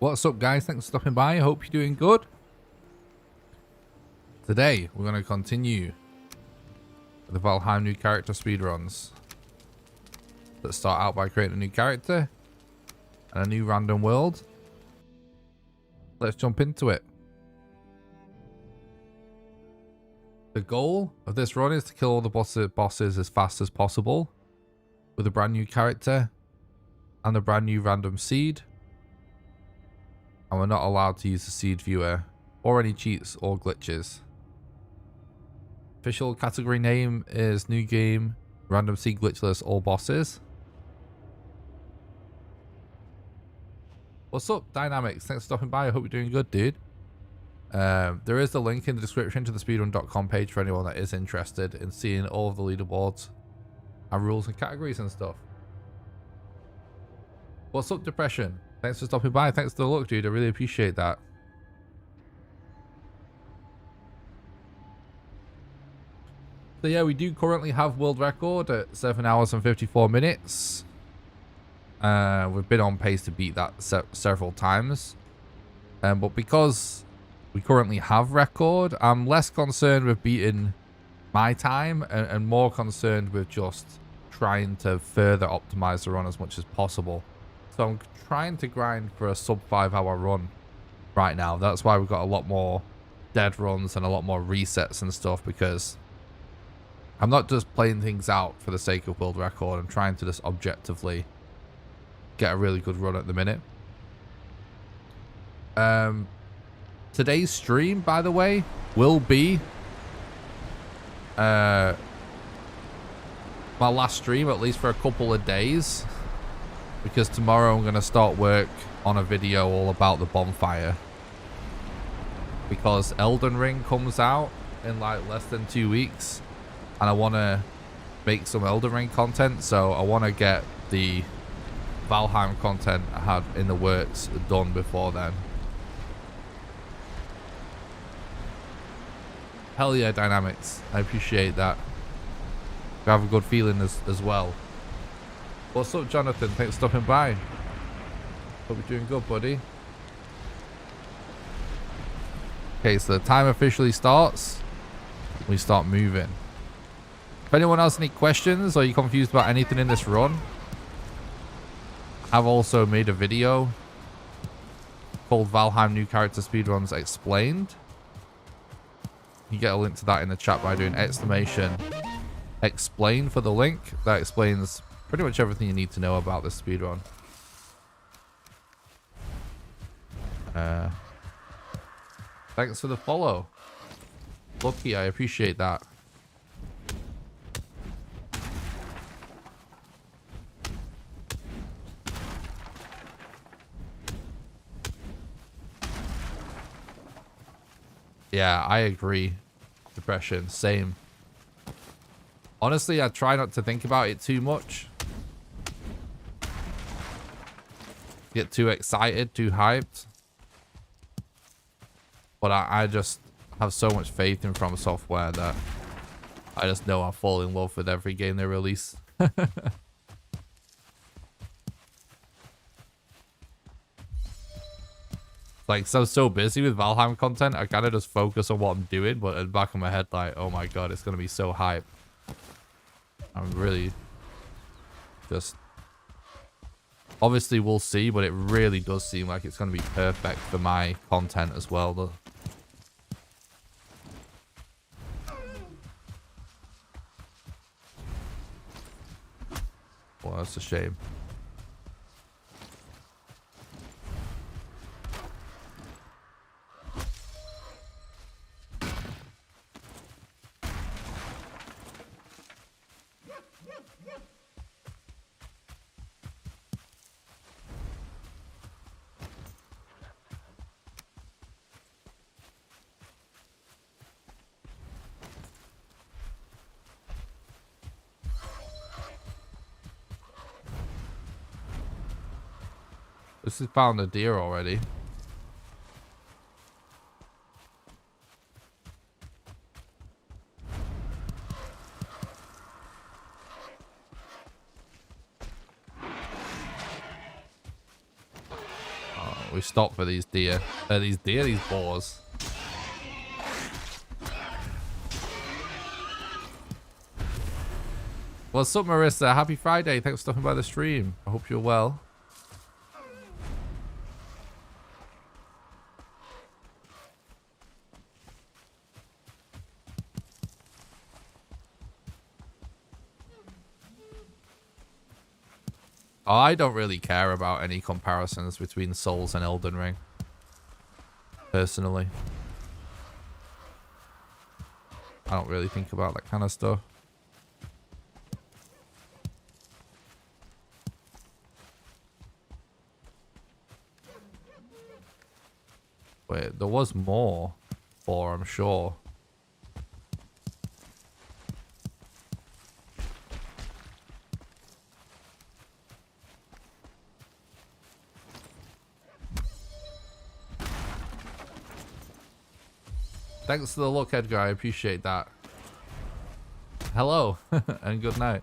What's up, guys? Thanks for stopping by. I hope you're doing good. Today, we're going to continue the Valheim new character speedruns. Let's start out by creating a new character and a new random world. Let's jump into it. The goal of this run is to kill all the bosses as fast as possible with a brand new character and a brand new random seed. And we're not allowed to use the seed viewer or any cheats or glitches. Official category name is new game, random seed, glitchless, all bosses. What's up, Dynamics? Thanks for stopping by. I hope you're doing good, dude. There is a link in the description to the speedrun.com page for anyone that is interested in seeing all of the leaderboards and rules and categories and stuff. What's up, Depression? Thanks for stopping by. Thanks for the look, dude. I really appreciate that. So yeah, we do currently have world record at 7 hours and 54 minutes. We've been on pace to beat that several times. But because we currently have record, I'm less concerned with beating my time and more concerned with just trying to further optimize the run as much as possible. So I'm trying to grind for a sub 5-hour run right now. That's why we've got a lot more dead runs and a lot more resets and stuff, because I'm not just playing things out for the sake of world record. I'm trying to just objectively get a really good run at the minute. Today's stream, by the way, will be my last stream, at least for a couple of days, because tomorrow I'm going to start work on a video all about the bonfire, because Elden Ring comes out in like less than 2 weeks and I want to make some Elden Ring content, so I want to get the Valheim content I had in the works done before then. Hell yeah, Dynamics. I appreciate that. You have a good feeling as well. What's up, Jonathan? Thanks for stopping by. Hope you're doing good, buddy. Okay, so the time officially starts. We start moving. If anyone else has any questions or you're confused about anything in this run, I've also made a video called Valheim New Character Speedruns Explained. You get a link to that in the chat by doing ! explain for the link. That explains pretty much everything you need to know about this speedrun. Thanks for the follow. Lucky, I appreciate that. Yeah, I agree. Depression, same. Honestly, I try not to think about it too much. Get too excited, too hyped. But I just have so much faith in From Software that I just know I'll fall in love with every game they release. Like, so I'm so busy with Valheim content, I kind of just focus on what I'm doing, but in the back of my head, like, oh my god, it's going to be so hype. I'm really just... Obviously, we'll see, but it really does seem like it's going to be perfect for my content as well, though. Well, that's a shame. This has found a deer already. We stop for these deer. These boars. What's up, Marissa? Happy Friday. Thanks for stopping by the stream. I hope you're well. I don't really care about any comparisons between Souls and Elden Ring, personally. I don't really think about that kind of stuff. Wait, there was more, or I'm sure. Thanks for the look, Edgar. I appreciate that. Hello, and good night.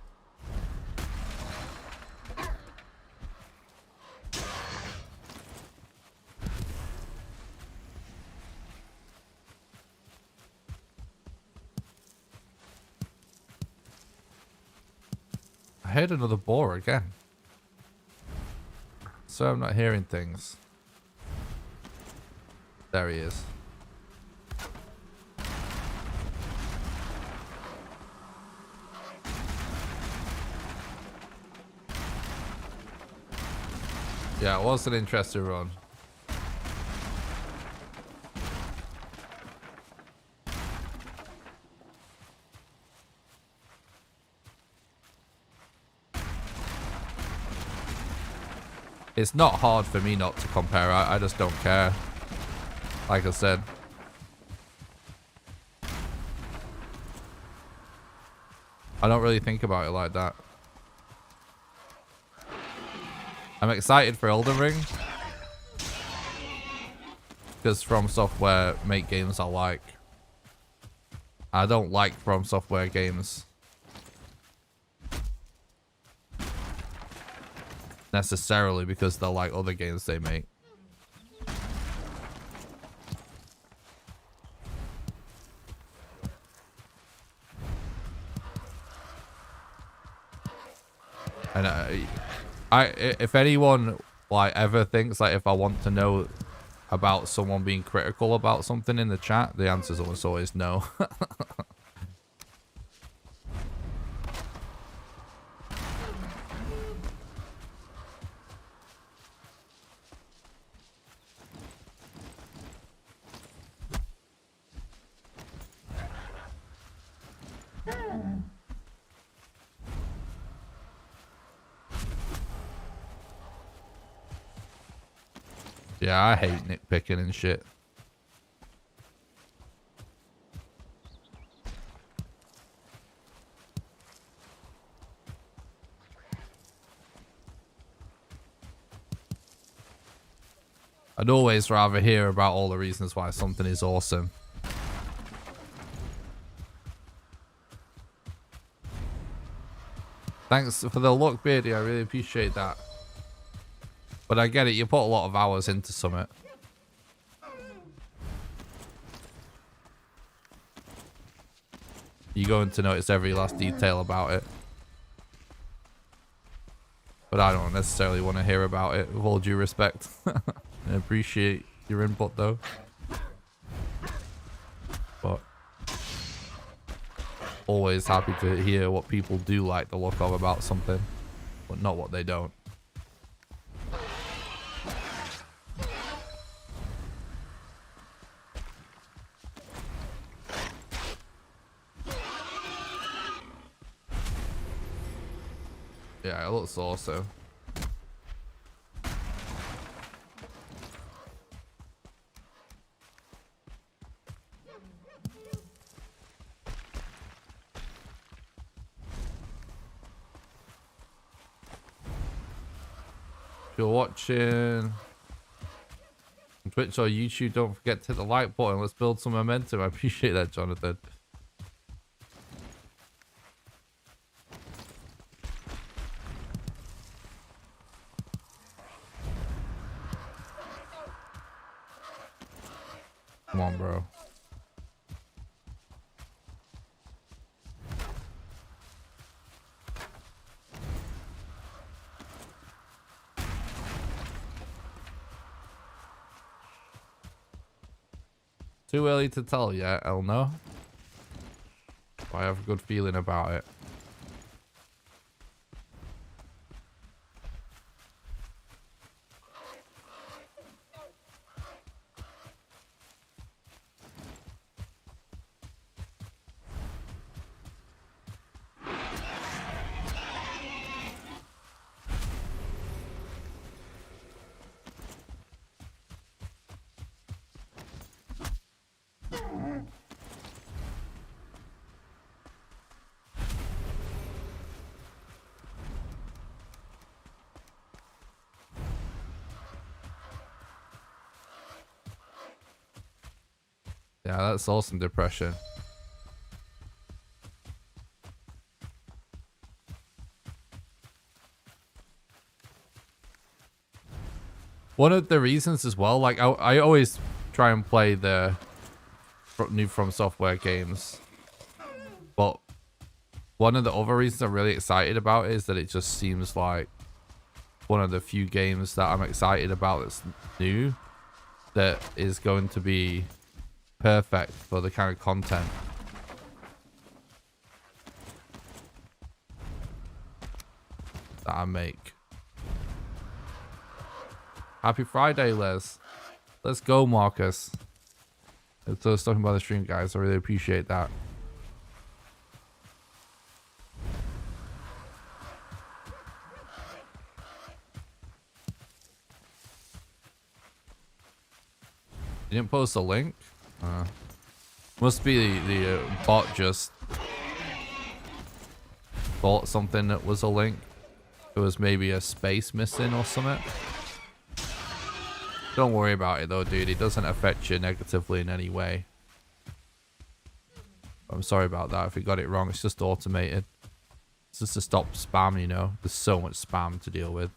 I heard another boar again. So I'm not hearing things. There he is. Yeah, it was an interesting run. It's not hard for me not to compare. I just don't care. Like I said. I don't really think about it like that. I'm excited for Elden Ring. Because From Software make games I like. I don't like From Software games necessarily because they're like other games they make. And if anyone like ever thinks like if I want to know about someone being critical about something in the chat, the answer is always no. Yeah, I hate nitpicking and shit. I'd always rather hear about all the reasons why something is awesome. Thanks for the look, Beardy. I really appreciate that. But I get it. You put a lot of hours into Summit. You're going to notice every last detail about it. But I don't necessarily want to hear about it, with all due respect. I appreciate your input, though. But always happy to hear what people do like the look of about something, but not what they don't. Yeah, it looks awesome. If you're watching on Twitch or YouTube, don't forget to hit the like button. Let's build some momentum. I appreciate that, Jonathan. Come on, bro. Too early to tell yet, Elno. I have a good feeling about it. Yeah, that's awesome depression. One of the reasons as well, like I always try and play the new From Software games, but one of the other reasons I'm really excited about is that it just seems like one of the few games that I'm excited about that's new that is going to be perfect for the kind of content that I make. Happy Friday, Les. Let's go, Marcus. Thanks for talking about the stream, guys. I really appreciate that. You didn't post a link? Must be the bot just thought something that was a link. It was maybe a space missing or something. Don't worry about it though, dude. It doesn't affect you negatively in any way. I'm sorry about that. If you got it wrong, it's just automated. It's just to stop spam, you know. There's so much spam to deal with.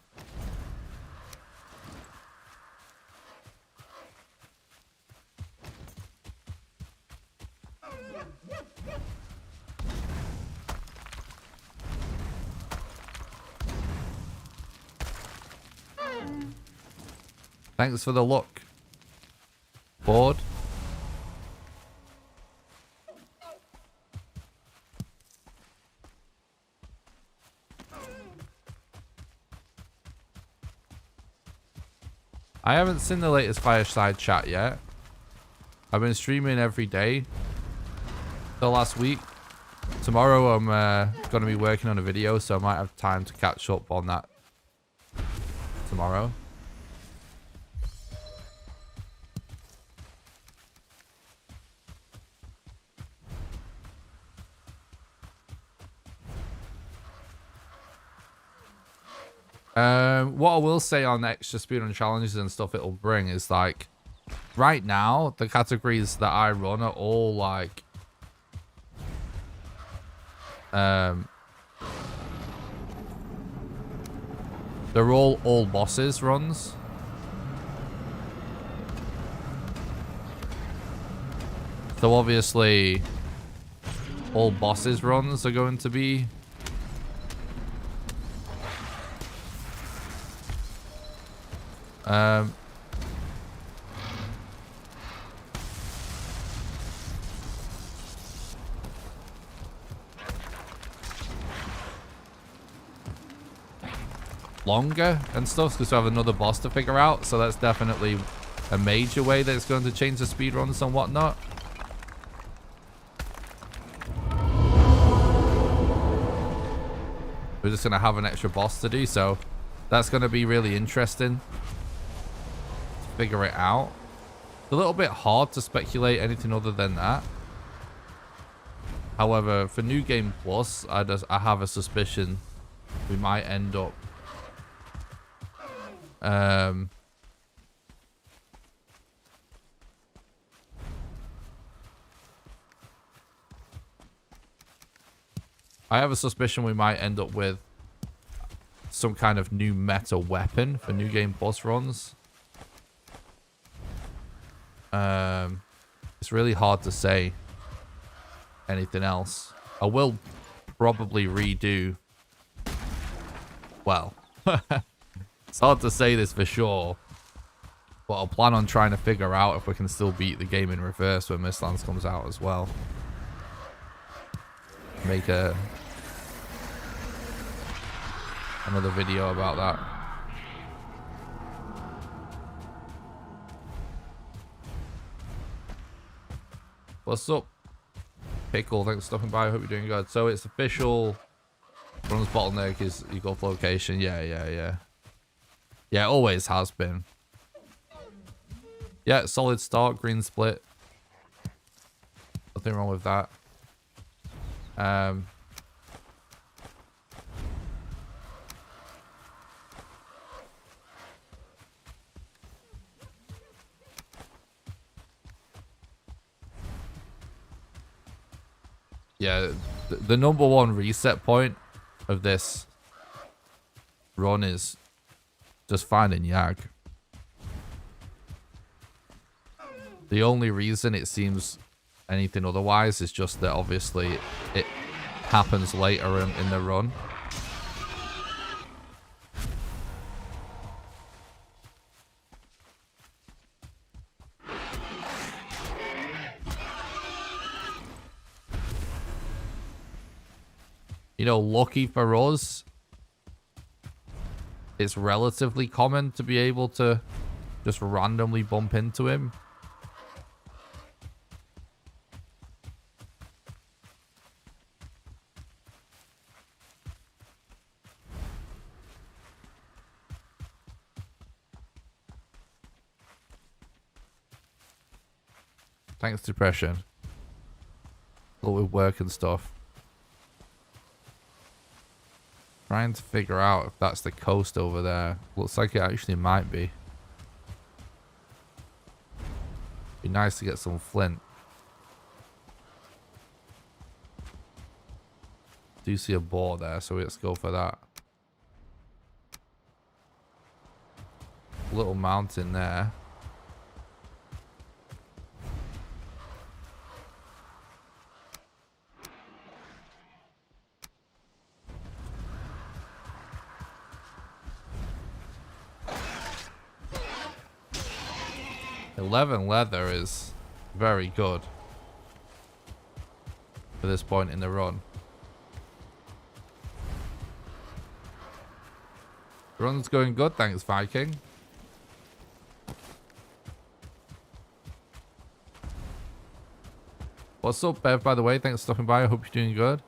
Thanks for the look. Bored? I haven't seen the latest Fireside chat yet. I've been streaming every day the last week. Tomorrow I'm going to be working on a video, so I might have time to catch up on that tomorrow. What I will say on extra speedrun challenges and stuff it'll bring is like, right now, the categories that I run are all like, they're all bosses runs. So obviously, all bosses runs are going to be longer and stuff because we have another boss to figure out. So that's definitely a major way that it's going to change the speedruns and whatnot. We're just going to have an extra boss to do, so that's going to be really interesting to figure it out. It's a little bit hard to speculate anything other than that. However, for New Game Plus, I have a suspicion we might end up I have a suspicion we might end up with some kind of new meta weapon for New Game Plus runs. It's really hard to say anything else. I will probably redo... Well, it's hard to say this for sure, but I'll plan on trying to figure out if we can still beat the game in reverse when Mistlands comes out as well. Make another video about that. What's up, Pickle? Thanks for stopping by. I hope you're doing good. So it's official. Bronze bottleneck is your golf location. Yeah. Yeah, it always has been. Yeah, solid start, green split. Nothing wrong with that. Yeah, the number one reset point of this run is just finding Yag. The only reason it seems anything otherwise is just that obviously it happens later in the run. You know, lucky for us, it's relatively common to be able to just randomly bump into him. Thanks, Depression. But with work and stuff. Trying to figure out if that's the coast over there. Looks like it actually might be. Be nice to get some flint. Do see a boar there, so let's go for that. Little mountain there. $11 leather is very good for this point in the run. Run's going good, thanks, Viking. What's up, Bev, by the way? Thanks for stopping by. I hope you're doing good.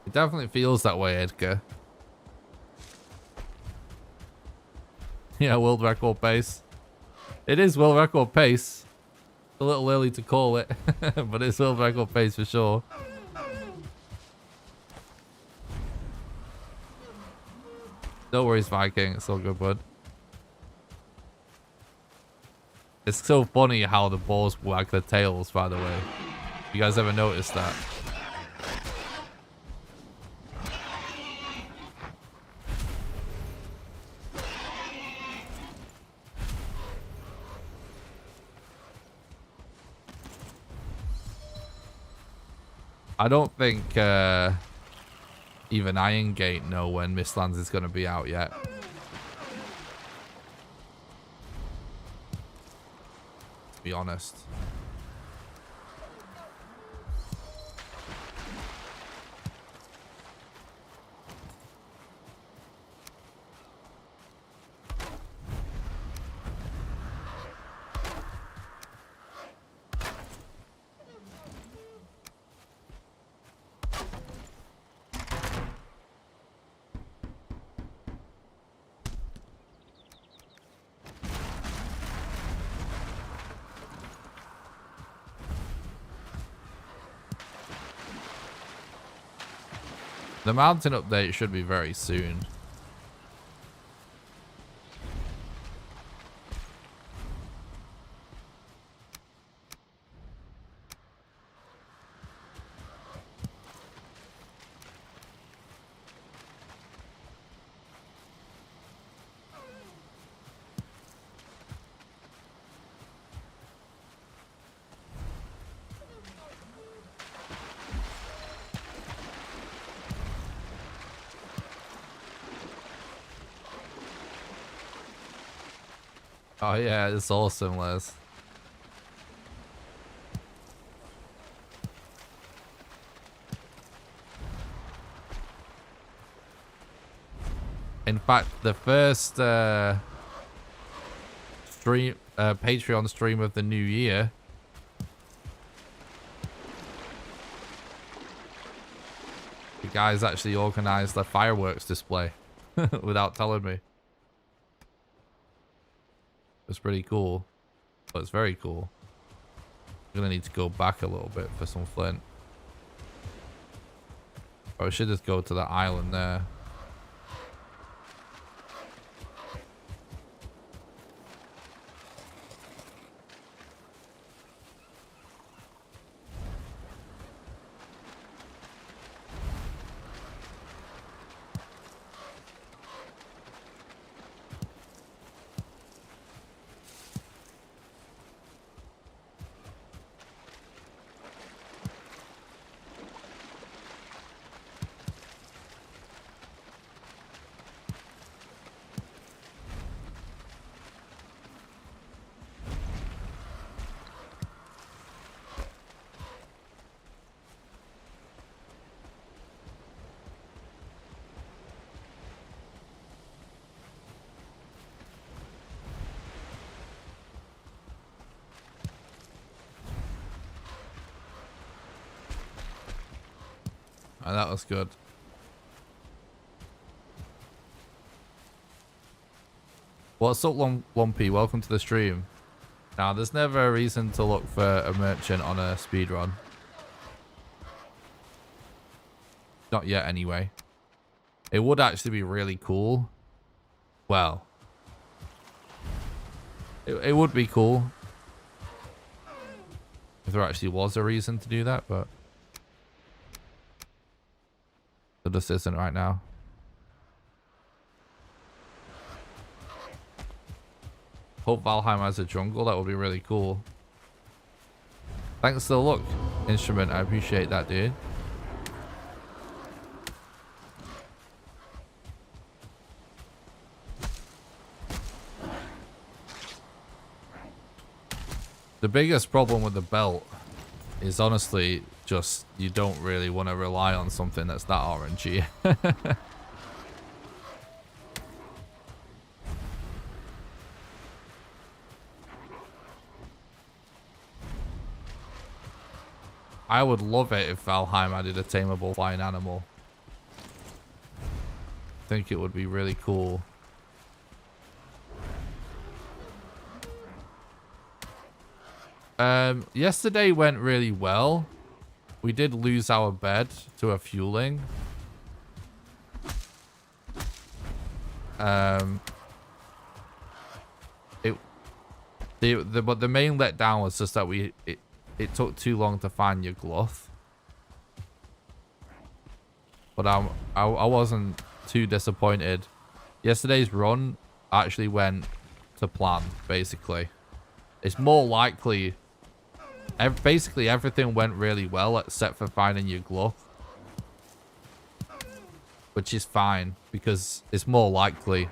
It definitely feels that way, Edgar. Yeah, world record pace. It is world record pace. A little early to call it, but it's world record pace for sure. No worries, Viking. It's all good, bud. It's so funny how the boars wag their tails, by the way. You guys ever noticed that? I don't think even Iron Gate know when Mistlands is going to be out yet. To be honest. The mountain update should be very soon. Oh yeah, it's awesome, Les. In fact, the first Patreon stream of the new year, the guys actually organized a fireworks display without telling me. It's pretty cool. But it's very cool. I'm gonna need to go back a little bit for some flint. Or I should just go to that island there. Oh, that was good. What's up, Lumpy? Welcome to the stream. Now, there's never a reason to look for a merchant on a speedrun. Not yet, anyway. It would actually be really cool. Well, it would be cool if there actually was a reason to do that, but there just isn't right now. Hope Valheim has a jungle. That would be really cool. Thanks for the look, Instrument. I appreciate that, dude. The biggest problem with the belt is honestly just you don't really want to rely on something that's that RNG. I would love it if Valheim added a tameable flying animal. I think it would be really cool. Yesterday went really well. We did lose our bed to a fueling. But the main letdown was just that it took too long to find your glove. But I wasn't too disappointed. Yesterday's run actually went to plan, basically. It's more likely... basically, everything went really well except for finding your glove. Which is fine, because it's more likely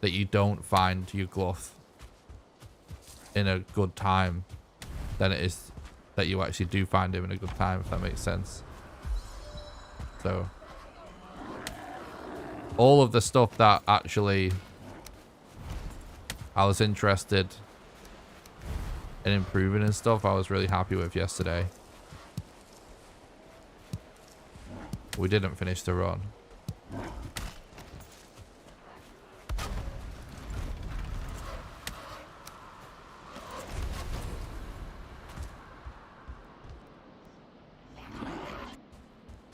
that you don't find your glove in a good time than it is that you actually do find him in a good time, if that makes sense. So... all of the stuff that actually I was interested in improving and stuff, I was really happy with yesterday. We didn't finish the run.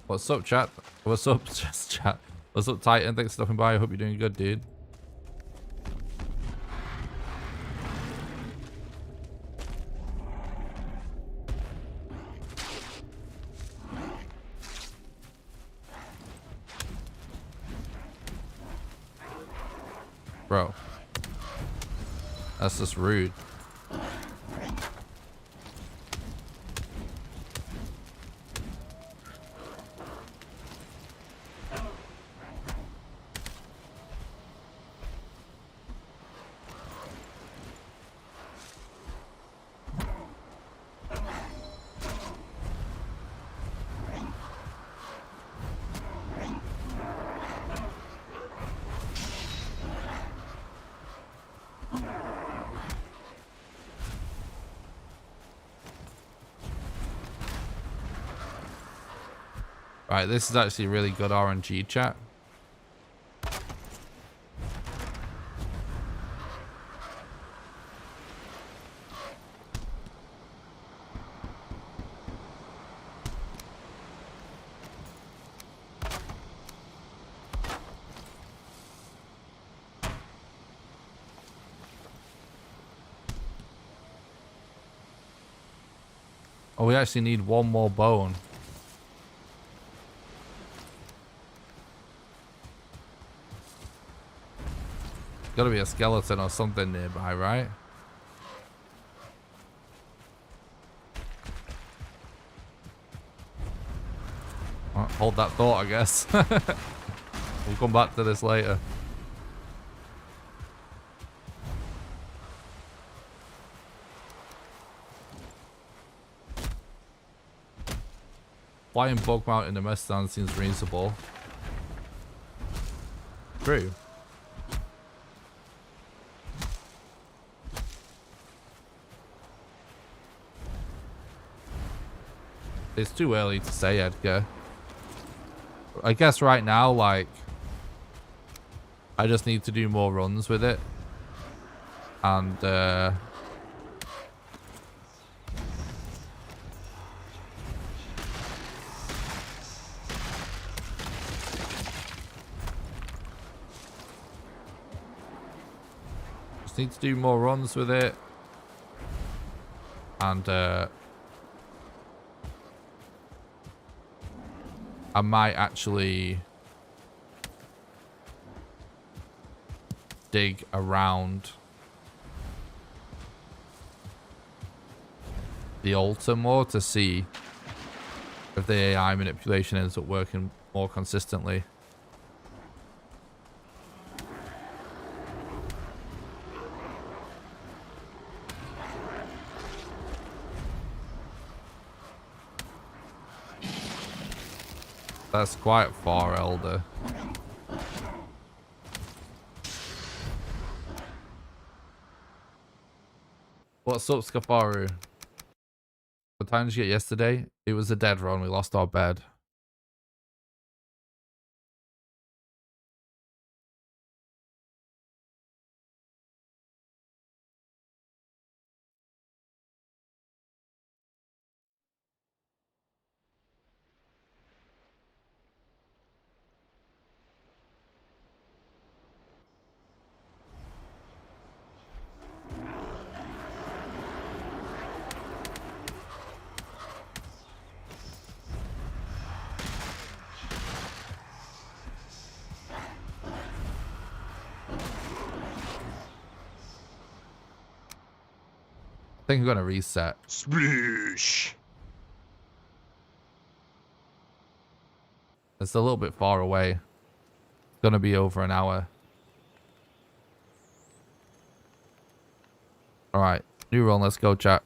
What's up, chat? What's up, just chat? What's up, Titan? Thanks for stopping by. I hope you're doing good, dude. Bro. That's just rude. Right, this is actually really good RNG, chat. Oh, we actually need one more bone. Gotta be a skeleton or something nearby, right? Well, hold that thought, I guess. We'll come back to this later. Flying bug mount in the mess stand seems reasonable. True. It's too early to say, Edgar. I guess right now, like, I just need to do more runs with it. And, just need to do more runs with it. And, I might actually dig around the altar more to see if the AI manipulation ends up working more consistently. That's quite far, Elder. What's up, Scafaru? What time did you get yesterday? It was a dead run. We lost our bed. I think I'm gonna reset. Sploosh. It's a little bit far away. It's gonna be over an hour. Alright, new run, let's go, chat.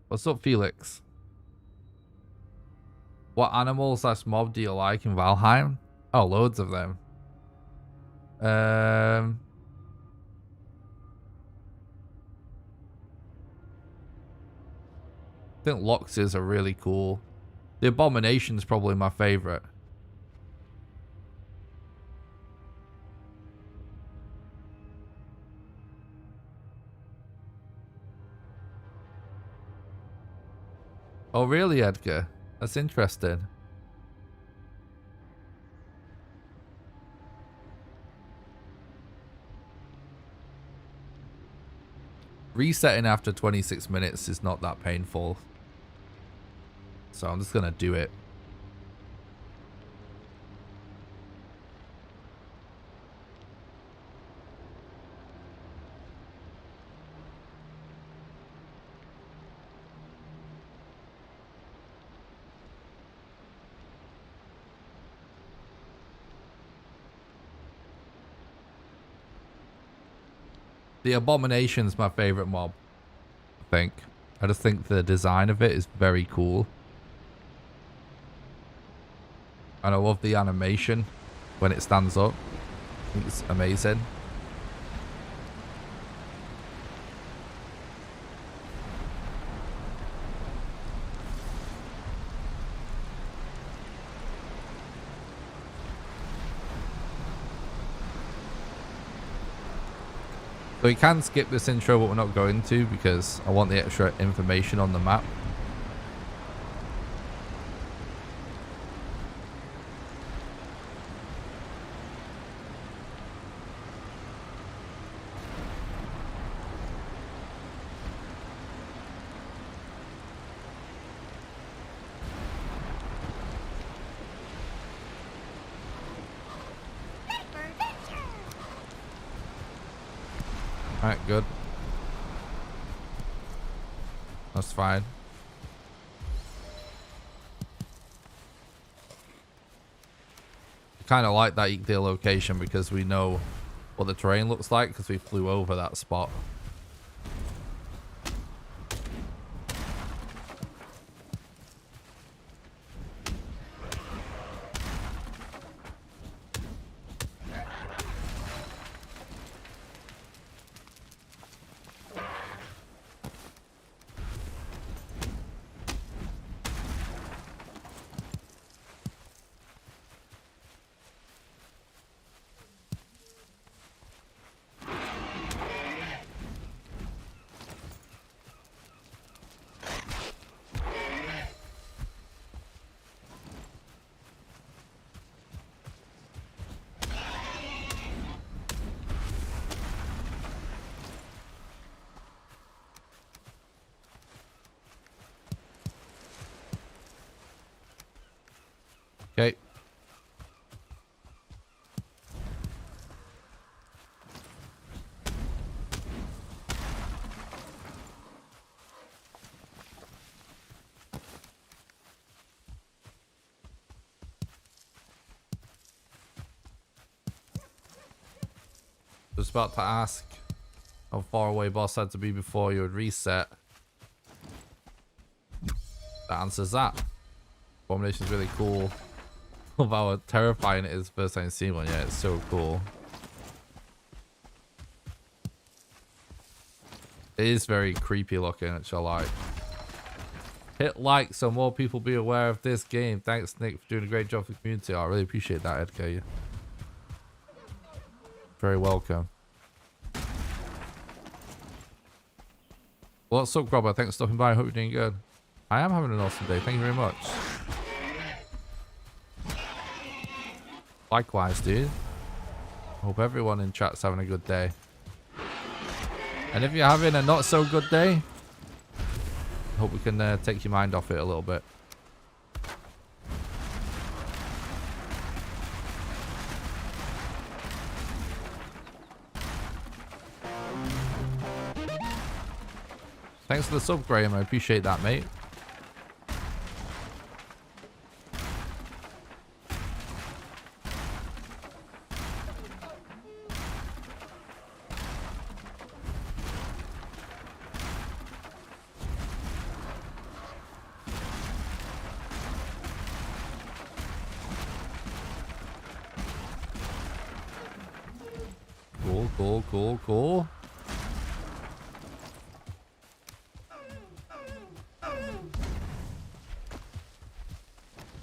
What's up, Felix? What animals / mob do you like in Valheim? Oh, loads of them. I think Loxes are really cool. The Abomination's probably my favorite. Oh, really, Edgar? That's interesting. Resetting after 26 minutes is not that painful. So I'm just gonna do it. The Abomination's my favorite mob, I think. I just think the design of it is very cool. And I love the animation when it stands up. I think it's amazing. So we can skip this intro, but we're not going to because I want the extra information on the map. Alright, good. That's fine. I kind of like that Eekdale location because we know what the terrain looks like because we flew over that spot. Okay. Just about to ask how far away boss had to be before you would reset. That answers that. Formation is really cool. Love how terrifying it is first time seeing one. Yeah, it's so cool. It is very creepy looking, which I like. Hit like so more people be aware of this game. Thanks, Nick, for doing a great job for the community. I really appreciate that, Edgar. Very welcome. What's up, Robert? Thanks for stopping by. I hope you're doing good. I am having an awesome day. Thank you very much. Likewise, dude. Hope everyone in chat's having a good day. And if you're having a not so good day, I hope we can take your mind off it a little bit. Thanks for the sub, Graham. I appreciate that, mate. Cool.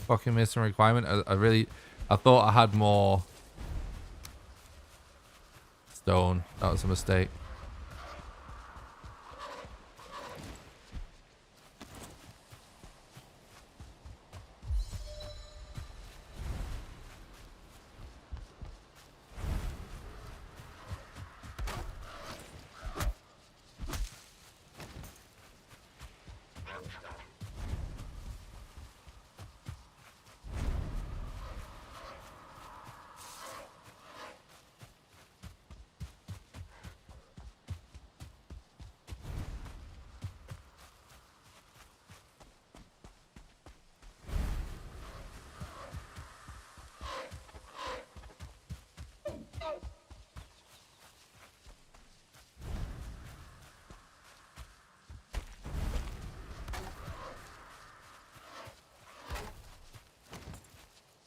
Fucking missing requirement. I thought I had more stone. That was a mistake.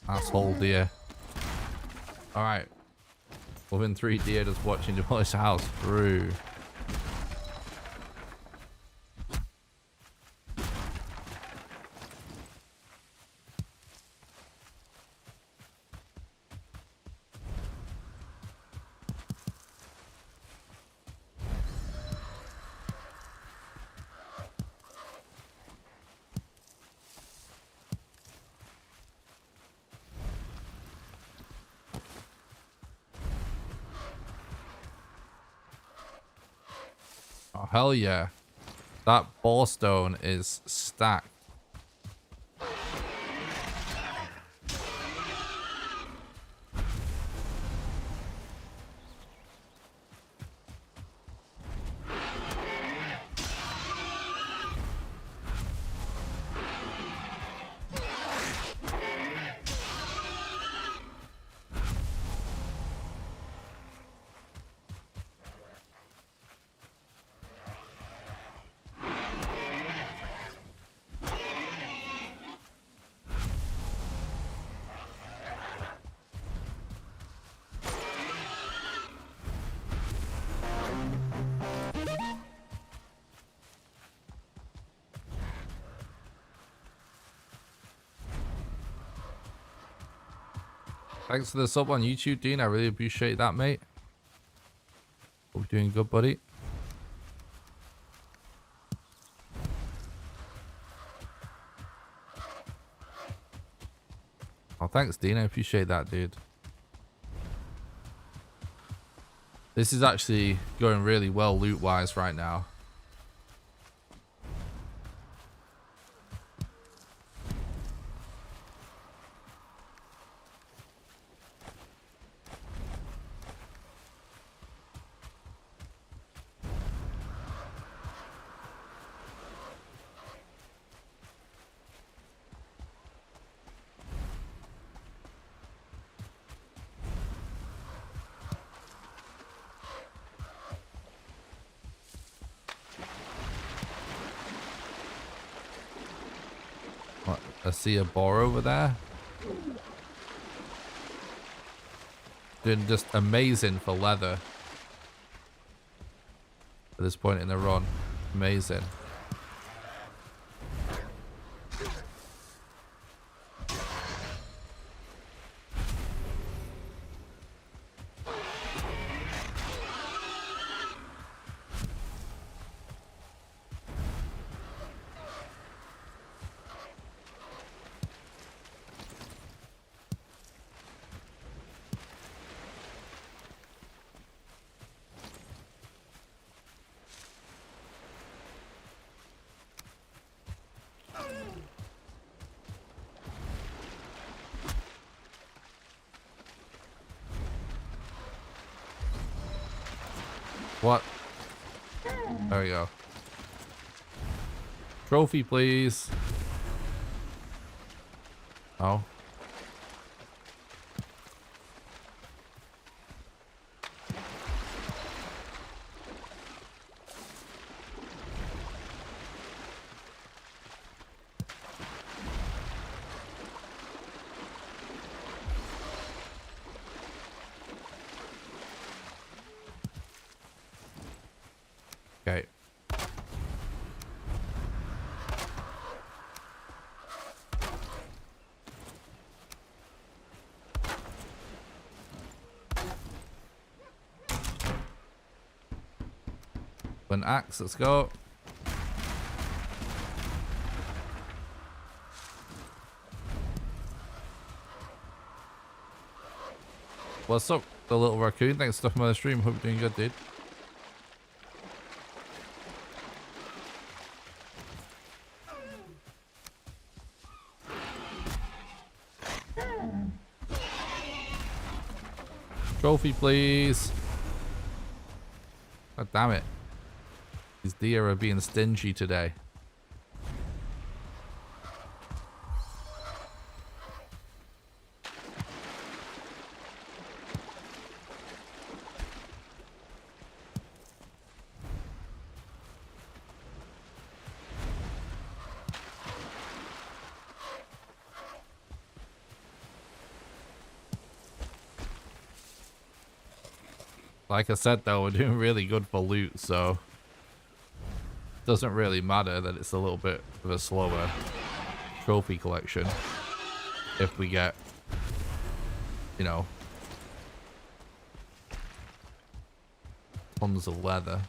Asshole deer. Alright. Within 3 deer just watching demolish a house through. Oh, hell yeah. That ball stone is stacked. Thanks for the sub on YouTube, Dean. I really appreciate that, mate. Hope you're doing good, buddy. Oh, thanks, Dean. I appreciate that, dude. This is actually going really well loot-wise right now. What, I see a boar over there. Doing just amazing for leather. At this point in the run. Amazing. What? There we go. Trophy, please. Oh. Okay. An axe, let's go. What's up, the little raccoon? Thanks for stuffing by the stream. Hope you're doing good, dude. Trophy, please. God damn it. These deer are being stingy today. Like I said, though, we're doing really good for loot, so it doesn't really matter that it's a little bit of a slower trophy collection if we get, you know, tons of leather.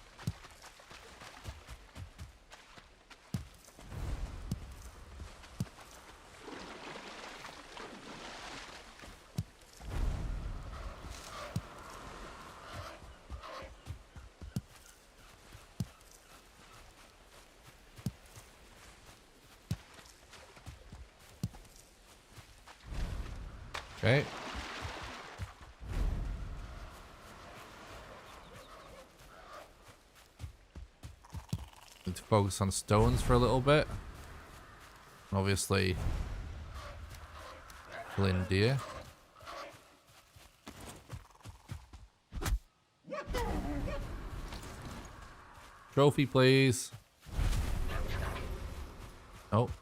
Okay. Need to focus on stones for a little bit. Obviously, killing deer. Trophy, please. Nope.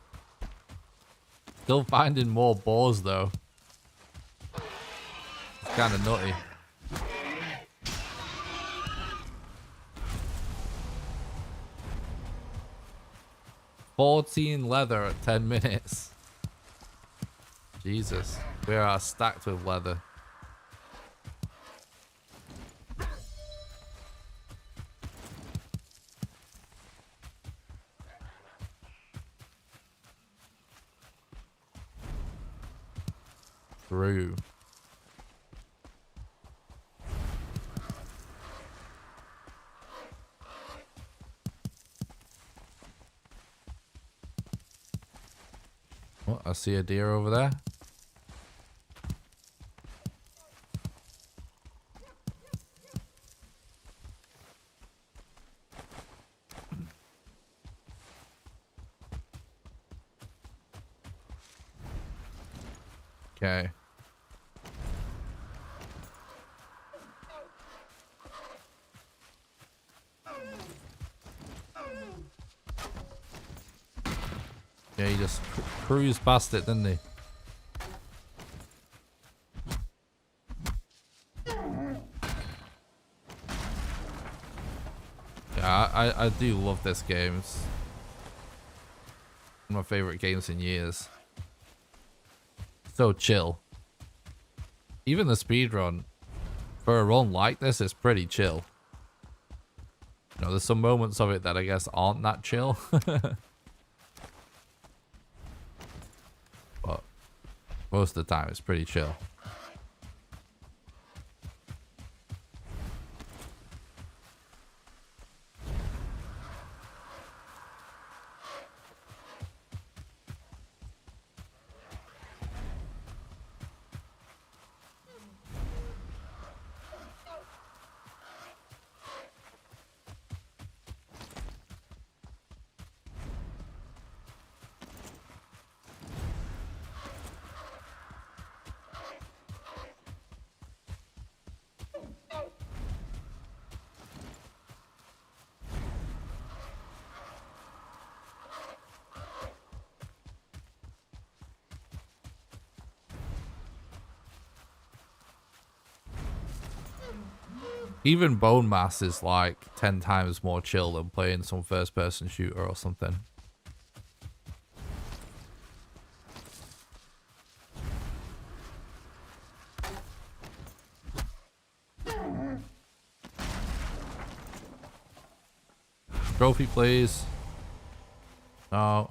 Still finding more boars, though. It's kind of nutty. $14 leather at 10 minutes. Jesus. We are stacked with leather. True. Oh, I see a deer over there. Okay. Yeah, he just cruised past it, didn't he? Yeah, I do love this game. It's one of my favorite games in years. So chill. Even the speedrun, for a run like this, is pretty chill. You know, there's some moments of it that I guess aren't that chill. But most of the time, it's pretty chill. Even Bone Mass is like 10 times more chill than playing some first-person shooter or something. Trophy, please. No.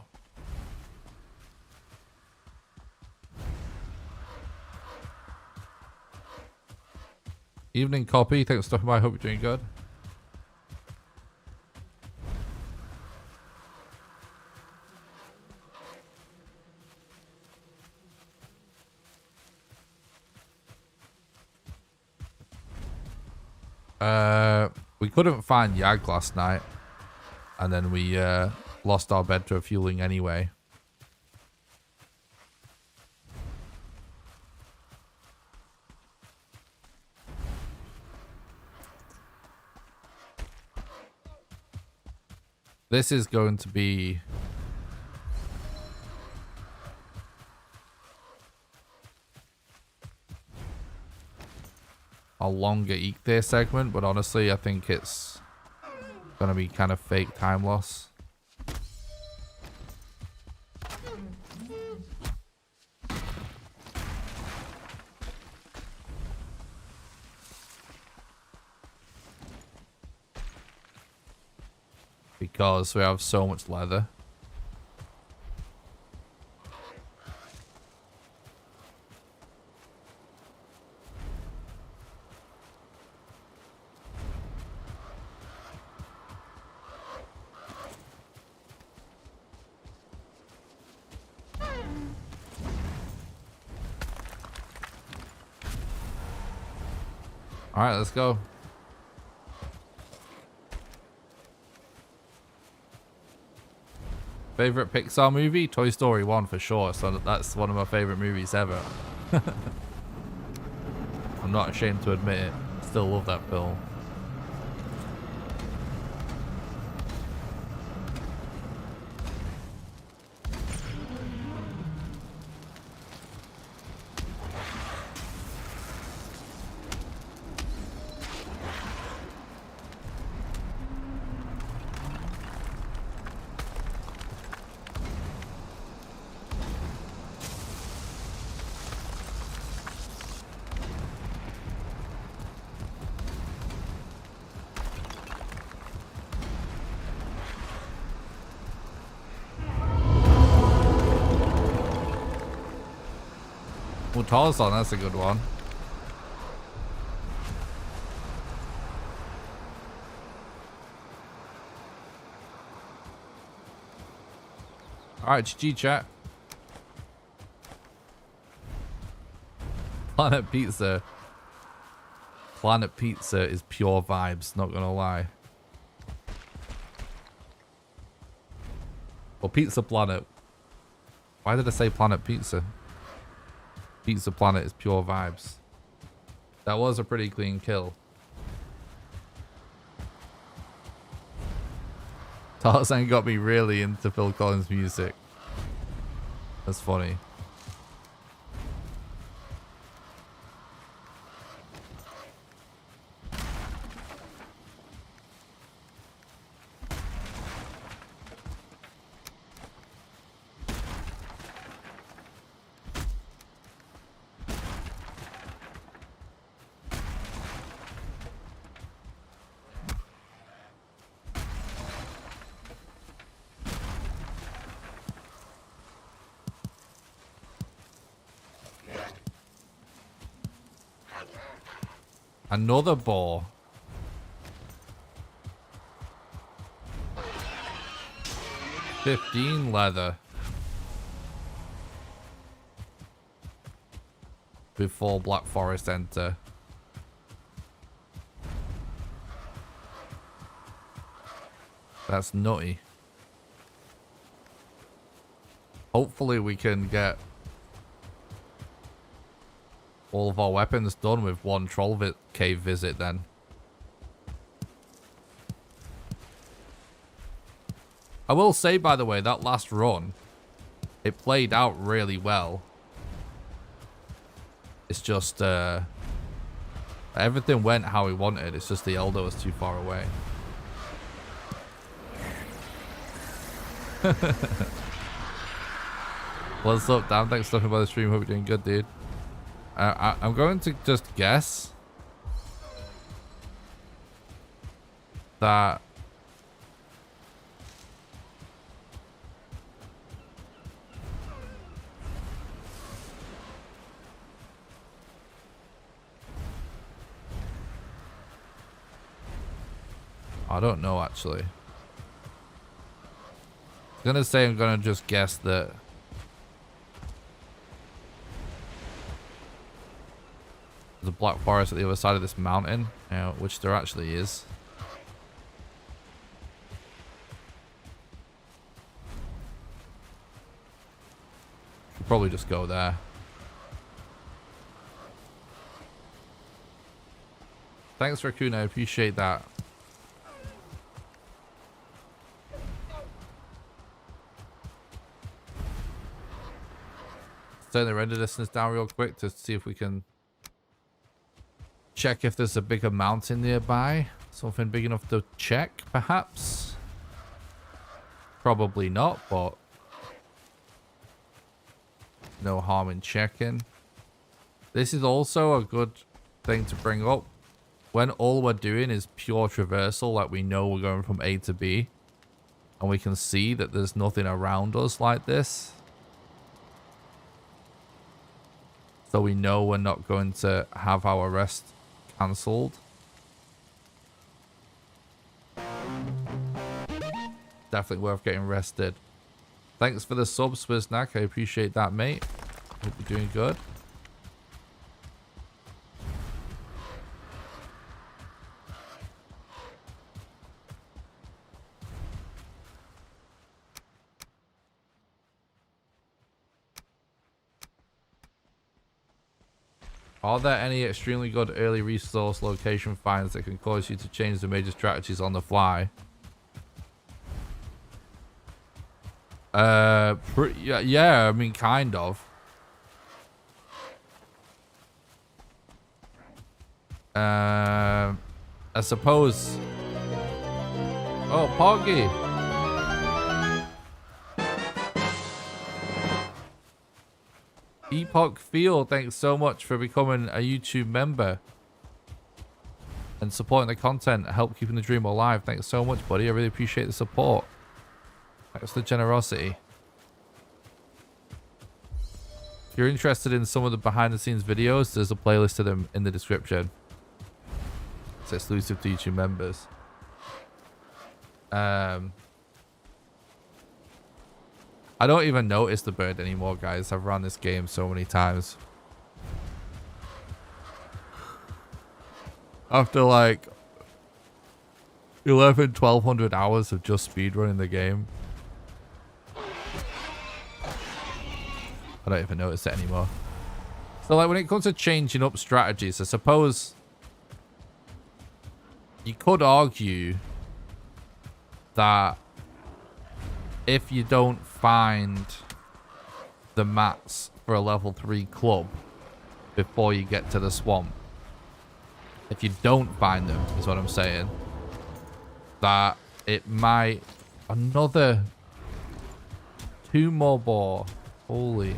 Evening, Copy. Thanks for stopping by. Hope you're doing good. We couldn't find Yag last night, and then we lost our bed to a fueling anyway. This is going to be a longer eat there segment, but honestly, I think it's gonna be kind of fake time loss. Because we have so much leather. All right, let's go. Favorite Pixar movie? Toy Story 1 for sure. So that's one of my favorite movies ever. I'm not ashamed to admit it. Still love that film. Well, Tarzan, that's a good one. Alright, GG chat. Planet Pizza. Planet Pizza is pure vibes, not gonna lie. Or Pizza Planet. Why did I say Planet Pizza? Pizza Planet is pure vibes. That was a pretty clean kill. Tarzan got me really into Phil Collins music. That's funny. Another boar. $15 leather. Before Black Forest enter. That's nutty. Hopefully we can get all of our weapons done with one troll cave visit then. I will say, by the way, that last run, it played out really well. It's just, everything went how we wanted. It's just the Elder was too far away. What's up, Dan? Thanks for stopping by the stream. Hope you're doing good, dude. I'm going to just guess that I don't know actually. I'm gonna say I'm gonna just guess that there's a black forest at the other side of this mountain, which there actually is. Should probably just go there. Thanks, Raccoon. I appreciate that. Turn the render distance down real quick to see if we can check if there's a bigger mountain nearby. Something big enough to check, perhaps. Probably not, but no harm in checking. This is also a good thing to bring up. When all we're doing is pure traversal, like we know we're going from A to B, and we can see that there's nothing around us like this. So we know we're not going to have our rest cancelled. Definitely worth getting rested. Thanks for the sub, Swiznack. I appreciate that, mate. Hope you're doing good. Are there any extremely good early resource location finds that can cause you to change the major strategies on the fly? Yeah, I mean, kind of. I suppose. Oh, Poggy. Epoch Field, thanks so much for becoming a YouTube member and supporting the content, help keeping the dream alive. Thanks so much, buddy. I really appreciate the support. Thanks for the generosity. If you're interested in some of the behind the scenes videos, there's a playlist of them in the description. It's exclusive to YouTube members. I don't even notice the bird anymore, guys. I've run this game so many times. After like 1,100-1,200 hours of just speedrunning the game, I don't even notice it anymore. So like when it comes to changing up strategies, I suppose you could argue that if you don't find the mats for a level 3 club before you get to the swamp, if you don't find them, is what I'm saying, that it might... Another 2 more boar. Holy.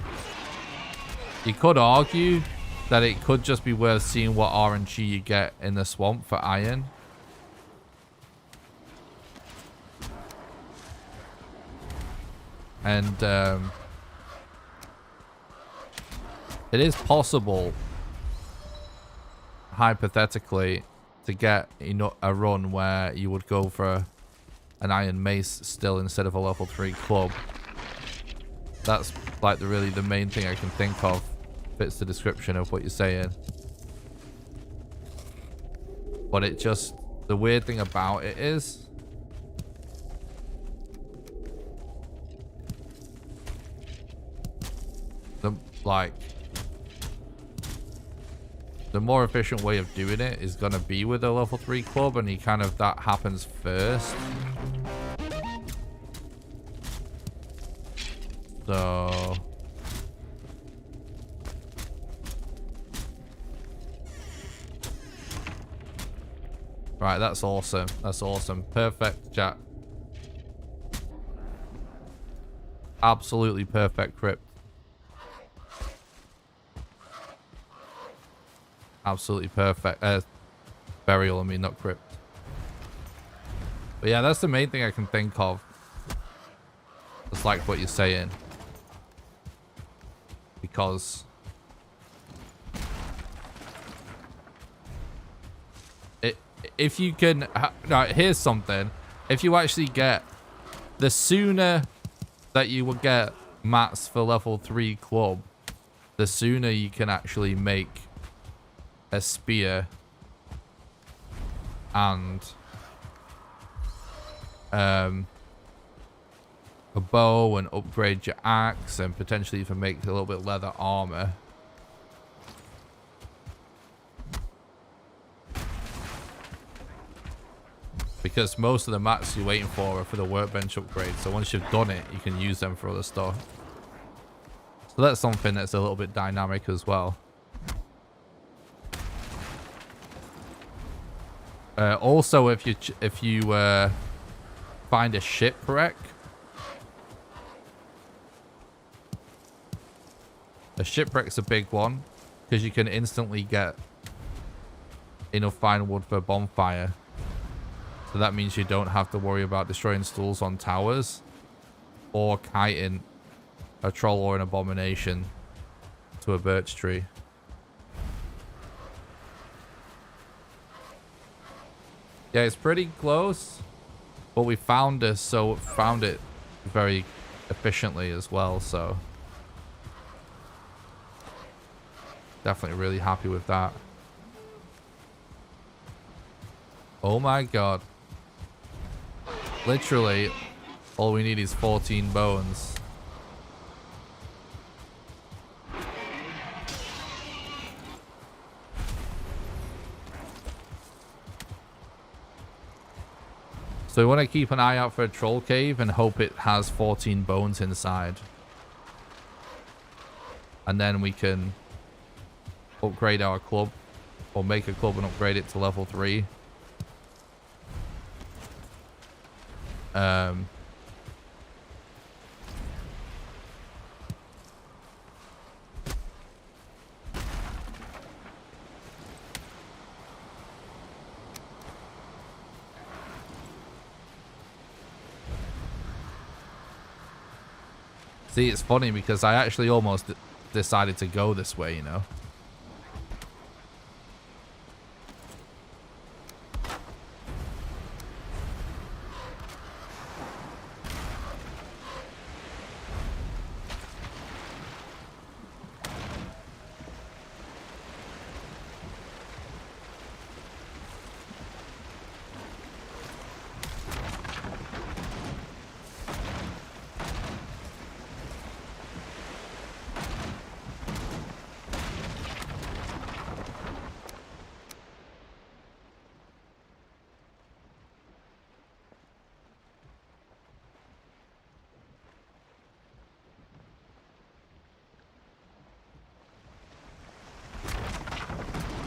You could argue that it could just be worth seeing what RNG you get in the swamp for iron. And it is possible, hypothetically, to get a run where you would go for an iron mace still instead of a level 3 club. That's like the main thing I can think of. Fits the description of what you're saying. But it just... The weird thing about it is... the more efficient way of doing it is gonna be with a level 3 club, and that happens first. So right, that's awesome. That's awesome. Perfect, chat. Absolutely perfect, Crypt. Absolutely perfect. Burial, I mean, not Crypt. But yeah, that's the main thing I can think of. It's like what you're saying. Because... if you can... No, here's something. If you actually get... The sooner that you will get mats for level 3 club, the sooner you can actually make a spear and a bow, and upgrade your axe, and potentially even make a little bit of leather armor. Because most of the mats you're waiting for are for the workbench upgrade, so once you've done it, you can use them for other stuff. So that's something that's a little bit dynamic as well. Also, if you find a shipwreck, a shipwreck's a big one because you can instantly get enough fine wood for a bonfire. So that means you don't have to worry about destroying stools on towers or kiting a troll or an abomination to a birch tree. Yeah, it's pretty close, but we found it very efficiently as well, so definitely really happy with that. Oh my god. Literally, all we need is 14 bones. So we want to keep an eye out for a troll cave and hope it has 14 bones inside. And then we can upgrade our club, or make a club and upgrade it to level 3. See, it's funny because I actually almost decided to go this way, you know.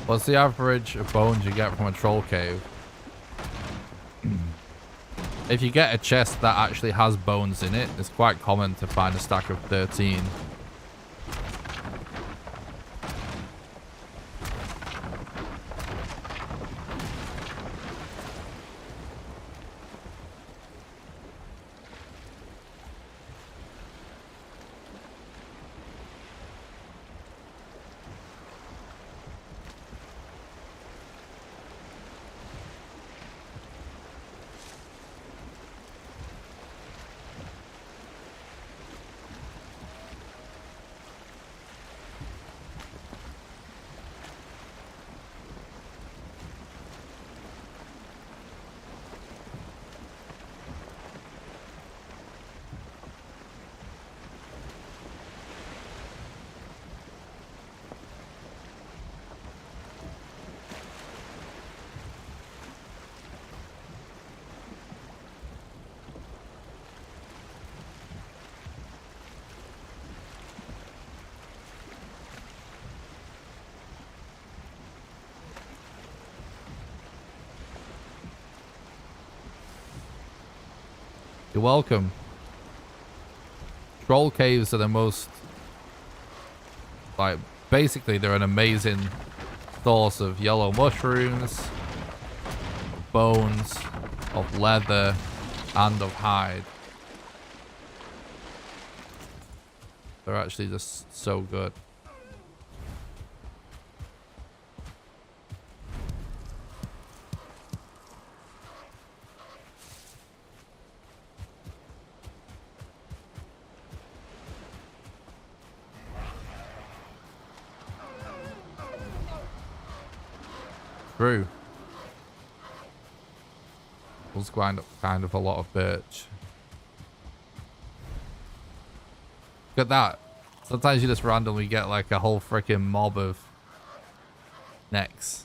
What's the average of bones you get from a troll cave? If you get a chest that actually has bones in it, it's quite common to find a stack of 13. You're welcome. Troll caves are the most, like, basically they're an amazing source of yellow mushrooms, of bones, of leather, and of hide. They're actually just so good. True. We'll grind up kind of a lot of birch. Look at that. Sometimes you just randomly get like a whole freaking mob of necks.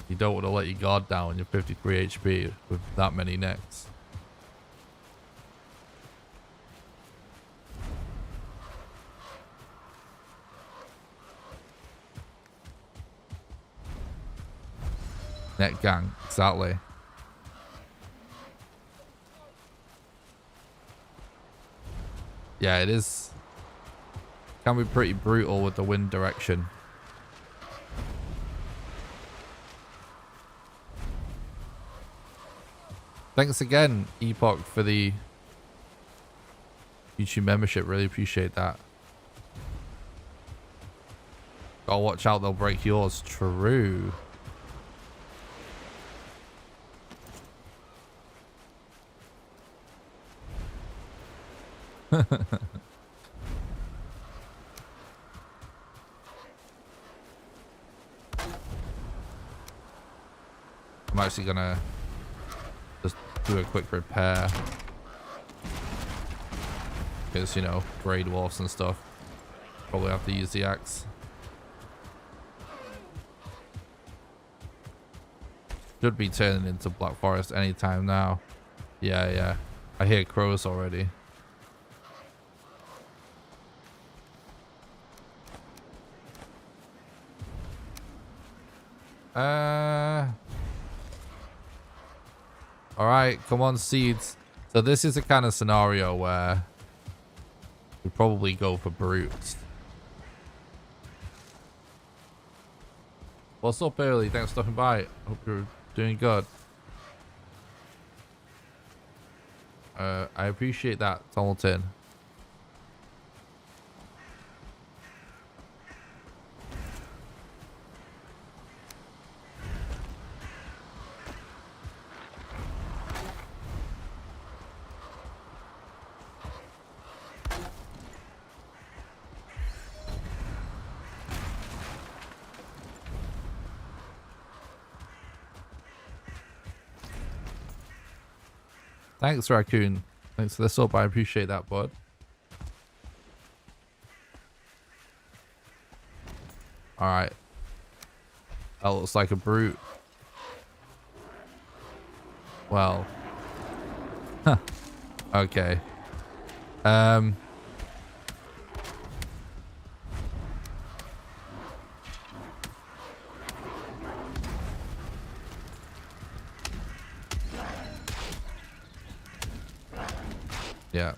You don't want to let your guard down. You're 53 HP with that many necks. Net gang, exactly. Yeah, it is. Can be pretty brutal with the wind direction. Thanks again, Epoch, for the YouTube membership. Really appreciate that. Gotta watch out, they'll break yours. True. I'm actually gonna just do a quick repair. Because, you know, grey dwarfs and stuff. Probably have to use the axe. Should be turning into Black Forest anytime now. Yeah, yeah. I hear crows already. Alright, come on, seeds. So this is a kind of scenario where we probably go for brutes. What's up, early? Thanks for stopping by. Hope you're doing good. I appreciate that, Tomilton. Thanks, Raccoon. Thanks for the sub. I appreciate that, bud. Alright. That looks like a brute. Well. Huh. Okay. Yeah.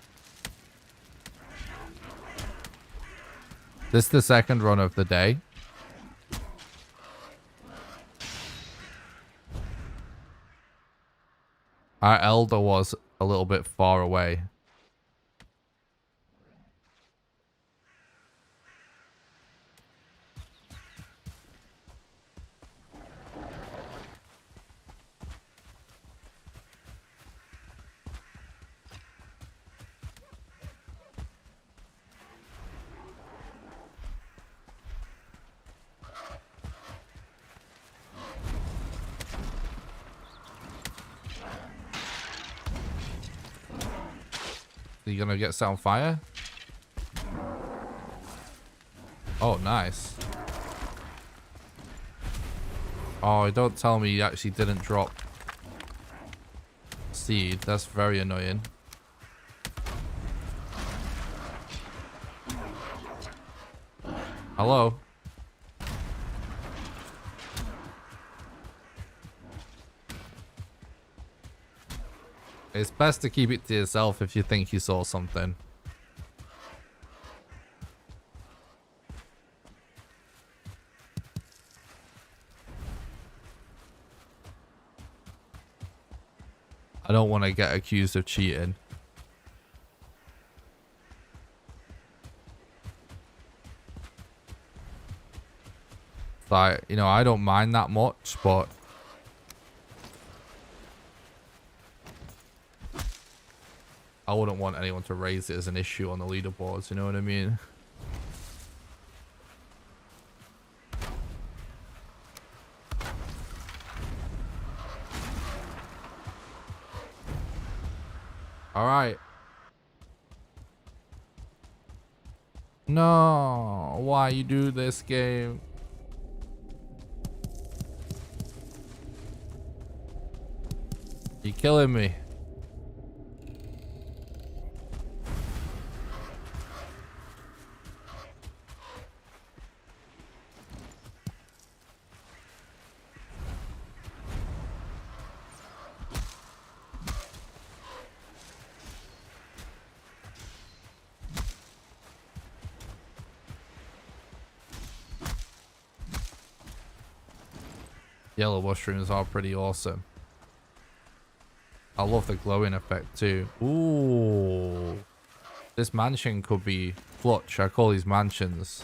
This is the second run of the day. Our elder was a little bit far away. Are you gonna get set on fire? Oh, nice. Oh, don't tell me you actually didn't drop seed. That's very annoying. Hello? It's best to keep it to yourself if you think you saw something. I don't want to get accused of cheating. Like, you know, I don't mind that much, but I wouldn't want anyone to raise it as an issue on the leaderboards, you know what I mean? Alright. No, why you do this game? You're killing me. Yellow mushrooms are pretty awesome. I love the glowing effect too. Ooh. This mansion could be clutch. I call these mansions.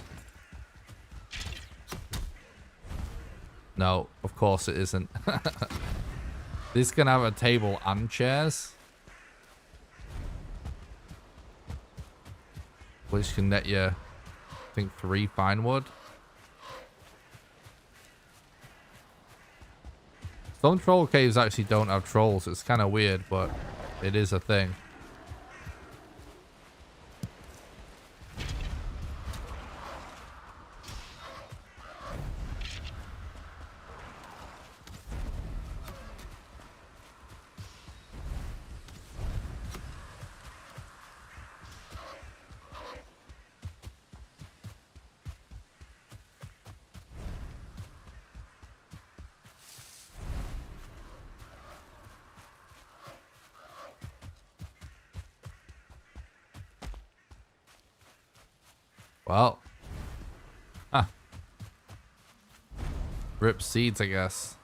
No, of course it isn't. This can have a table and chairs. Which can net you, I think, 3 fine wood. Some troll caves actually don't have trolls. It's kind of weird, but it is a thing. Well. Huh. Rip seeds, I guess.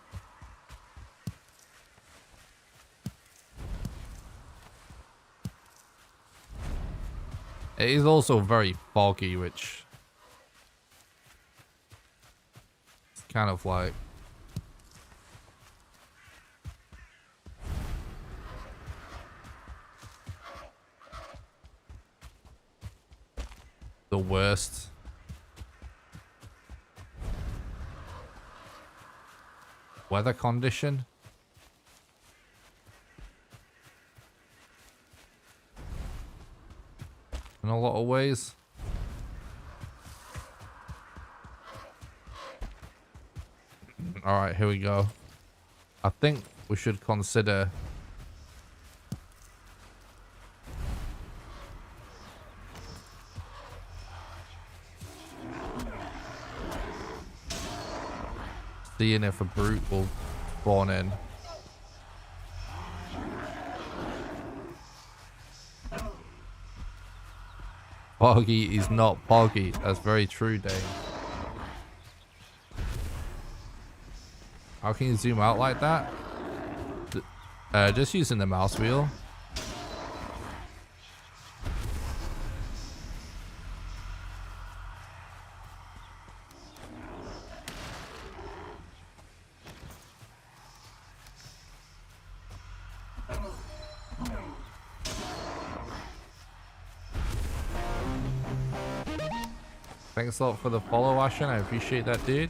It is also very foggy, which is kind of like the worst. Weather condition. In a lot of ways. Alright, here we go. I think we should consider seeing if a brute will spawn in. Poggy is not Poggy. That's very true, Dave. How can you zoom out like that? Just using the mouse wheel. Thanks a lot for the follow, Ashen. I appreciate that, dude.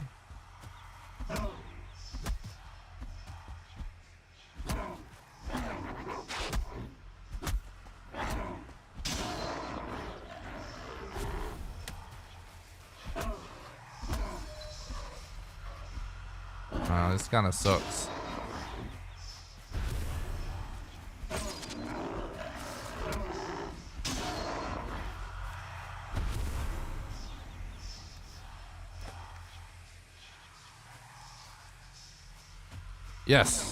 This kind of sucks. Yes.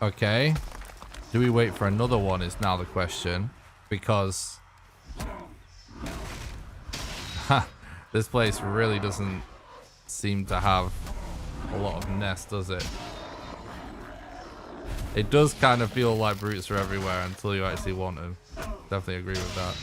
Okay. Do we wait for another one is now the question. Because this place really doesn't seem to have a lot of nests, does it? It does kind of feel like brutes are everywhere until you actually want them. Definitely agree with that.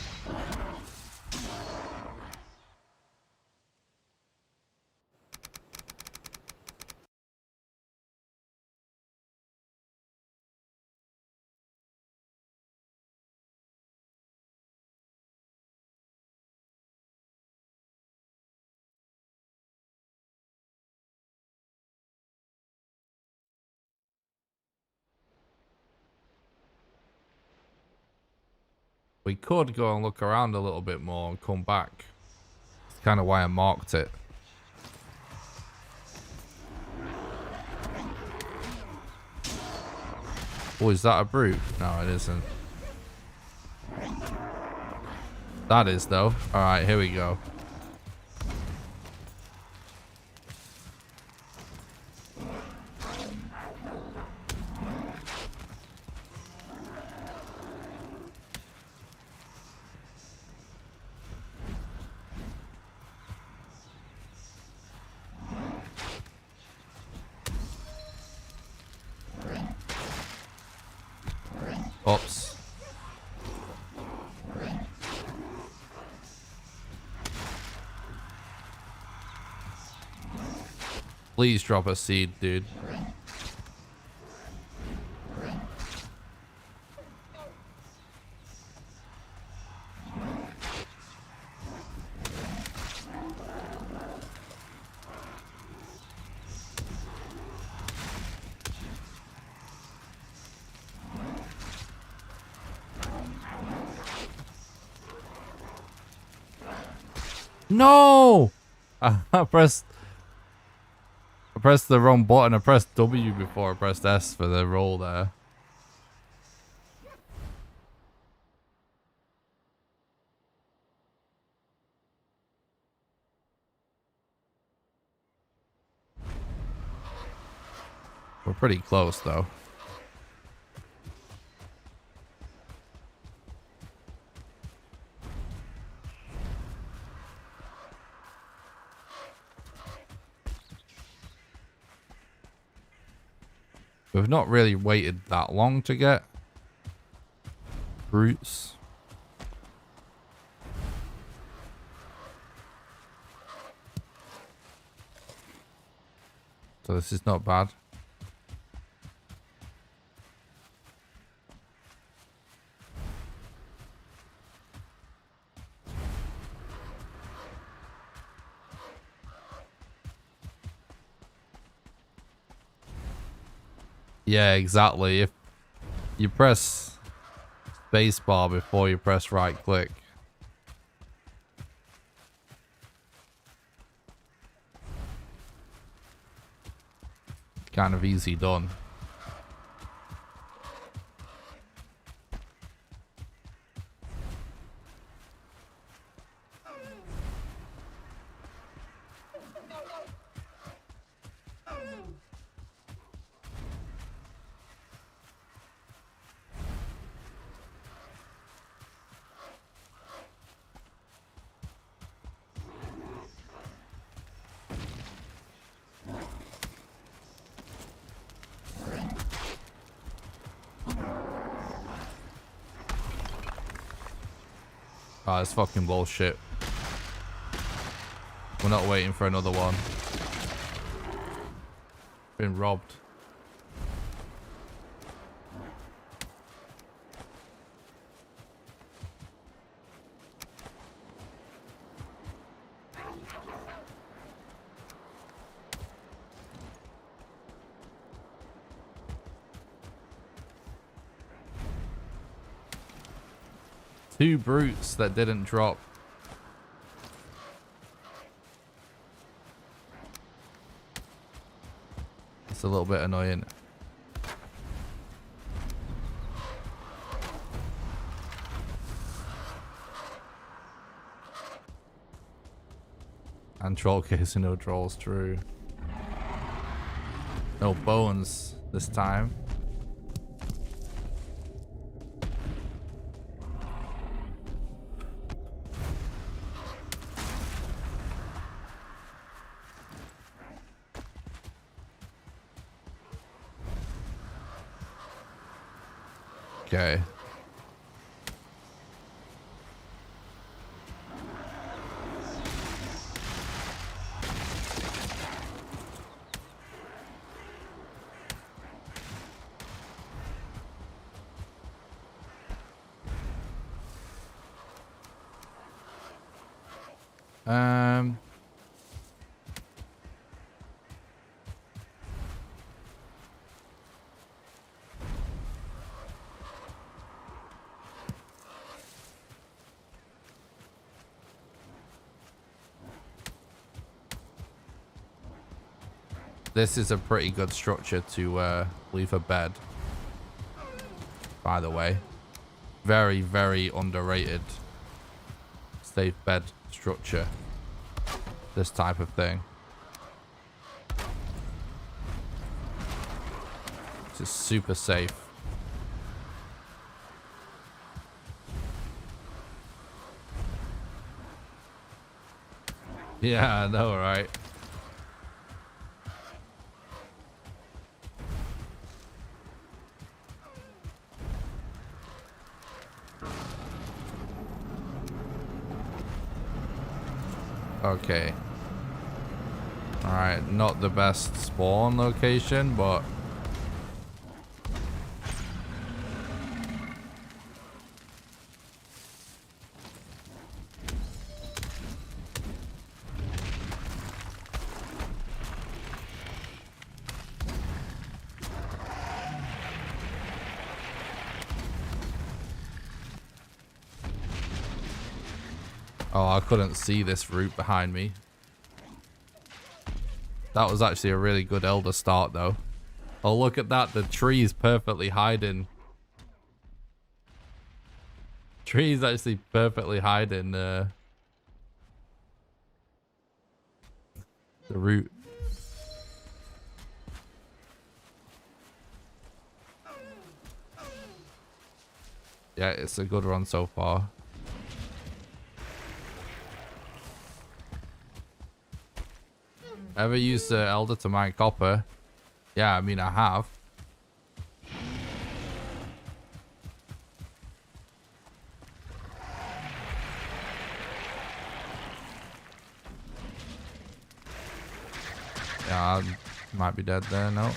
We could go and look around a little bit more and come back. That's kind of why I marked it. Oh, is that a brute? No, it isn't. That is, though. Alright, here we go. Oops. Please drop a seed, dude. No! I pressed the wrong button. I pressed W before I pressed S for the roll there. We're pretty close, though. We've not really waited that long to get brutes. So this is not bad. Yeah, exactly. If you press spacebar before you press right click. Kind of easy done. Oh, it's fucking bullshit. We're not waiting for another one. Been robbed. Two brutes that didn't drop. It's a little bit annoying. And troll case and no trolls, true. No bones this time. Okay. Um, This is a pretty good structure to leave a bed. By the way. Very, very underrated safe bed structure. This type of thing. This is super safe. Yeah, I know, right? Okay. Alright, not the best spawn location, but... Oh, I couldn't see this route behind me. That was actually a really good Elder start, though. Oh, look at that. The tree's perfectly hiding. Tree's actually perfectly hiding the route. Yeah, it's a good run so far. Ever used the Elder to mine copper? Yeah, I mean, I have. Yeah, I might be dead there, no.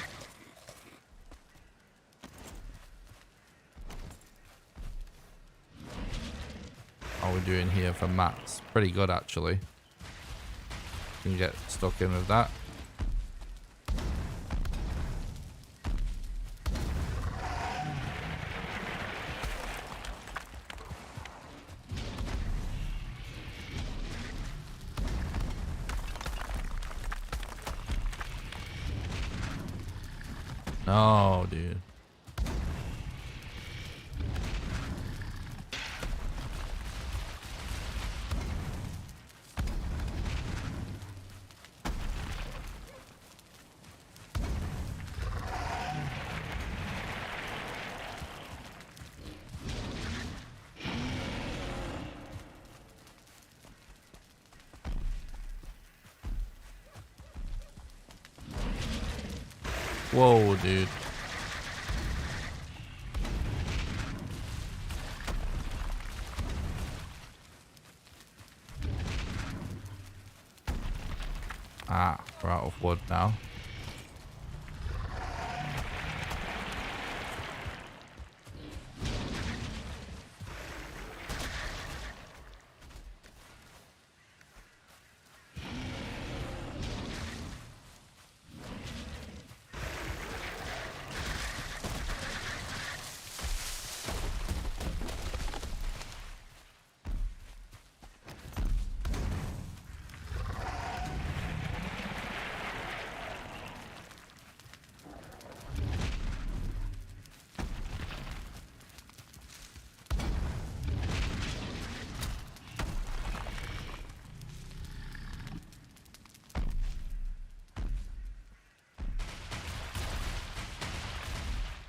What are we doing here for mats? Pretty good, actually. Can get stuck in with that. No, dude. Whoa, dude. Ah, we're out of wood now.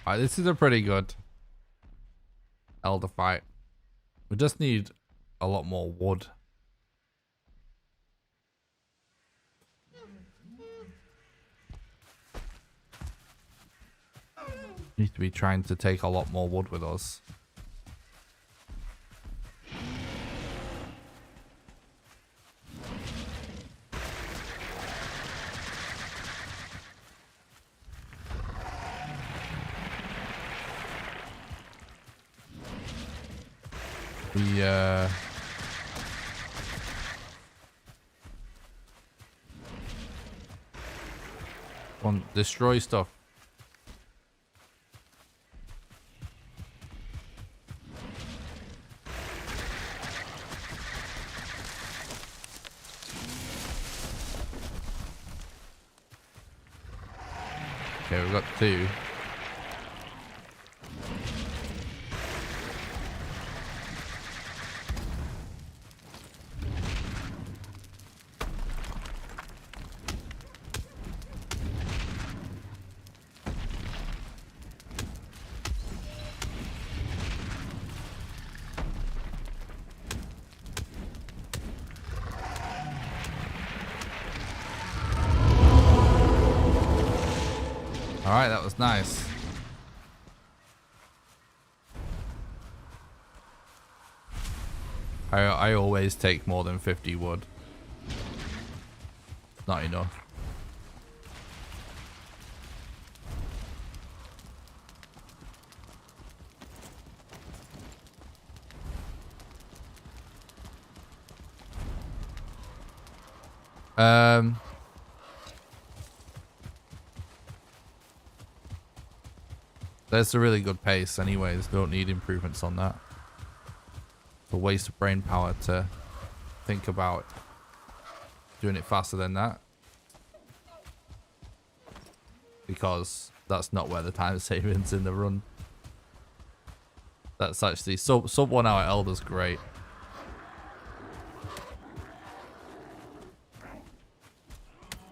Alright, this is a pretty good Elder fight. We just need a lot more wood. Need to be trying to take a lot more wood with us. We want destroy stuff. Okay, we've got 2. Alright, that was nice. I always take more than 50 wood. Not enough. That's a really good pace anyways. Don't need improvements on that. It's a waste of brain power to think about doing it faster than that. Because that's not where the time savings in the run. That's actually sub 1 hour Elder's great.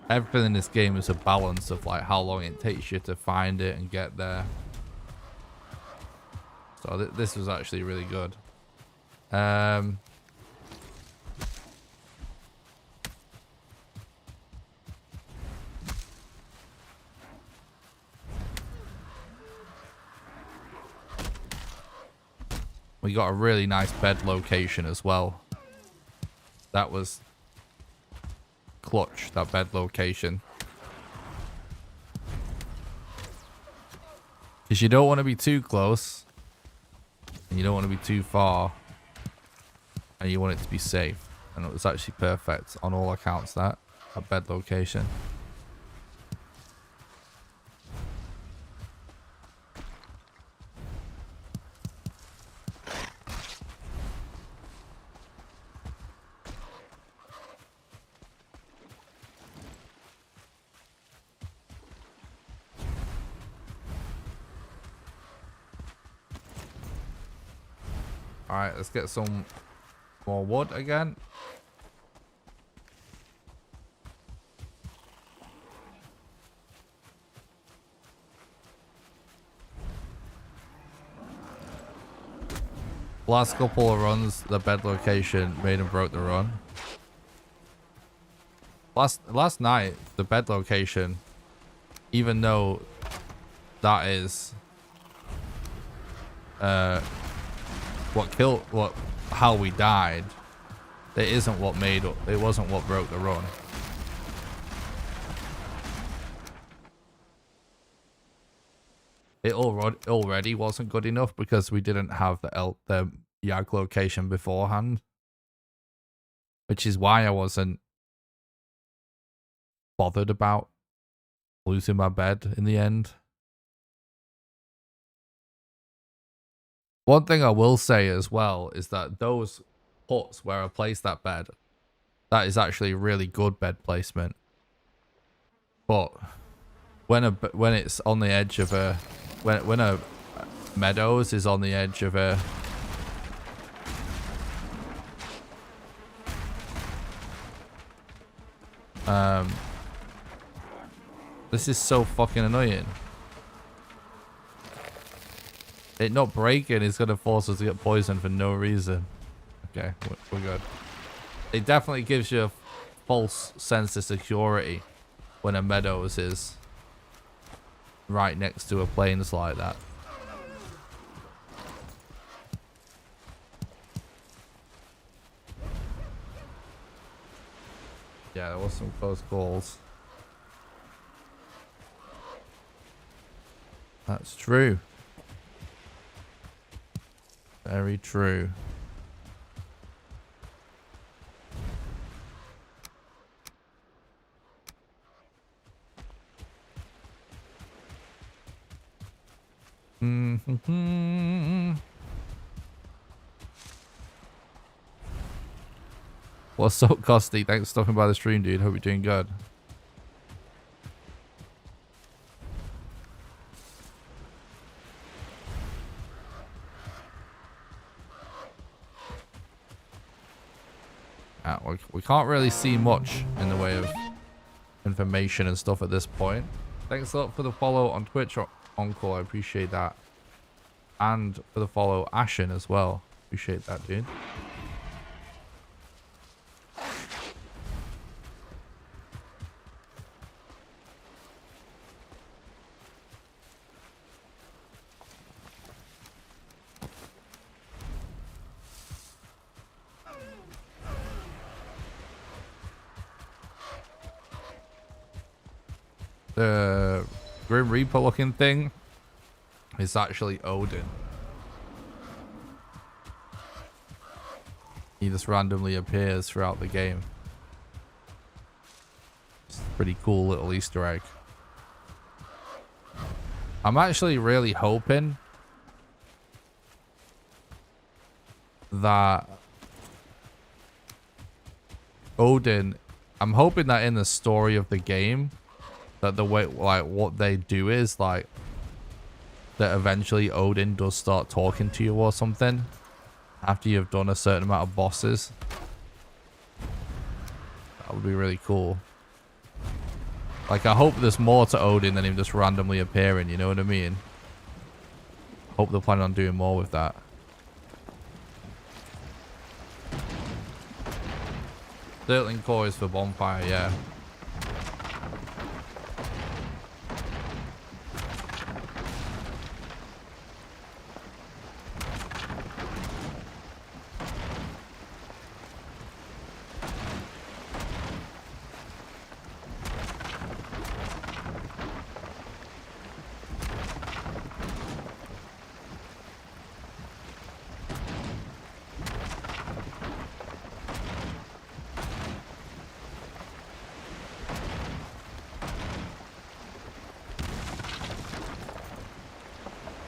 Everything in this game is a balance of like how long it takes you to find it and get there. So this was actually really good. We got a really nice bed location as well. That was clutch, that bed location. Because you don't want to be too close. And you don't want to be too far. And you want it to be safe. And it was actually perfect on all accounts, that bed location. Alright, let's get some more wood again. Last couple of runs, the bed location made and broke the run. Last night, the bed location, even though that is how we died, it isn't what made up, it wasn't what broke the run. It already wasn't good enough because we didn't have the Yag location beforehand, which is why I wasn't bothered about losing my bed in the end. One thing I will say as well is that those huts where I placed that bed, that is actually really good bed placement. But when it's on the edge of a when a meadows is on the edge of a this is so fucking annoying. It not breaking is going to force us to get poisoned for no reason. Okay, we're good. It definitely gives you a false sense of security when a meadows is right next to a plains like that. Yeah, there was some close calls. That's true. Very true. What's up, Costy? Thanks for stopping by the stream, dude. Hope you're doing good. We can't really see much in the way of information and stuff at this point. Thanks a lot for the follow on Twitch, Encore. I appreciate that. And for the follow, Ashen, as well. Appreciate that, dude. The Grim Reaper looking thing is actually Odin. He just randomly appears throughout the game. It's a pretty cool little Easter egg. I'm actually really hoping that Odin, I'm hoping that in the story of the game, that the way, like, what they do is, like, that eventually Odin does start talking to you or something after you've done a certain amount of bosses. That would be really cool. Like, I hope there's more to Odin than him just randomly appearing, you know what I mean? Hope they're planning on doing more with that. Dirtling core is for bonfire, yeah.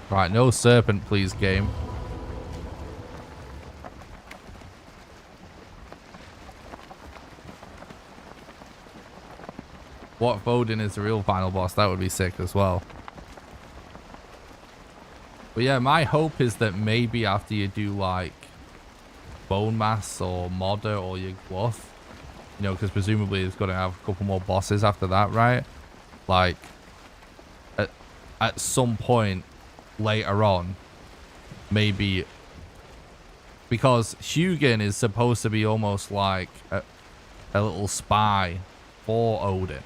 Right, no Serpent, please, game. What if Odin is the real final boss? That would be sick as well. But yeah, my hope is that maybe after you do, like, Bone Mass or Modder or your Gluff, you know, because presumably it's going to have a couple more bosses after that, right? Like, at some point later on, maybe, because Hugin is supposed to be almost like a little spy for Odin,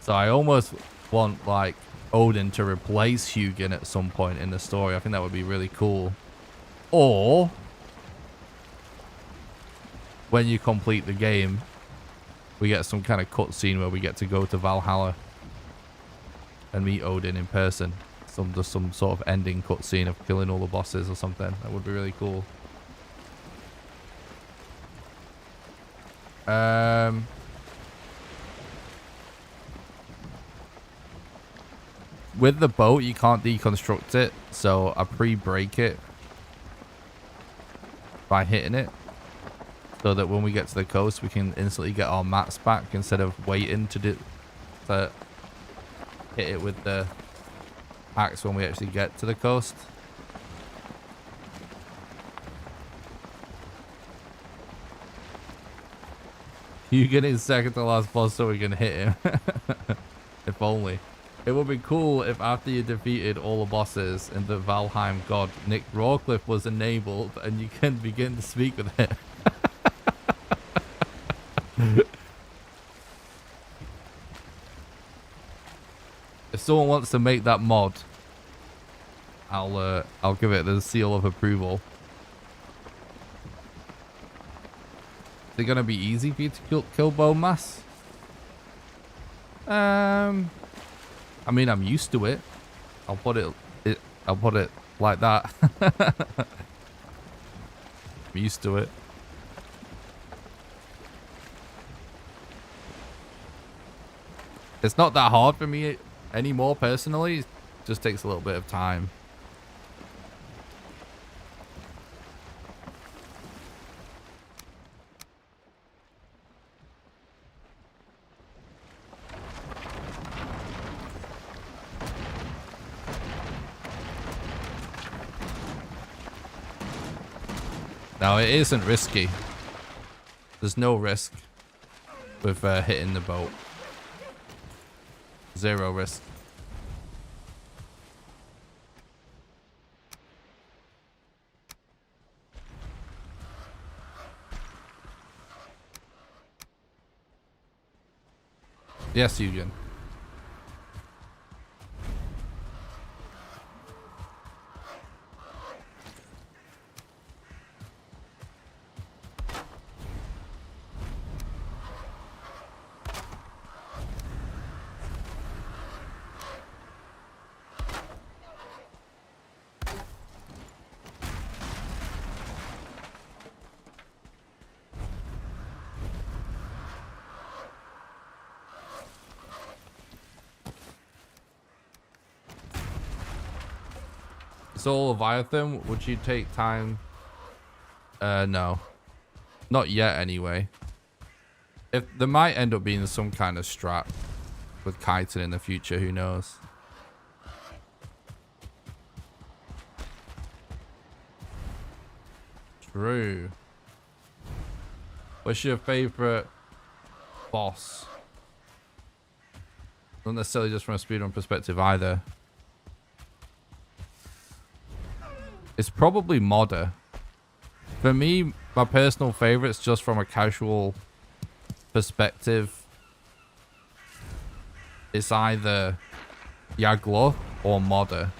so I almost want, like, Odin to replace Hugin at some point in the story. I think that would be really cool. Or when you complete the game, we get some kind of cutscene where we get to go to Valhalla and meet Odin in person. Just some sort of ending cutscene of killing all the bosses or something. That would be really cool. With the boat, you can't deconstruct it, so I pre-break it by hitting it, so that when we get to the coast, we can instantly get our mats back instead of waiting to hit it with the axe when we actually get to the coast. You get his second to last boss so we can hit him. If only. It would be cool if after you defeated all the bosses in the Valheim god, Nick Rawcliffe was enabled and you can begin to speak with him. If someone wants to make that mod, I'll give it the seal of approval. Is it gonna be easy for you to kill Bone Mass? I mean, I'm used to it. I'll put it like that. I'm used to it. It's not that hard for me anymore personally. It just takes a little bit of time. No, it isn't risky. There's no risk with hitting the boat. Zero risk. Yes, Eugen. So Leviathan, would you take time? No. Not yet anyway. If there might end up being some kind of strat with kiting in the future, who knows? True. What's your favorite boss? Not necessarily just from a speedrun perspective either. It's probably Modder. For me, my personal favorites, just from a casual perspective, it's either Yaglo or Modder.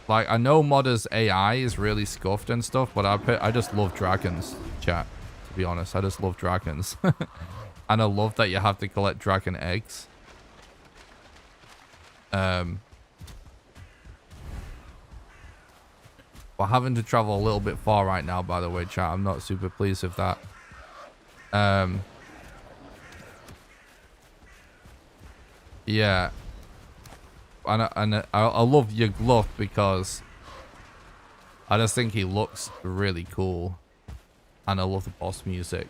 Like, I know Modder's AI is really scuffed and stuff, but I just love dragons, chat. To be honest, I just love dragons. And I love that you have to collect dragon eggs. We're having to travel a little bit far right now, by the way, chat. I'm not super pleased with that. Yeah. And I love your glove because I just think he looks really cool. And I love the boss music.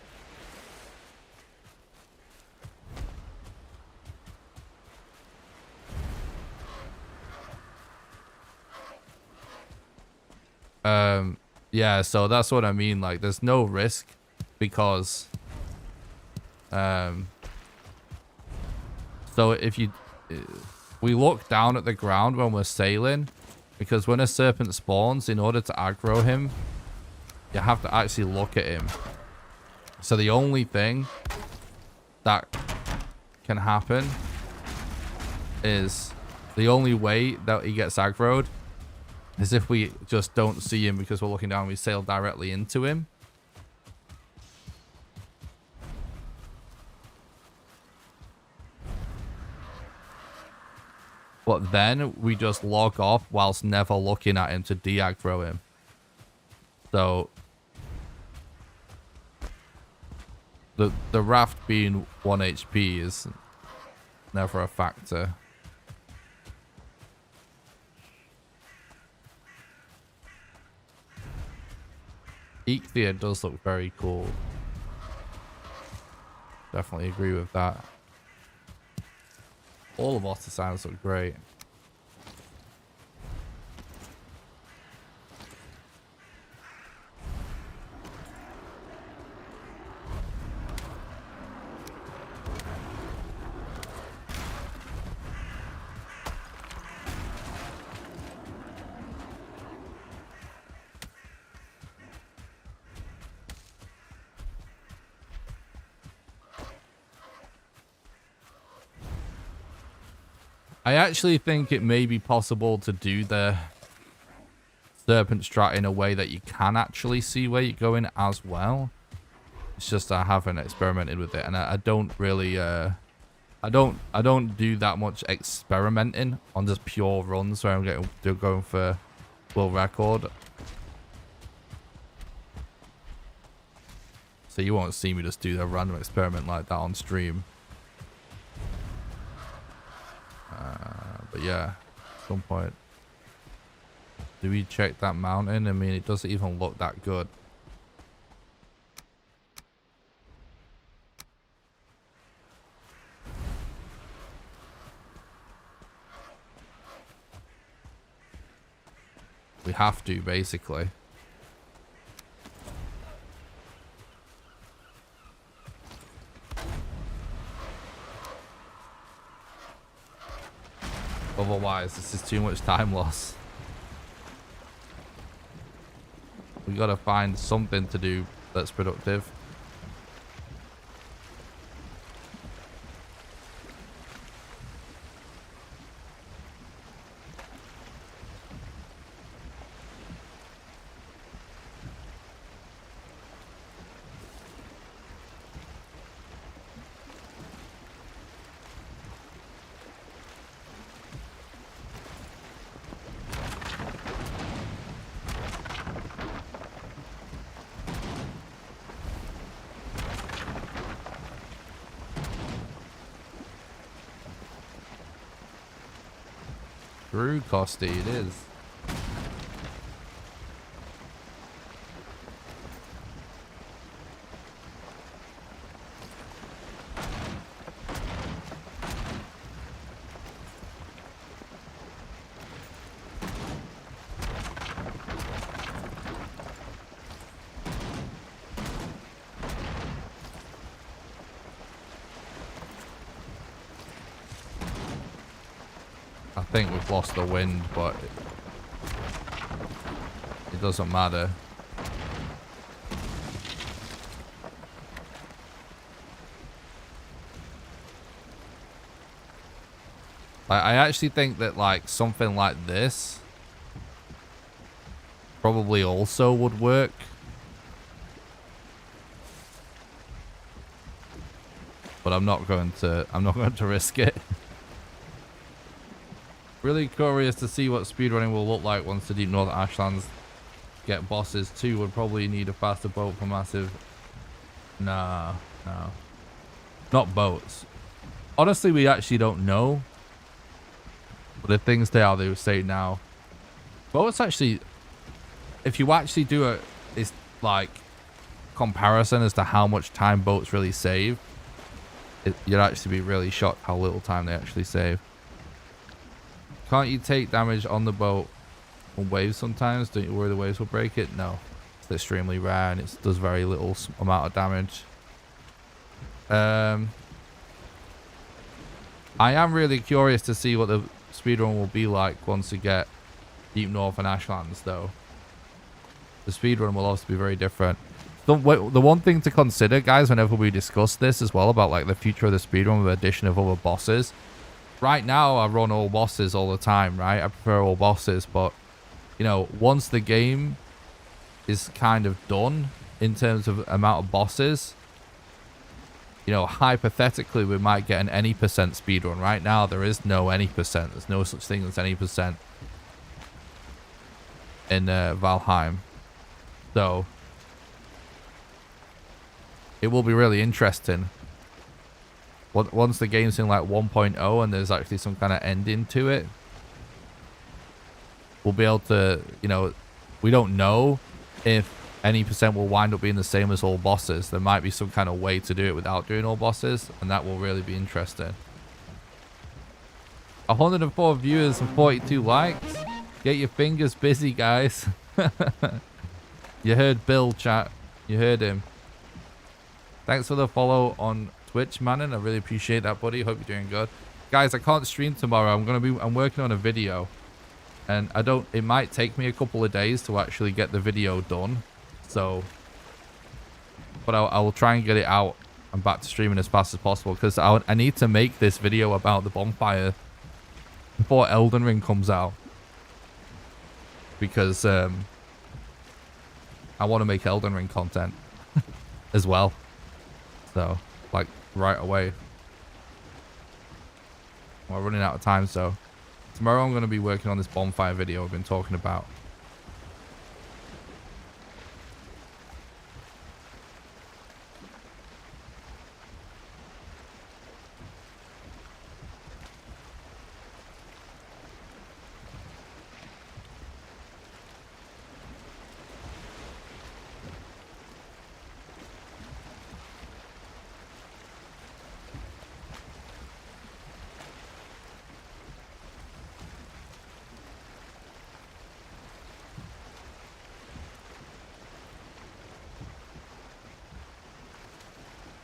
Yeah, so that's what I mean. Like, there's no risk because so if we look down at the ground when we're sailing, because when a serpent spawns, in order to aggro him, you have to actually look at him. So the only thing that can happen is, the only way that he gets aggroed is if we just don't see him because we're looking down and we sail directly into him. But then we just log off whilst never looking at him to de-aggro him. So the raft being 1 HP is never a factor. Eikthyr does look very cool. Definitely agree with that. All of our designs look great. I actually think it may be possible to do the Serpent strat in a way that you can actually see where you're going as well. It's just I haven't experimented with it, and I don't really I don't do that much experimenting on just pure runs where I'm going for world record. So you won't see me just do a random experiment like that on stream. But yeah, at some point. Do we check that mountain? I mean, it doesn't even look that good. We have to, basically. Otherwise, this is too much time loss. We gotta find something to do that's productive. True, Costy, it is. I think we've lost the wind, but it doesn't matter. I actually think that like something like this probably also would work. But I'm not going to risk it. Really curious to see what speedrunning will look like once the Deep Northern Ashlands get bosses too. Would probably need a faster boat for massive. Nah, no. Not boats. Honestly, we actually don't know. But if things stay how they say now. Boats actually, if you actually do a, it's like comparison as to how much time boats really save, you'd actually be really shocked how little time they actually save. Can't you take damage on the boat on waves sometimes? Don't you worry the waves will break it? No. It's extremely rare and it does very little amount of damage. I am really curious to see what the speedrun will be like once we get Deep North and Ashlands though. The speedrun will obviously be very different. The one thing to consider, guys, whenever we discuss this as well about like the future of the speedrun with the addition of other bosses. Right now, I run all bosses all the time, right? I prefer all bosses, but, you know, once the game is kind of done in terms of amount of bosses, you know, hypothetically, we might get an any percent speedrun. Right now, there is no any percent. There's no such thing as any percent in Valheim. So, it will be really interesting. Once the game's in like 1.0 and there's actually some kind of ending to it, we'll be able to, you know, we don't know if any percent will wind up being the same as all bosses. There might be some kind of way to do it without doing all bosses, and that will really be interesting. 104 viewers and 42 likes. Get your fingers busy, guys. You heard Bill, chat. You heard him. Thanks for the follow on Twitch, Manon. I really appreciate that, buddy. Hope you're doing good. Guys, I can't stream tomorrow. I'm working on a video. And it might take me a couple of days to actually get the video done. So, but I will try and get it out and back to streaming as fast as possible. Because I need to make this video about the bonfire before Elden Ring comes out. Because I want to make Elden Ring content as well. So, like, right away. We're running out of time, so tomorrow I'm going to be working on this bonfire video I've been talking about.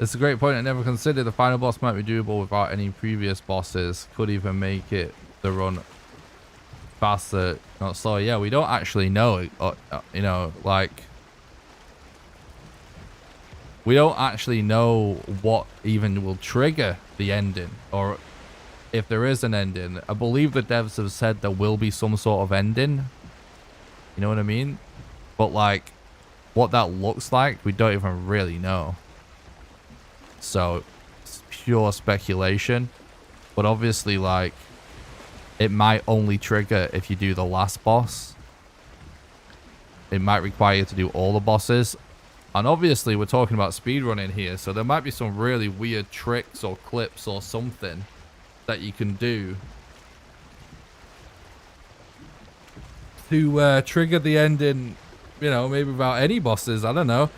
It's a great point. I never considered the final boss might be doable without any previous bosses. Could even make it the run faster, not slower. Yeah, we don't actually know, you know, like, we don't actually know what even will trigger the ending, or if there is an ending. I believe the devs have said there will be some sort of ending. You know what I mean? But like, what that looks like, we don't even really know. So it's pure speculation. But obviously, like, it might only trigger if you do the last boss. It might require you to do all the bosses. And obviously, we're talking about speedrunning here, so there might be some really weird tricks or clips or something that you can do to trigger the ending, you know, maybe without any bosses, I don't know,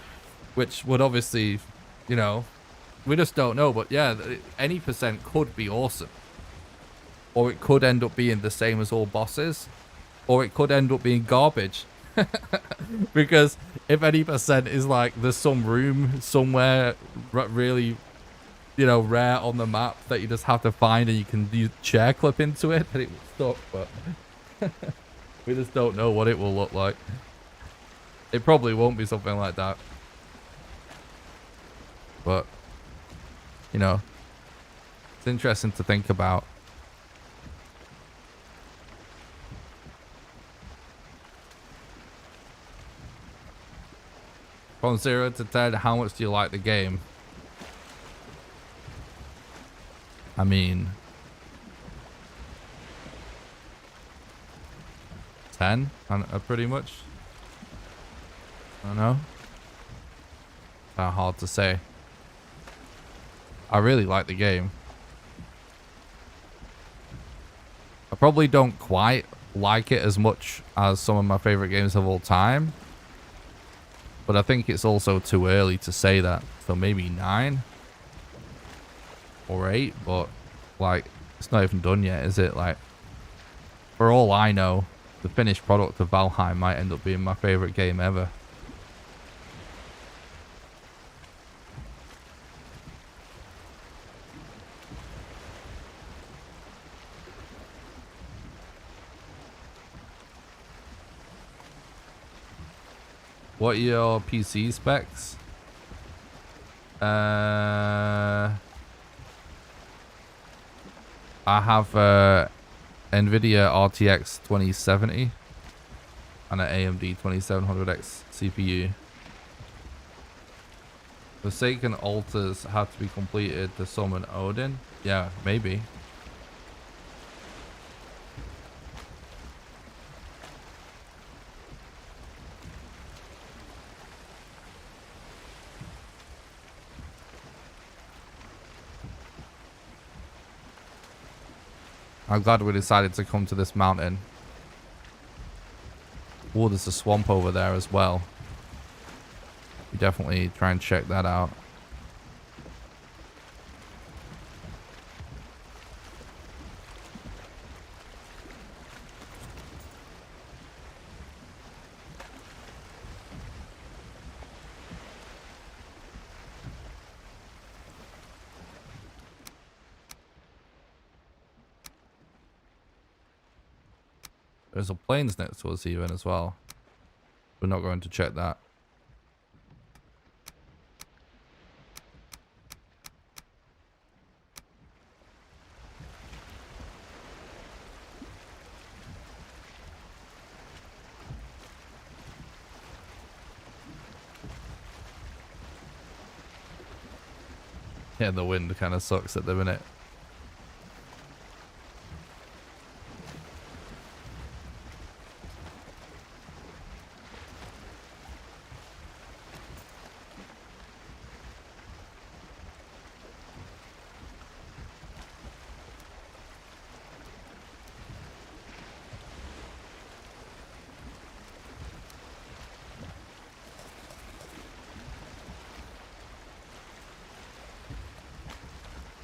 which would obviously, you know, we just don't know. But yeah, any percent could be awesome, or it could end up being the same as all bosses, or it could end up being garbage. Because if any percent is like there's some room somewhere really, you know, rare on the map that you just have to find and you can use chair clip into it, then it will stuck. But we just don't know what it will look like. It probably won't be something like that. But, you know, it's interesting to think about. From 0 to 10, how much do you like the game? I mean, 10, pretty much. I don't know. Kind of hard to say. I really like the game. I probably don't quite like it as much as some of my favorite games of all time. But I think it's also too early to say that. So maybe 9 or 8, but like, it's not even done yet, is it? Like, for all I know, the finished product of Valheim might end up being my favorite game ever. What are your PC specs? I have NVIDIA RTX 2070 and an AMD 2700X CPU. Forsaken altars have to be completed to summon Odin. Yeah, maybe. I'm glad we decided to come to this mountain. Oh, there's a swamp over there as well. We definitely try and check that out. There's a plains next to us even as well. We're not going to check that. Yeah, the wind kind of sucks at the minute.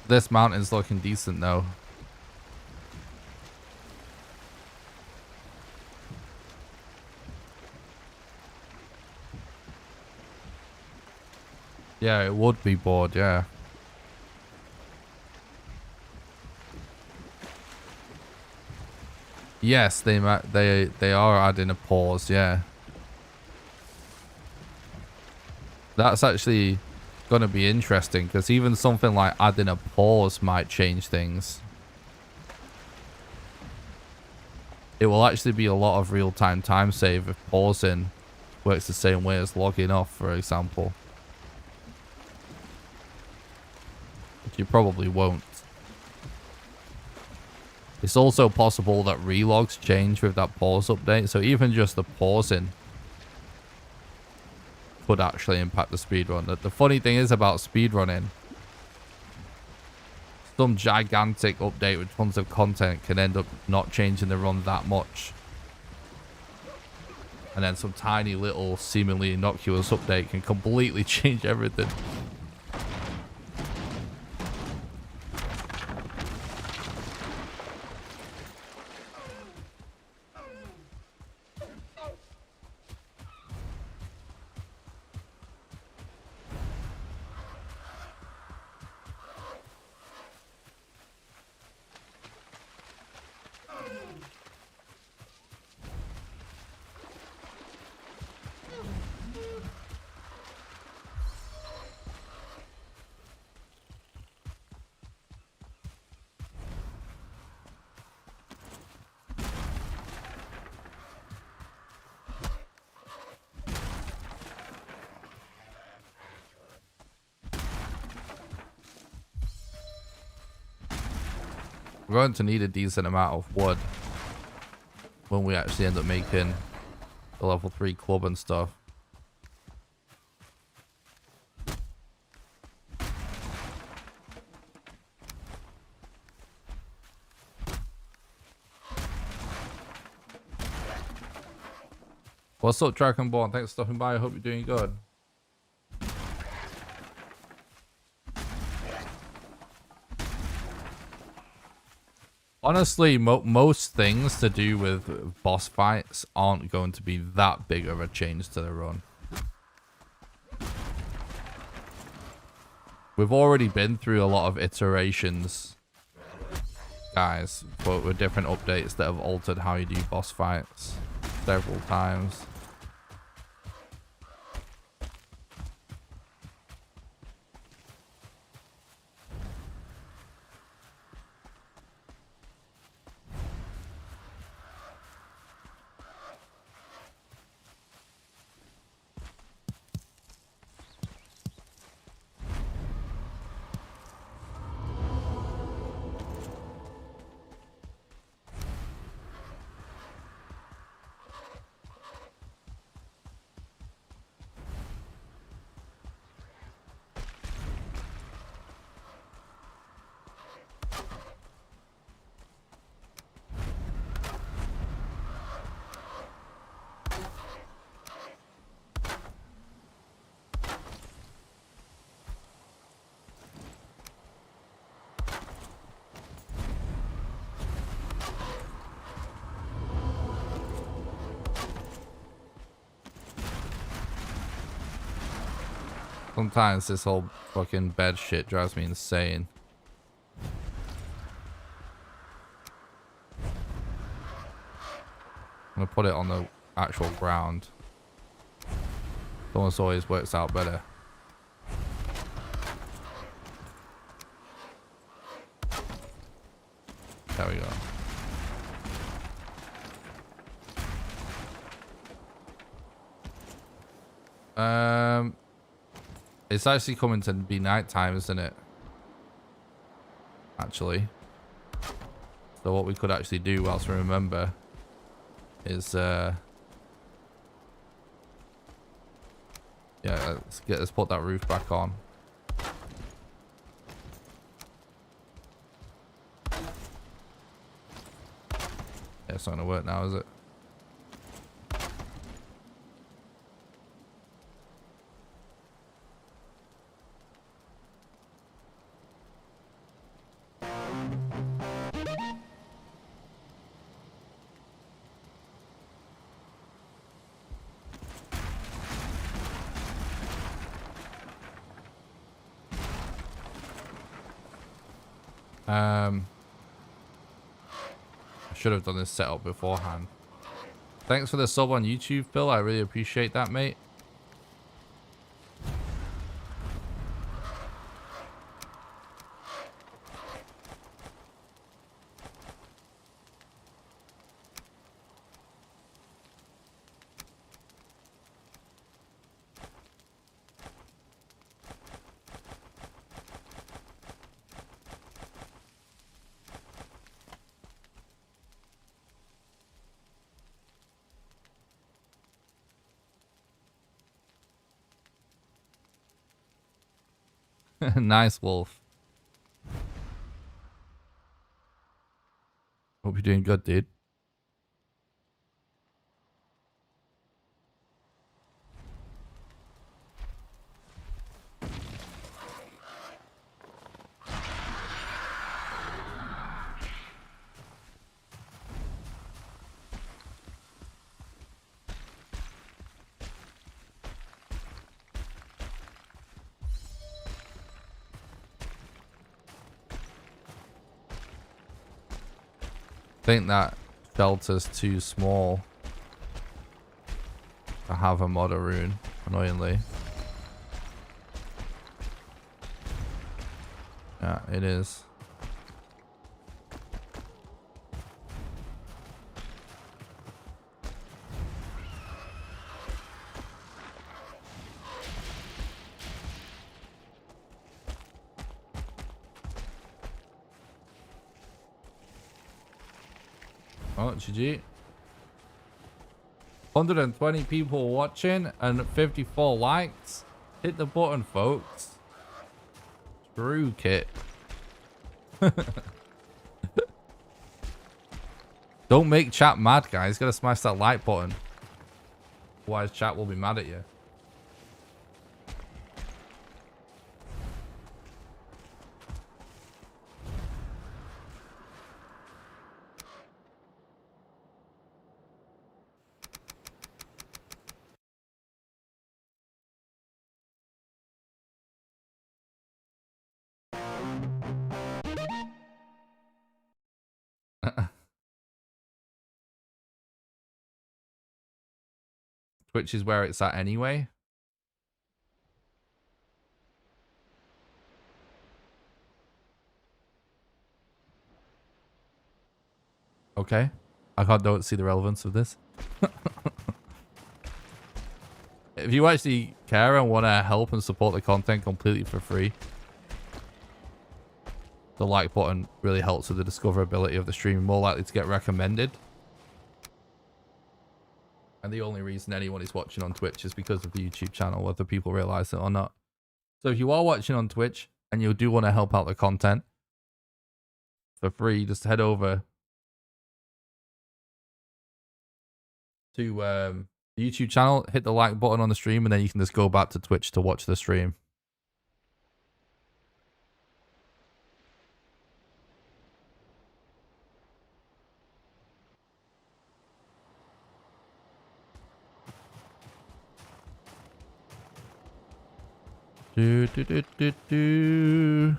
This mountain's looking decent though. Yeah, it would be bored, yeah. Yes, they are adding a pause. Yeah, that's actually gonna be interesting because even something like adding a pause might change things. It will actually be a lot of real-time time save if pausing works the same way as logging off, for example. Which you probably won't. It's also possible that relogs change with that pause update, so even just the pausing could actually impact the speedrun. The funny thing is about speedrunning, some gigantic update with tons of content can end up not changing the run that much. And then some tiny little seemingly innocuous update can completely change everything. We're going to need a decent amount of wood when we actually end up making the level 3 club and stuff. What's up, Dragonborn? Thanks for stopping by. I hope you're doing good. Honestly, most things to do with boss fights aren't going to be that big of a change to the run. We've already been through a lot of iterations, guys, but with different updates that have altered how you do boss fights several times. Sometimes this whole fucking bed shit drives me insane. I'm gonna put it on the actual ground. It almost always works out better. There we go. It's actually coming to be nighttime, isn't it? Actually. So what we could actually do whilst we remember is yeah, let's put that roof back on. Yeah, it's not gonna work now, is it? should have done this setup beforehand. Thanks for the sub on YouTube, Phil. I really appreciate that, mate. Nice, Wolf. Hope you're doing good, dude. I think that shelter's too small to have a modder rune, annoyingly. Yeah, it is. Oh, GG. 120 people watching and 54 likes. Hit the button, folks. Screw Kit. Don't make chat mad, guys. Gotta smash that like button. Otherwise, chat will be mad at you. Twitch is where it's at anyway. Okay. I don't see the relevance of this. If you actually care and want to help and support the content completely for free, the like button really helps with the discoverability of the stream. You're more likely to get recommended. And the only reason anyone is watching on Twitch is because of the YouTube channel, whether people realize it or not. So if you are watching on Twitch and you do want to help out the content for free, just head over to the YouTube channel, hit the like button on the stream, and then you can just go back to Twitch to watch the stream. Do, do, do, do, do.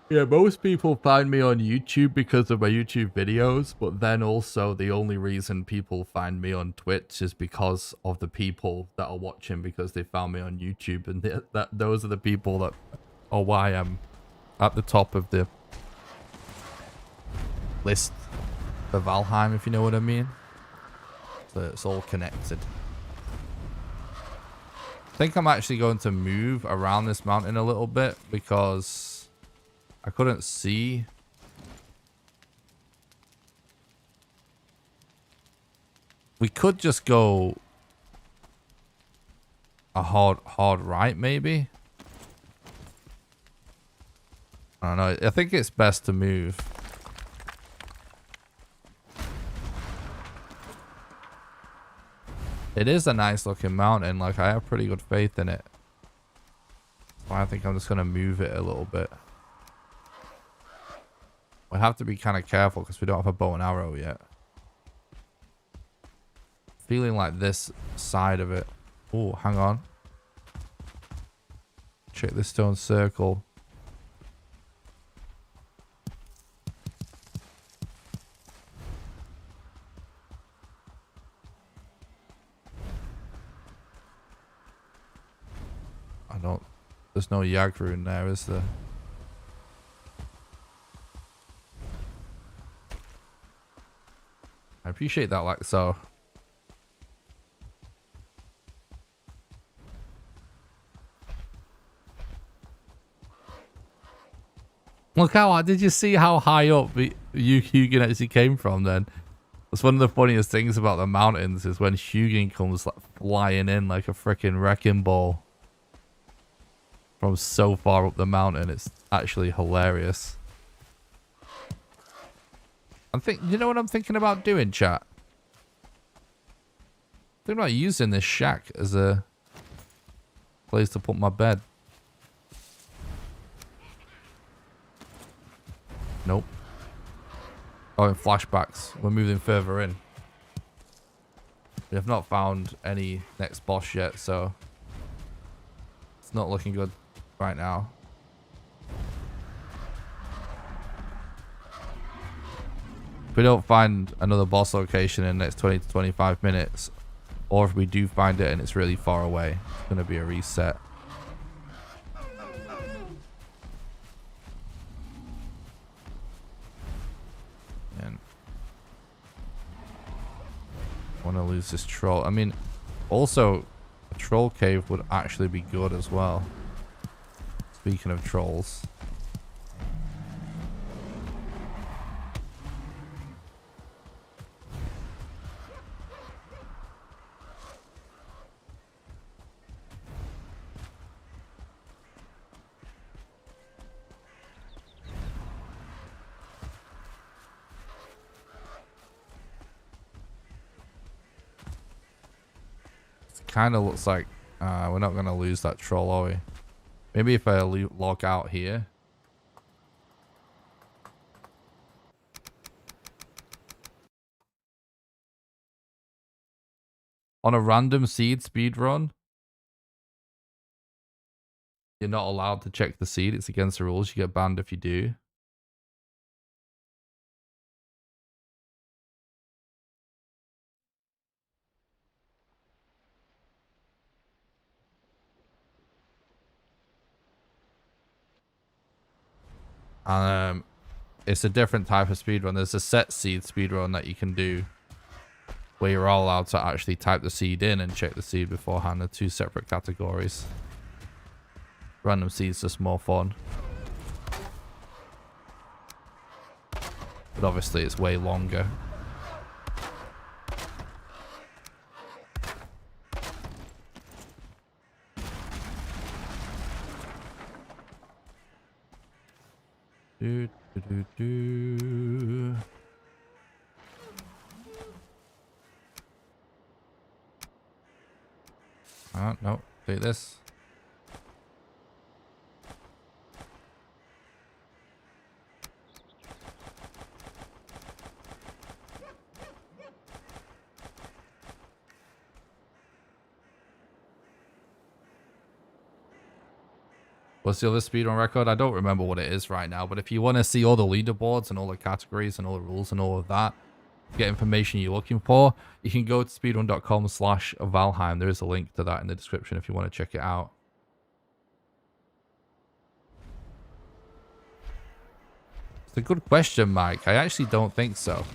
Yeah, most people find me on YouTube because of my YouTube videos, but then also the only reason people find me on Twitch is because of the people that are watching because they found me on YouTube, and those are the people that are why I'm at the top of the list for Valheim, if you know what I mean. So it's all connected. I think I'm actually going to move around this mountain a little bit because I couldn't see. We could just go a hard right, maybe. I don't know. I think it's best to move. It is a nice looking mountain. Like, I have pretty good faith in it. So I think I'm just going to move it a little bit. We have to be kind of careful because we don't have a bow and arrow yet. Feeling like this side of it. Oh, hang on. Check this stone circle. There's no Yag rune there, is there? I appreciate that, like so. Look how, did you see how high up Hugin actually came from then? That's one of the funniest things about the mountains is when Hugin comes like flying in like a freaking wrecking ball from so far up the mountain. It's actually hilarious. You know what I'm thinking about doing, chat? I'm thinking about using this shack as a place to put my bed. Nope. Oh, in flashbacks. We're moving further in. We have not found any next boss yet, so it's not looking good right now. If we don't find another boss location in the next 20 to 25 minutes, or if we do find it and it's really far away, it's going to be a reset. And I want to lose this troll. I mean, also, a troll cave would actually be good as well. Speaking of trolls. Kind of looks like we're not going to lose that troll, are we? Maybe if I log out here. On a random seed speedrun, you're not allowed to check the seed. It's against the rules. You get banned if you do. It's a different type of speedrun. There's a set seed speedrun that you can do where you're all allowed to actually type the seed in and check the seed beforehand. They're two separate categories. Random seed's just more fun. But obviously it's way longer. No, take this. What's the other speedrun record? I don't remember what it is right now, but if you want to see all the leaderboards and all the categories and all the rules and all of that, get information you're looking for, you can go to speedrun.com/Valheim. There is a link to that in the description if you want to check it out. It's a good question, Mike. I actually don't think so.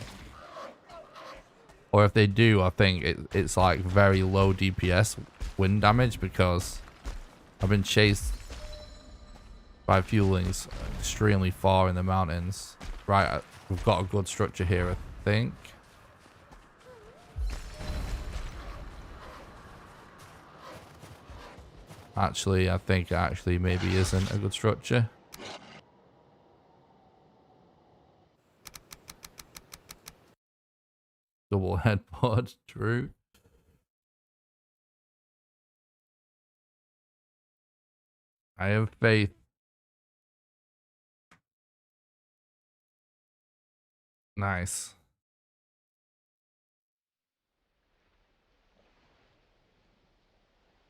Or if they do, I think it's like very low DPS wind damage because I've been chased by fuelings extremely far in the mountains. Right, we've got a good structure here, I think. Actually, I think it actually maybe isn't a good structure. Double headboard, true. I have faith. Nice.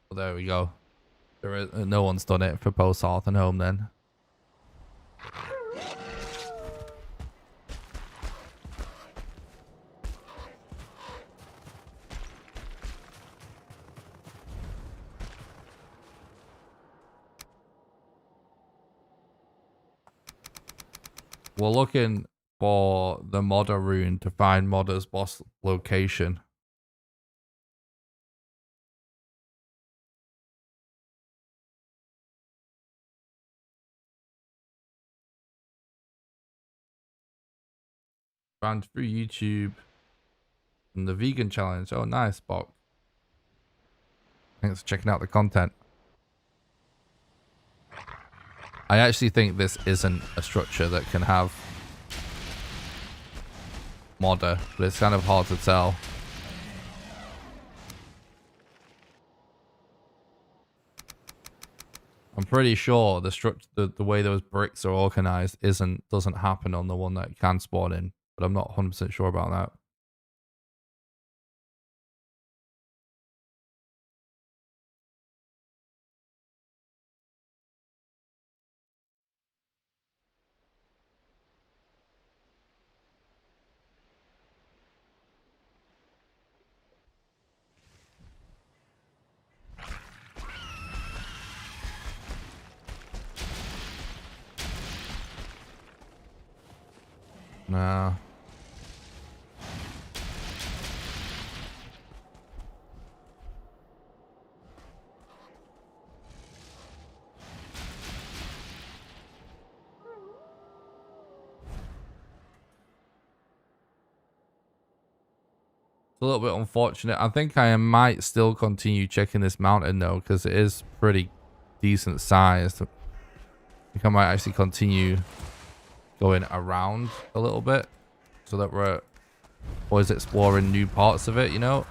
Well, there we go. There is, no one's done it for both South and Home then. We're looking for the modder rune to find modder's boss location. Found through YouTube and the vegan challenge. Oh, nice, Bok. Thanks for checking out the content. I actually think this isn't a structure that can have modder, but it's kind of hard to tell. I'm pretty sure the structure, the way those bricks are organized, doesn't happen on the one that can spawn in, but I'm not 100% sure about that. Nah. It's a little bit unfortunate. I think I might still continue checking this mountain though, because it is pretty decent sized. I think I might actually continue going around a little bit so that we're always exploring new parts of it, you know?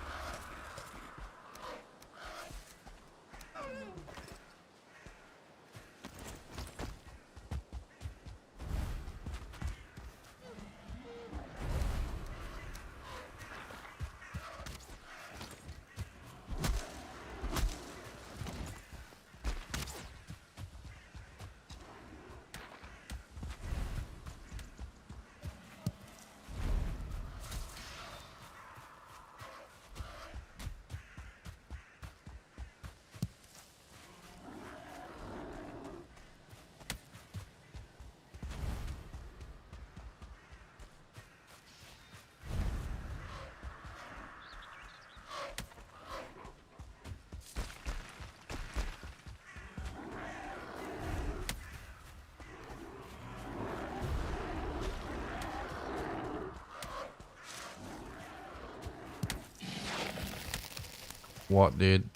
What, dude?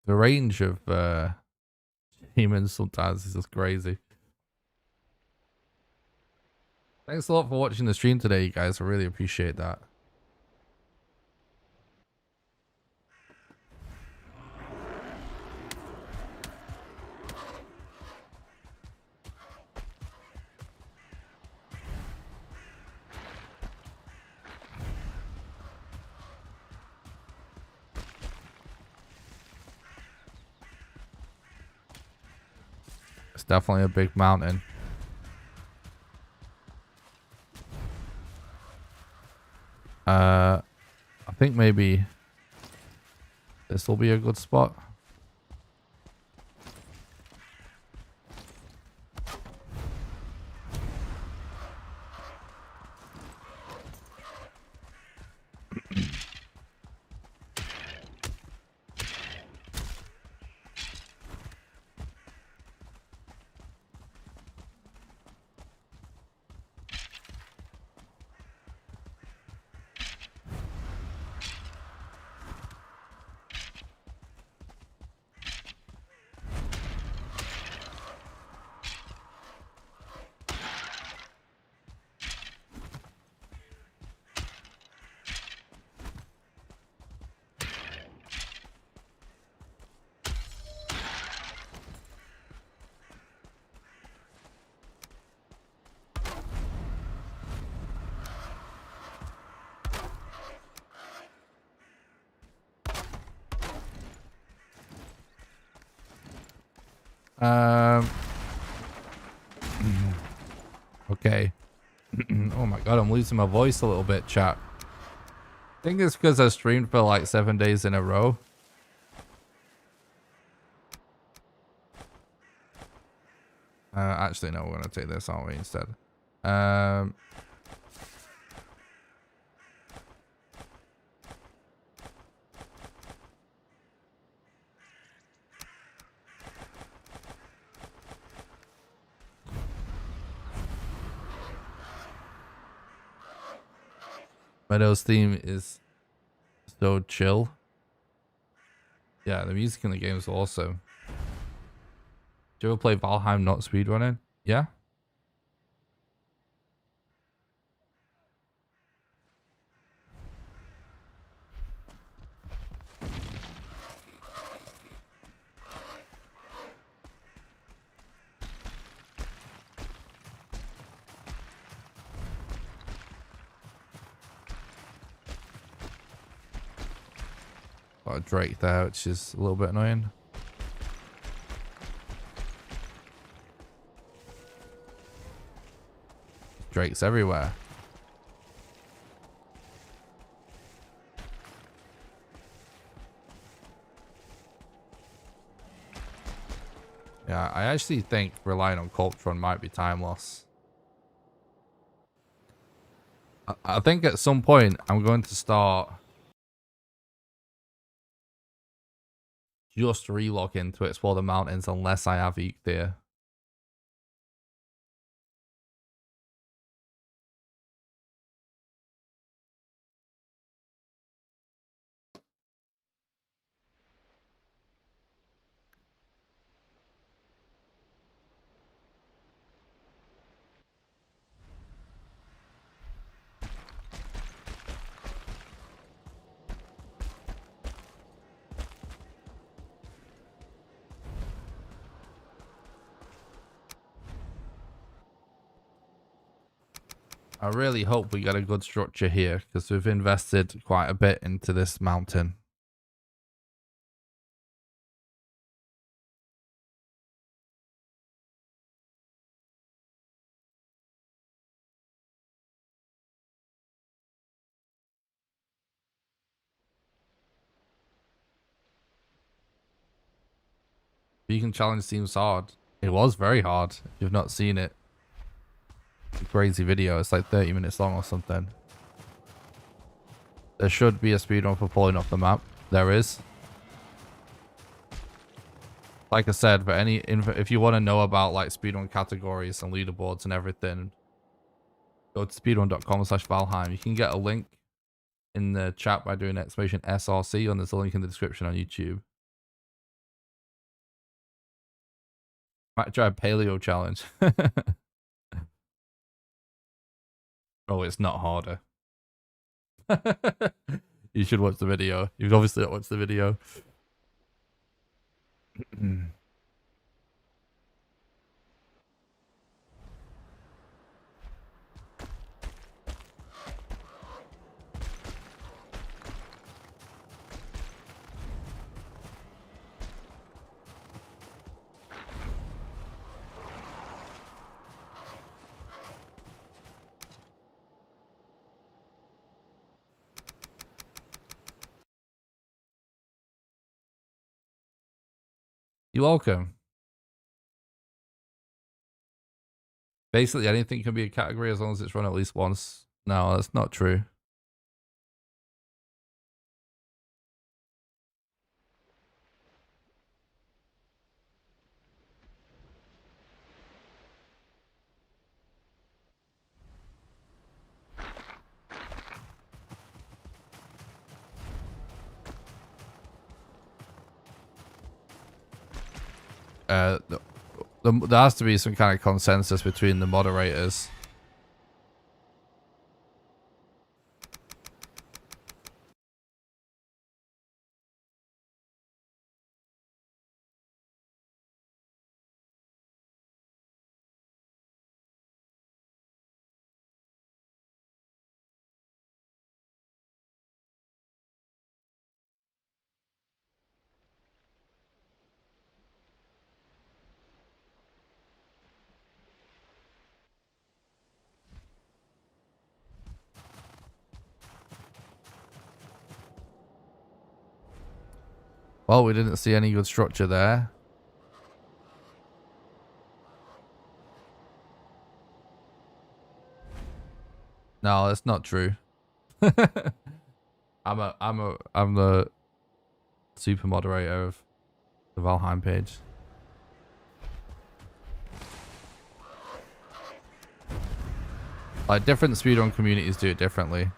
The range of humans sometimes is just crazy. Thanks a lot for watching the stream today, you guys. I really appreciate that. It's definitely a big mountain. I think maybe this will be a good spot. Um. Okay. Oh my god, I'm losing my voice a little bit, chat. I think it's because I streamed for like 7 days in a row. Actually, no, we're gonna take this, aren't we, instead? Meadows theme is so chill. Yeah, the music in the game is awesome. Do you ever play Valheim not speedrunning? Yeah? Got a Drake there, which is a little bit annoying. Drake's everywhere. Yeah, I actually think relying on Corptron might be time loss. I think at some point I'm going to start just relogging to explore the mountains unless I have Eek there. I really hope we get a good structure here because we've invested quite a bit into this mountain. Beacon Challenge seems hard. It was very hard. If you've not seen it, it's a crazy video. It's like 30 minutes long or something. There should be a speedrun for pulling off the map. There is. Like I said, for any info, if you want to know about like speedrun categories and leaderboards and everything, go to speedrun.com/Valheim. You can get a link in the chat by doing exclamation SRC, and there's a link in the description on YouTube. Might try a paleo challenge. Oh, it's not harder. You should watch the video. You've obviously not watched the video. You're welcome. Basically, anything can be a category as long as it's run at least once. No, that's not true. There has to be some kind of consensus between the moderators. Well, we didn't see any good structure there. No, that's not true. I'm the super moderator of the Valheim page. Like, different speedrun communities do it differently.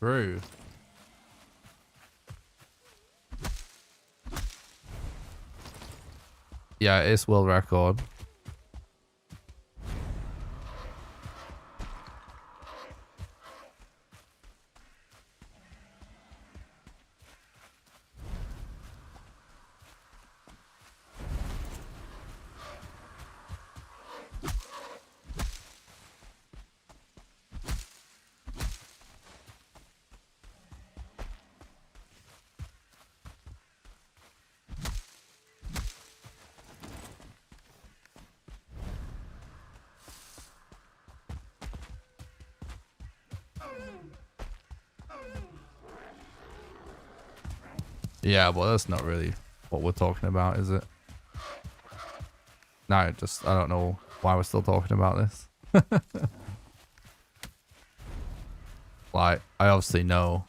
True. Yeah, it's world record. Yeah, well, that's not really what we're talking about, is it? No, I don't know why we're still talking about this. Like, I obviously know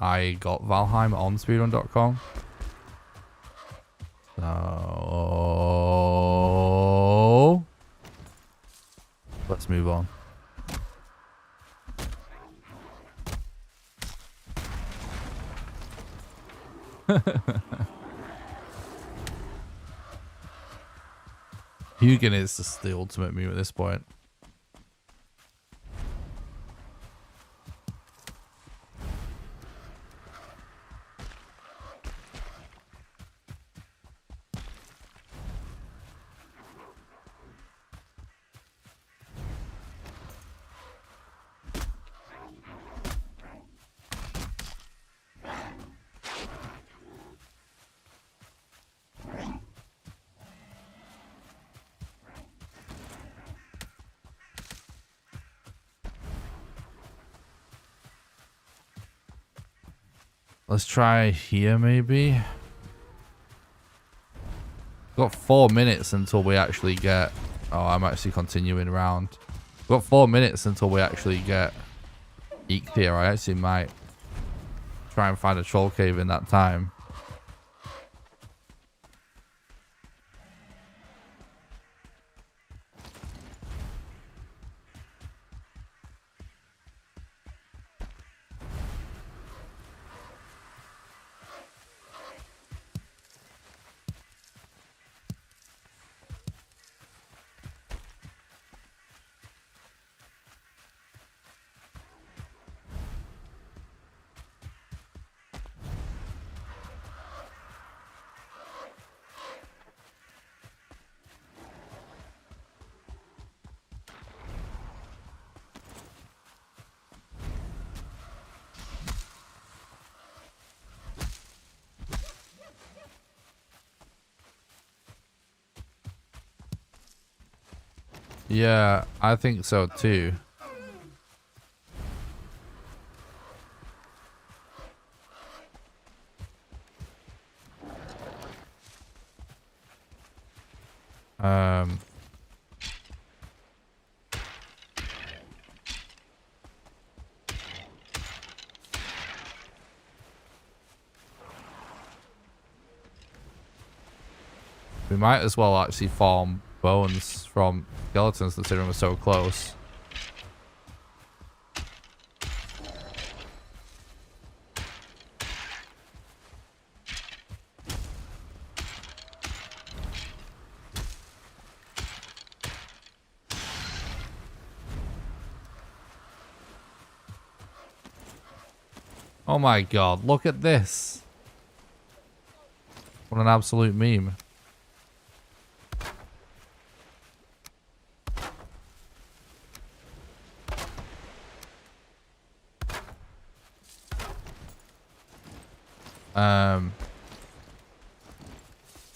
I got Valheim on speedrun.com. So let's move on. Hugin is just the ultimate meme at this point. Let's try here, maybe. Got 4 minutes until we actually get... Oh, I'm actually continuing round. Got 4 minutes until we actually get eked here. I actually might try and find a troll cave in that time. Yeah, I think so too. Um, we might as well actually farm bones from skeletons considering we're so close. Oh my god, look at this. What an absolute meme.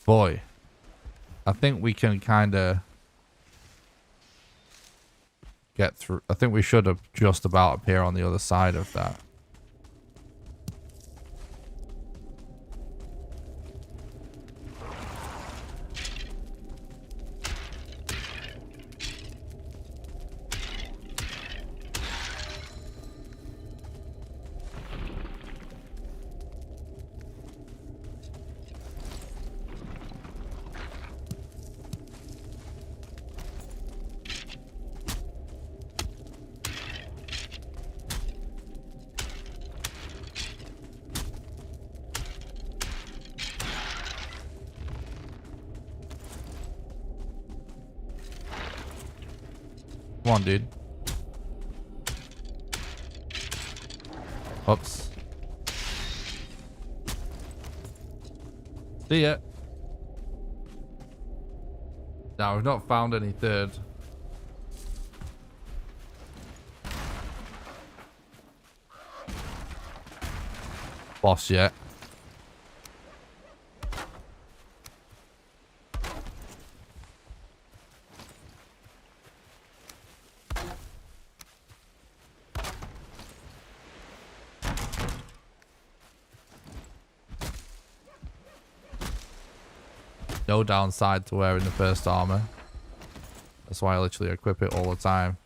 Boy, I think we can kind of get through. I think we should have just about appear on the other side of that. Come on, dude. Oops. See ya. Now, we've not found any third. Boss yet. No downside to wearing the first armor. That's why I literally equip it all the time.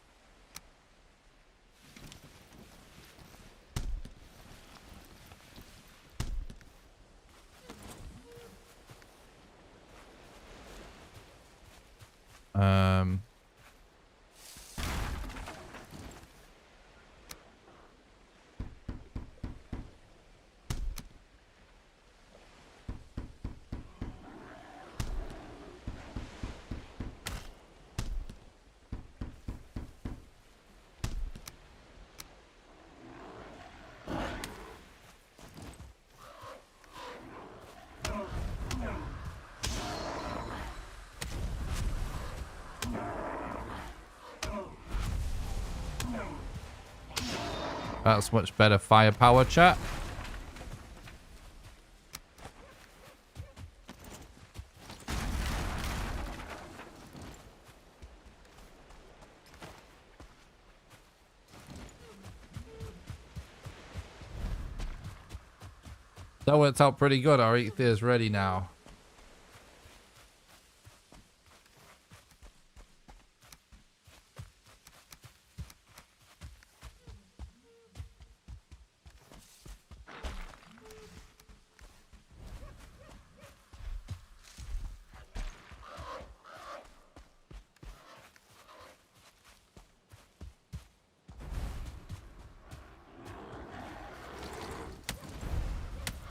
That's much better firepower, chat. That worked out pretty good. Our ether is ready now.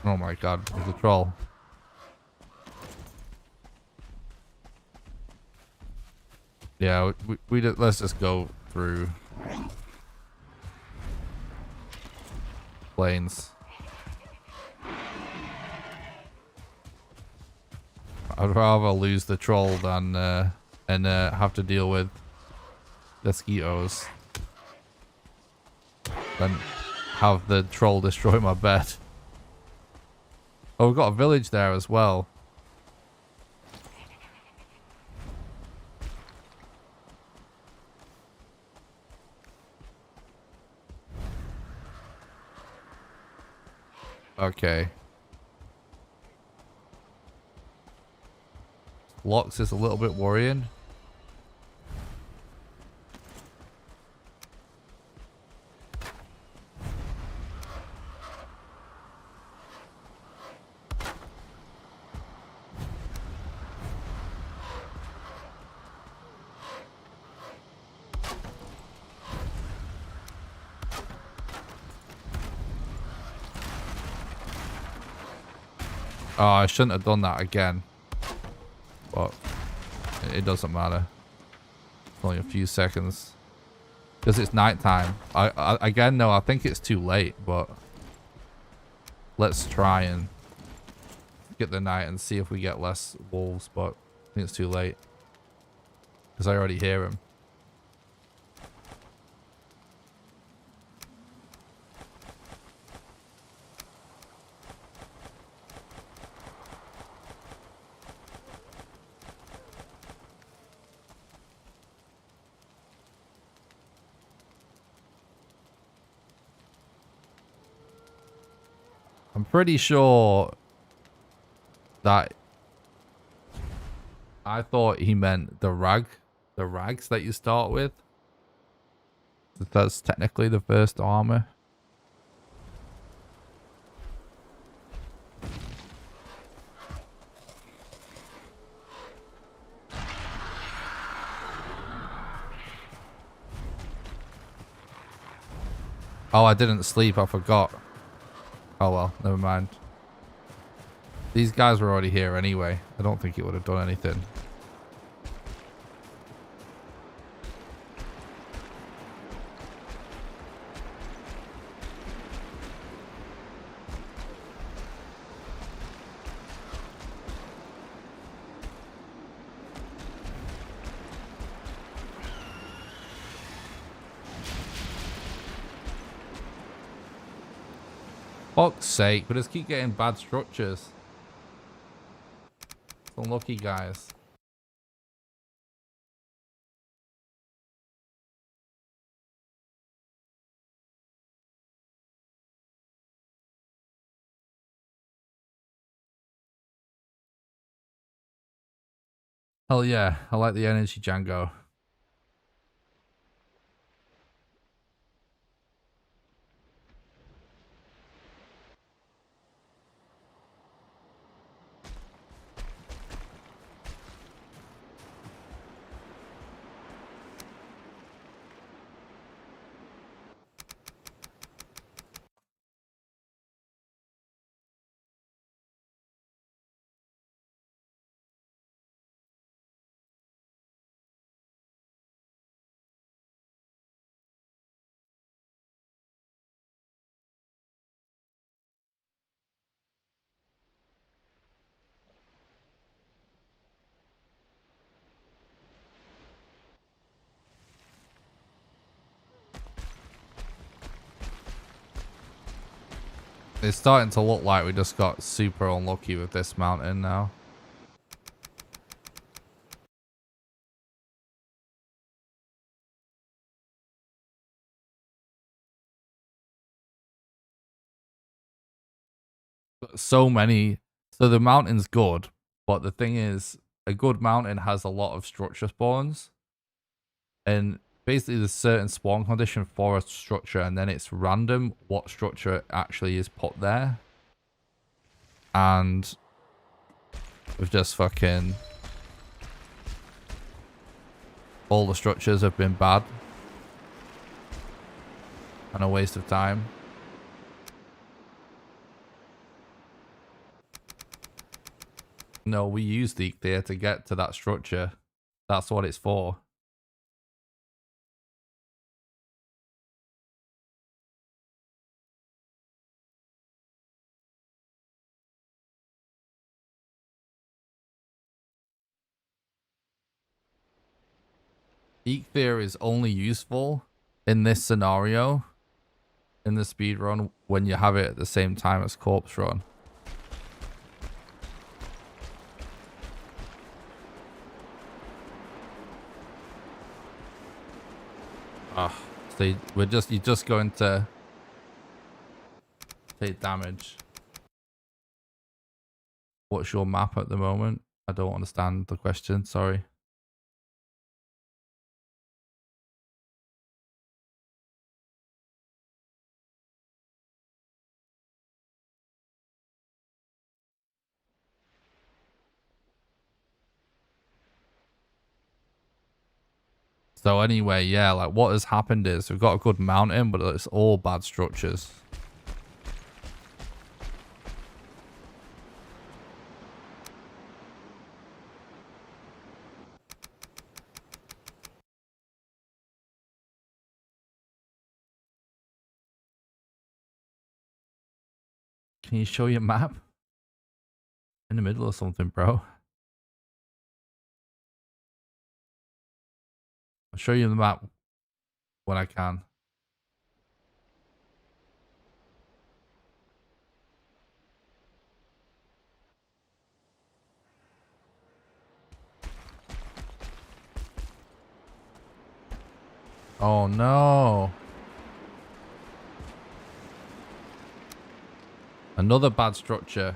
Oh my god, there's a troll. Yeah, let's just go through plains. I'd rather lose the troll than have to deal with the mosquitoes than have the troll destroy my bed. Oh, we've got a village there as well. Okay. blocks is a little bit worrying. Oh, I shouldn't have done that again. But it doesn't matter. It's only a few seconds. Because it's nighttime. Again, no, I think it's too late, but let's try and get the night and see if we get less wolves, but I think it's too late. Because I already hear him. I'm pretty sure that I thought he meant the rags that you start with. That's technically the first armor. Oh, I didn't sleep, I forgot. Oh well, never mind. These guys were already here anyway. I don't think it would have done anything. Fuck's sake, we just keep getting bad structures. It's unlucky, guys. Hell yeah, I like the energy, Django. It's starting to look like we just got super unlucky with this mountain now. So many. So the mountain's good, but the thing is, a good mountain has a lot of structure spawns. And basically there's certain spawn condition for a structure, and then it's random what structure actually is put there. And we've just fucking... all the structures have been bad. And a waste of time. No, we use the there to get to that structure. That's what it's for. Eek is only useful in this scenario, in the speedrun, when you have it at the same time as corpse run. So you're just going to take damage. What's your map at the moment? I don't understand the question. Sorry. So anyway, yeah, like what has happened is we've got a good mountain, but it's all bad structures. Can you show your map? In the middle of something, bro. I'll show you the map when I can. Oh no. Another bad structure.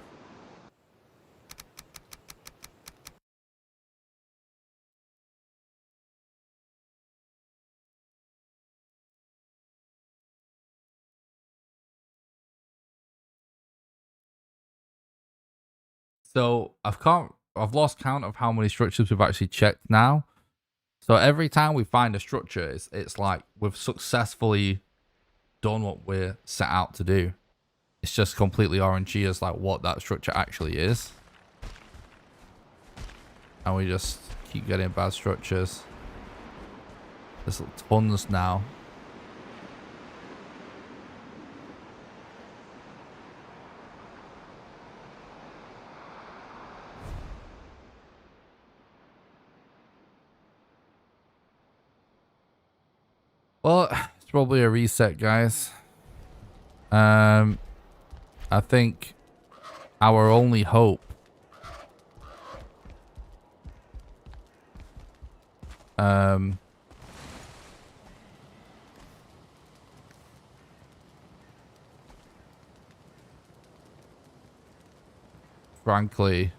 So I've lost count of how many structures we've actually checked now. So every time we find a structure, it's like we've successfully done what we're set out to do. It's just completely RNG as like what that structure actually is. And we just keep getting bad structures. There's tons now. Well, it's probably a reset, guys. I think our only hope frankly,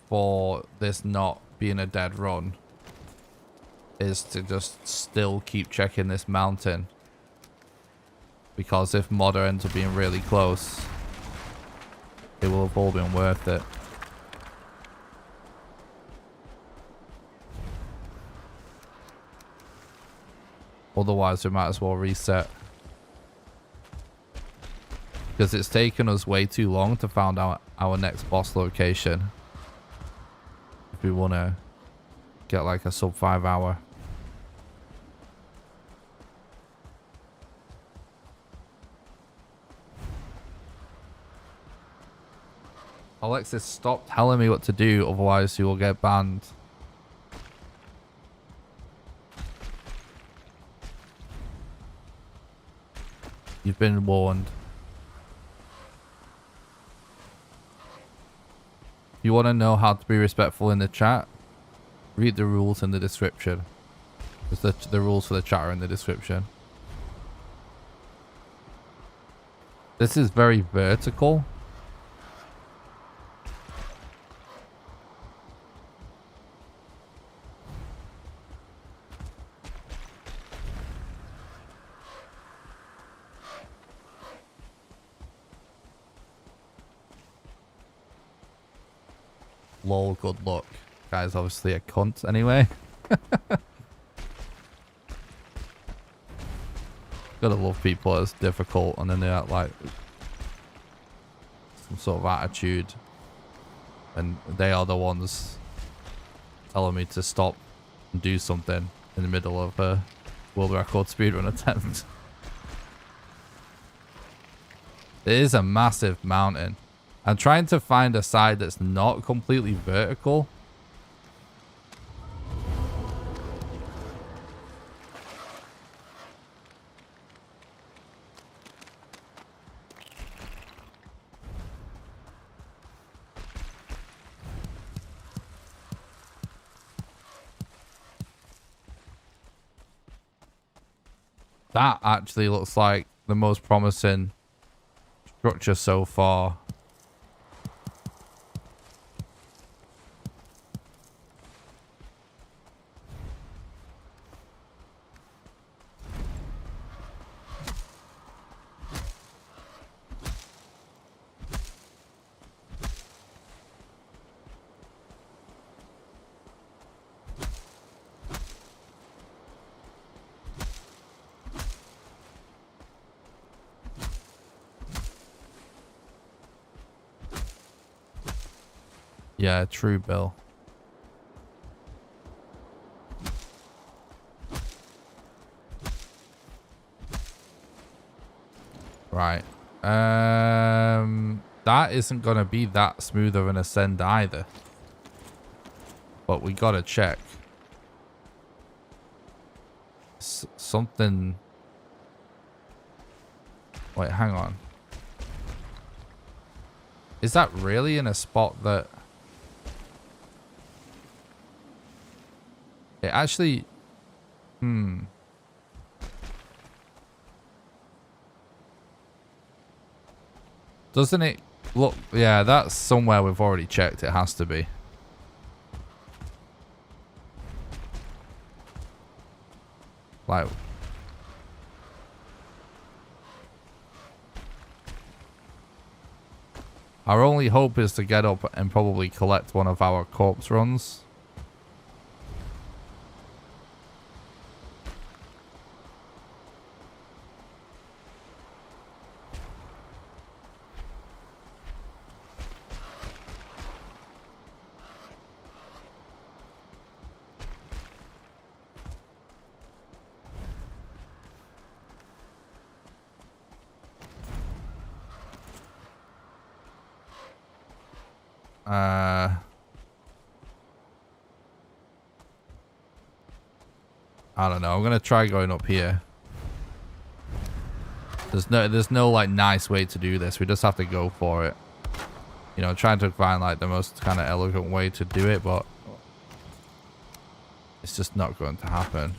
for this not being a dead run is to just still keep checking this mountain. Because if Modder ends up being really close, it will have all been worth it. Otherwise, we might as well reset. Because it's taken us way too long to find out our next boss location. If we want to get like a sub 5 hour. Alexis, stop telling me what to do, otherwise you will get banned. You've been warned. If you want to know how to be respectful in the chat, read the rules in the description. Because the rules for the chat are in the description. This is very vertical. Lol, good luck. Guy's obviously a cunt anyway. Gotta love people as difficult and then they act like some sort of attitude. And they are the ones telling me to stop and do something in the middle of a world record speedrun attempt. It is a massive mountain. I'm trying to find a side that's not completely vertical. That actually looks like the most promising structure so far. Yeah, true, Bill. Right. That isn't gonna be that smooth of an ascend either. But we gotta check. Something. Wait, hang on. Is that really in a spot that it actually? Doesn't it look? Yeah, that's somewhere we've already checked. It has to be. Like, our only hope is to get up and probably collect one of our corpse runs. I don't know. I'm gonna try going up here. There's no like nice way to do this. We just have to go for it. You know, trying to find like the most kind of elegant way to do it, but it's just not going to happen.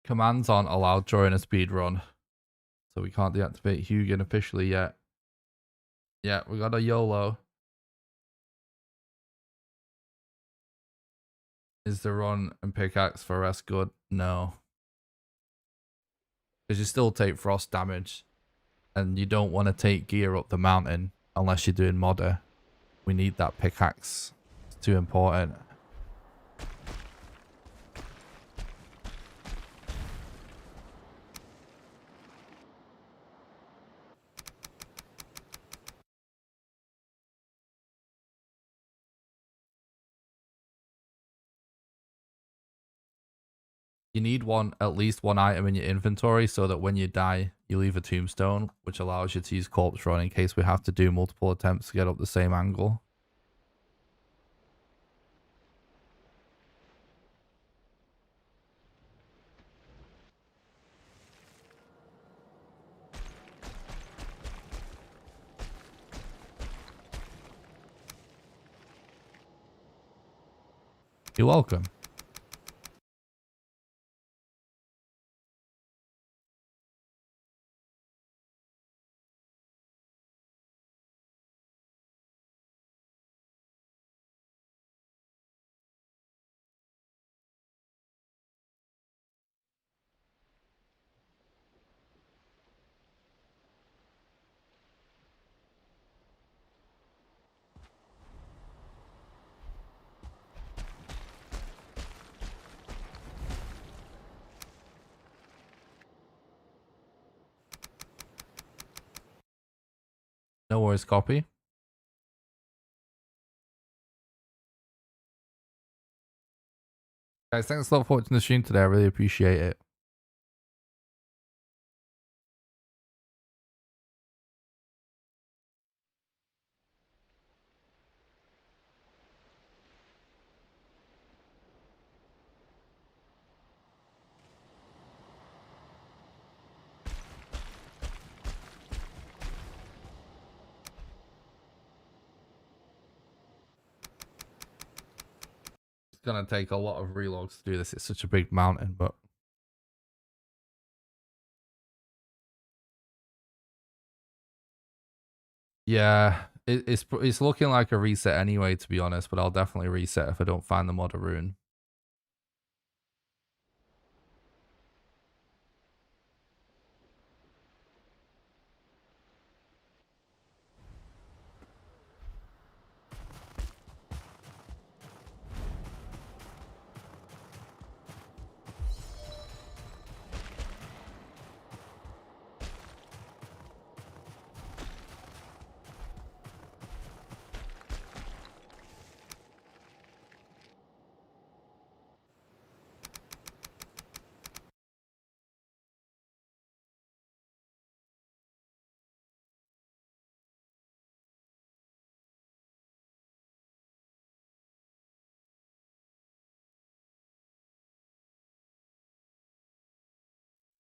Commands aren't allowed during a speed run, so we can't deactivate Hugin officially yet. Yeah, we got a YOLO. Is the run and pickaxe for rest good? No. Because you still take frost damage, and you don't want to take gear up the mountain unless you're doing modder. We need that pickaxe. It's too important. You need at least one item in your inventory so that when you die, you leave a tombstone, which allows you to use corpse run in case we have to do multiple attempts to get up the same angle. You're welcome. No worries, copy. Guys, thanks a lot for watching the stream today. I really appreciate it. gonna take a lot of relogs to do this. It's such a big mountain, but yeah, it's looking like a reset anyway, to be honest. But I'll definitely reset if I don't find the modder rune.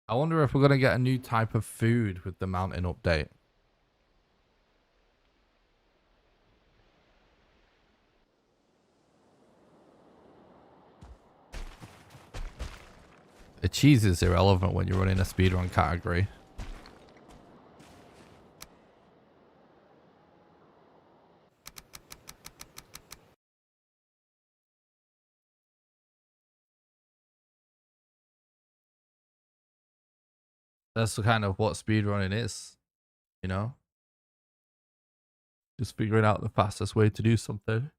I wonder if we're gonna get a new type of food with the mountain update. The cheese is irrelevant when you're running a speedrun category. That's kind of what speedrunning is, you know? Just figuring out the fastest way to do something.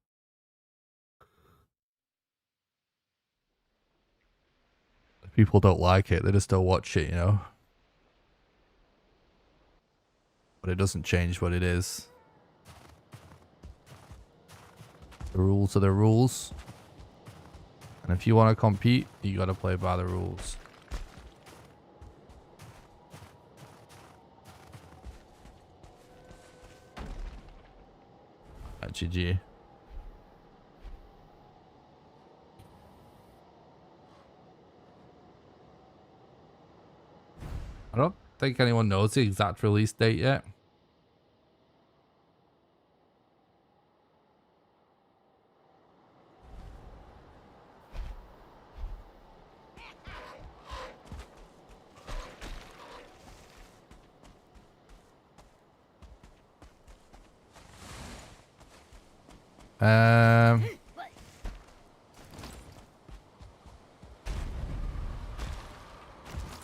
If people don't like it, they just don't watch it, you know? But it doesn't change what it is. The rules are the rules. And if you want to compete, you got to play by the rules. GG. I don't think anyone knows the exact release date yet.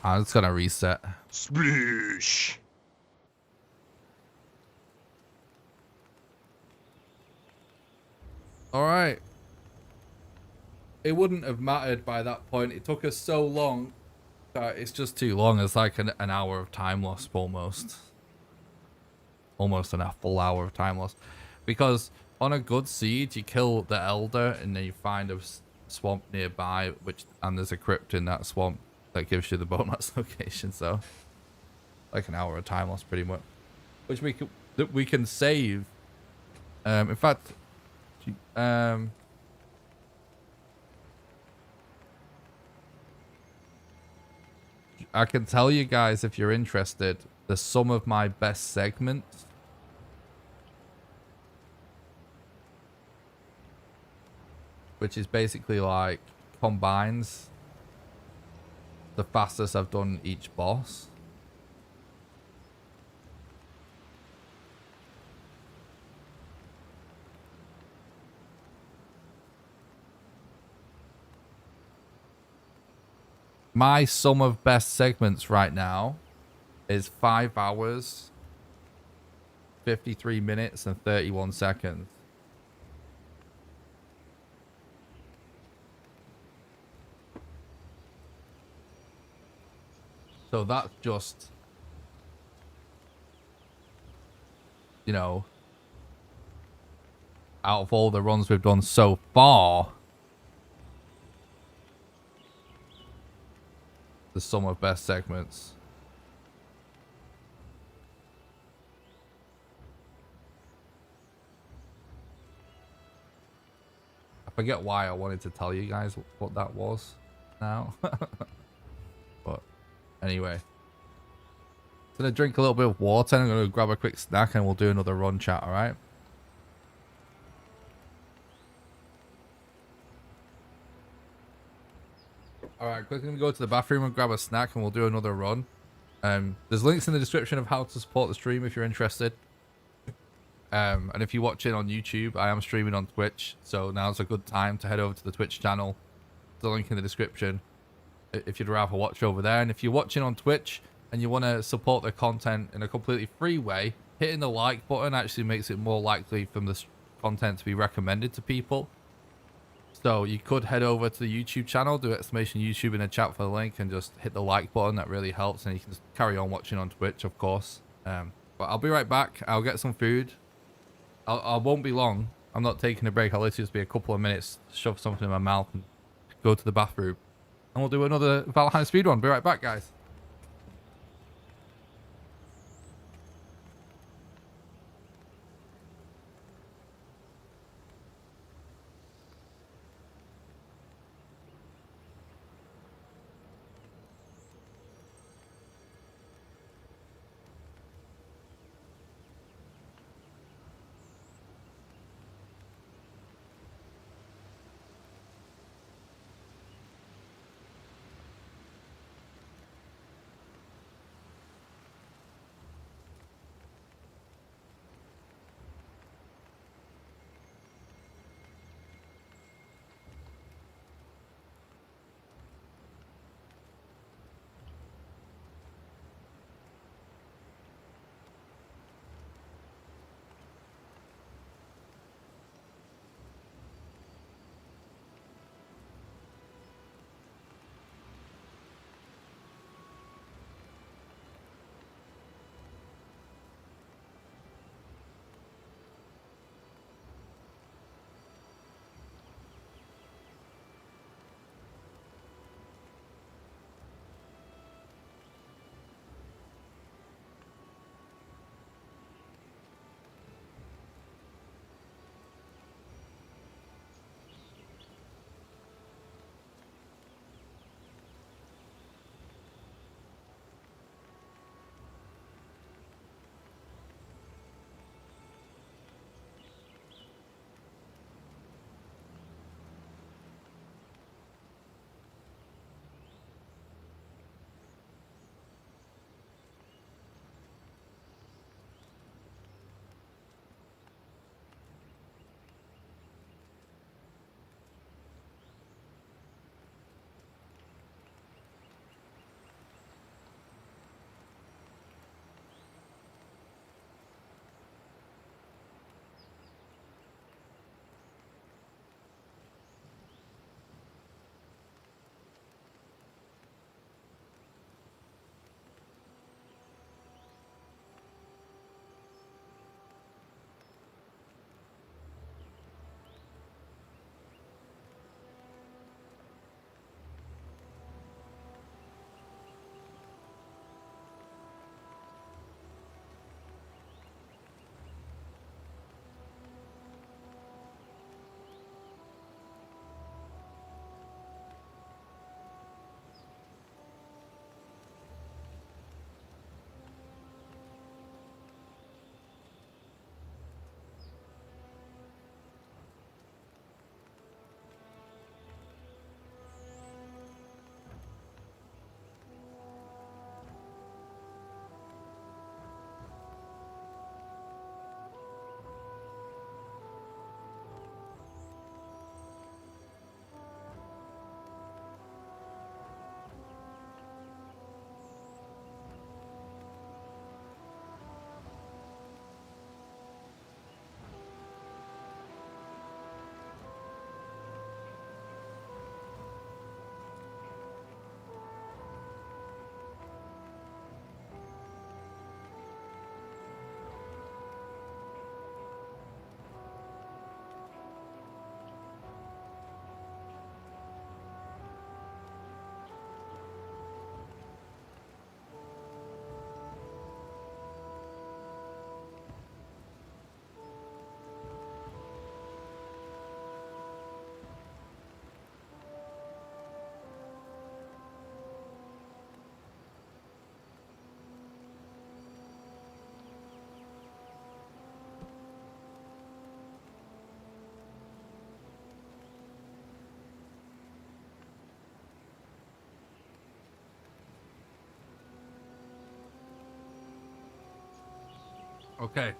I'm just gonna reset. Splish. All right. It wouldn't have mattered by that point. It took us so long that it's just too long. It's like an hour of time lost almost. Almost a full hour of time lost. Because on a good siege, you kill the elder and then you find a swamp nearby, and there's a crypt in that swamp that gives you the bonus location. So like an hour of time lost pretty much, which we can save. In fact, I can tell you guys, if you're interested, the sum of my best segments. Which is basically like combines the fastest I've done each boss. My sum of best segments right now is 5 hours, 53 minutes, and 31 seconds. So that's just, you know, out of all the runs we've done so far, the sum of best segments. I forget why I wanted to tell you guys what that was now. But anyway. I'm going to drink a little bit of water. I'm going to grab a quick snack and we'll do another run chat, alright? All right, quickly go to the bathroom and grab a snack, and we'll do another run. There's links in the description of how to support the stream if you're interested. And if you're watching on YouTube, I am streaming on Twitch, so now's a good time to head over to the Twitch channel. The link in the description if you'd rather watch over there. And if you're watching on Twitch and you want to support the content in a completely free way, hitting the like button actually makes it more likely for the content to be recommended to people. So you could head over to the YouTube channel, do exclamation YouTube in the chat for the link, and just hit the like button. That really helps, and you can just carry on watching on Twitch, of course. But I'll be right back. I'll get some food. I won't be long. I'm not taking a break. I'll literally just be a couple of minutes, shove something in my mouth, and go to the bathroom. And we'll do another Valheim Speedrun. Be right back, guys. Okay.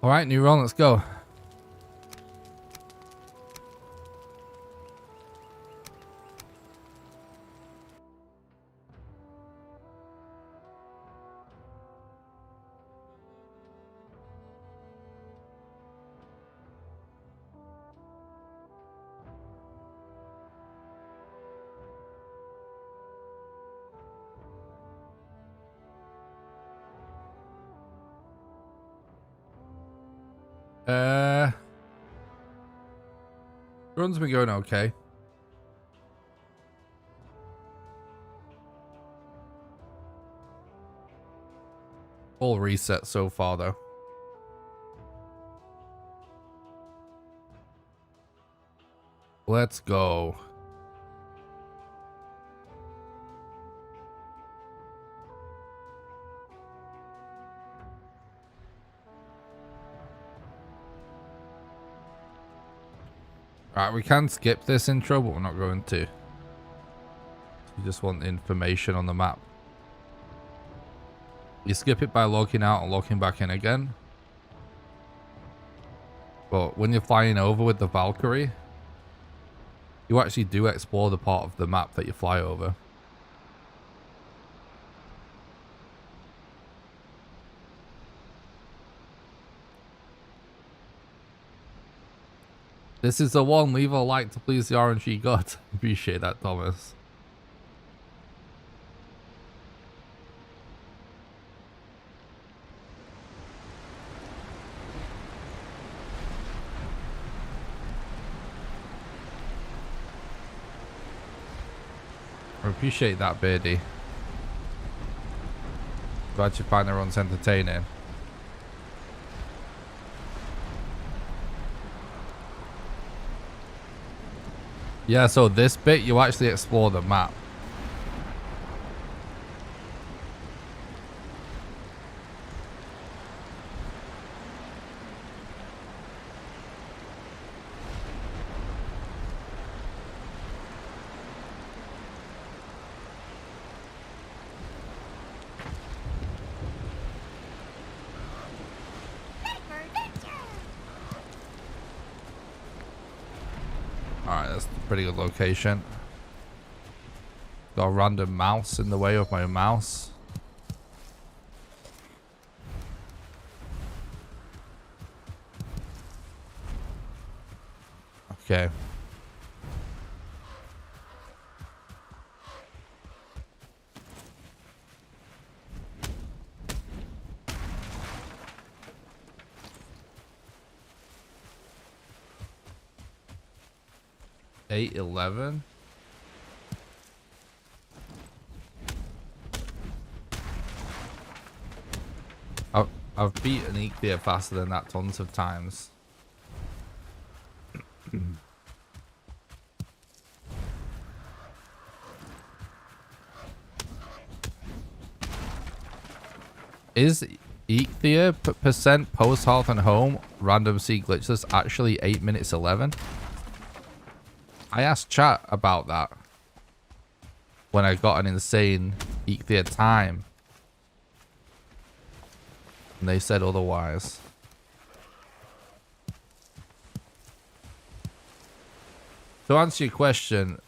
All right, new run, let's go. Run's been going okay. All reset so far though. Let's go. Alright, we can skip this intro, but we're not going to. You just want information on the map. You skip it by logging out and logging back in again. But when you're flying over with the Valkyrie, you actually do explore the part of the map that you fly over. This is the one. Leave a like to please the RNG god. Appreciate that, Thomas. I appreciate that, Beardy. Glad you find the runs entertaining. Yeah, so this bit, you actually explore the map. Alright, that's a pretty good location. Got a random mouse in the way of my mouse. Okay. $8.11. I've beaten Equia faster than that tons of times. Is Equia percent post health and home random C glitches actually 8 minutes 11? I asked chat about that when I got an insane Equia time. And they said otherwise. To answer your question,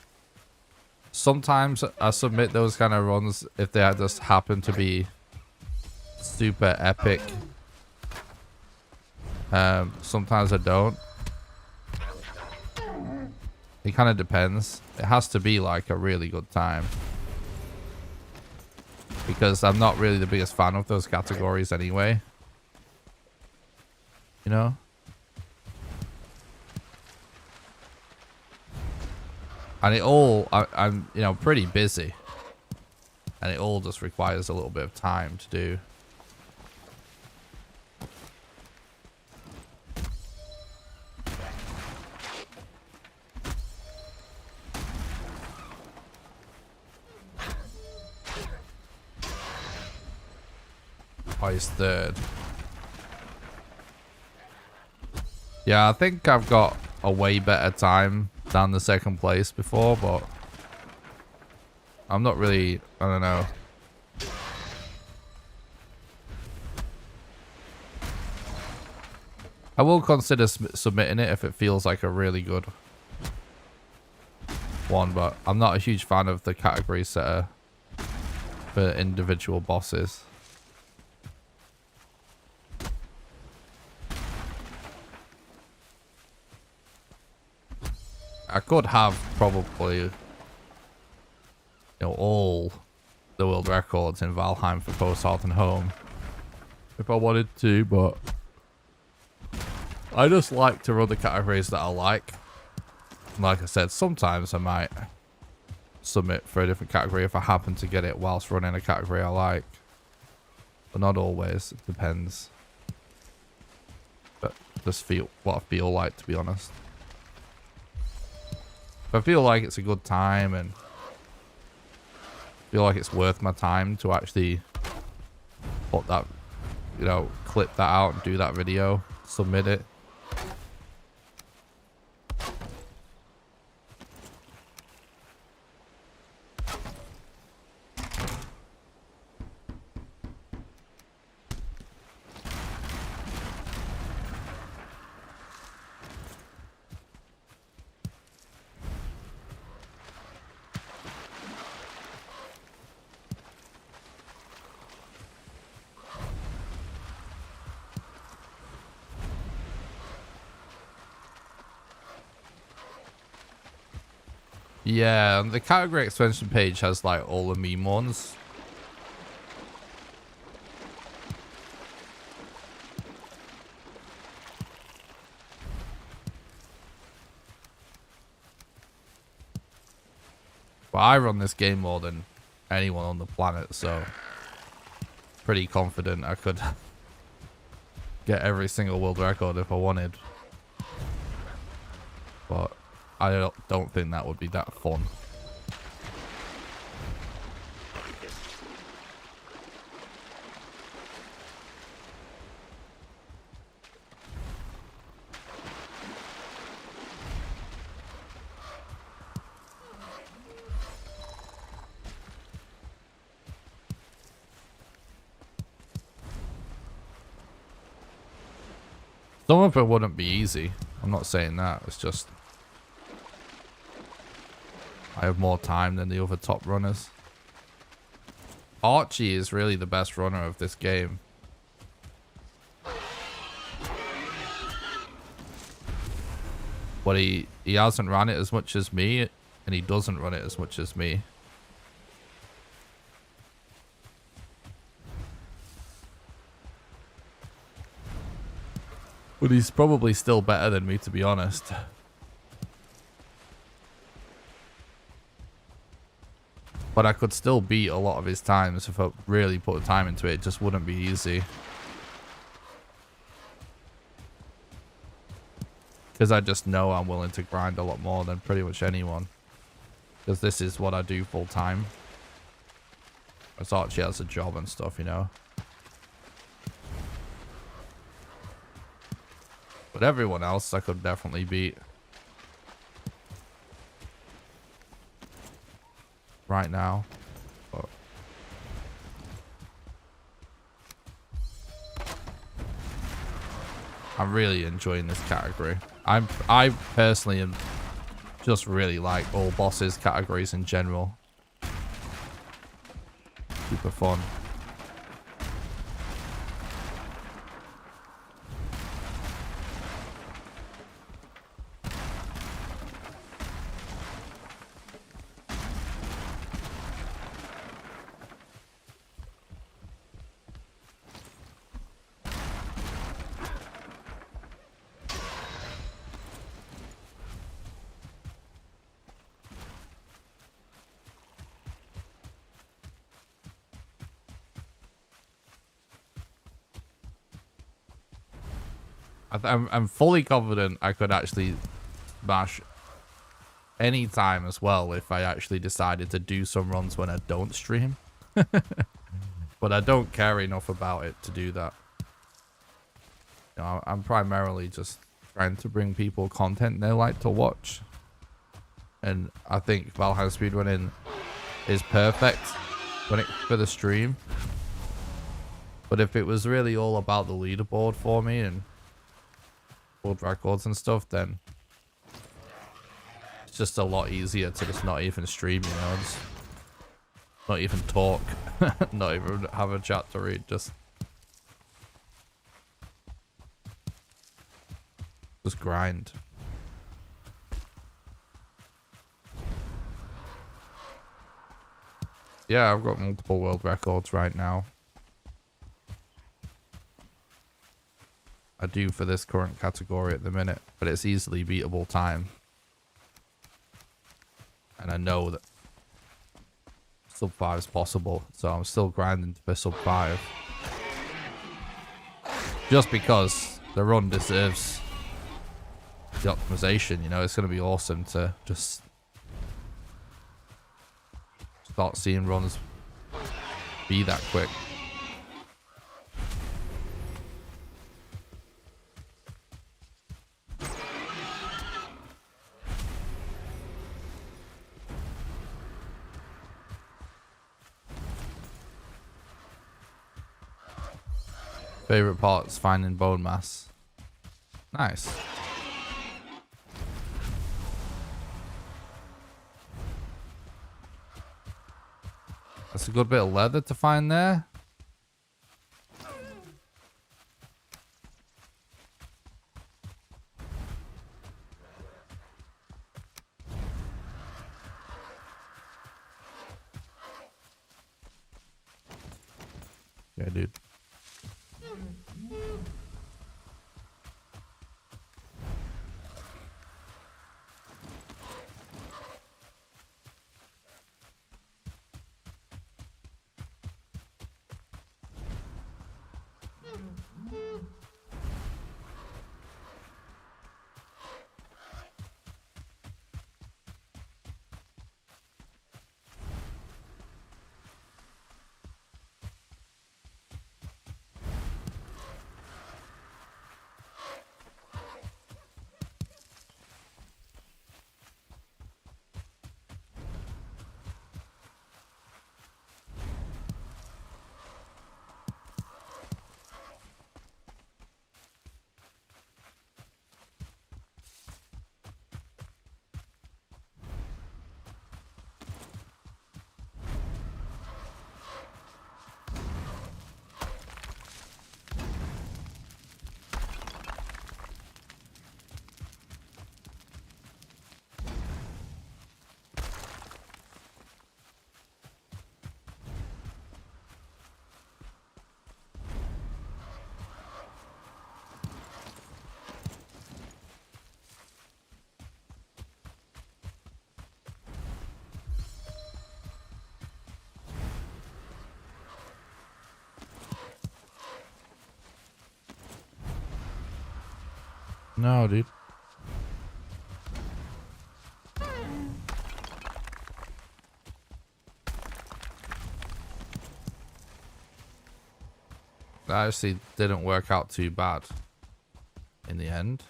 sometimes I submit those kind of runs if they just happen to be super epic. Sometimes I don't. It kind of depends. It has to be like a really good time. Because I'm not really the biggest fan of those categories anyway. You know? And it all, I'm, you know, pretty busy. And it all just requires a little bit of time to do. Twice third. Yeah, I think I've got a way better time than the second place before, but I'm not really, I don't know. I will consider submitting it if it feels like a really good one, but I'm not a huge fan of the category setter for individual bosses. I could have probably, you know, all the world records in Valheim for Post Hearth and Home if I wanted to, but I just like to run the categories that I like. Like I said, sometimes I might submit for a different category if I happen to get it whilst running a category I like, but not always. It depends. But just feel what I feel like, to be honest. If I feel like it's a good time and feel like it's worth my time to actually put that, you know, clip that out and do that video, submit it. Yeah, the category extension page has like all the meme ones. But I run this game more than anyone on the planet, so pretty confident I could get every single world record if I wanted. But I don't think that would be that fun. Some of it wouldn't be easy. I'm not saying that. It's just I have more time than the other top runners. Archie is really the best runner of this game. But he hasn't run it as much as me, and he doesn't run it as much as me. But he's probably still better than me, to be honest. But I could still beat a lot of his times if I really put time into it. It just wouldn't be easy. Because I just know I'm willing to grind a lot more than pretty much anyone. Because this is what I do full time. It's Archie has a job and stuff, you know. But everyone else I could definitely beat. Right now. But I'm really enjoying this category. I personally am just really like all bosses categories in general. Super fun. I'm fully confident I could actually smash any time as well if I actually decided to do some runs when I don't stream. But I don't care enough about it to do that. You know, I'm primarily just trying to bring people content they like to watch. And I think Valheim Speedrunning is perfect for the stream. But if it was really all about the leaderboard for me and world records and stuff, then it's just a lot easier to just not even stream, you know, just not even talk, not even have a chat to read, just grind. Yeah, I've got multiple world records right now. I do for this current category at the minute, but it's easily beatable time. And I know that sub 5 is possible, so I'm still grinding for sub 5. Just because the run deserves the optimization, you know, it's going to be awesome to just start seeing runs be that quick. Favorite parts, finding bone mass. Nice. That's a good bit of leather to find there. Yeah, dude. No, dude. That actually didn't work out too bad in the end.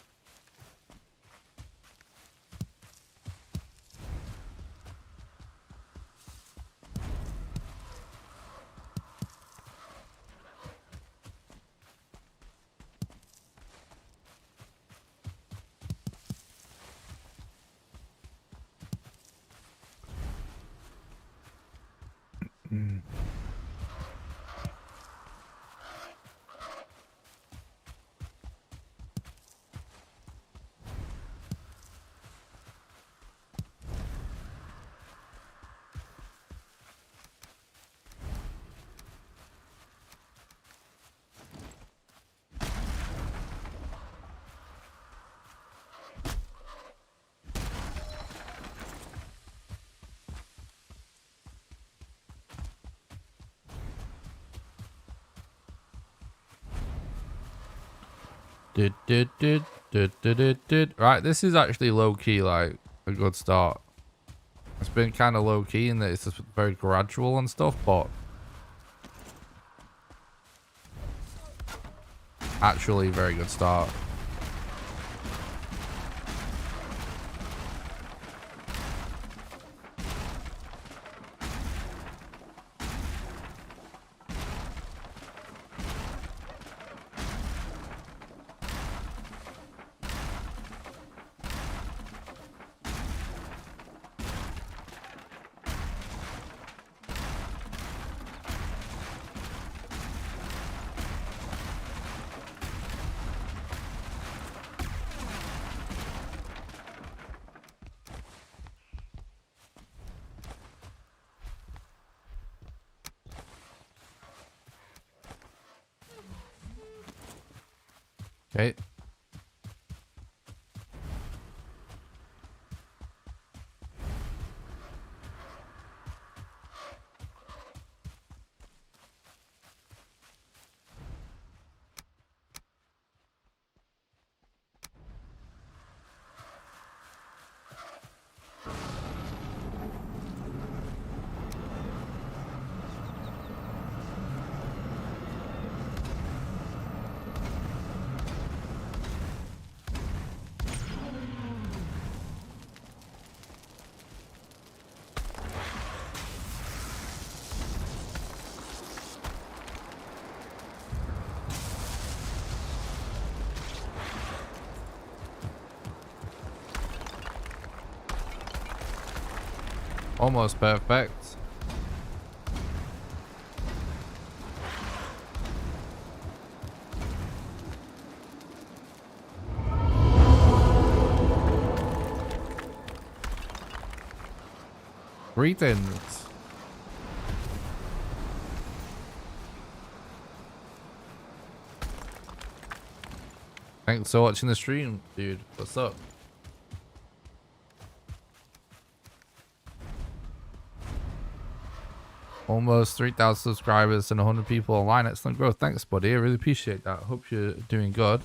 Right, this is actually low-key, like, a good start. It's been kind of low-key in that it's just very gradual and stuff, but Actually, very good start. Okay. Almost perfect. Greetings. Thanks for watching the stream, dude. What's up? Almost 3,000 subscribers and 100 people online. Excellent growth. Thanks, buddy. I really appreciate that. Hope you're doing good.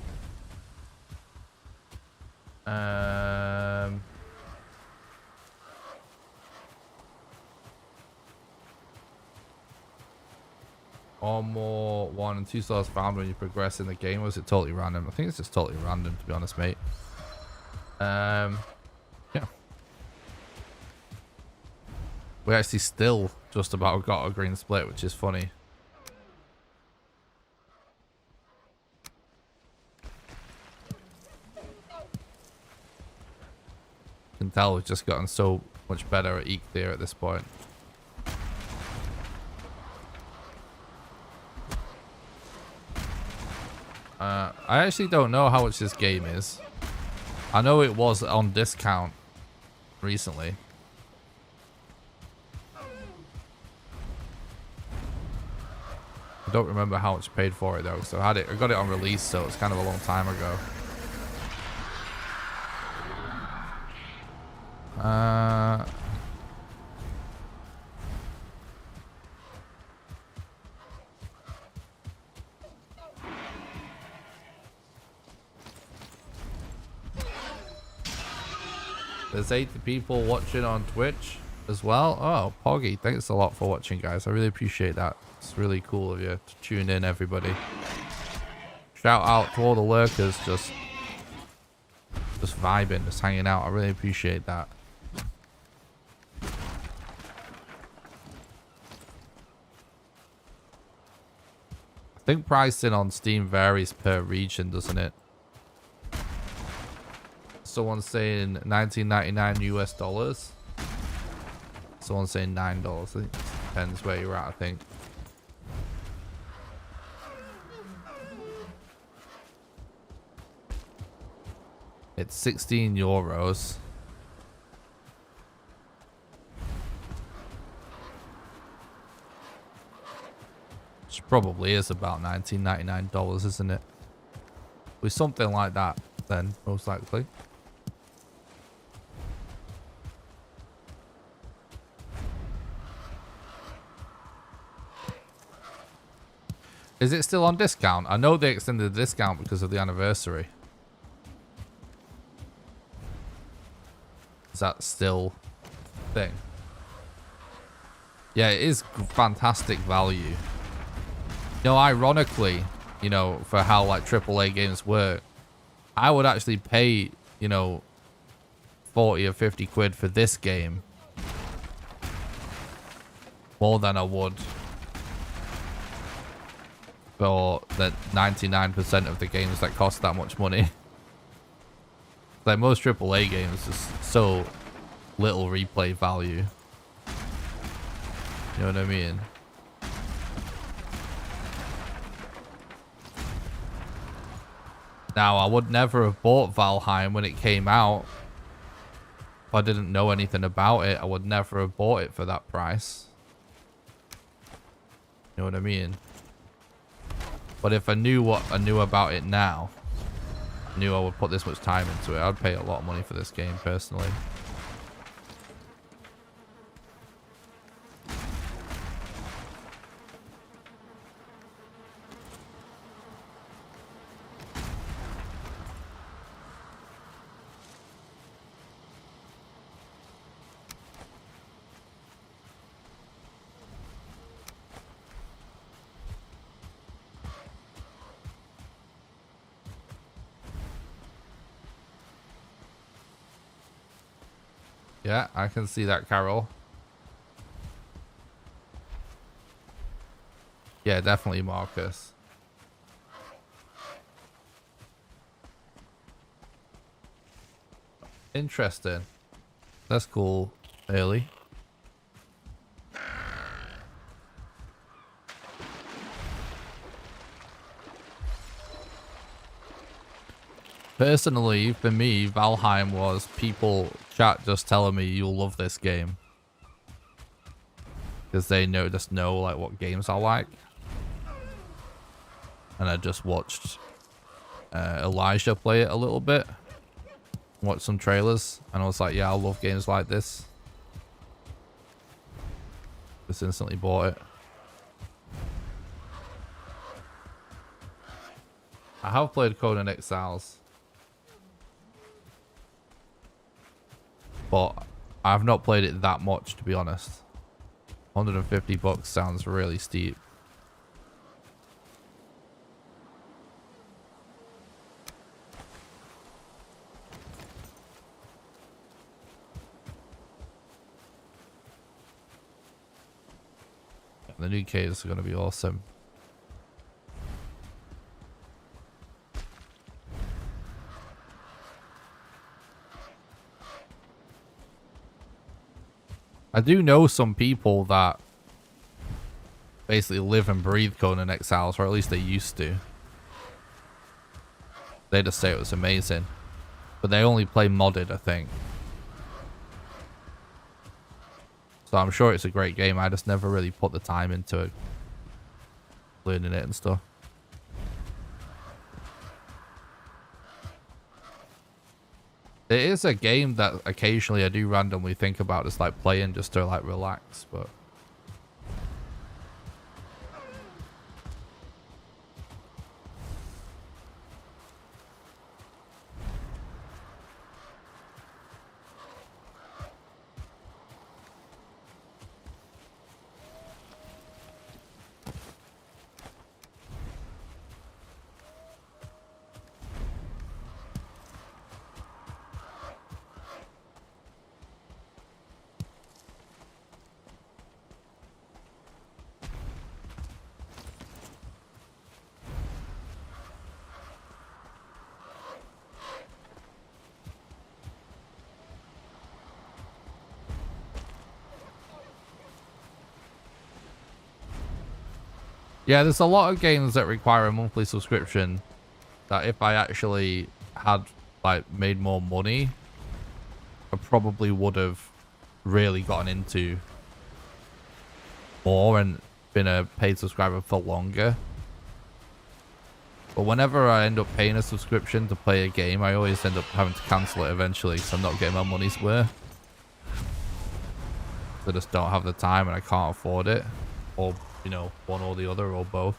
Or more 1 and 2 stars found when you progress in the game. Was it totally random? I think it's just totally random, to be honest, mate. Yeah. We actually still just about got a green split, which is funny. You can tell we've just gotten so much better at Eek at this point. I actually don't know how much this game is. I know it was on discount recently. I don't remember how much I paid for it though, so I got it on release, so it's kind of a long time ago. There's 80 people watching on Twitch as well. Oh, Poggy, thanks a lot for watching, guys. I really appreciate that. It's really cool of you to tune in, everybody. Shout out to all the lurkers just vibing, just hanging out. I really appreciate that. I think pricing on Steam varies per region, doesn't it? Someone's saying $19.99 US dollars. Someone's saying $9. I think it depends where you're at, I think. It's 16 euros. Which probably is about $19.99, isn't it? With something like that, then, most likely. Is it still on discount? I know they extended the discount because of the anniversary. Is that still a thing? Yeah, it is fantastic value. You know, ironically, you know, for how like AAA games work, I would actually pay, you know, 40 or 50 quid for this game more than I would for the 99% of the games that cost that much money. Like most AAA games, just so little replay value. You know what I mean? Now, I would never have bought Valheim when it came out. If I didn't know anything about it, I would never have bought it for that price. You know what I mean? But if I knew what I knew about it now, I knew I would put this much time into it, I'd pay a lot of money for this game, personally. Yeah, I can see that, Carol. Yeah, definitely, Marcus. Interesting. That's cool, Haley. Personally, for me, Valheim was people chat just telling me you'll love this game. Because they just know like what games I like. And I just watched Elijah play it a little bit. Watched some trailers. And I was like, yeah, I love games like this. Just instantly bought it. I have played Conan Exiles. But I've not played it that much, to be honest. 150 bucks sounds really steep. The new caves are going to be awesome. I do know some people that basically live and breathe Conan Exiles, or at least they used to. They just say it was amazing. But they only play modded, I think. So I'm sure it's a great game. I just never really put the time into it. Learning it and stuff. It is a game that occasionally I do randomly think about just like playing just to like relax, but yeah, there's a lot of games that require a monthly subscription that if I actually had like made more money, I probably would have really gotten into more and been a paid subscriber for longer. But whenever I end up paying a subscription to play a game, I always end up having to cancel it eventually because I'm not getting my money's worth. I just don't have the time and I can't afford it. Or, you know, one or the other or both.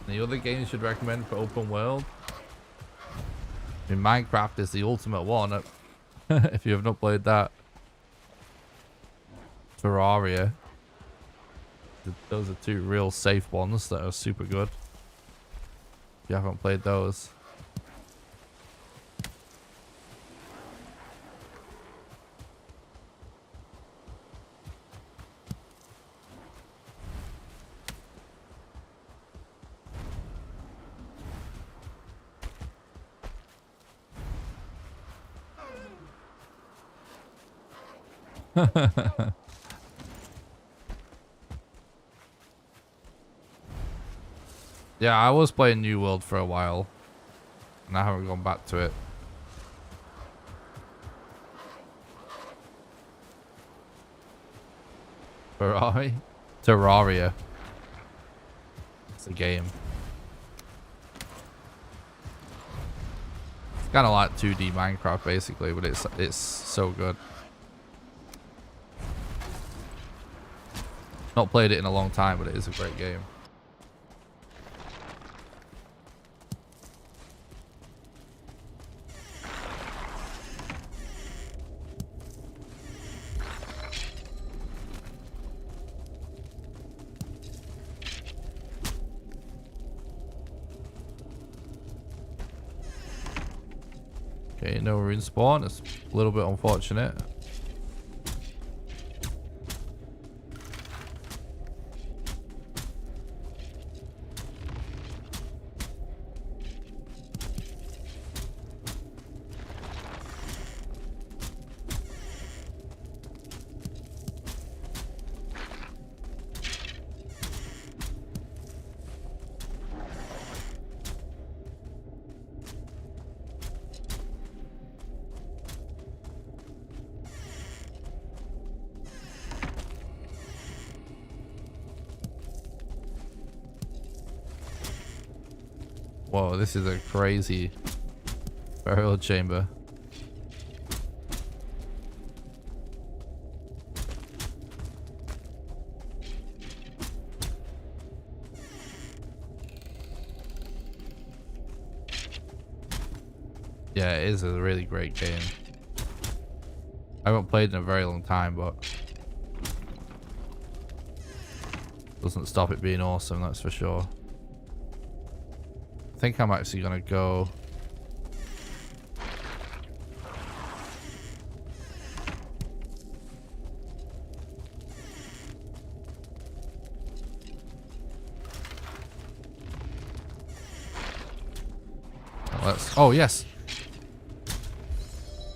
Any other games you'd recommend for open world? I mean, Minecraft is the ultimate one. If you have not played that. Terraria. Those are two real safe ones that are super good. If you haven't played those. Yeah, I was playing New World for a while, and I haven't gone back to it. Ferrari? Terraria. It's a game. It's kind of like 2D Minecraft, basically, but it's so good. Not played it in a long time, but it is a great game. Okay, no rune spawn. It's a little bit unfortunate. Whoa, this is a crazy burial chamber. Yeah, it is a really great game. I haven't played in a very long time, but doesn't stop it being awesome, that's for sure. I think I'm actually gonna go. Let's. Oh yes.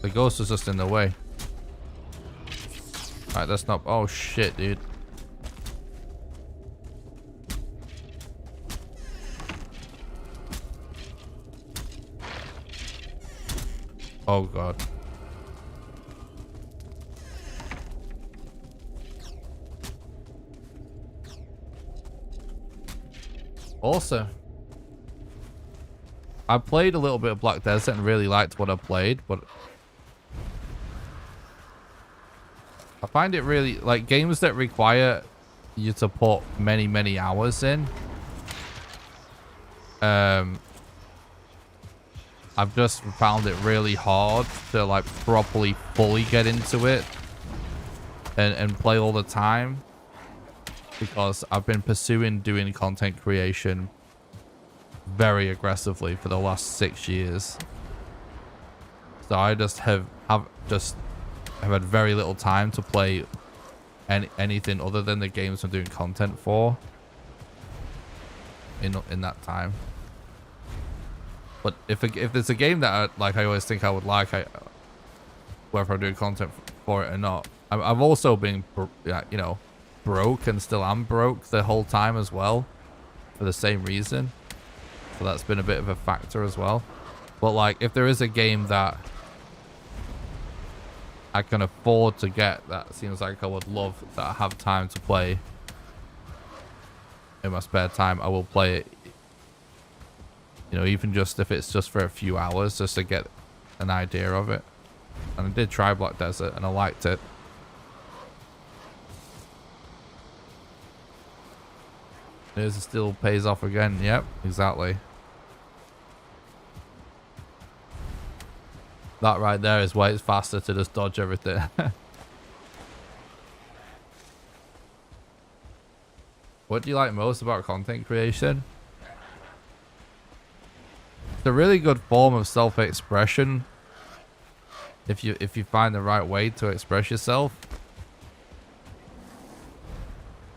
The ghost was just in the way. Alright, that's not. Oh shit, dude. Oh god. Also, I played a little bit of Black Desert and really liked what I played, but I find it really like games that require you to put many hours in. I've just found it really hard to like properly fully get into it and play all the time, because I've been pursuing doing content creation very aggressively for the last 6 years. So I just have had very little time to play anything other than the games I'm doing content for in that time. But if there's a game that I always think I would like, whether I'm doing content for it or not, I've also been you know, broke and still am broke the whole time as well, for the same reason. So that's been a bit of a factor as well. But like, if there is a game that I can afford to get, that seems like I would love, that I have time to play in my spare time, I will play it. You know, even just if it's just for a few hours, just to get an idea of it. And I did try Black Desert and I liked it. It still pays off again. Yep, exactly. That right there is why it's faster to just dodge everything. What do you like most about content creation? It's a really good form of self-expression if you find the right way to express yourself.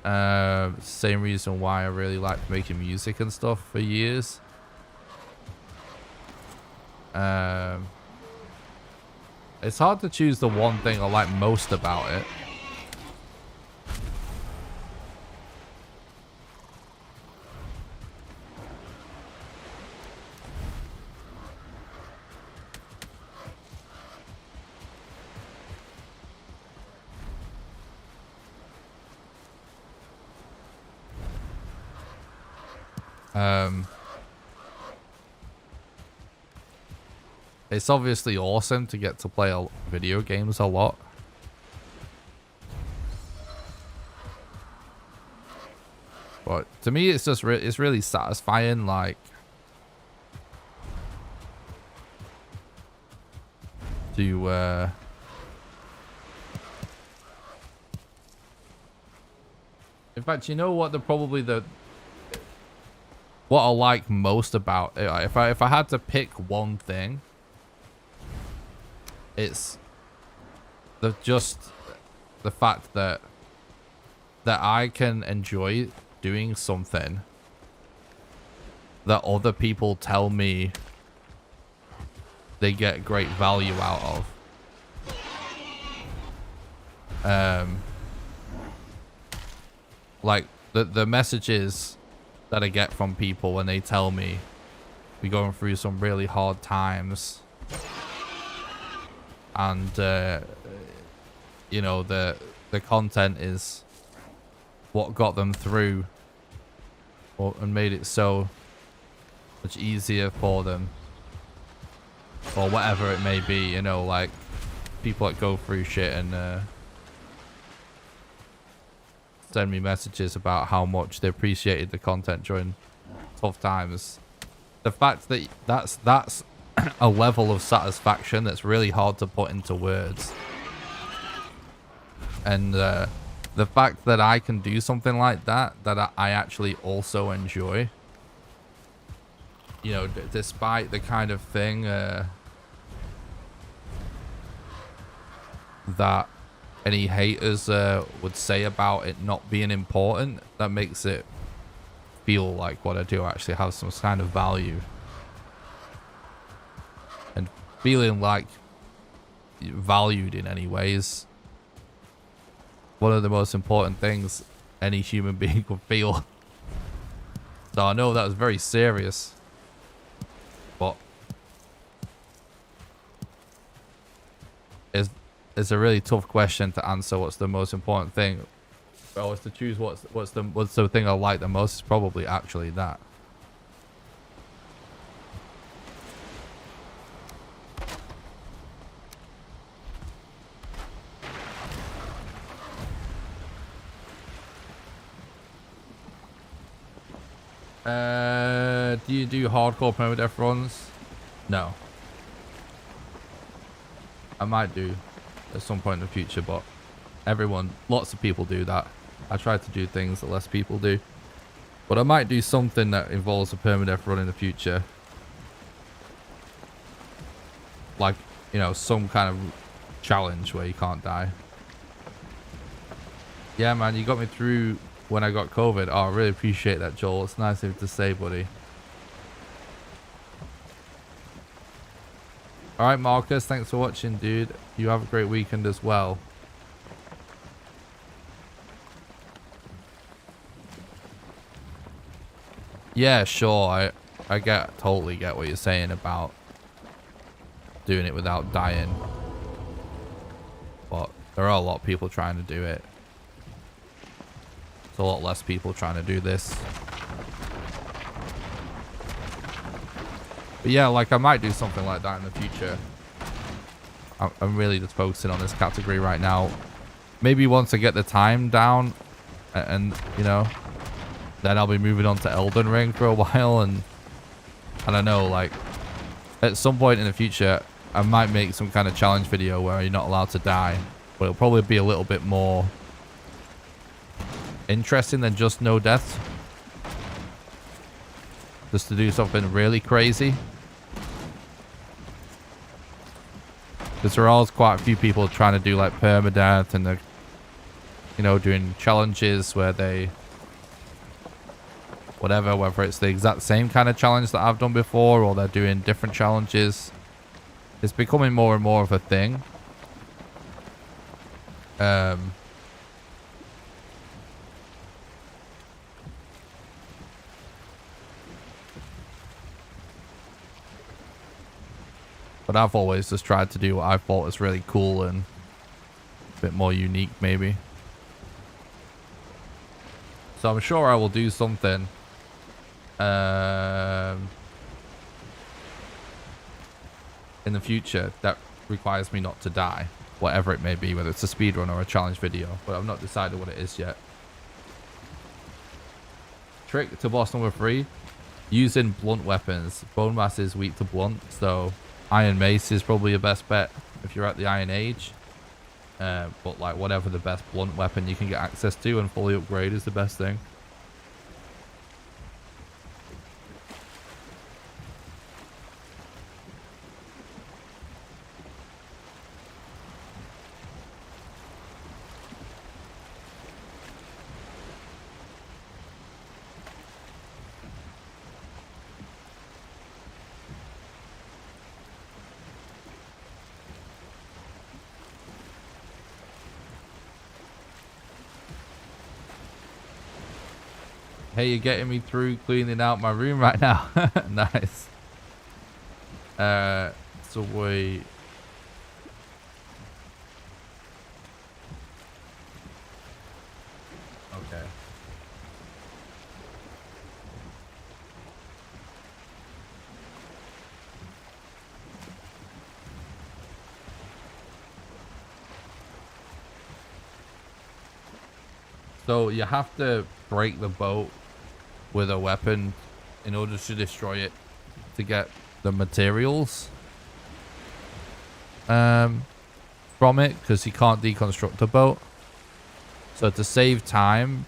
Same reason why I really liked making music and stuff for years. It's hard to choose the one thing I like most about it. It's obviously awesome to get to play video games a lot. But to me, it's just it's really satisfying, like to in fact, you know what, what I like most about it, if I had to pick one thing, it's just the fact that I can enjoy doing something that other people tell me they get great value out of. Like the messages that I get from people when they tell me we're going through some really hard times, and you know, the content is what got them through, and made it so much easier for them, or whatever it may be, you know, like people that go through shit and send me messages about how much they appreciated the content during tough times. The fact that that's a level of satisfaction that's really hard to put into words, and the fact that I can do something like that I actually also enjoy, you know, despite the kind of thing that any haters would say about it not being important, that makes it feel like what I do actually has some kind of value. And feeling like valued in any way is one of the most important things any human being could feel. So I know that was very serious, but it's a really tough question to answer. What's the most important thing? If I was to choose what's the thing I like the most, it's probably actually that. Do you do hardcore permadeath runs? No. I might do at some point in the future, but lots of people do that. I try to do things that less people do, but I might do something that involves a permadeath run in the future, like, you know, some kind of challenge where you can't die. Yeah, man, you got me through when I got COVID. Oh, I really appreciate that, Joel. It's nice of you to say, buddy. All right, Marcus, thanks for watching, dude. You have a great weekend as well. Yeah, sure. I totally get what you're saying about doing it without dying, but there are a lot of people trying to do it. There's a lot less people trying to do this. But yeah, like, I might do something like that in the future. I'm really just focusing on this category right now. Maybe once I get the time down, and you know, then I'll be moving on to Elden Ring for a while, and I don't know, like, at some point in the future, I might make some kind of challenge video where you're not allowed to die, but it'll probably be a little bit more interesting than just no deaths. Just to do something really crazy. Because there are always quite a few people trying to do like permadeath and they're, you know, doing challenges where they, whatever, whether it's the exact same kind of challenge that I've done before or they're doing different challenges. It's becoming more and more of a thing. But I've always just tried to do what I thought was really cool and a bit more unique, maybe. So I'm sure I will do something. In the future that requires me not to die. Whatever it may be, whether it's a speedrun or a challenge video. But I've not decided what it is yet. Trick to boss number 3. Using blunt weapons. Bone mass is weak to blunt, so Iron Mace is probably your best bet if you're at the Iron Age. But like whatever the best blunt weapon you can get access to and fully upgrade is the best thing. Hey, you're getting me through cleaning out my room right now. Nice. So wait. Okay. So you have to break the boat with a weapon in order to destroy it to get the materials from it, because you can't deconstruct the boat. So to save time,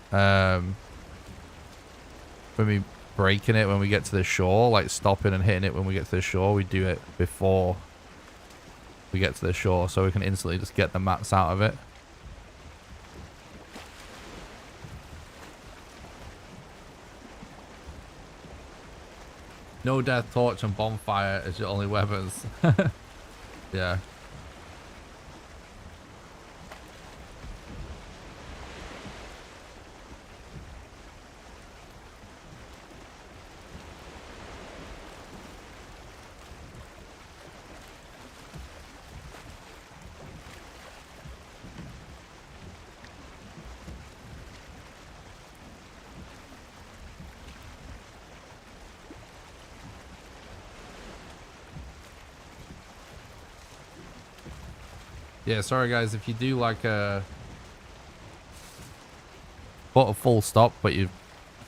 when we breaking it when we get to the shore, like stopping and hitting it when we get to the shore, we do it before we get to the shore so we can instantly just get the mats out of it. No death, torch, and bonfire as your only weapons. Yeah. Yeah, sorry guys, if you do like put a full stop but you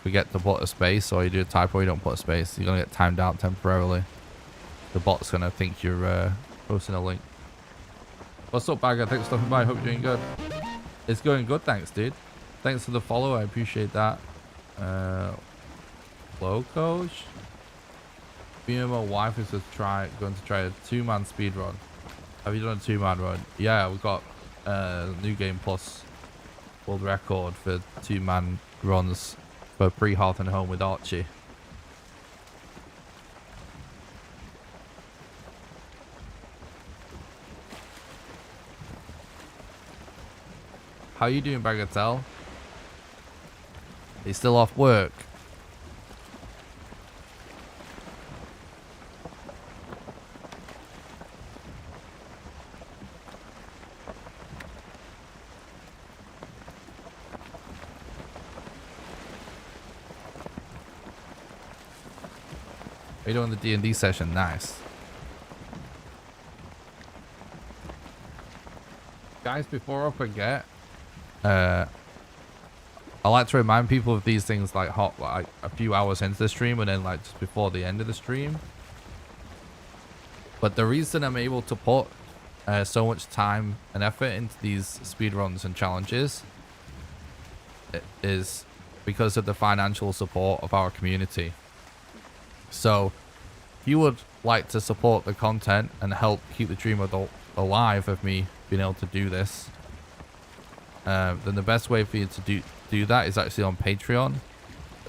forget to put a space, or you do a typo, you don't put a space, you're gonna get timed out temporarily. The bot's gonna think you're posting a link. What's up, Bagger? Thanks for stopping by. Hope you're doing good. It's going good, thanks, dude. Thanks for the follow, I appreciate that. Hello, coach. Me and my wife is going to try a 2-man speed run. Have you done a 2-man run? Yeah, we've got New Game Plus world record for 2-man runs for pre-Hearth and Home with Archie. How you doing, Bagatelle? He's still off work. Are you doing the D&D session? Nice. Guys, before I forget, I like to remind people of these things like a few hours into the stream and then like just before the end of the stream. But the reason I'm able to put so much time and effort into these speedruns and challenges is because of the financial support of our community. So if you would like to support the content and help keep the dream alive of me being able to do this, then the best way for you to do that is actually on Patreon,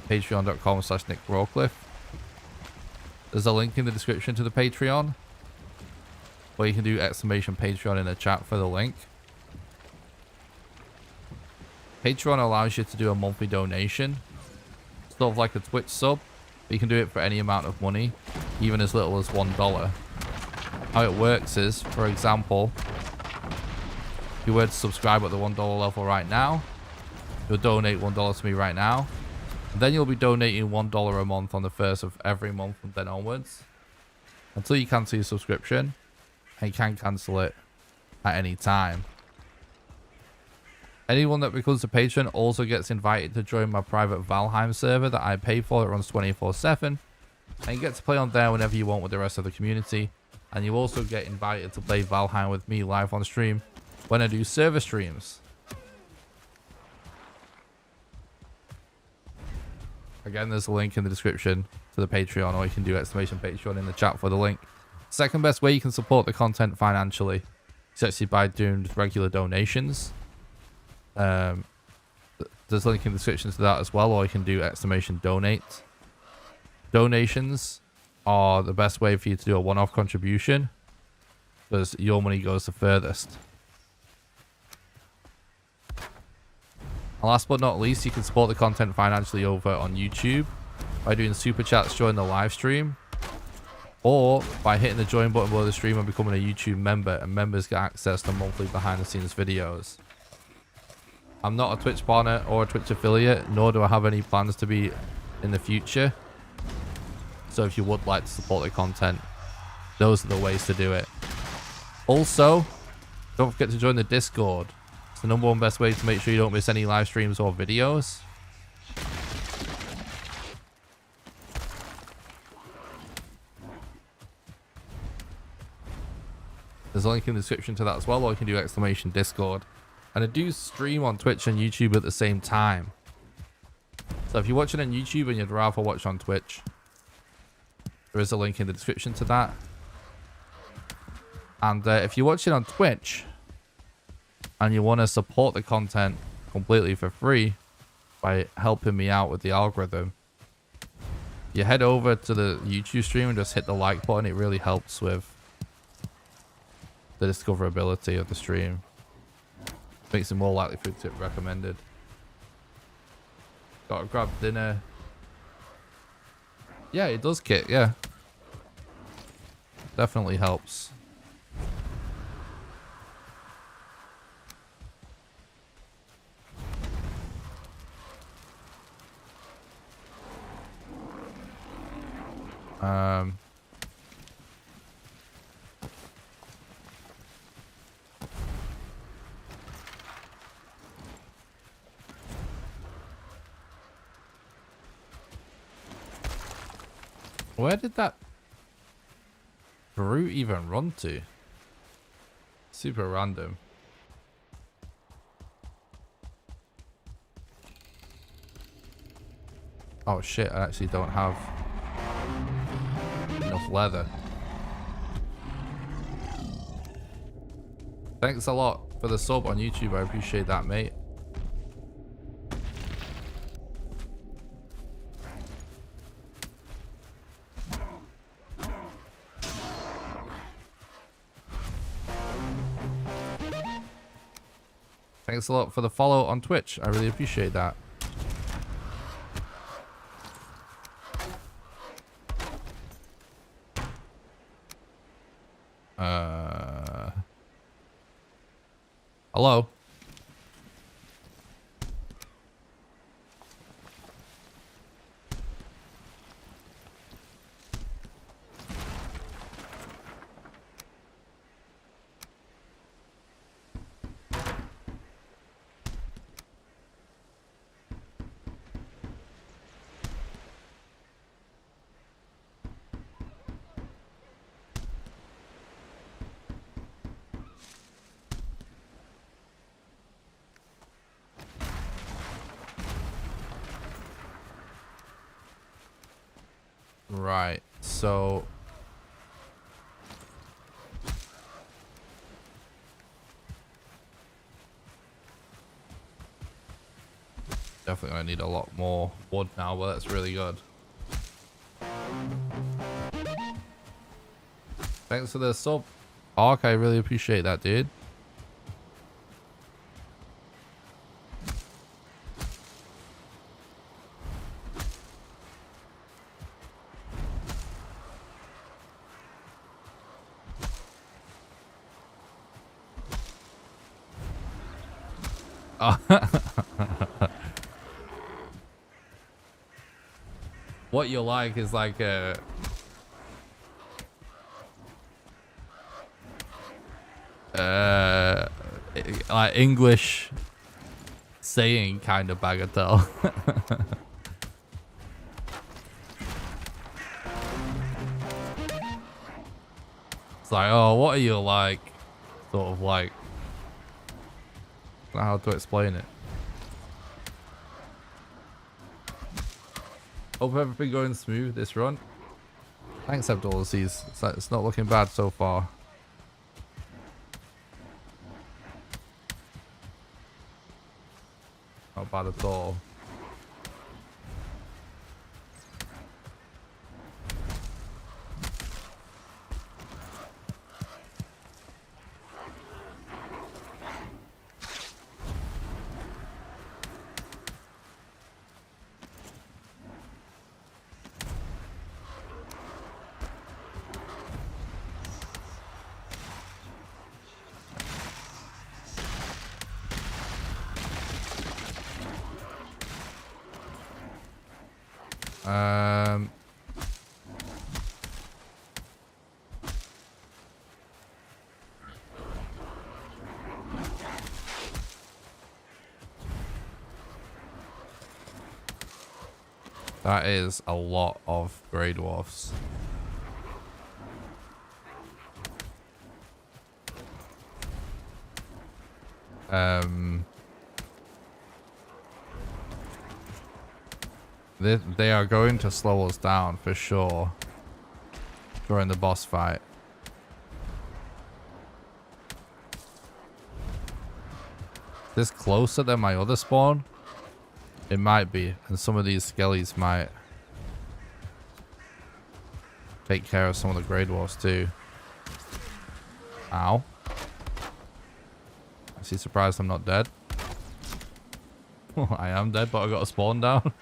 patreon.com/NickRawcliffe. There's a link in the description to the Patreon, or you can do !Patreon in the chat for the link. Patreon allows you to do a monthly donation, sort of like a Twitch sub, but you can do it for any amount of money, even as little as $1. How it works is, for example, if you were to subscribe at the $1 level right now, you'll donate $1 to me right now. And then you'll be donating $1 a month on the 1st of every month from then onwards, until you cancel your subscription, and you can cancel it at any time. Anyone that becomes a patron also gets invited to join my private Valheim server that I pay for. It runs 24/7, and you get to play on there whenever you want with the rest of the community. And you also get invited to play Valheim with me live on stream when I do server streams. Again, there's a link in the description to the Patreon, or you can do !Patreon in the chat for the link. Second best way you can support the content financially is actually by doing regular donations. There's a link in the description to that as well, or you can do !Donate. Donations are the best way for you to do a one-off contribution, because your money goes the furthest. And last but not least, you can support the content financially over on YouTube by doing super chats during the live stream, or by hitting the join button below the stream and becoming a YouTube member, and members get access to monthly behind the scenes videos. I'm not a Twitch partner or a Twitch affiliate, nor do I have any plans to be in the future. So if you would like to support the content, those are the ways to do it. Also, don't forget to join the Discord. It's the #1 best way to make sure you don't miss any live streams or videos. There's a link in the description to that as well, or you can do !Discord. And I do stream on Twitch and YouTube at the same time. So if you're watching on YouTube and you'd rather watch on Twitch, there is a link in the description to that. And if you're watching on Twitch and you want to support the content completely for free by helping me out with the algorithm, you head over to the YouTube stream and just hit the like button. It really helps with the discoverability of the stream. Makes it more likely for it to get recommended. Gotta grab dinner. Yeah, it does, Kit. Yeah. Definitely helps. Where did that brute even run to? Super random. Oh shit, I actually don't have enough leather. Thanks a lot for the sub on YouTube. I appreciate that, mate. Thanks a lot for the follow on Twitch. I really appreciate that. Hello? Right, so definitely gonna need a lot more wood now, but that's really good. Thanks for the sub, Ark. I really appreciate that, dude. What you like is like a like English saying kind of bagatelle. It's like, oh, what are you like? Sort of like, I don't know how to explain it. Hope everything going smooth this run. Thanks, Abdulaziz. It's not looking bad so far. Not bad at all. That is a lot of grey dwarfs. They are going to slow us down for sure during the boss fight. Is this closer than my other spawn? It might be, and some of these skellies might take care of some of the grey dwarfs too. Ow. Is he surprised I'm not dead? I am dead, but I got a spawn down.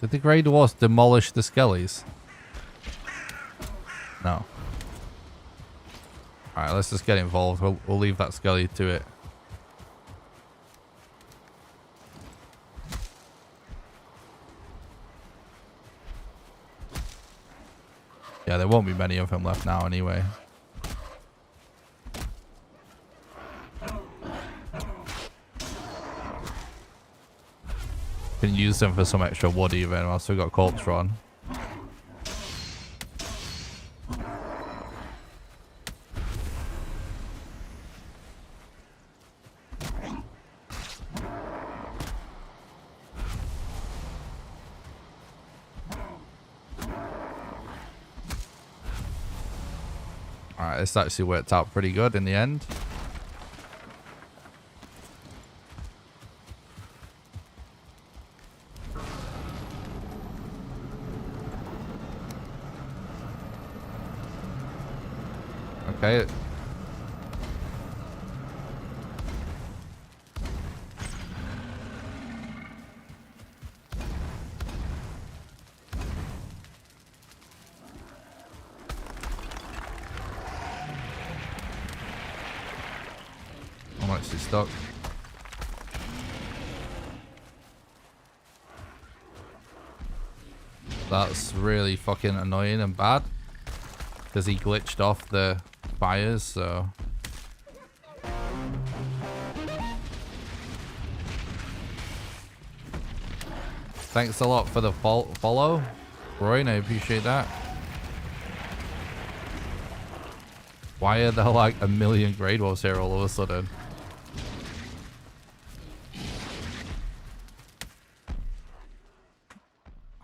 Did the grey dwarfs demolish the skellies? No. Alright, let's just get involved. We'll leave that skelly to it. Yeah, there won't be many of them left now anyway. Can use them for some extra wood even whilst we've got corpse run. Alright, this actually worked out pretty good in the end. Okay. I'm actually stuck. That's really fucking annoying and bad because he glitched off the fires, so Thanks a lot for the follow, Roy, and I appreciate that. Why are there like a million Grey Dwarfs here all of a sudden?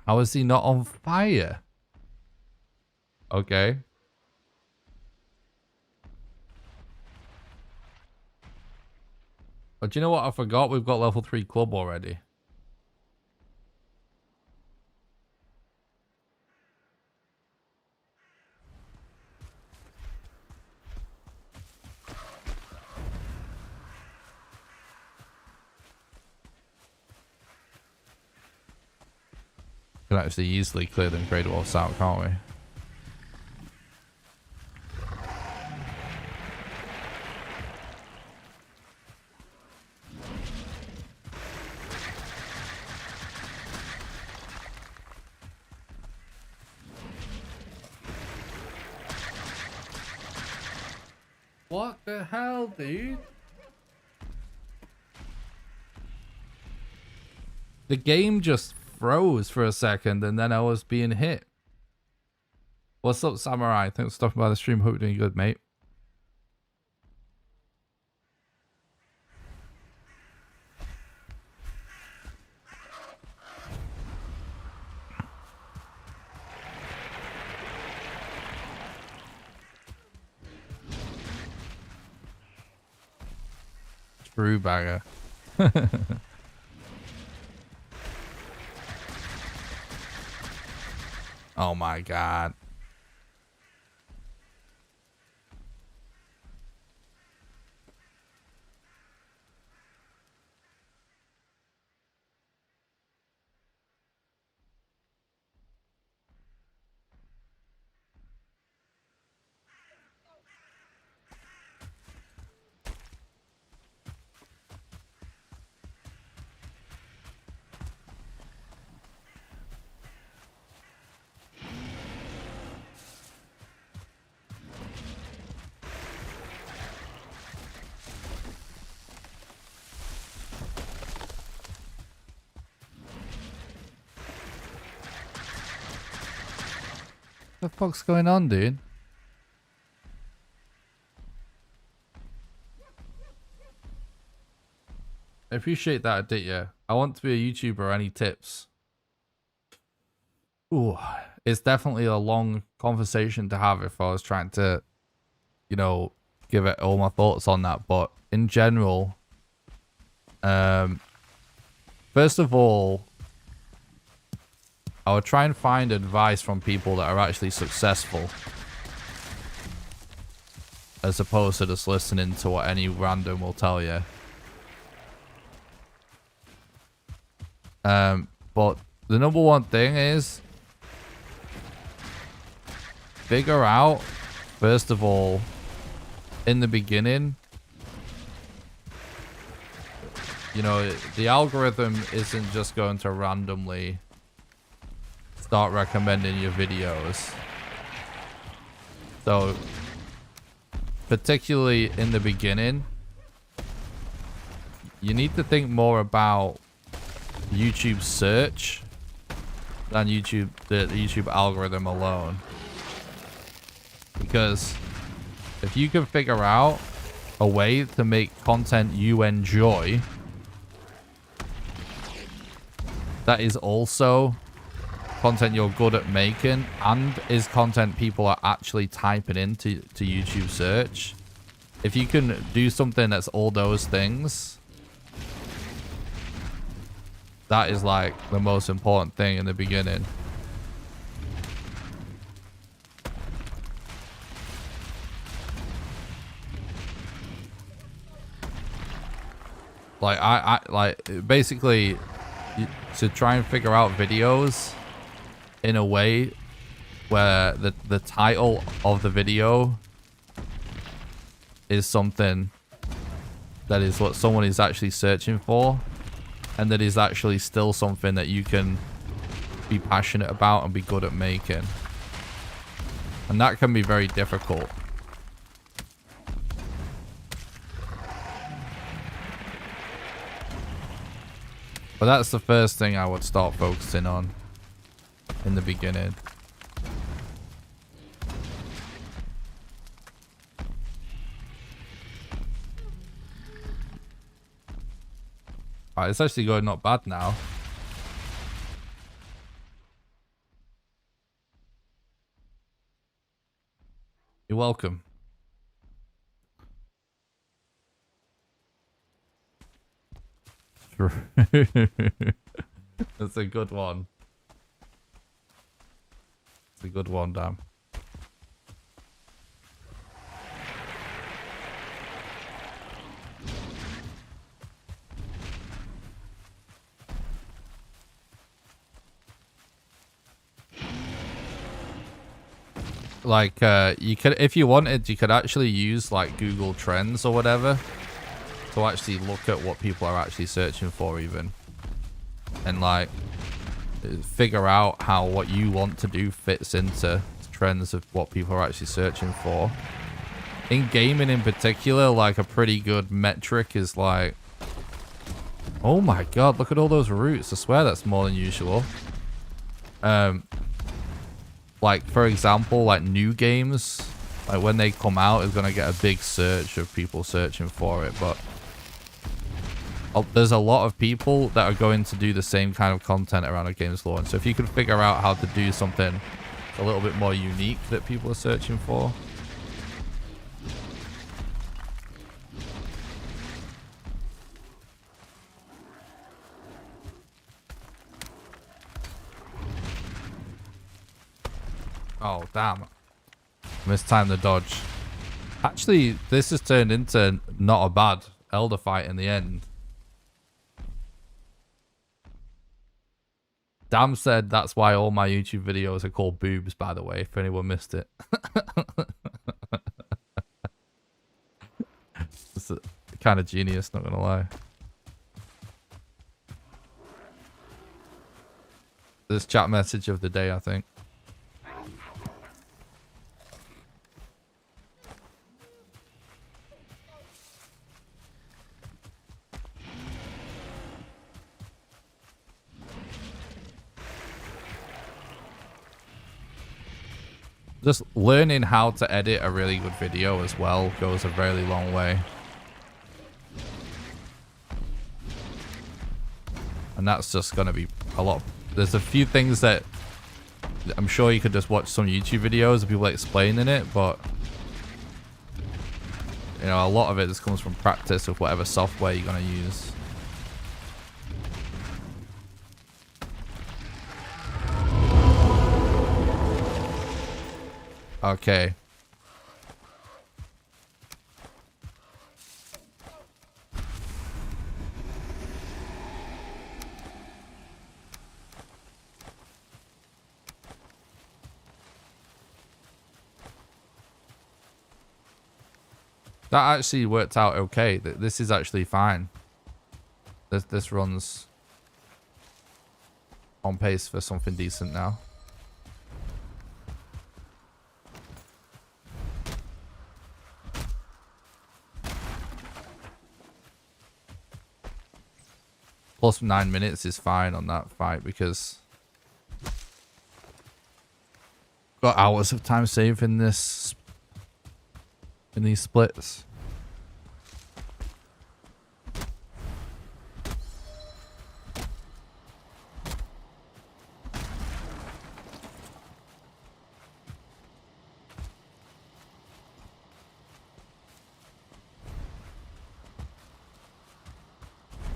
How is he not on fire? Okay. But do you know what? I forgot we've got level 3 club already. Can actually easily clear them Grey Dwarfs out, can't we? What the hell, dude? The game just froze for a second and then I was being hit. What's up, Samurai? Thanks for stopping by the stream. Hope you're doing good, mate. True bagger. Oh my god. What the fuck's going on, dude? I appreciate that, Aditya. I want to be a YouTuber. Any tips? Ooh, it's definitely a long conversation to have if I was trying to, you know, give it all my thoughts on that. But in general, first of all, I would try and find advice from people that are actually successful, as opposed to just listening to what any random will tell you. But the number one thing is figure out, first of all, in the beginning, you know, the algorithm isn't just going to randomly start recommending your videos. So, particularly in the beginning, you need to think more about YouTube search than the YouTube algorithm alone. Because if you can figure out a way to make content you enjoy that is also content you're good at making and is content people are actually typing into YouTube search, if you can do something that's all those things, that is like the most important thing in the beginning. Like like basically to try and figure out videos in a way where the title of the video is something that is what someone is actually searching for, and that is actually still something that you can be passionate about and be good at making. And that can be very difficult. But that's the first thing I would start focusing on in the beginning. Alright, it's actually going not bad now. You're welcome. That's a good one. It's a good one, damn. Like, you could, if you wanted, you could actually use like Google Trends or whatever to actually look at what people are actually searching for, even, and like figure out how what you want to do fits into trends of what people are actually searching for. In gaming in particular, like a pretty good metric is like, oh my god, look at all those routes. I swear that's more than usual. Like, for example, like new games, like when they come out, is going to get a big search of people searching for it. But there's a lot of people that are going to do the same kind of content around a game's launch. So if you could figure out how to do something a little bit more unique that people are searching for. Oh, damn. Mistimed the dodge. Actually, this has turned into not a bad Elder fight in the end. Dam said that's why all my YouTube videos are called boobs, by the way, if anyone missed it. It's kind of genius, not gonna lie. This chat message of the day, I think. Just learning how to edit a really good video as well goes a very long way. And that's just going to be a lot. There's a few things that I'm sure you could just watch some YouTube videos of people explaining it, but you know, a lot of it just comes from practice with whatever software you're going to use. Okay. That actually worked out okay. This is actually fine. This runs on pace for something decent now. Plus 9 minutes is fine on that fight because got hours of time saved in this, in these splits.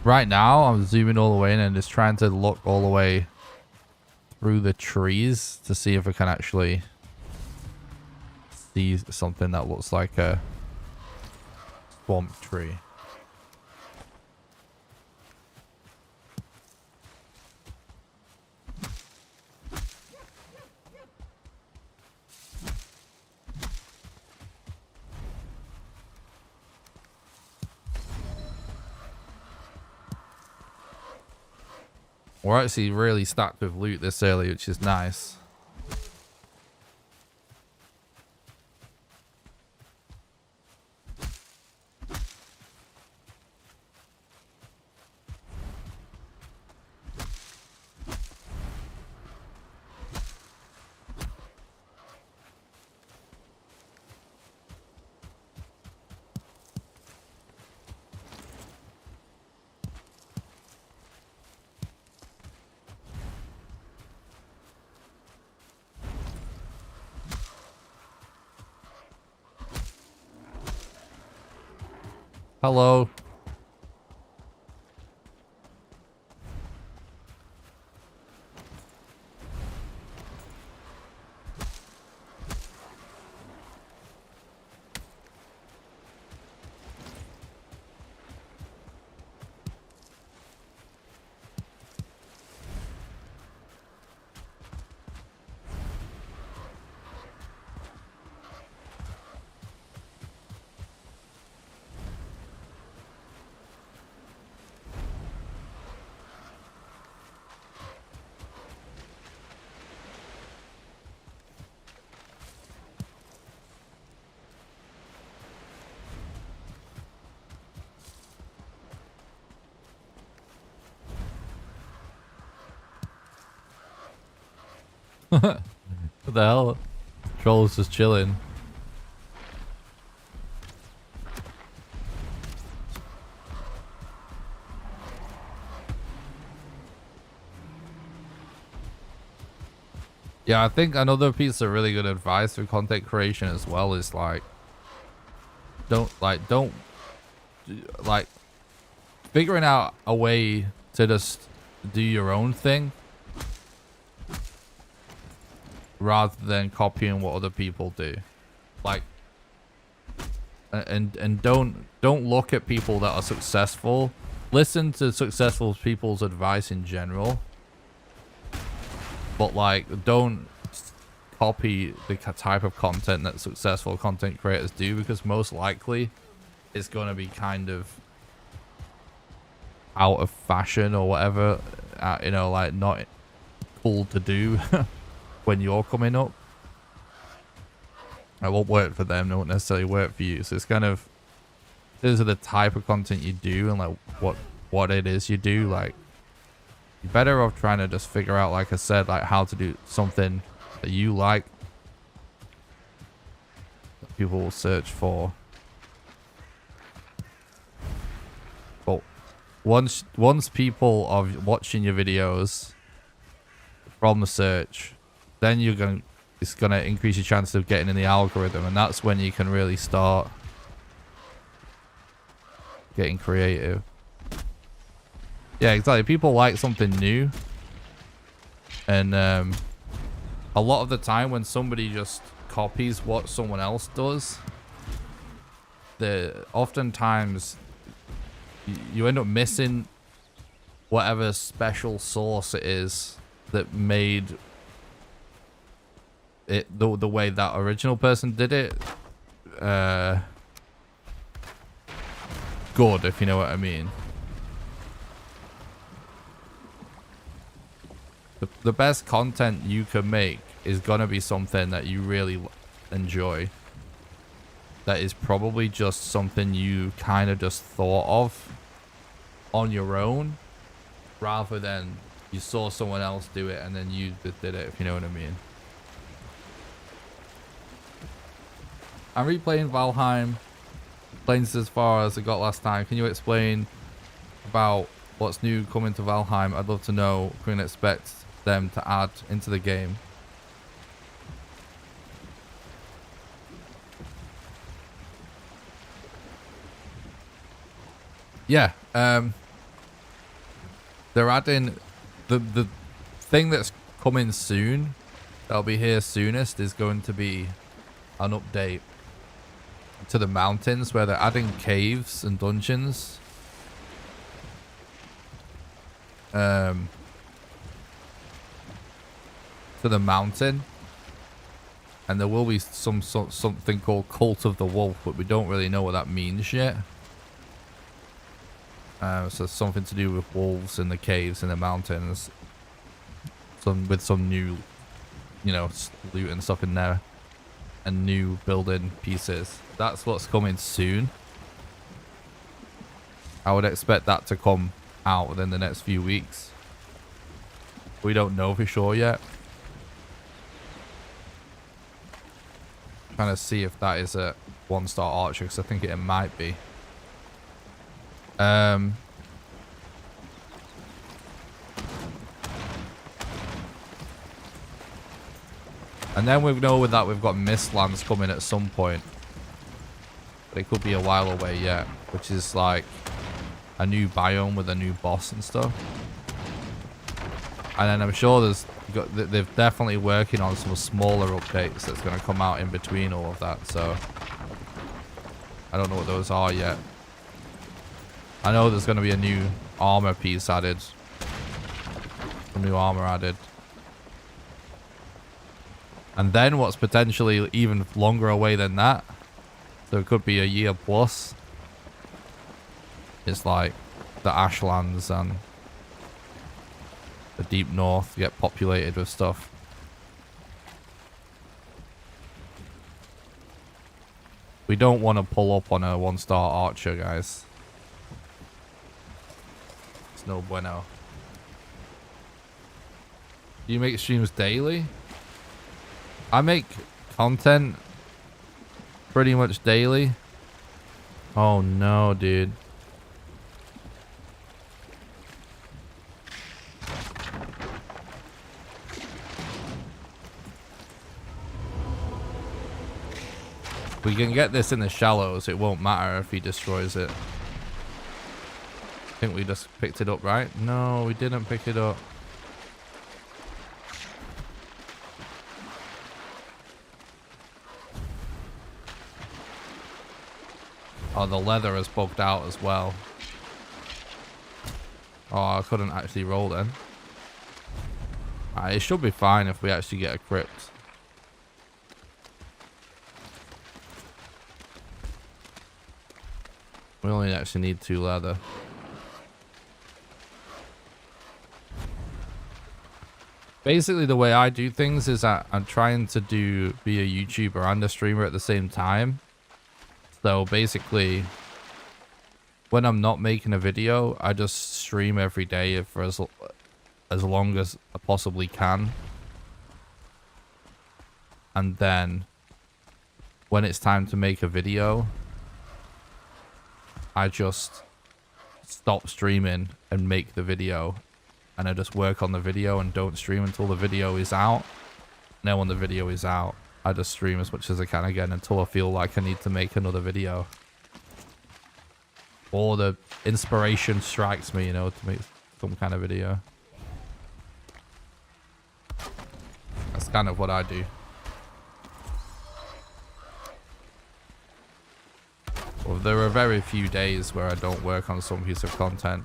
Right now, I'm zooming all the way in and just trying to look all the way through the trees to see if I can actually see something that looks like a swamp tree. We're actually really stacked with loot this early, which is nice. Hello. What the hell? Troll's just chilling. Yeah, I think another piece of really good advice for content creation as well is like, don't figuring out a way to just do your own thing rather than copying what other people do. Like, and don't look at people that are successful. Listen to successful people's advice in general, but like, don't copy the type of content that successful content creators do, because most likely it's going to be kind of out of fashion or whatever, you know, like not cool to do when you're coming up. It won't work for them, it won't necessarily work for you. So it's kind of, those are the type of content you do and like what it is you do. Like, you're better off trying to just figure out, like I said, like how to do something that you like, that people will search for. But once people are watching your videos from the search, then it's gonna increase your chances of getting in the algorithm, and that's when you can really start getting creative. Yeah, exactly. People like something new, and a lot of the time when somebody just copies what someone else does, oftentimes you end up missing whatever special sauce it is that made it the way that original person did it good, if you know what I mean. The best content you can make is gonna be something that you really enjoy, that is probably just something you kind of just thought of on your own, rather than you saw someone else do it and then you did it, if you know what I mean. I'm replaying Valheim, playing this as far as I got last time. Can you explain about what's new coming to Valheim? I'd love to know. Can we expect them to add into the game? Yeah, they're adding the thing that's coming soon, that'll be here soonest, is going to be an update to the mountains, where they're adding caves and dungeons to the mountain, and there will be something called Cult of the Wolf, but we don't really know what that means yet. So something to do with wolves in the caves in the mountains, with some new, you know, loot and stuff in there, and new building pieces. That's what's coming soon. I would expect that to come out within the next few weeks. We don't know for sure yet. Trying to see if that is a 1-star archer, because I think it might be. And then we know with that we've got Mistlands coming at some point. But it could be a while away yet, which is like a new biome with a new boss and stuff. And then I'm sure they're definitely working on some smaller updates that's going to come out in between all of that. So I don't know what those are yet. I know there's going to be a new armor piece added. Some new armor added. And then what's potentially even longer away than that, so it could be a year plus, it's like the Ashlands and the deep north get populated with stuff. We don't want to pull up on a 1-star archer, guys. It's no bueno. Do you make streams daily? I make content pretty much daily. Oh no, dude. We can get this in the shallows. It won't matter if he destroys it. I think we just picked it up, right? No, we didn't pick it up. Oh, the leather is bugged out as well. Oh, I couldn't actually roll then. It should be fine if we actually get a crypt. We only actually need 2 leather. Basically, the way I do things is that I'm trying to be a YouTuber and a streamer at the same time. So basically, when I'm not making a video, I just stream every day for as long as I possibly can. And then when it's time to make a video, I just stop streaming and make the video. And I just work on the video and don't stream until the video is out. And then when the video is out, I just stream as much as I can again until I feel like I need to make another video. Or the inspiration strikes me, you know, to make some kind of video. That's kind of what I do. Well, there are very few days where I don't work on some piece of content.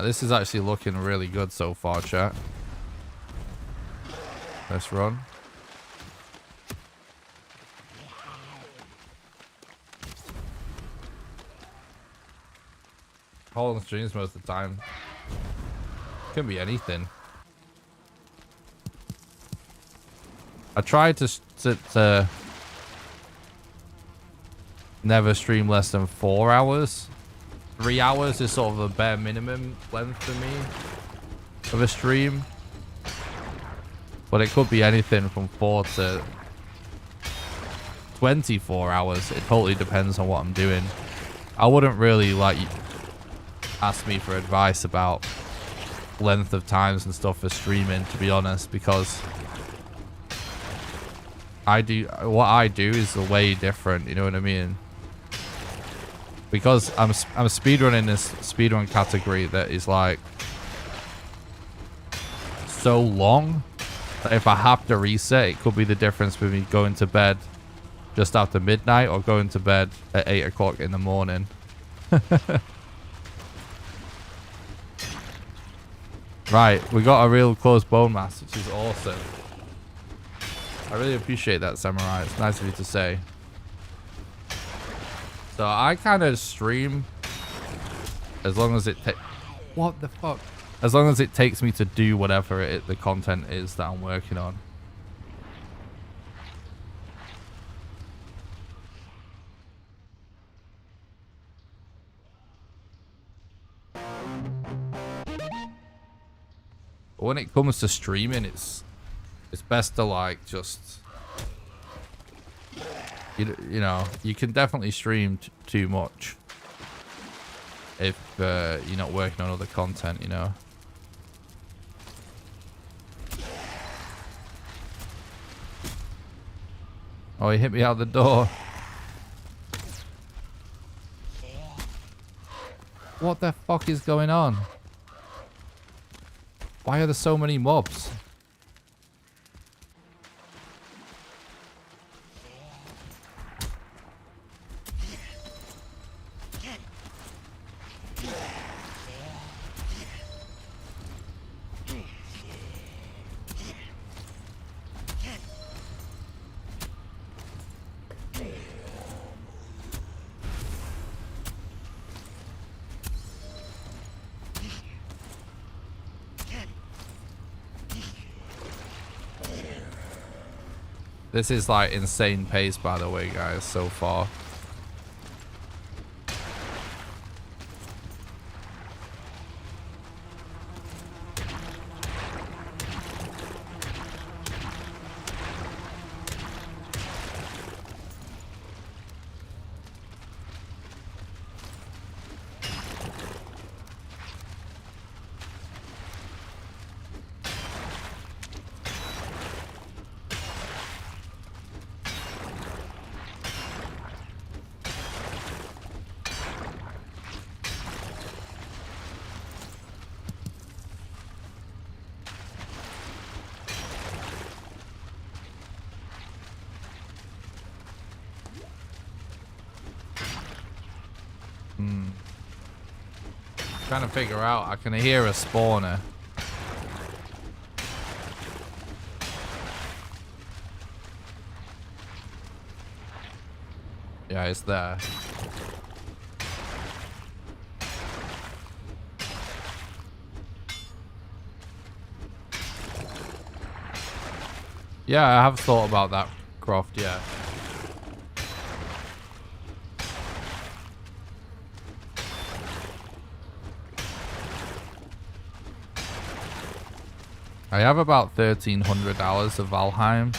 This is actually looking really good so far, chat. Let's run. Hold on streams most of the time. Can be anything. I tried to never stream less than 4 hours. 3 hours is sort of a bare minimum length for me of a stream. But it could be anything from 4 to 24 hours. It totally depends on what I'm doing. I wouldn't really like ask me for advice about length of times and stuff for streaming, to be honest, because what I do is way different, you know what I mean? Because I'm speedrunning this speedrun category that is like so long that if I have to reset, it could be the difference between going to bed just after midnight or going to bed at 8 o'clock in the morning. Right, we got a real close bone mass, which is awesome. I really appreciate that, Samurai. It's nice of you to say. So I kind of stream as long as it what the fuck? As long as it takes me to do whatever the content is that I'm working on. But when it comes to streaming, it's best to like just you know, you can definitely stream too much if you're not working on other content, you know. Oh, he hit me out the door. What the fuck is going on? Why are there so many mobs? This is like insane pace, by the way, guys, so far. Trying to figure out. I can hear a spawner. Yeah, it's there. Yeah, I have thought about that, Croft, yeah. I have about 1,300 hours of Valheim,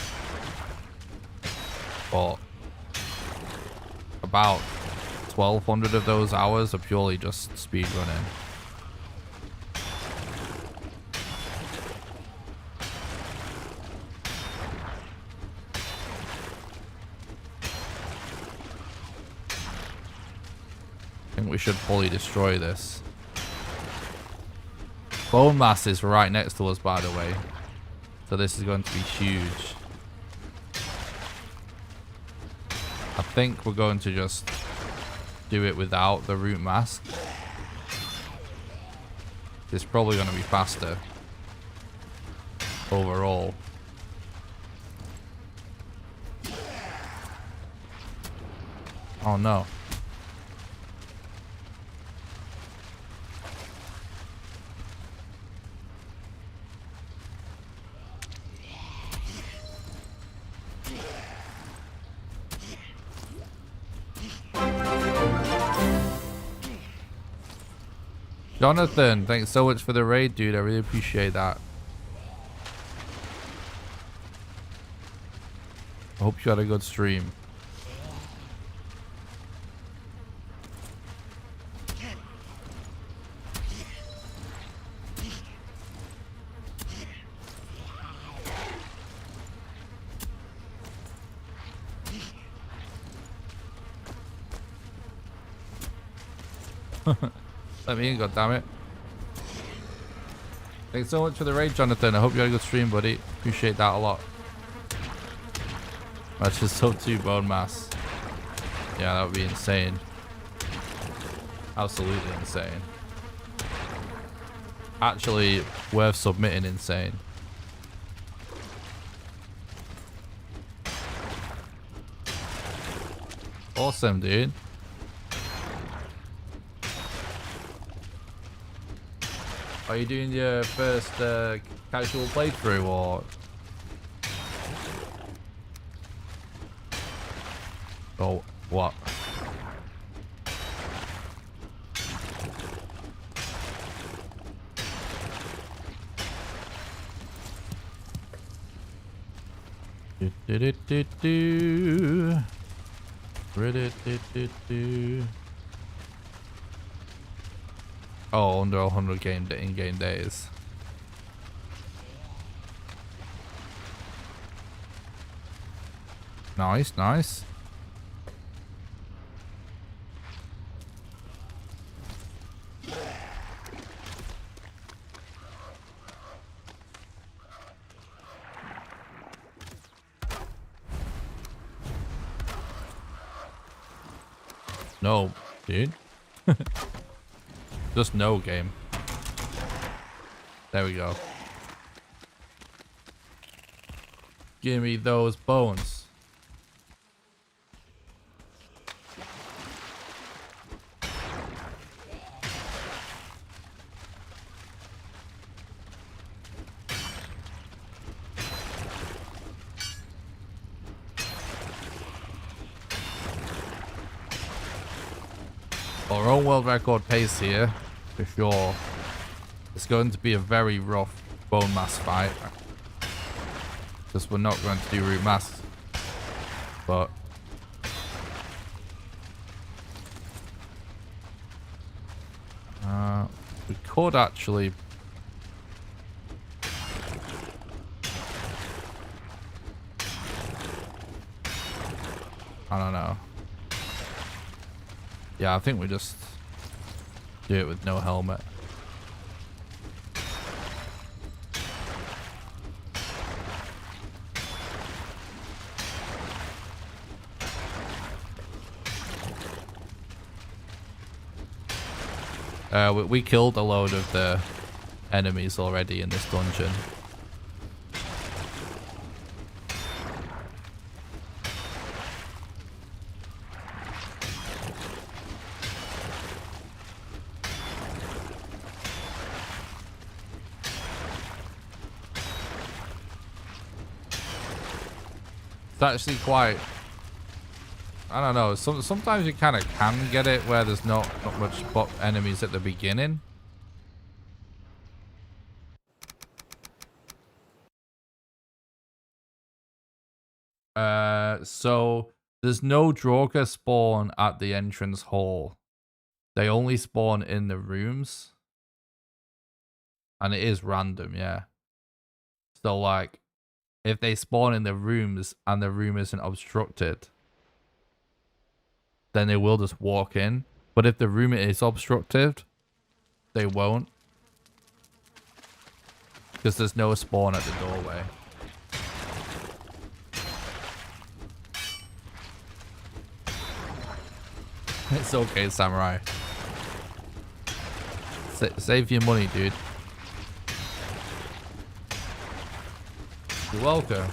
but about 1,200 of those hours are purely just speedrunning. I think we should fully destroy this. Bone mass is right next to us, by the way. So this is going to be huge. I think we're going to just do it without the root mask. It's probably going to be faster overall. Oh no. Jonathan, thanks so much for the raid, dude. I really appreciate that. I hope you had a good stream. Let me in, goddammit. Thanks so much for the raid, Jonathan. I hope you had a good stream, buddy. Appreciate that a lot. That's just sub 2 bone mass. Yeah, that would be insane. Absolutely insane. Actually, worth submitting insane. Awesome, dude. Are you doing your first casual playthrough or? Oh, what? Oh, under 100 in-game days. Nice, nice. No, dude. Just no game. There we go. Give me those bones. Our own world record pace here, for sure. It's going to be a very rough bone mass fight. Because we're not going to do root mass. But we could actually I don't know. Yeah, I think we just do it with no helmet. We killed a load of the enemies already in this dungeon. It's actually quite, I don't know, sometimes you kind of can get it where there's not much enemies at the beginning. So there's no Draugr spawn at the entrance hall. They only spawn in the rooms. And it is random, yeah. So like, if they spawn in the rooms and the room isn't obstructed, then they will just walk in. But if the room is obstructed, they won't. Because there's no spawn at the doorway. It's okay, samurai. Save your money, dude. You're welcome.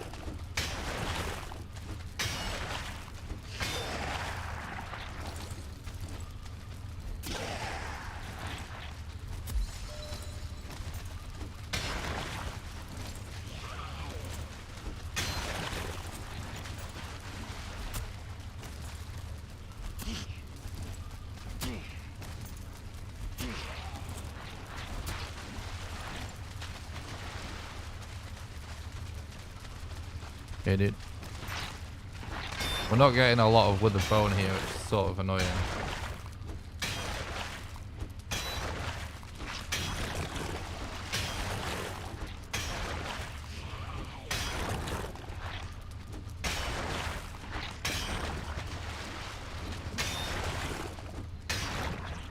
Okay, dude. We're not getting a lot of withered bone here, which is sort of annoying.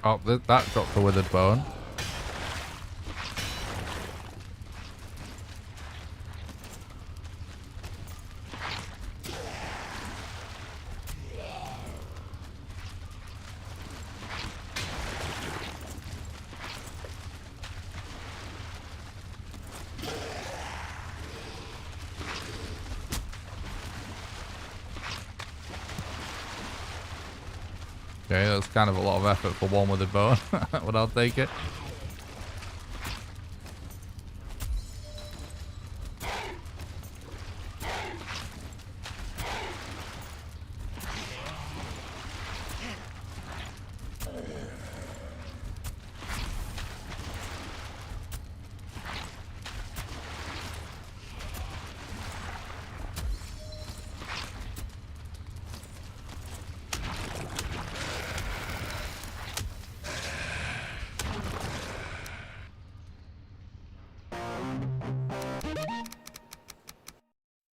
Oh, that dropped the withered bone. Okay, that's kind of a lot of effort for one withered bone, but I'll take it.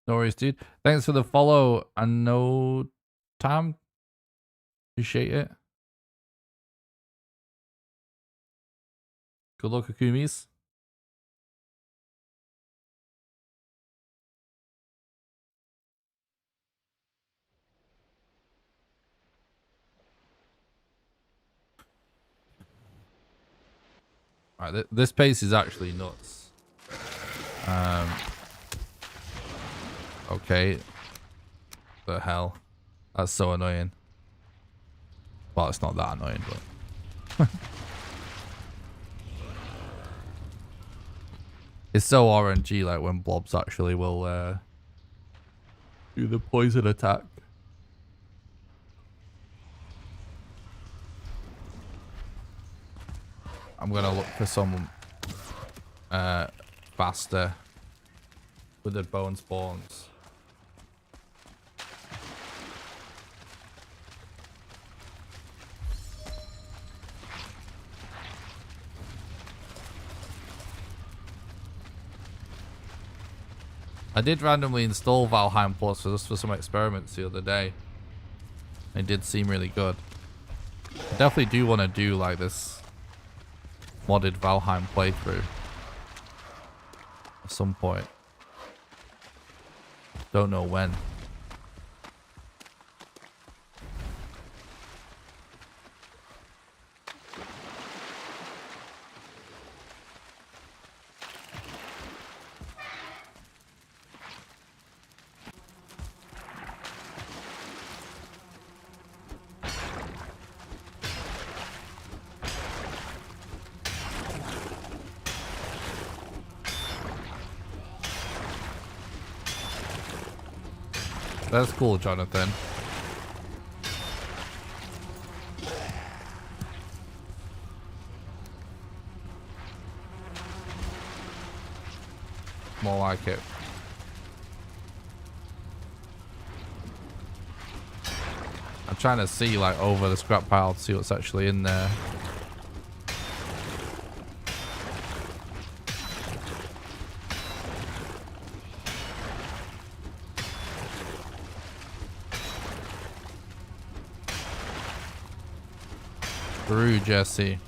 No worries, dude. Thanks for the follow. I know, Tam. Appreciate it. Good luck, Akumis. Alright, this pace is actually nuts. Okay. The hell. That's so annoying. Well, it's not that annoying, but... It's so RNG, like, when blobs actually will, do the poison attack. I'm gonna look for some, faster with the bone spawns. I did randomly install Valheim Plus just for some experiments the other day. It did seem really good. I definitely do want to do like this modded Valheim playthrough at some point. Don't know when. That's cool, Jonathan. More like it. I'm trying to see like over the scrap pile to see what's actually in there. Through Jesse.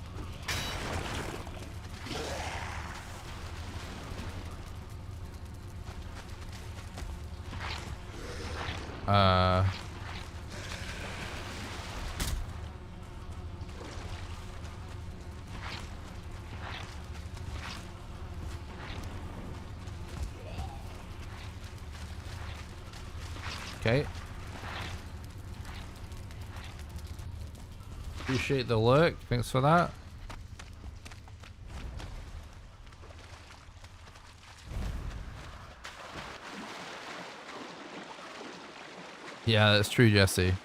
Okay. Appreciate the lurk. Thanks for that. Yeah, that's true, Jesse.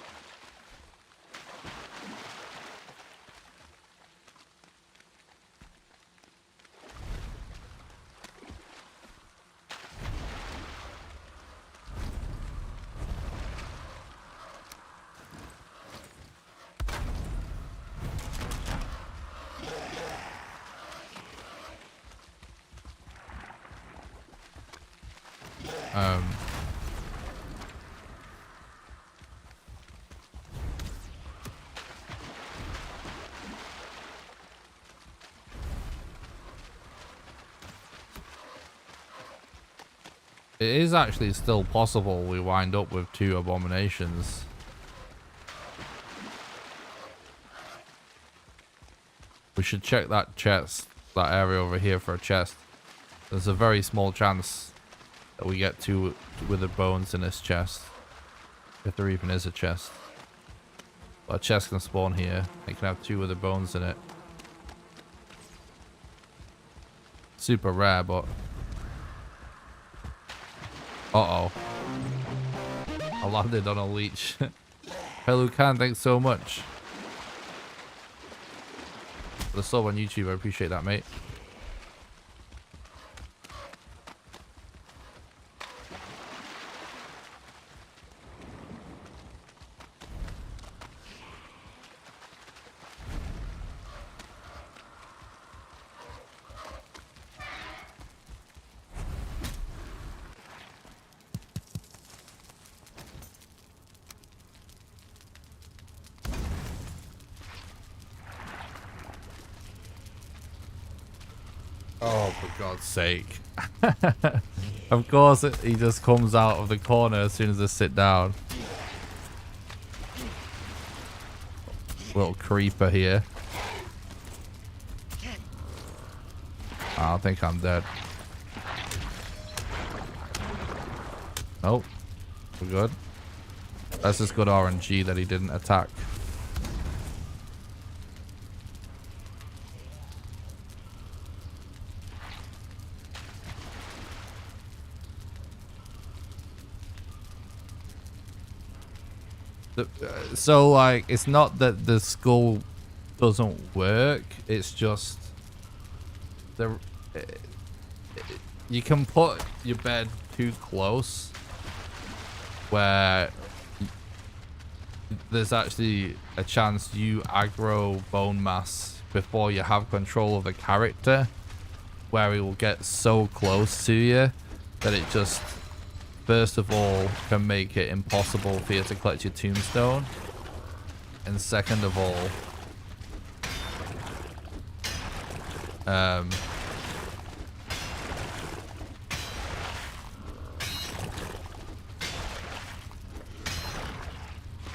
It is actually still possible we wind up with 2 abominations. We should check that chest, that area over here for a chest. There's a very small chance that we get 2 withered bones in this chest. If there even is a chest. But a chest can spawn here. It can have 2 withered bones in it. Super rare, but... Uh-oh. I landed on a leech. Hello, Khan, thanks so much. For the sub on YouTube, I appreciate that, mate. For God's sake. Of course, he just comes out of the corner as soon as I sit down. Little creeper here. I think I'm dead. Nope. We're good. That's just good RNG that he didn't attack. So, like, it's not that the skull doesn't work. It's just you can put your bed too close where there's actually a chance you aggro bone mass before you have control of the character, where it will get so close to you that it just, first of all, can make it impossible for you to collect your tombstone, and second of all,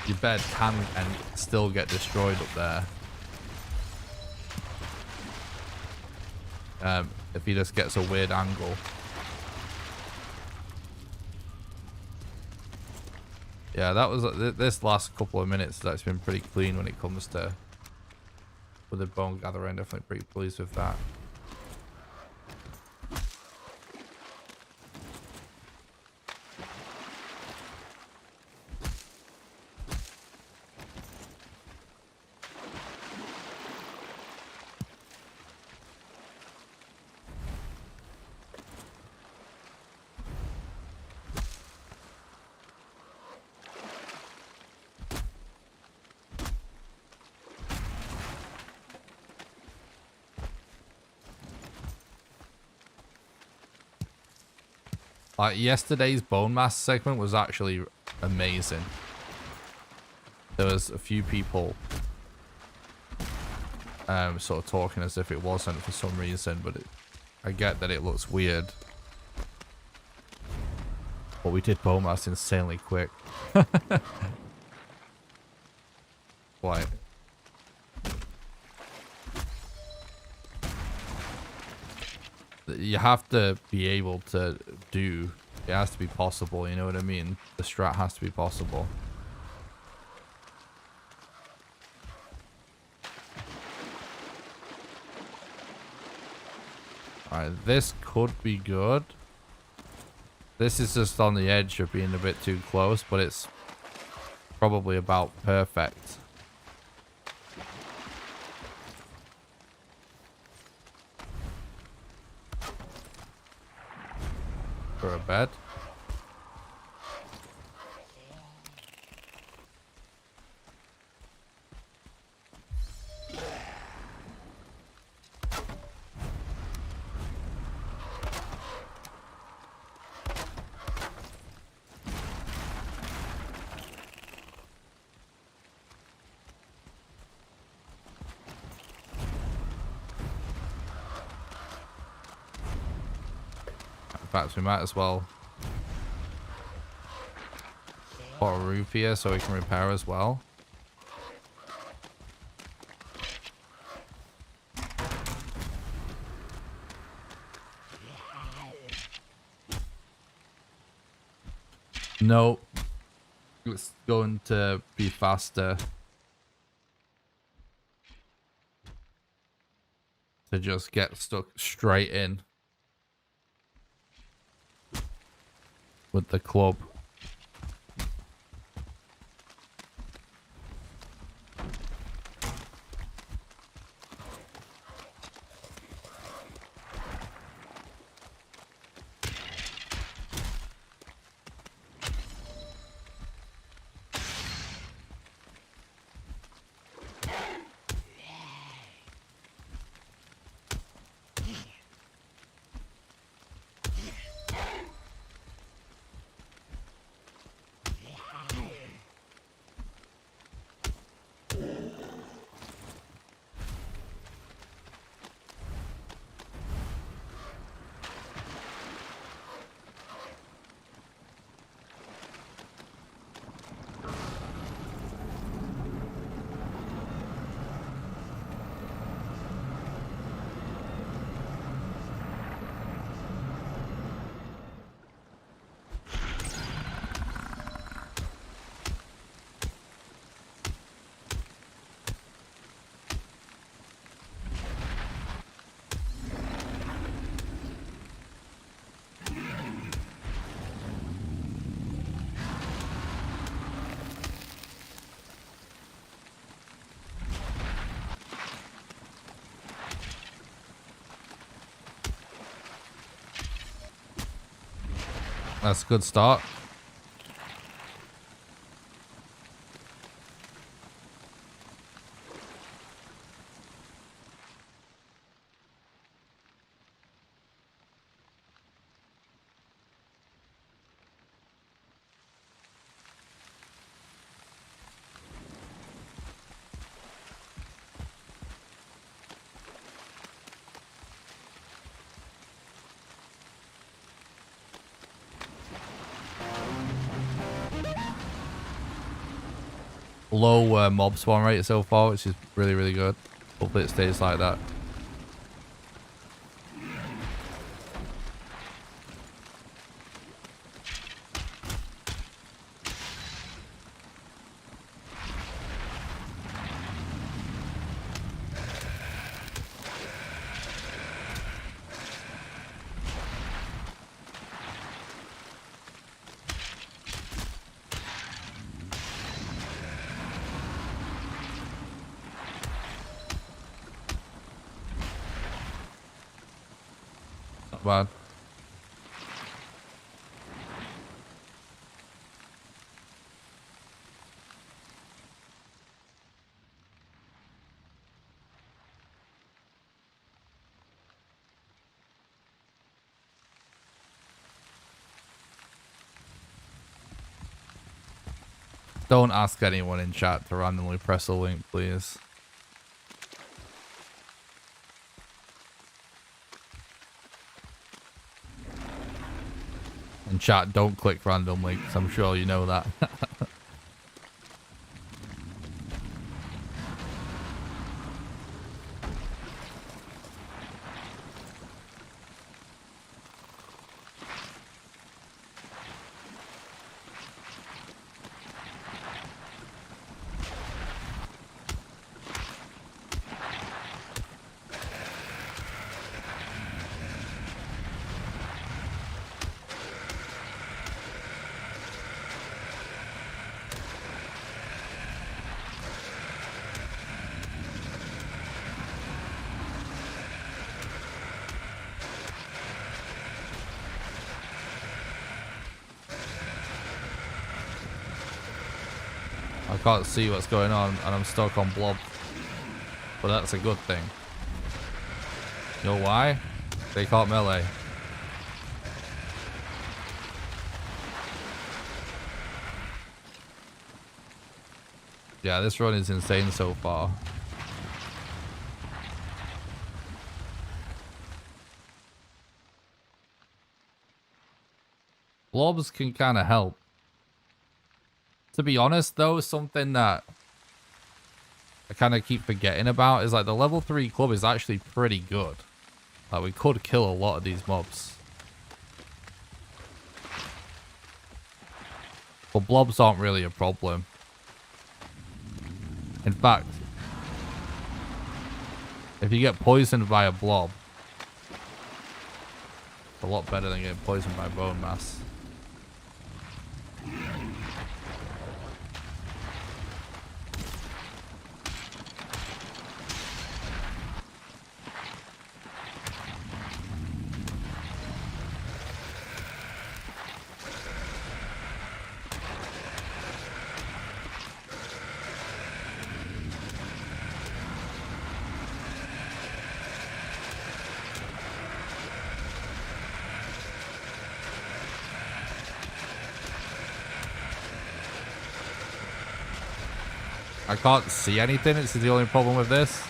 your bed can and still get destroyed up there. If he just gets a weird angle. Yeah, that was this last couple of minutes that's been pretty clean when it comes to with the bone gatherer. I'm definitely pretty pleased with that. Like, yesterday's bone mass segment was actually amazing. There was a few people sort of talking as if it wasn't for some reason, but I get that it looks weird. But we did bone mass insanely quick. Why? You have to be able to do, it has to be possible, you know what I mean? The strat has to be possible. Alright, this could be good. This is just on the edge of being a bit too close, but it's probably about perfect. For a bed. In fact, we might as well put a roof here so we can repair as well. Nope. It's going to be faster to just get stuck straight in with the club. That's a good start. Low mob spawn rate so far, which is really, really good. Hopefully it stays like that. Not bad. Don't ask anyone in chat to randomly press a link, please. In chat, don't click random links. I'm sure you know that. I can't see what's going on and I'm stuck on blob. But that's a good thing. You know why? They can't melee. Yeah, this run is insane so far. Blobs can kind of help. To be honest though, something that I kind of keep forgetting about is like the level 3 club is actually pretty good. Like we could kill a lot of these mobs. But blobs aren't really a problem. In fact, if you get poisoned by a blob, it's a lot better than getting poisoned by bone mass. I can't see anything. This is the only problem with this.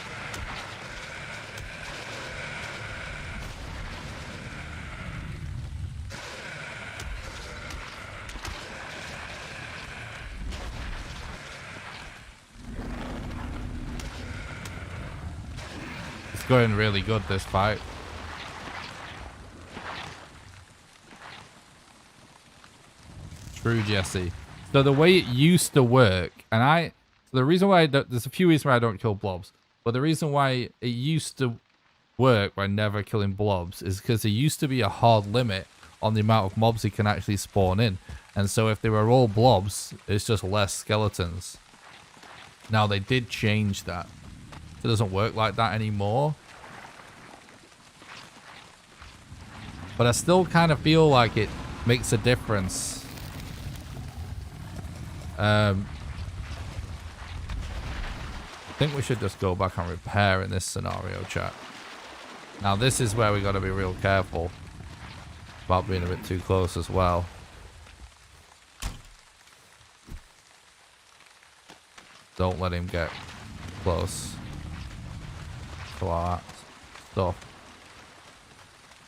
It's going really good, this fight. True, Jesse. So the way it used to work, and the reason why there's a few reasons why I don't kill blobs, but the reason why it used to work by never killing blobs is because there used to be a hard limit on the amount of mobs you can actually spawn in. And so if they were all blobs, it's just less skeletons. Now they did change that. It doesn't work like that anymore. But I still kind of feel like it makes a difference. I think we should just go back and repair in this scenario, chat. Now this is where we got to be real careful about being a bit too close as well. Don't let him get close to our stuff.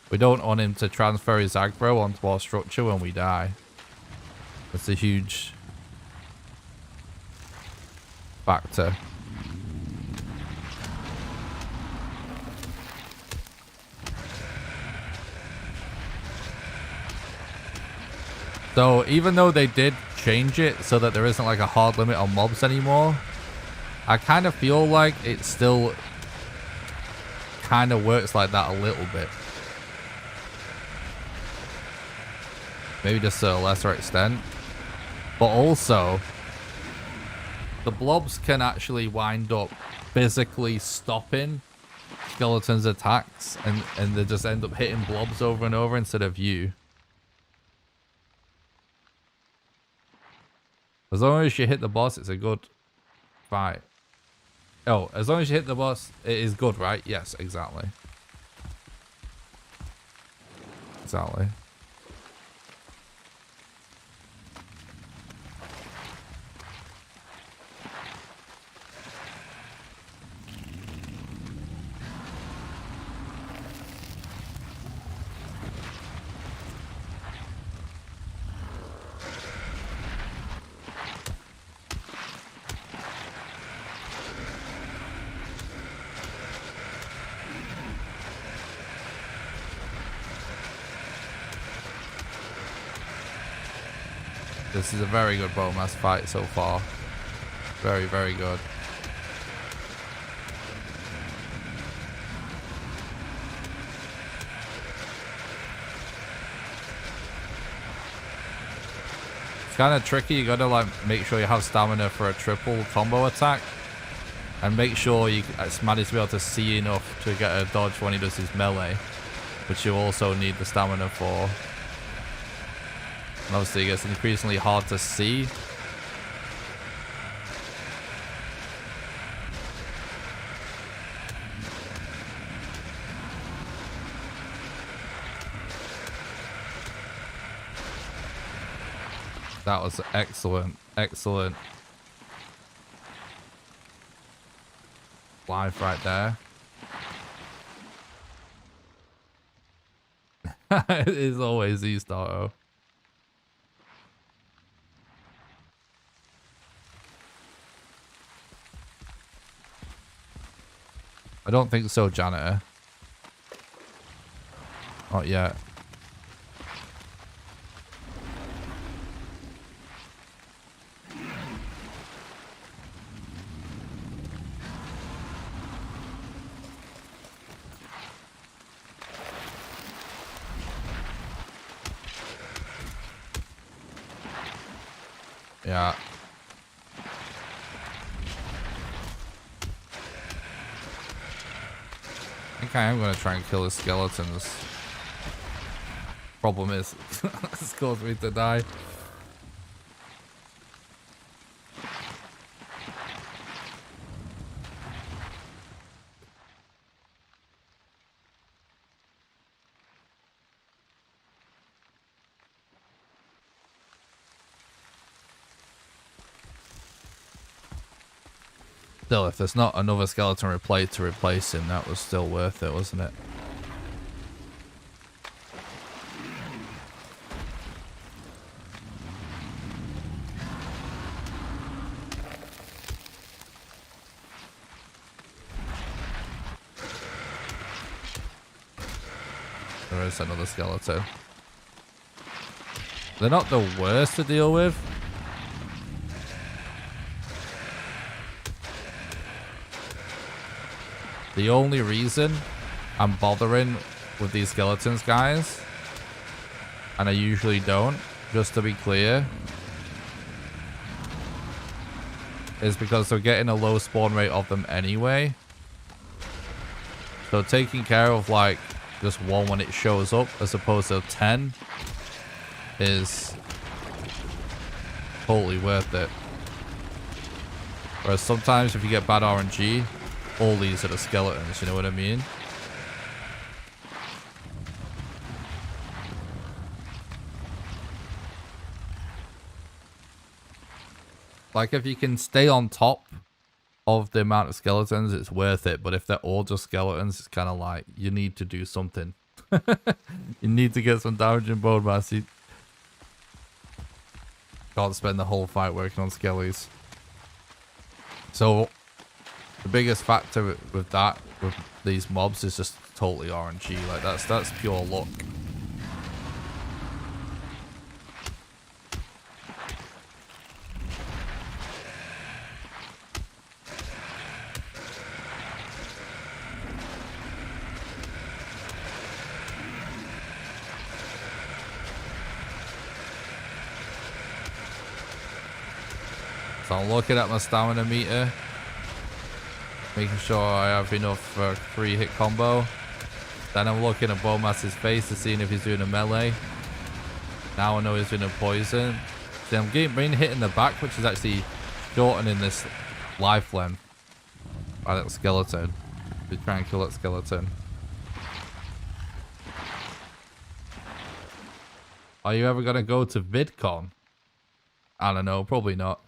We don't want him to transfer his aggro onto our structure when we die. That's a huge factor. So even though they did change it so that there isn't like a hard limit on mobs anymore, I kind of feel like it still kind of works like that a little bit. Maybe just to a lesser extent. But also, the blobs can actually wind up physically stopping skeletons' attacks, and they just end up hitting blobs over and over instead of you. As long as you hit the boss, it's a good fight. Oh, as long as you hit the boss, it is good, right? Yes, exactly. Exactly. This is a very good Bowmass fight so far. Very, very good. It's kind of tricky. You gotta like make sure you have stamina for a triple combo attack, and make sure you manage to be able to see enough to get a dodge when he does his melee, which you also need the stamina for. And obviously it gets increasingly hard to see. That was excellent. Excellent. Live right there. It is always Z-Starto. I don't think so, janitor. Not yet. Yeah. I think I am going to try and kill the skeletons. Problem is, it's caused me to die. Still, if there's not another skeleton to replace him, that was still worth it, wasn't it? There is another skeleton. They're not the worst to deal with. The only reason I'm bothering with these skeletons, guys, and I usually don't, just to be clear, is because they're getting a low spawn rate of them anyway. So taking care of like just one when it shows up as opposed to 10 is totally worth it. Whereas sometimes if you get bad RNG, all these are the skeletons, you know what I mean? Like if you can stay on top of the amount of skeletons, it's worth it. But if they're all just skeletons, it's kind of like you need to do something. You need to get some damage in bone mass. You can't spend the whole fight working on skellies. So the biggest factor with that, with these mobs, is just totally RNG. Like that's pure luck. So I'm looking at my stamina meter, making sure I have enough for a 3-hit combo. Then I'm looking at Bomas's face to see if he's doing a melee. Now I know he's doing a poison. See, I'm being hit in the back, which is actually shortening this life length by that skeleton. To try and kill that skeleton. Are you ever gonna go to VidCon? I don't know, probably not.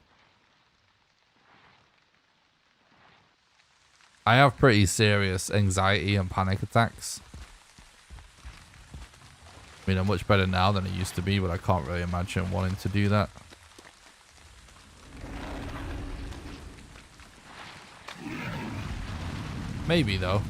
I have pretty serious anxiety and panic attacks. I mean, I'm much better now than I used to be, but I can't really imagine wanting to do that. Maybe, though.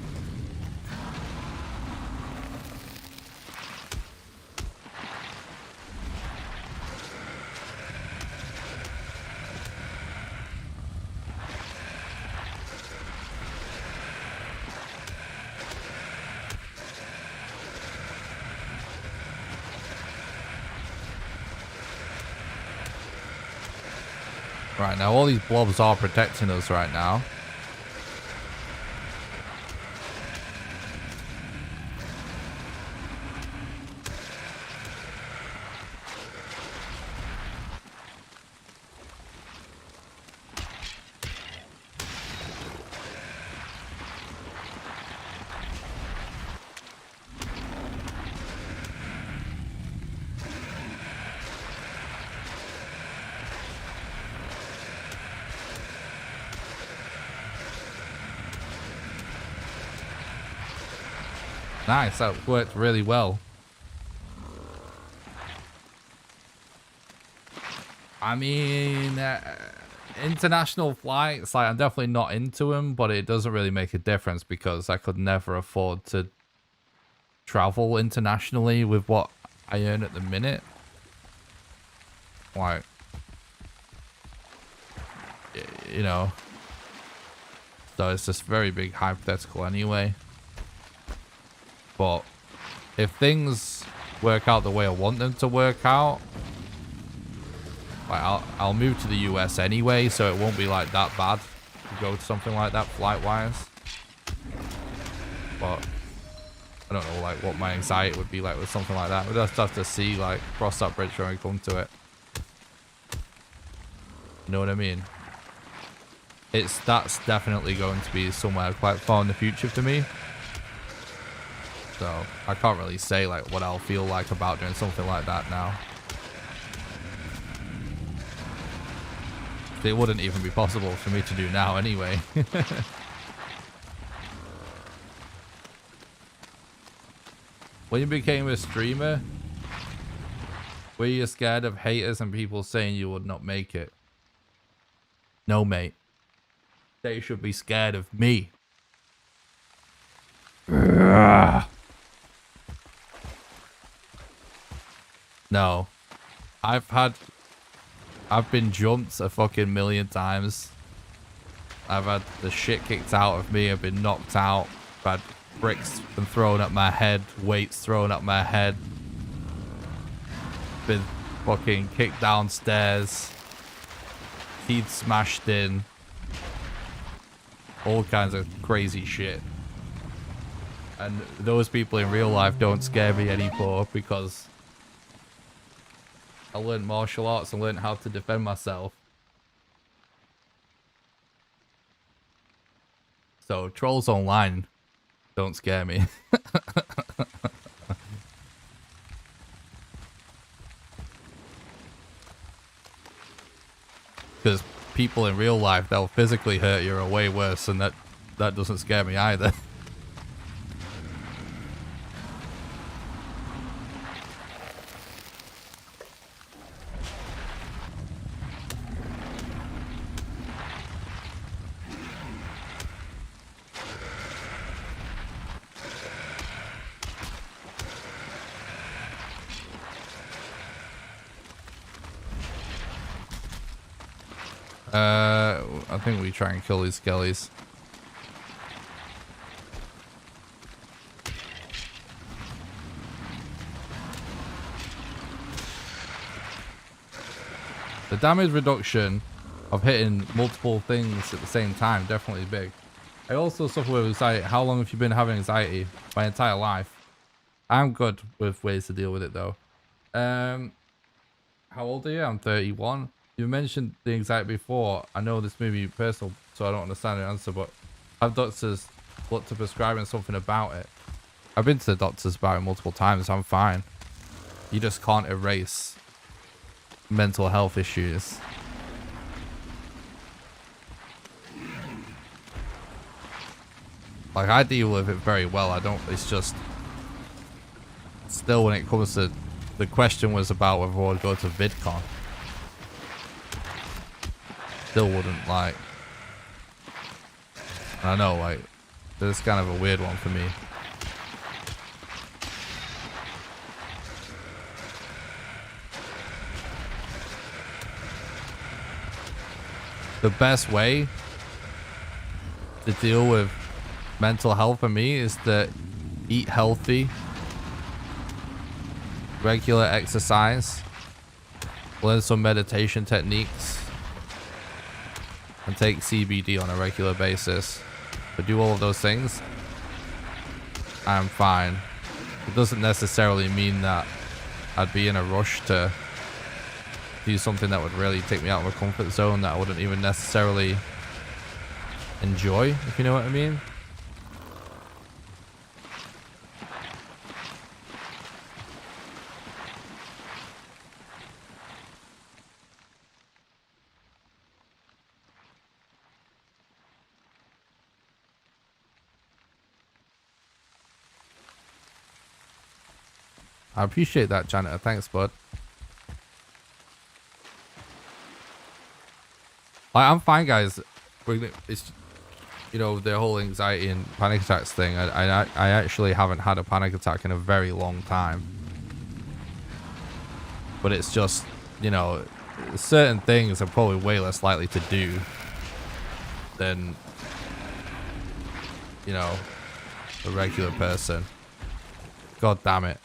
Right, now all these blobs are protecting us right now. Nice, that worked really well. I mean, international flights, like, I'm definitely not into them, but it doesn't really make a difference because I could never afford to travel internationally with what I earn at the minute. Like, you know, so it's just very big hypothetical anyway. But if things work out the way I want them to work out, like I'll move to the US anyway, so it won't be like that bad to go to something like that flight wise. But I don't know like what my anxiety would be like with something like that. We'll just have to see, like, cross that bridge when we come to it. You know what I mean? That's definitely going to be somewhere quite far in the future for me. So I can't really say like what I'll feel like about doing something like that now. It wouldn't even be possible for me to do now anyway. When you became a streamer, were you scared of haters and people saying you would not make it? No, mate. They should be scared of me. No. I've been jumped a fucking million times. I've had the shit kicked out of me. I've been knocked out. I've had bricks been thrown at my head. Weights thrown at my head. Been fucking kicked downstairs. Teeth smashed in. All kinds of crazy shit. And those people in real life don't scare me anymore because I learned martial arts and learned how to defend myself. So trolls online don't scare me. Because people in real life, they'll physically hurt you, are way worse, and that doesn't scare me either. I think we try and kill these skellies. The damage reduction of hitting multiple things at the same time, definitely big. I also suffer with anxiety. How long have you been having anxiety? My entire life. I'm good with ways to deal with it though. How old are you? I'm 31. You mentioned the anxiety before. I know this may be personal, so I don't understand the answer, but have doctors looked to prescribing something about it? I've been to the doctors about it multiple times. I'm fine. You just can't erase mental health issues. Like, I deal with it very well. I don't, it's just, still when it comes to, the question was about whether I would go to VidCon. Still wouldn't, like, I know, like, this is kind of a weird one for me. The best way to deal with mental health for me is to eat healthy, regular exercise, learn some meditation techniques, and take CBD on a regular basis. If I do all of those things, I'm fine. It doesn't necessarily mean that I'd be in a rush to do something that would really take me out of a comfort zone that I wouldn't even necessarily enjoy, if you know what I mean. I appreciate that, Janitor. Thanks, bud. I'm fine, guys. It's, you know, the whole anxiety and panic attacks thing. I actually haven't had a panic attack in a very long time. But it's just, you know, certain things are probably way less likely to do than, you know, a regular person. God damn it.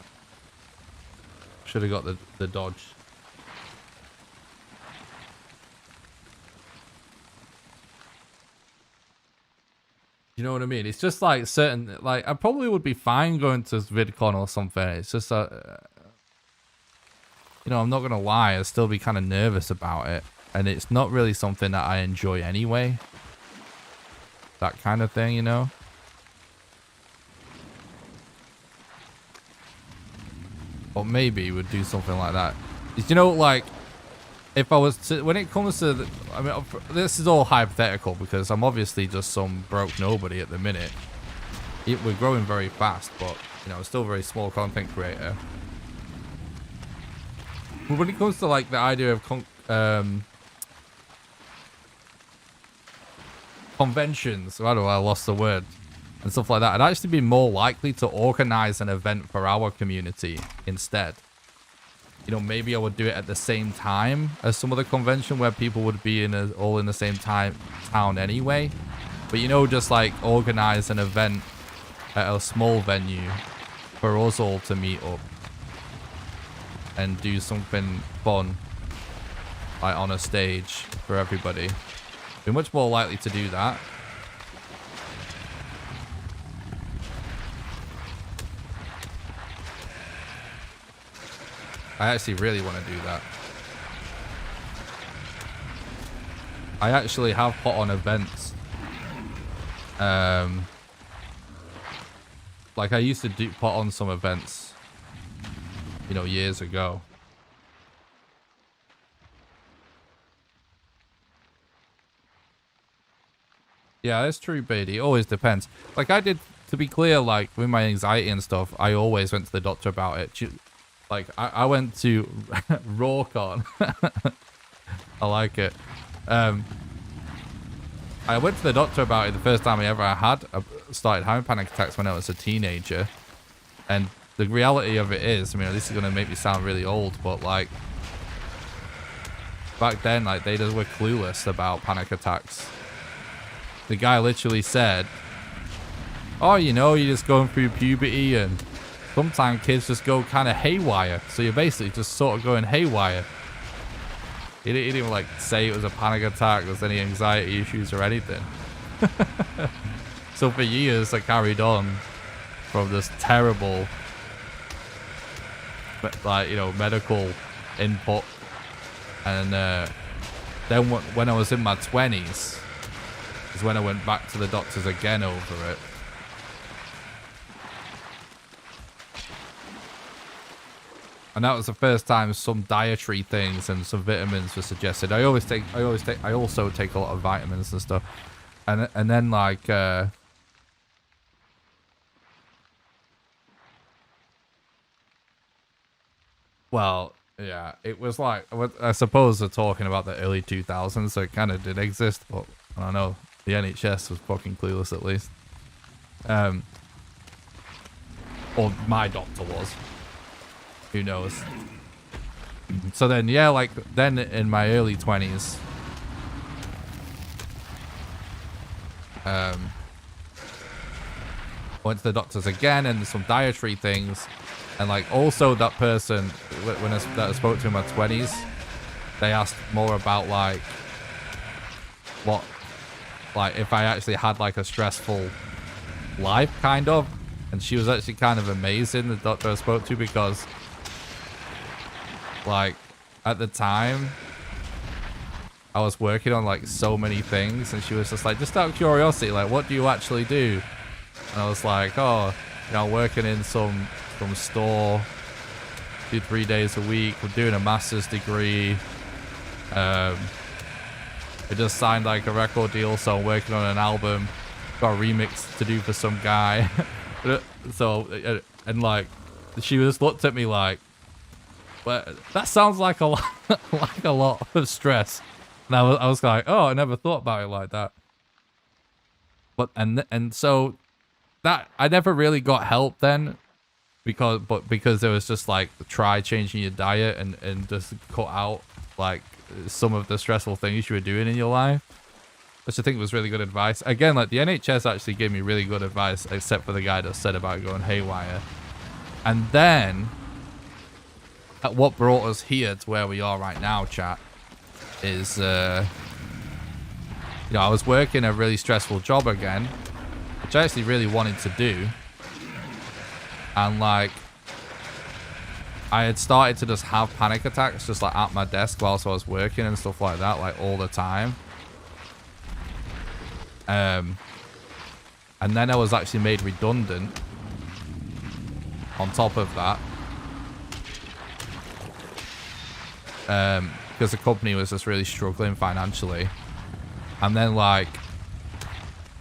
Should have got the dodge. You know what I mean? It's just like certain, like, I probably would be fine going to VidCon or something. It's just, you know, I'm not going to lie. I'd still be kind of nervous about it. And it's not really something that I enjoy anyway. That kind of thing, you know? Or maybe we'd do something like that. You know, like, if I was to, when it comes to, I mean, this is all hypothetical because I'm obviously just some broke nobody at the minute. We're growing very fast, but, you know, still a very small content creator. But when it comes to, like, the idea of conventions, I don't know, I lost the word, and stuff like that, I'd actually be more likely to organize an event for our community instead. You know, maybe I would do it at the same time as some other convention where people would be all in the same town anyway. But, you know, just like organize an event at a small venue for us all to meet up and do something fun, like on a stage for everybody. Be much more likely to do that. I actually really want to do that. I actually have put on events. Like I used to put on some events, you know, years ago. Yeah, that's true, Beatty. It always depends. Like I did, to be clear, like with my anxiety and stuff, I always went to the doctor about it. Like I went to Rawcon. I like it. I went to the doctor about it the first time I ever started having panic attacks when I was a teenager. And the reality of it is, I mean, this is going to make me sound really old, but like back then, like they just were clueless about panic attacks. The guy literally said, oh, you know, you're just going through puberty and sometimes kids just go kind of haywire. So you're basically just sort of going haywire. He didn't even like say it was a panic attack, there's any anxiety issues or anything. So for years I carried on from this terrible, like, you know, medical input. And then when I was in my 20s is when I went back to the doctors again over it. And that was the first time some dietary things and some vitamins were suggested. I also take a lot of vitamins and stuff. And then like well, yeah, it was like, I suppose they're talking about the early 2000s, so it kind of did exist, but I don't know. The NHS was fucking clueless, at least. Or my doctor was. Who knows? So then, yeah, like, then in my early 20s, went to the doctors again and some dietary things. And, like, also that person, when I spoke to in my 20s, they asked more about, like, what, like, if I actually had, like, a stressful life, kind of. And she was actually kind of amazing, the doctor I spoke to, because, like, at the time, I was working on, like, so many things, and she was just like, just out of curiosity, like, what do you actually do? And I was like, oh, you know, working in some store 2-3 days a week. We're doing a master's degree. I just signed like a record deal, so I'm working on an album. Got a remix to do for some guy. So, and like, she just looked at me like, well, that sounds like a lot, like a lot of stress. And I was like, oh, I never thought about it like that. But and so that I never really got help then. Because there was just like, try changing your diet and just cut out like some of the stressful things you were doing in your life, which I think was really good advice. Again, like the NHS actually gave me really good advice, except for the guy that said about going haywire. And then what brought us here to where we are right now, chat, is you know, I was working a really stressful job again, which I actually really wanted to do. And like, I had started to just have panic attacks just like at my desk whilst I was working and stuff like that, like all the time. And then I was actually made redundant on top of that. Because the company was just really struggling financially. And then like,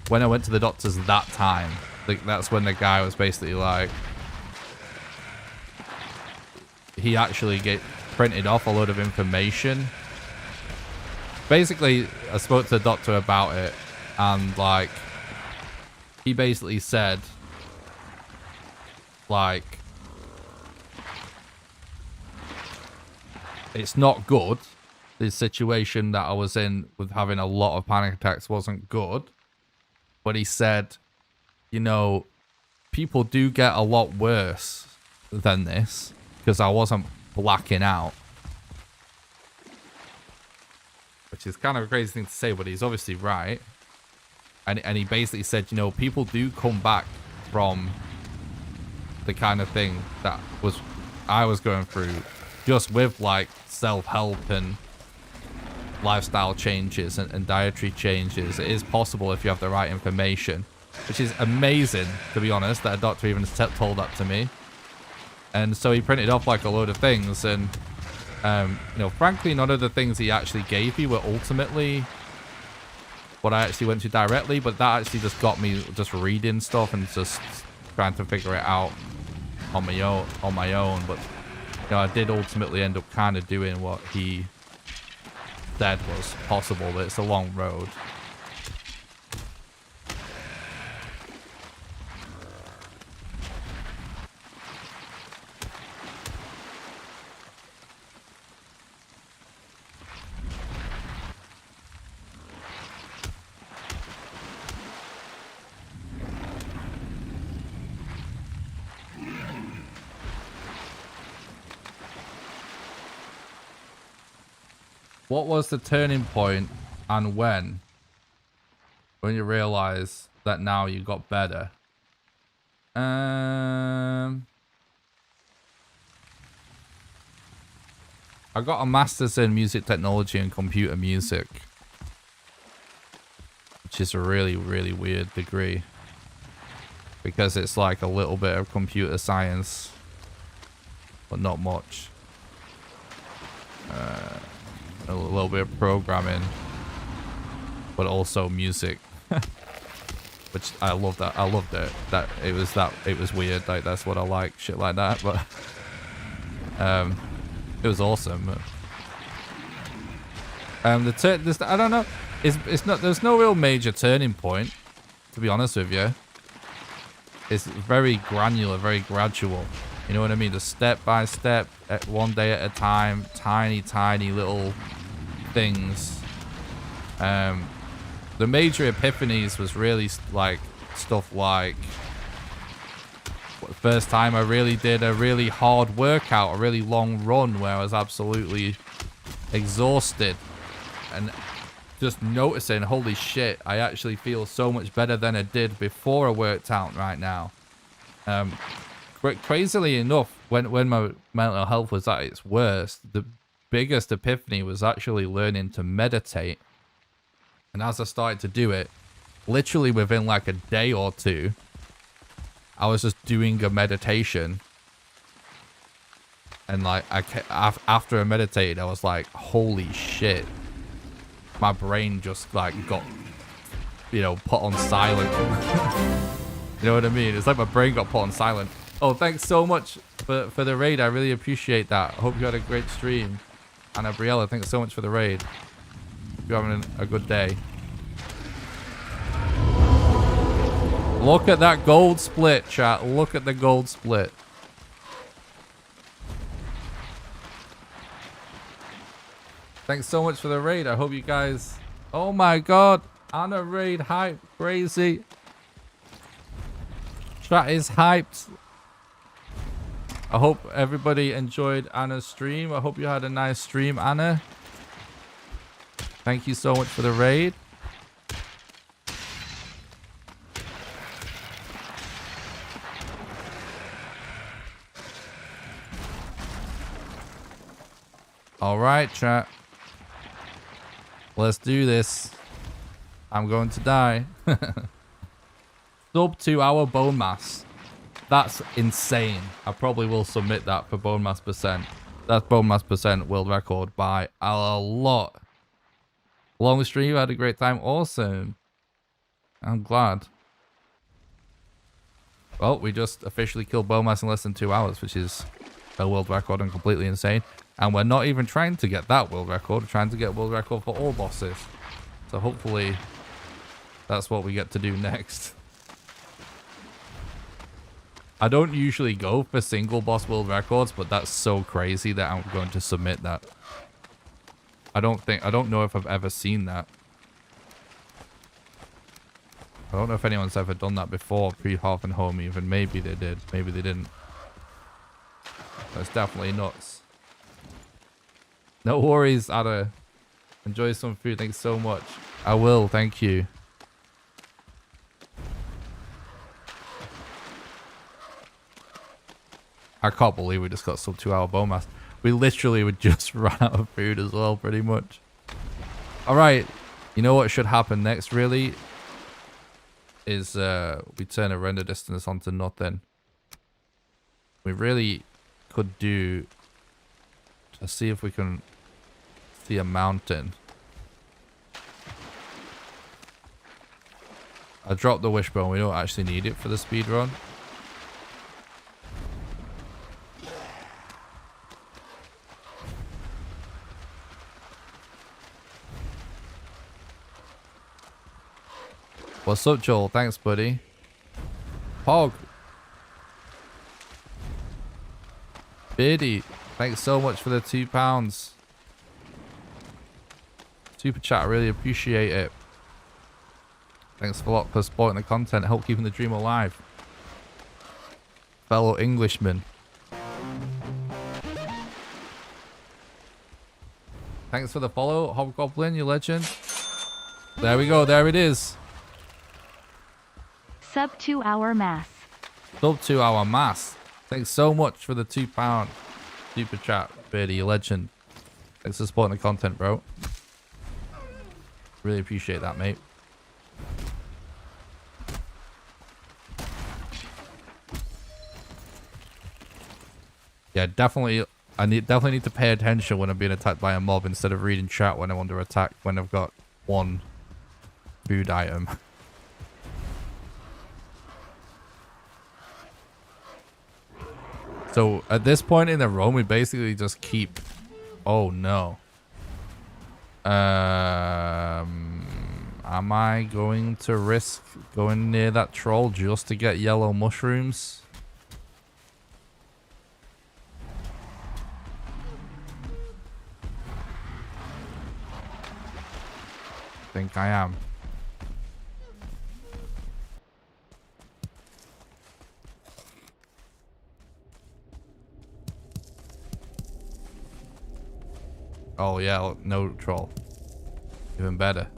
when I went to the doctors that time, like, that's when the guy was basically like, he actually printed off a load of information. Basically, I spoke to the doctor about it, and like, he basically said, like, it's not good. The situation that I was in with having a lot of panic attacks wasn't good. But he said, you know, people do get a lot worse than this. Because I wasn't blacking out. Which is kind of a crazy thing to say, but he's obviously right. And he basically said, you know, people do come back from the kind of thing that I was going through just with like self-help and lifestyle changes and dietary changes, it is possible if you have the right information, which is amazing, to be honest, that a doctor even told that to me. And so he printed off like a load of things, and you know, frankly, none of the things he actually gave me were ultimately what I actually went to directly, but that actually just got me just reading stuff and just trying to figure it out on my own. But you know, I did ultimately end up kind of doing what he said was possible, but it's a long road. What was the turning point and when you realize that now you got better? I got a master's in music technology and computer music, which is a really, really weird degree because it's like a little bit of computer science, but not much. A little bit of programming, but also music, which I love that. I loved it. It was weird. Like, that's what I like, shit like that. But it was awesome. I don't know. It's not. There's no real major turning point, to be honest with you. It's very granular, very gradual. You know what I mean? Just step by step, one day at a time, tiny, tiny little things. The major epiphanies was really like stuff like first time I really did a really hard workout, a really long run where I was absolutely exhausted, and just noticing, holy shit, I actually feel so much better than I did before I worked out right now. Crazily enough, when my mental health was at its worst, the biggest epiphany was actually learning to meditate. And as I started to do it, literally within like a day or two, I was just doing a meditation. And like, after I meditated, I was like, holy shit. My brain just like got, you know, put on silent. You know what I mean? It's like my brain got put on silent. Oh, thanks so much for the raid. I really appreciate that. Hope you had a great stream. And Briella, thanks so much for the raid. Hope you're having a good day. Look at that gold split, chat. Look at the gold split. Thanks so much for the raid. I hope you guys... Oh my god. Anna raid hype. Crazy. Chat is hyped. I hope everybody enjoyed Anna's stream. I hope you had a nice stream, Anna. Thank you so much for the raid. All right, chat. Let's do this. I'm going to die. Sub 2 hour bone mass. That's insane. I probably will submit that for bone mass percent. That's bone mass percent world record by a lot. Long stream, had a great time. Awesome. I'm glad. Well, we just officially killed bone mass in less than 2 hours, which is a world record and completely insane. And we're not even trying to get that world record. We're trying to get world record for all bosses. So hopefully that's what we get to do next. I don't usually go for single boss world records, but that's so crazy that I'm going to submit that. I don't know if I've ever seen that. I don't know if anyone's ever done that before, pre-half and home even. Maybe they did, maybe they didn't. That's definitely nuts. No worries, Ada. Enjoy some food, thanks so much. I will, thank you. I can't believe we just got sub 2 hour bone mass. We literally would just run out of food as well, pretty much. All right. You know what should happen next, really? Is we turn a render distance onto nothing. We really could do to see if we can see a mountain. I dropped the wishbone. We don't actually need it for the speed run. What's up, Joel? Thanks, buddy. Hog. Biddy. Thanks so much for the £2. Super chat. I really appreciate it. Thanks a lot for supporting the content. Help keeping the dream alive. Fellow Englishman. Thanks for the follow, Hobgoblin, you legend. There we go. There it is. Sub 2 hour mass. Sub 2 hour mass. Thanks so much for the £2 super chat, Birdie, you legend. Thanks for supporting the content, bro. Really appreciate that, mate. Yeah, definitely. I definitely need to pay attention when I'm being attacked by a mob instead of reading chat when I'm under attack when I've got one food item. So at this point in the run, we basically just keep. Oh no. Am I going to risk going near that troll just to get yellow mushrooms? I think I am. Oh yeah, look, no troll. Even better.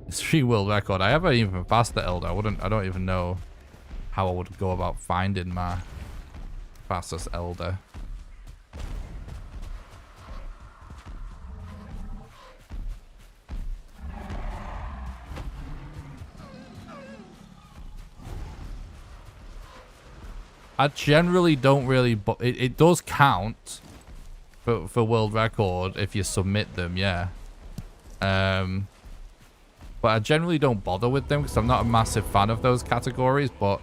It's 3 world record. I haven't even passed the Elder. I don't even know how I would go about finding my fastest Elder. I generally don't really, but it does count for world record if you submit them, yeah. But I generally don't bother with them because I'm not a massive fan of those categories, but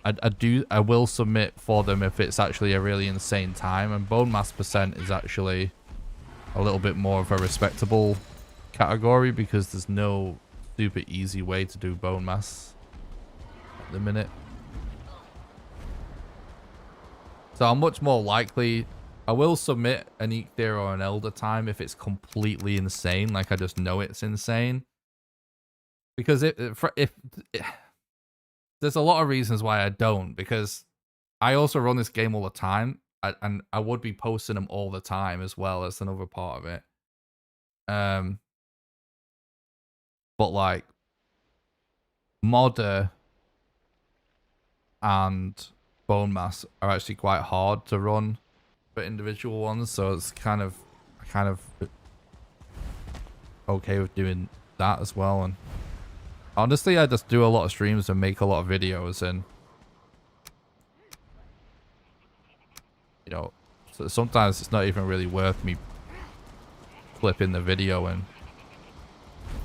I will submit for them if it's actually a really insane time, and bone mass percent is actually a little bit more of a respectable category because there's no super easy way to do bone mass at the minute. So I'm much more likely, I will submit an Eekthir or an Elder time if it's completely insane, like I just know it's insane. Because if there's a lot of reasons why I don't, because I also run this game all the time, and I would be posting them all the time as well as another part of it. But like Modder and Bone Mass are actually quite hard to run for individual ones, so it's kind of okay with doing that as well. And honestly, I just do a lot of streams and make a lot of videos, and you know, so sometimes it's not even really worth me flipping the video and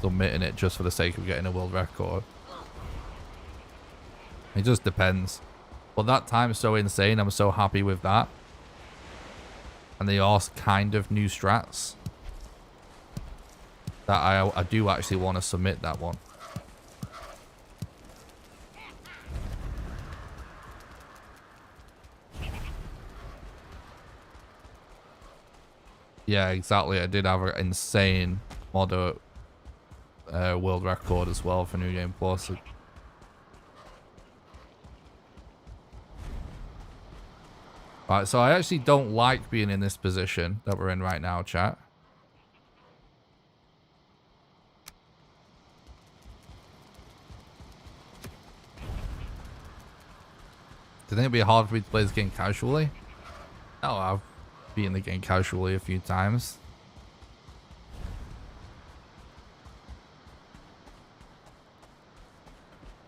submitting it just for the sake of getting a world record. It just depends. But that time's so insane, I'm so happy with that. And they are kind of new strats that I do actually want to submit that one. Yeah, exactly. I did have an insane Modder world record as well for New Game Plus. Right, so I actually don't like being in this position that we're in right now, chat. Do you think it'd be hard for me to play this game casually? No, I've beaten the game casually a few times.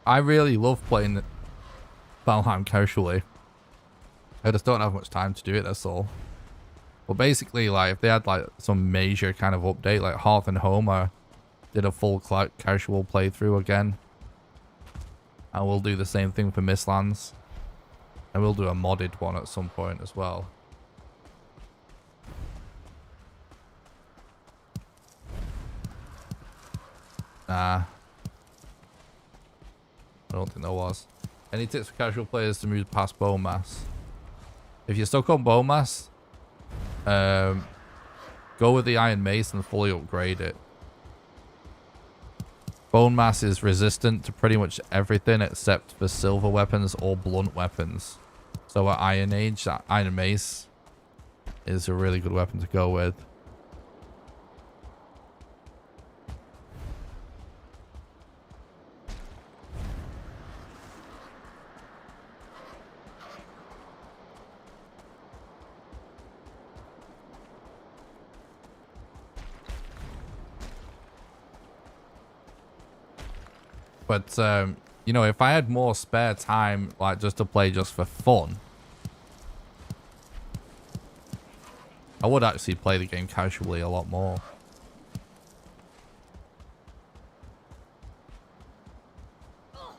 I really love playing Valheim casually. I just don't have much time to do it, that's all. But basically, like, if they had like some major kind of update, like Hearth and Home, I did a full casual playthrough again. I will do the same thing for Mistlands. I will do a modded one at some point as well. Nah. I don't think there was. Any tips for casual players to move past Bone Mass? If you're stuck on Bone Mass, go with the Iron Mace and fully upgrade it. Bone Mass is resistant to pretty much everything except for silver weapons or blunt weapons. So at Iron Age, that Iron Mace is a really good weapon to go with. But, you know, if I had more spare time, like, just to play just for fun, I would actually play the game casually a lot more.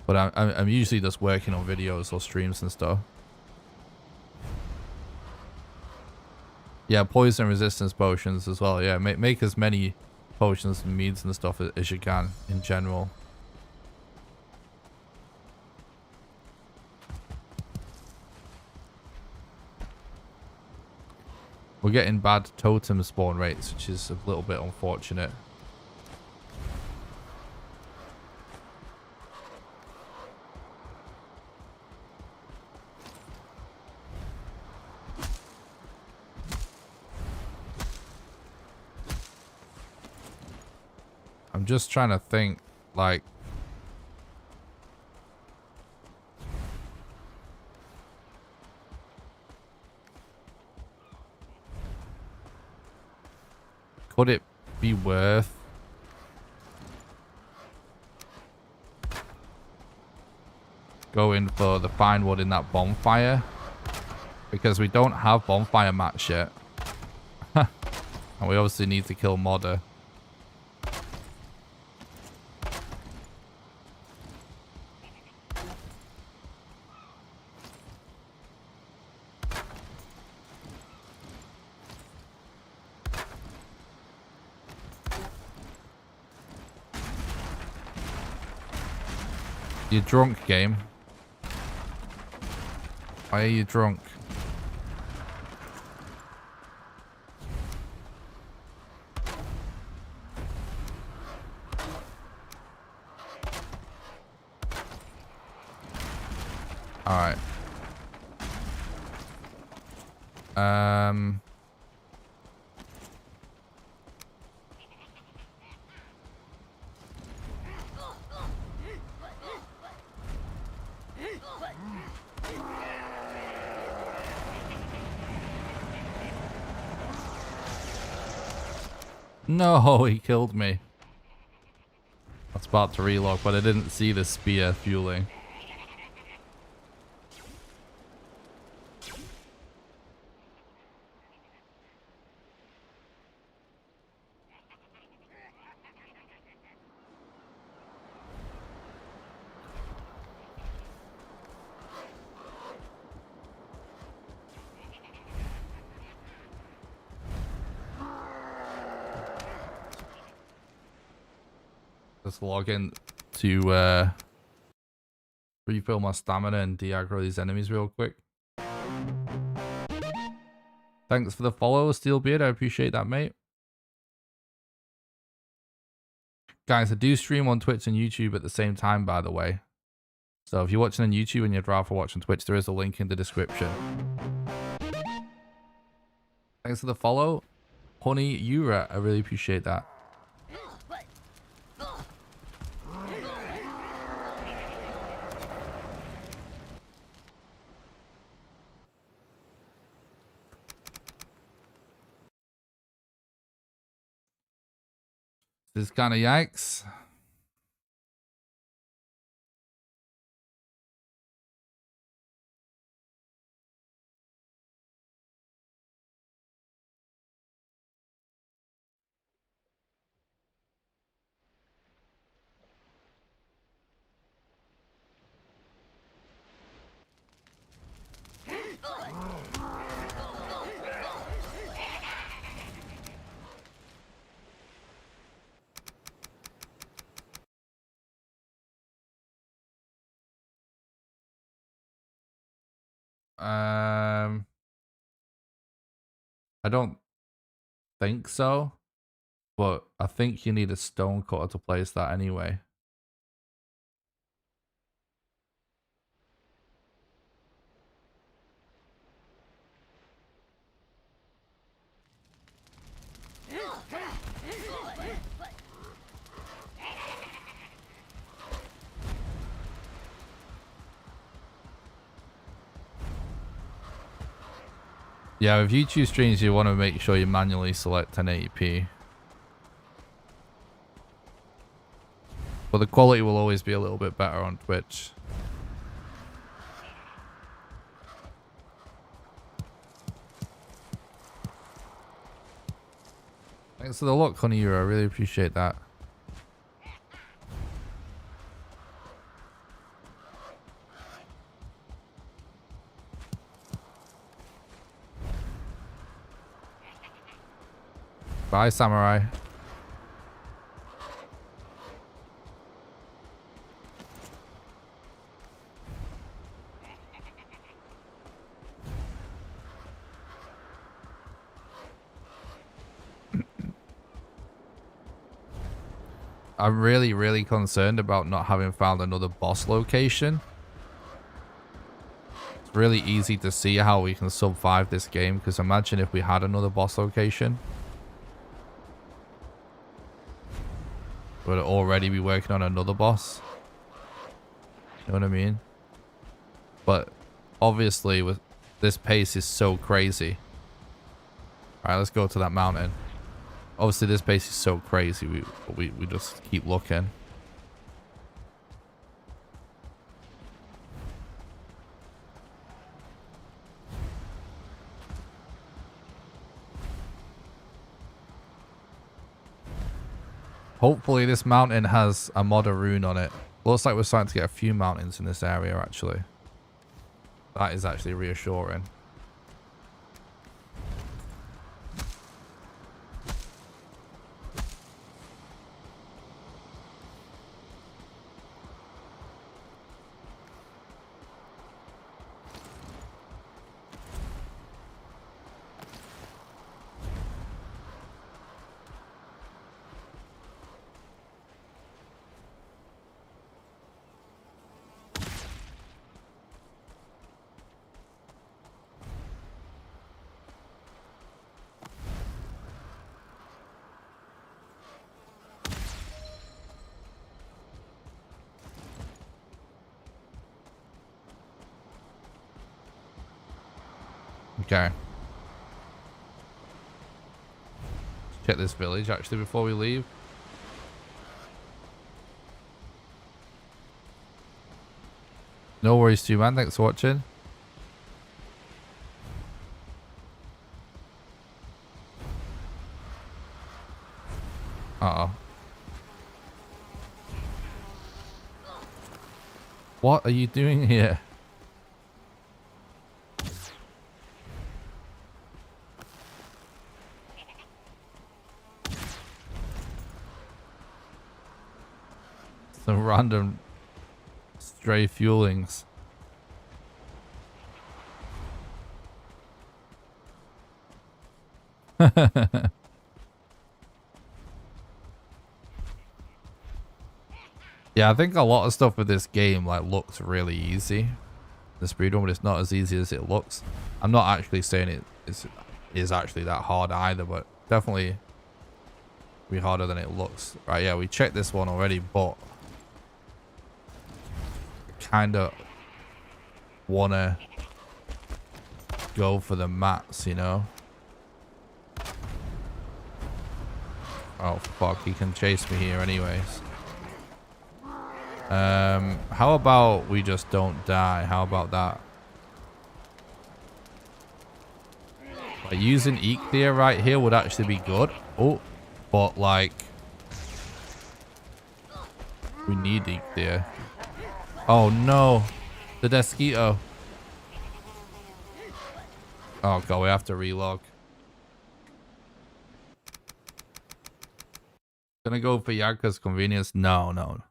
But I'm usually just working on videos or streams and stuff. Yeah, poison resistance potions as well. Yeah, make as many potions and meads and stuff as you can in general. We're getting bad totem spawn rates, which is a little bit unfortunate. I'm just trying to think, like... Could it be worth going for the fine wood in that bonfire? Because we don't have bonfire mats yet. And we obviously need to kill Modder. You're drunk, game. Why are you drunk? Alright. No, he killed me. I was about to reload, but I didn't see the spear fueling. Just log in to refill my stamina and de-aggro these enemies real quick. Thanks for the follow, Steelbeard. I appreciate that, mate. Guys, I do stream on Twitch and YouTube at the same time, by the way. So if you're watching on YouTube and you'd rather watch on Twitch, there is a link in the description. Thanks for the follow. Honey Yura, I really appreciate that. This is kind of yikes. I don't think so, but I think you need a stone cutter to place that anyway. Yeah, with YouTube streams, you want to make sure you manually select 1080p. But the quality will always be a little bit better on Twitch. Thanks for the luck, Honey. I really appreciate that. Bye, Samurai. I'm really concerned about not having found another boss location. It's really easy to see how we can survive this game, because imagine if we had another boss location. We'd already be working on another boss. You know what I mean? But obviously with this pace is so crazy. Alright, let's go to that mountain. Obviously this pace is so crazy, we just keep looking. Hopefully this mountain has a mod rune on it. Looks like we're starting to get a few mountains in this area actually. That is actually reassuring. Okay. Check this village actually before we leave. No worries to you, man. Thanks for watching. Uh-oh. What are you doing here? Some random stray fuelings. Yeah, I think a lot of stuff with this game like looks really easy. The speedrun, but it's not as easy as it looks. I'm not actually saying it is actually that hard either, but definitely be harder than it looks. Right, yeah, we checked this one already, but kind of wanna go for the mats, you know. Oh, fuck. He can chase me here anyways. How about we just don't die? How about that? Like, using Eek right here would actually be good. Oh, but like... We need Eek. Oh, no. The Desquito. Oh, God. We have to relog. Gonna go for Yagka's convenience? No, no.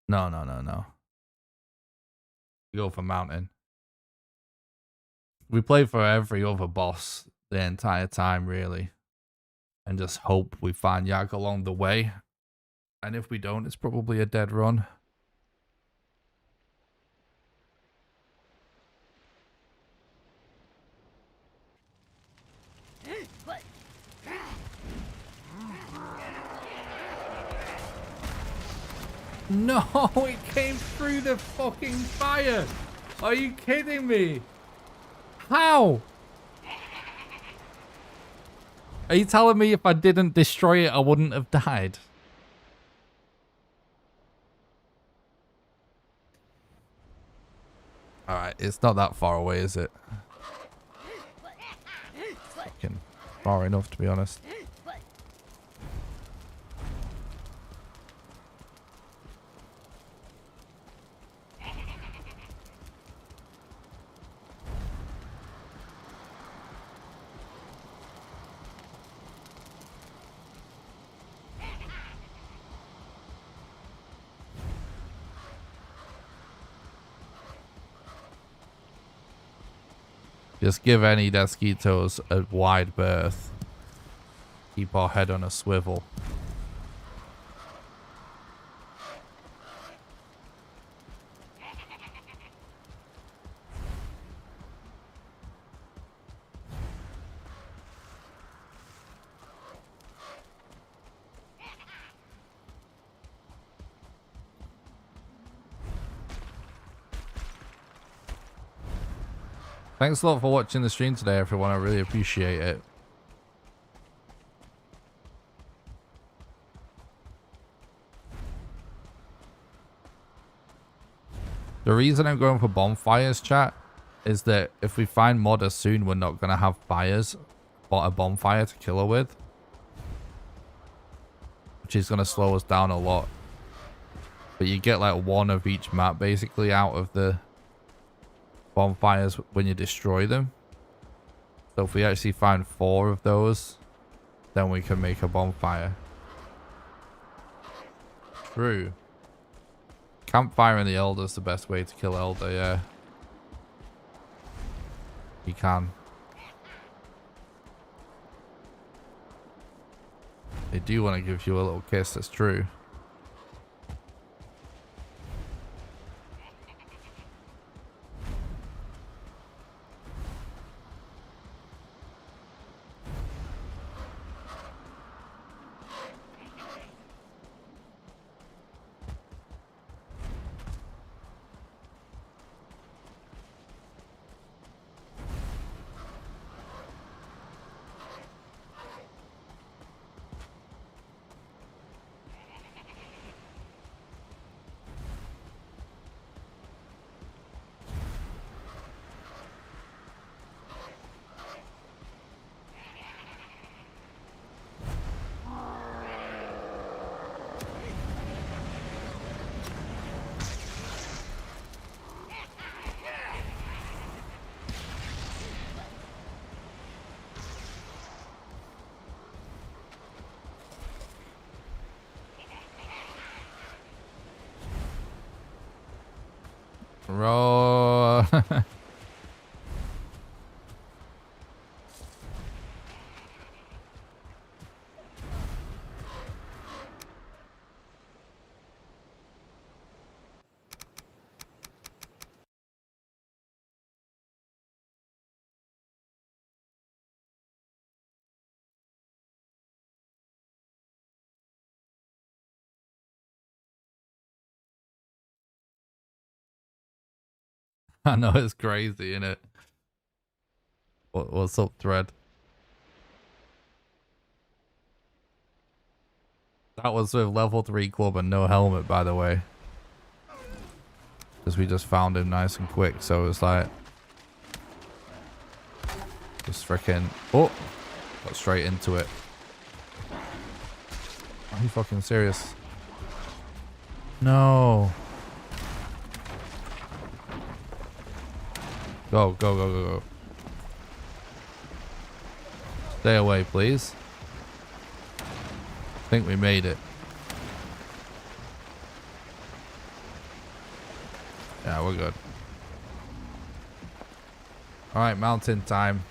No, no, no, no. Go for Mountain. We play for every other boss the entire time, really. And just hope we find Yag along the way. And if we don't, it's probably a dead run. No, it came through the fucking fire. Are you kidding me? How? Are you telling me if I didn't destroy it, I wouldn't have died? Alright, it's not that far away, is it? Fucking far enough, to be honest. Just give any Desquitos a wide berth. Keep our head on a swivel. Thanks a lot for watching the stream today, everyone. I really appreciate it. The reason I'm going for bonfires, chat, is that if we find Modder soon, we're not going to have fires, but a bonfire to kill her with. Which is going to slow us down a lot. But you get like one of each map basically out of the bonfires when you destroy them. So if we actually find 4 of those, then we can make a bonfire. True. Campfire and the Elder's the best way to kill Elder, yeah. You can. They do want to give you a little kiss, that's true. Roar. I know it's crazy, innit? What's up, Thread? That was with level 3 club and no helmet, by the way. Because we just found him nice and quick, so it was like... Just freaking... Oh! Got straight into it. Are you fucking serious? No. Go, go, go, go, go. Stay away, please. I think we made it. Yeah, we're good. Alright, mountain time.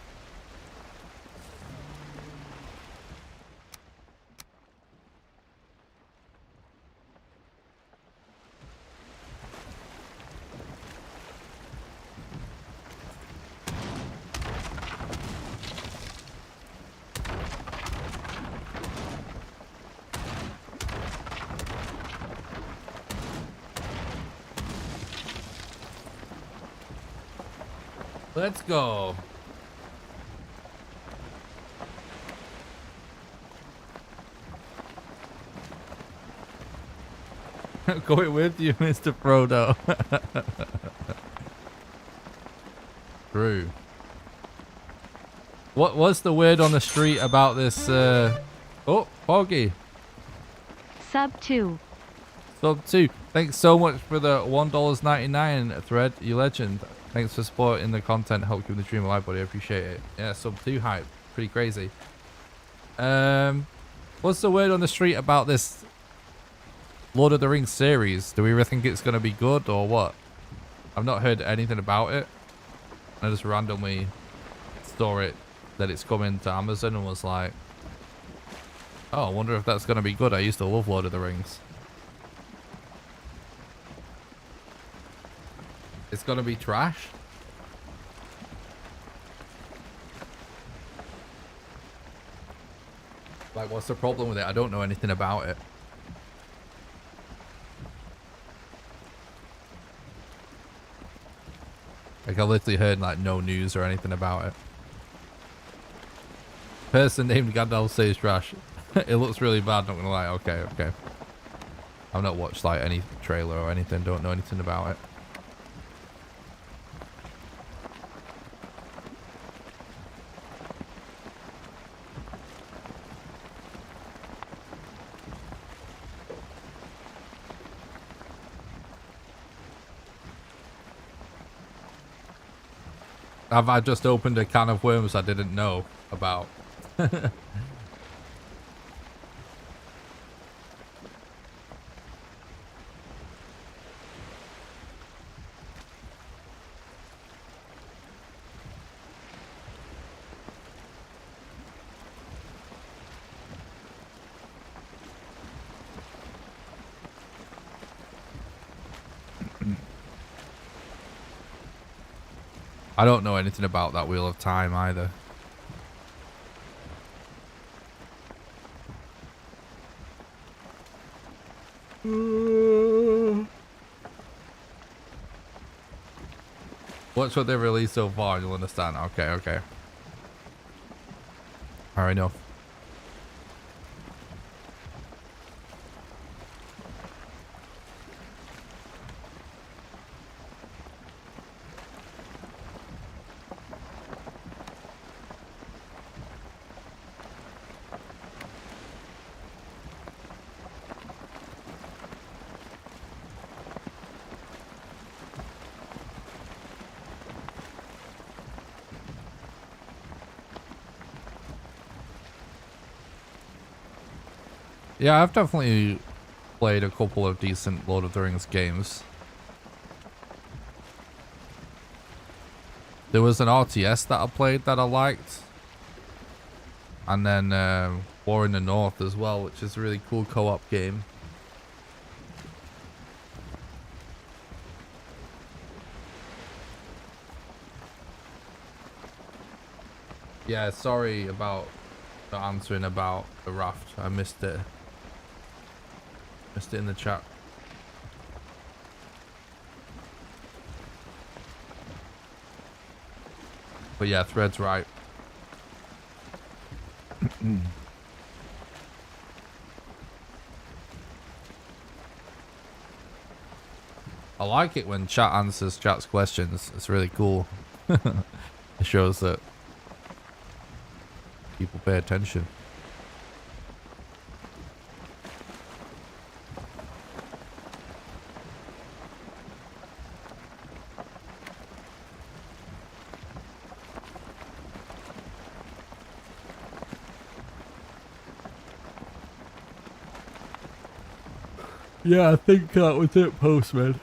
Let's go. Going with you, Mr. Frodo. True. What was the word on the street about this? Oh, Foggy. Sub 2. Sub 2. Thanks so much for the $1.99 thread, you legend. Thanks for supporting the content. Help keep the stream alive, buddy. I appreciate it. Yeah, sub 2 hype. Pretty crazy. What's the word on the street about this Lord of the Rings series? Do we really think it's going to be good or what? I've not heard anything about it. I just randomly saw it that it's coming to Amazon and was like, oh, I wonder if that's going to be good. I used to love Lord of the Rings. It's going to be trash? Like, what's the problem with it? I don't know anything about it. Like, I literally heard, like, no news or anything about it. Person named Gandalf says trash. It looks really bad, not gonna lie. Okay, okay. I've not watched, like, any trailer or anything. Don't know anything about it. I just opened a can of worms I didn't know about. I don't know anything about that Wheel of Time either. Watch what they've released so far and you'll understand. Okay, okay. Fair enough. Yeah, I've definitely played a couple of decent Lord of the Rings games. There was an RTS that I played that I liked. And then War in the North as well, which is a really cool co-op game. Yeah, sorry about not answering about the raft. I missed it. Missed it in the chat. But yeah, Thread's right. I like it when chat answers chat's questions. It's really cool. It shows that people pay attention. Yeah, I think that was it, Postman.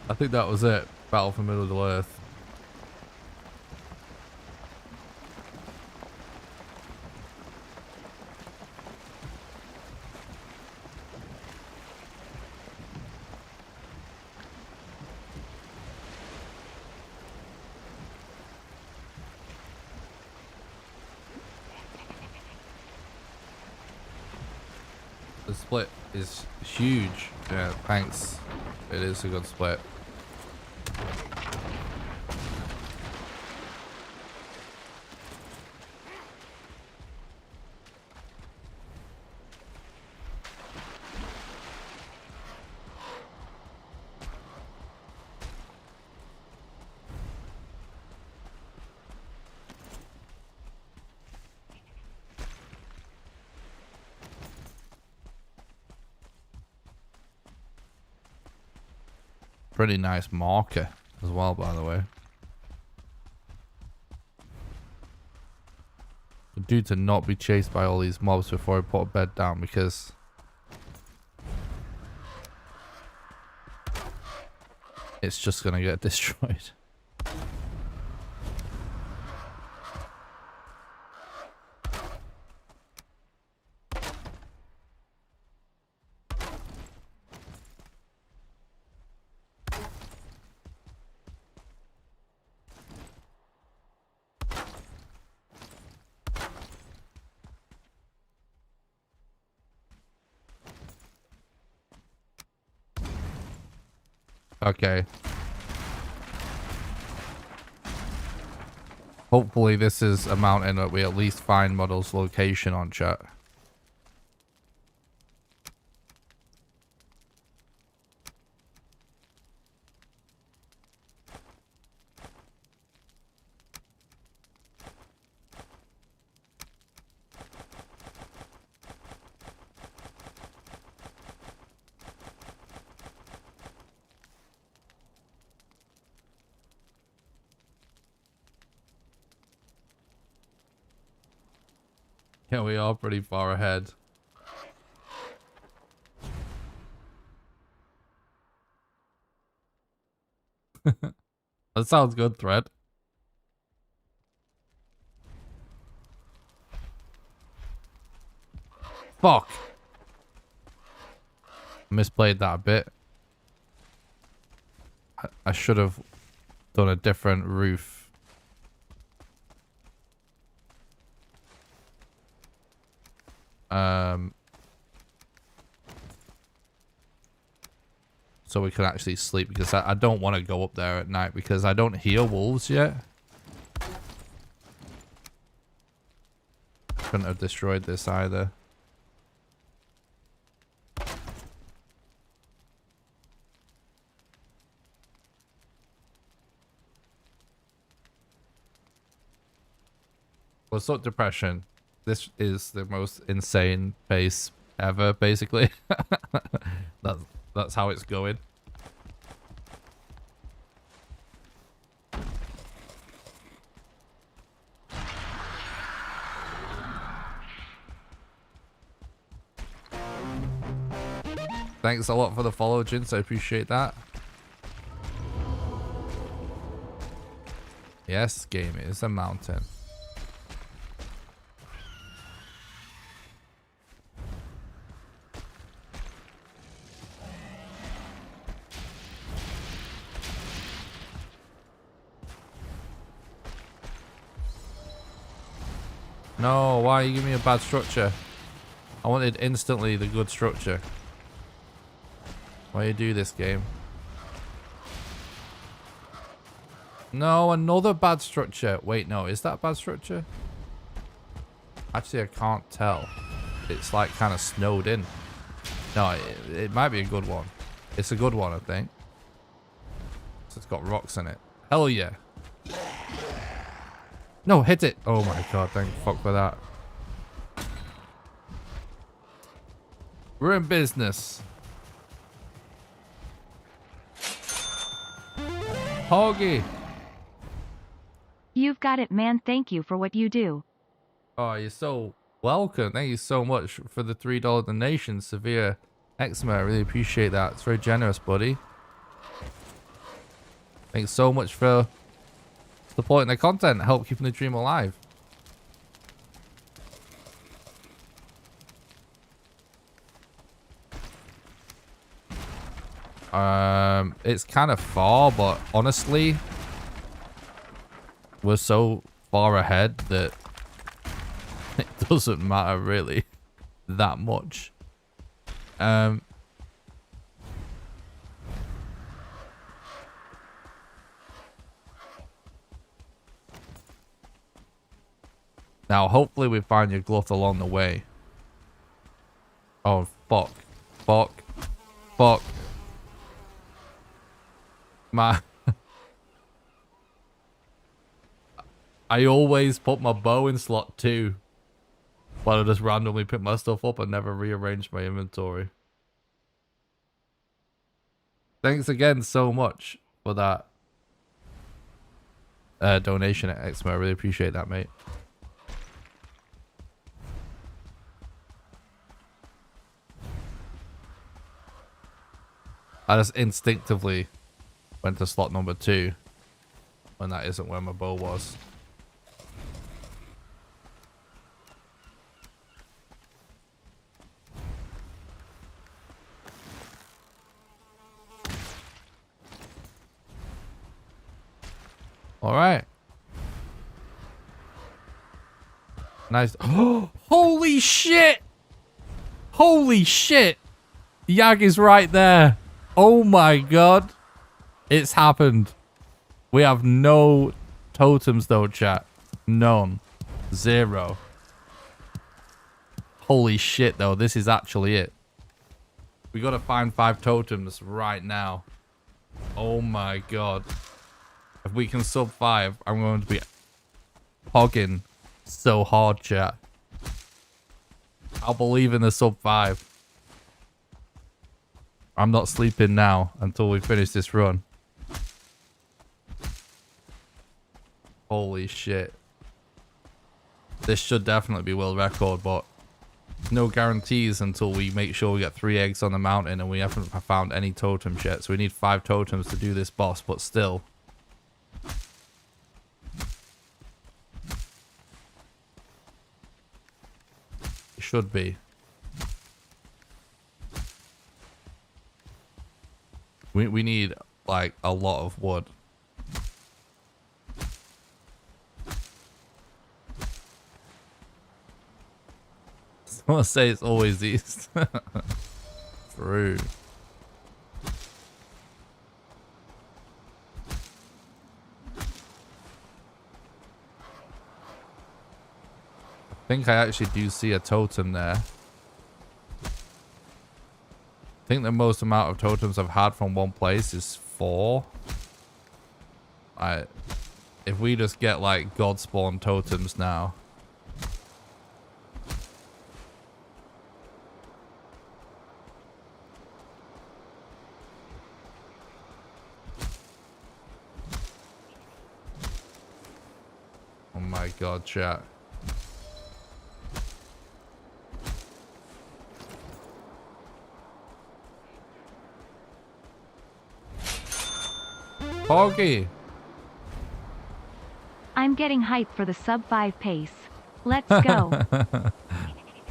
I think that was it. Battle for Middle Earth. The split is huge. Yeah, thanks. It is a good split. Pretty nice marker as well, by the way. Due to not be chased by all these mobs before I put a bed down, because it's just gonna get destroyed. Okay. Hopefully this is a mountain that we at least find Muddle's location on, chat. Yeah, we are pretty far ahead. That sounds good, Thread. Fuck. Misplayed that a bit. I should have done a different roof. So we can actually sleep, because I don't want to go up there at night because I don't hear wolves yet. Couldn't have destroyed this either. What's up, depression? This is the most insane pace ever, basically. That's how it's going. Thanks a lot for the follow, Jinx. I appreciate that. Yes, game is a mountain. No, why you give me a bad structure? I wanted instantly the good structure. Why you do this, game? No, another bad structure. Wait, no, is that bad structure? Actually, I can't tell. It's like kind of snowed in. No, it might be a good one. It's a good one, I think. So it's got rocks in it. Hell yeah. No, hit it. Oh my god, thank fuck for that. We're in business. Hoggy. You've got it, man. Thank you for what you do. Oh, you're so welcome. Thank you so much for the $3 donation, Severe Eczema. I really appreciate that. It's very generous, buddy. Thanks so much for supporting the content, help keeping the dream alive. It's kind of far, but honestly, we're so far ahead that it doesn't matter really that much. Now hopefully we find your glut along the way. Oh fuck. Fuck. Fuck. My I always put my bow in slot 2. But I just randomly pick my stuff up and never rearrange my inventory. Thanks again so much for that donation at Exmo. I really appreciate that, mate. I just instinctively went to slot number 2 when that isn't where my bow was. All right. Nice. Oh, holy shit! Holy shit! Yag is right there. Oh my god. It's happened. We have no totems though, chat. None. 0. Holy shit though, this is actually it. We gotta find 5 totems right now. Oh my god. If we can sub 5, I'm going to be hogging so hard, chat. I'll believe in the sub 5. I'm not sleeping now until we finish this run. Holy shit. This should definitely be world record, but no guarantees until we make sure we get 3 eggs on the mountain and we haven't found any totems yet. So we need 5 totems to do this boss, but still. It should be. We need like a lot of wood. Someone say it's always east. True. I think I actually do see a totem there. I think the most amount of totems I've had from one place is 4. If we just get like god spawn totems now. Oh my god, chat. Poggy. I'm getting hyped for the sub 5 pace. Let's go.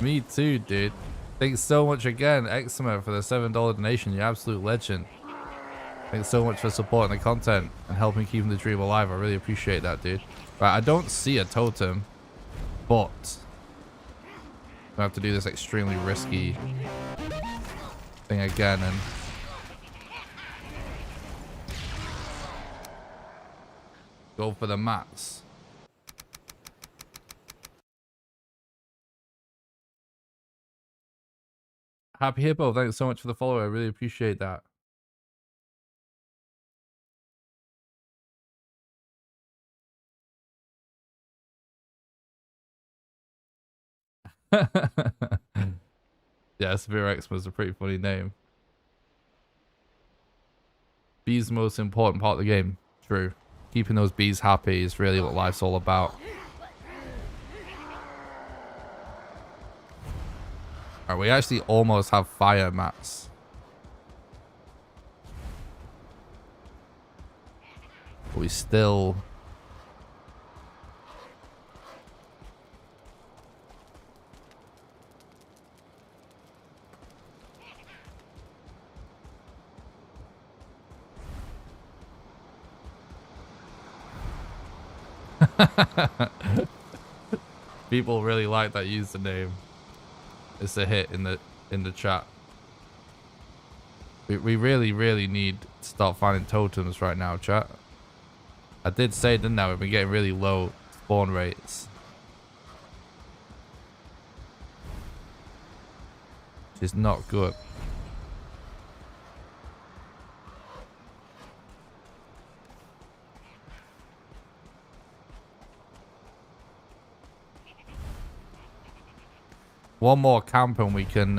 Me too, dude. Thanks so much again, Eczema, for the $7 donation. You're absolute legend. Thanks so much for supporting the content and helping keeping the dream alive. I really appreciate that, dude. Right, I don't see a totem, but I have to do this extremely risky thing again and go for the mats. Happy Hippo, thanks so much for the follow. I really appreciate that. Yeah, Severe Eczema is a pretty funny name. Bees the most important part of the game. True. Keeping those bees happy is really what life's all about. Alright, we actually almost have fire mats. But we still... People really like that username. It's a hit in the chat. We really need to start finding totems right now, chat. I did say, didn't I? We've been getting really low spawn rates. Which is not good. One more camp and we can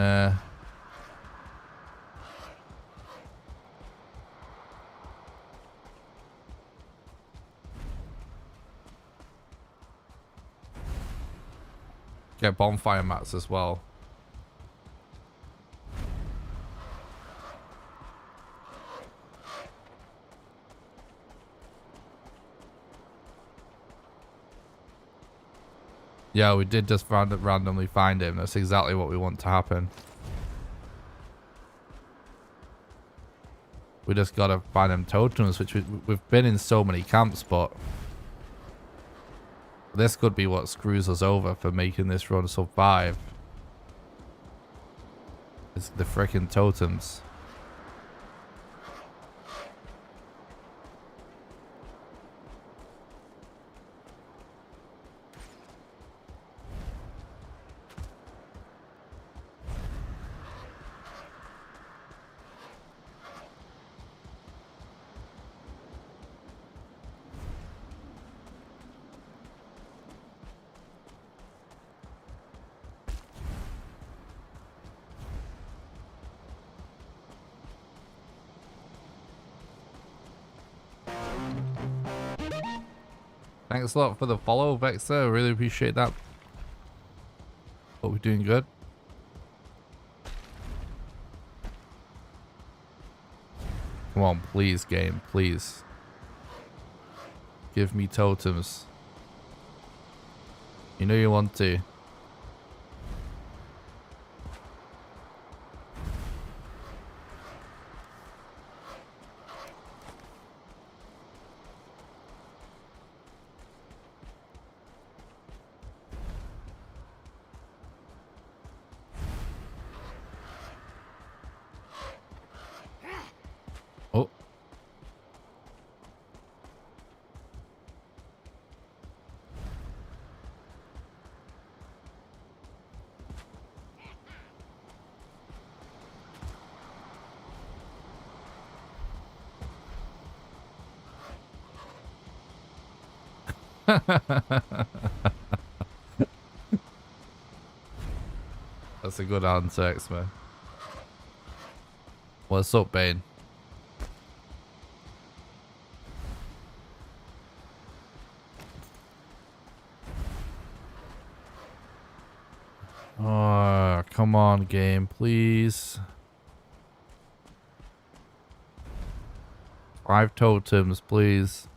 get bonfire mats as well. Yeah, we did just randomly find him. That's exactly what we want to happen. We just gotta find them totems, which we've been in so many camps, but this could be what screws us over for making this run survive. It's the freaking totems. Thanks a lot for the follow, Vexer. I really appreciate that. Hope we're doing good. Come on, please, game, please. Give me totems. You know you want to. Oh. That's a good answer, X-Man. What's up, Bane? Oh, come on, game, please. 5 totems, please.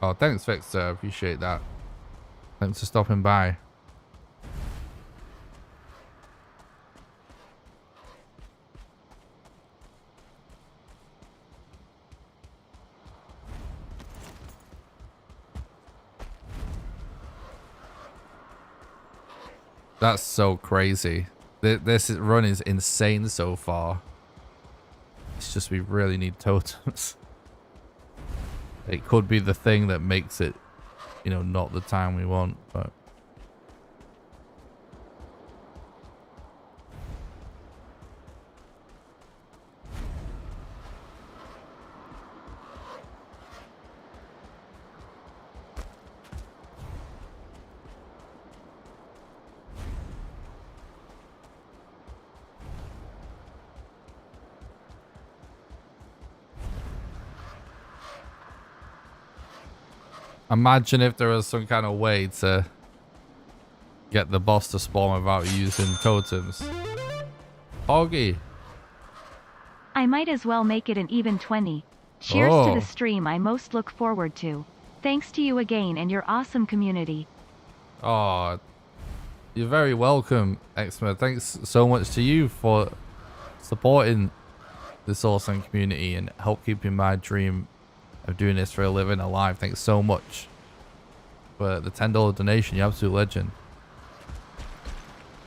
Oh, thanks, Vexter. I appreciate that. Thanks for stopping by. That's so crazy. This run is insane so far. It's just we really need totems. It could be the thing that makes it, you know, not the time we want, but... Imagine if there was some kind of way to get the boss to spawn without using totems. Augie. I might as well make it an even 20. Cheers to Oh. the stream I most look forward to. Thanks to you again and your awesome community. Oh, you're very welcome, Exma. Thanks so much to you for supporting this awesome community and help keeping my dream of doing this for a living alive. Thanks so much for the $10 donation. You're absolute legend.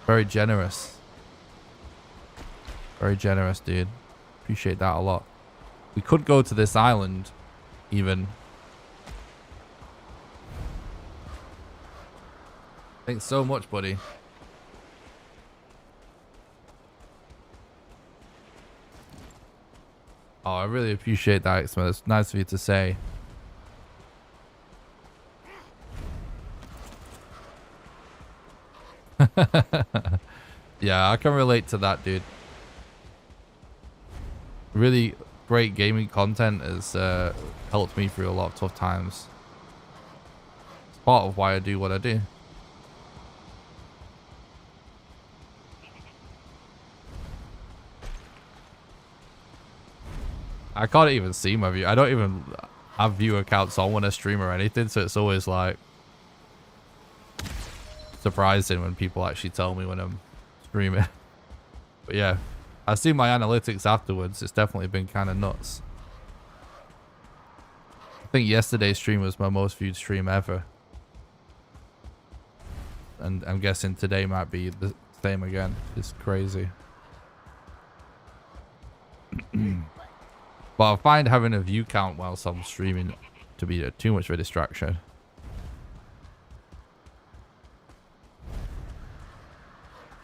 Very generous. Very generous, dude. Appreciate that a lot. We could go to this island, even. Thanks so much, buddy. Oh, I really appreciate that, Xma. It's nice of you to say. Yeah, I can relate to that, dude. Really great gaming content has helped me through a lot of tough times. It's part of why I do what I do. I can't even see my view. I don't even have viewer counts on when I stream or anything, so it's always like surprising when people actually tell me when I'm streaming. But yeah, I see my analytics afterwards. It's definitely been kind of nuts. I think yesterday's stream was my most viewed stream ever. And I'm guessing today might be the same again. It's crazy. But I find having a view count whilst I'm streaming to be too much of a distraction.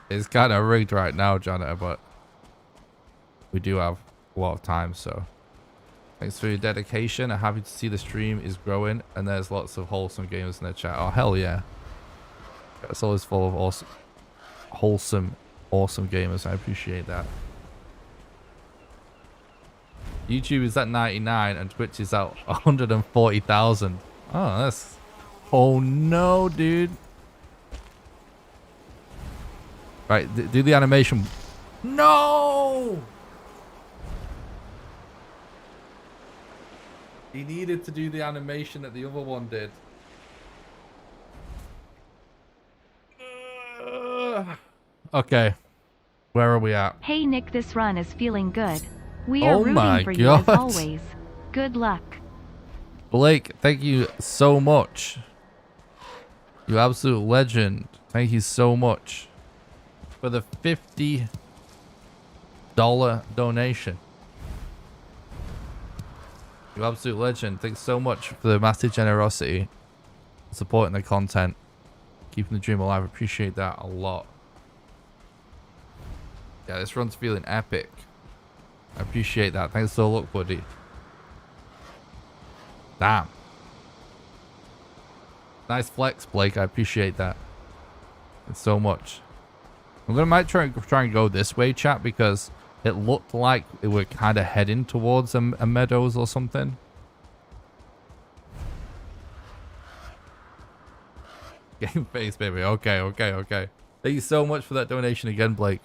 It's kind of rigged right now, Jonathan, but we do have a lot of time, so thanks for your dedication. I'm happy to see the stream is growing and there's lots of wholesome gamers in the chat. Oh, hell yeah. It's always full of awesome, wholesome, awesome gamers. I appreciate that. YouTube is at 99 and Twitch is at 140,000. Oh, that's... Oh no, dude. Right, do the animation. No! He needed to do the animation that the other one did. Okay. Where are we at? Hey Nick, this run is feeling good. We are Oh my rooting for you as God. always. Good luck. Blake, thank you so much. You absolute legend. Thank you so much for the $50 donation. You absolute legend. Thanks so much for the massive generosity, supporting the content, keeping the dream alive. Appreciate that a lot. Yeah, this run's feeling epic. I appreciate that. Thanks for the look, buddy. Damn. Nice flex, Blake. I appreciate that. Thanks so much. Might try and go this way, chat, because it looked like we were kind of heading towards a meadows or something. Game face, baby. Okay, okay, okay. Thank you so much for that donation again, Blake.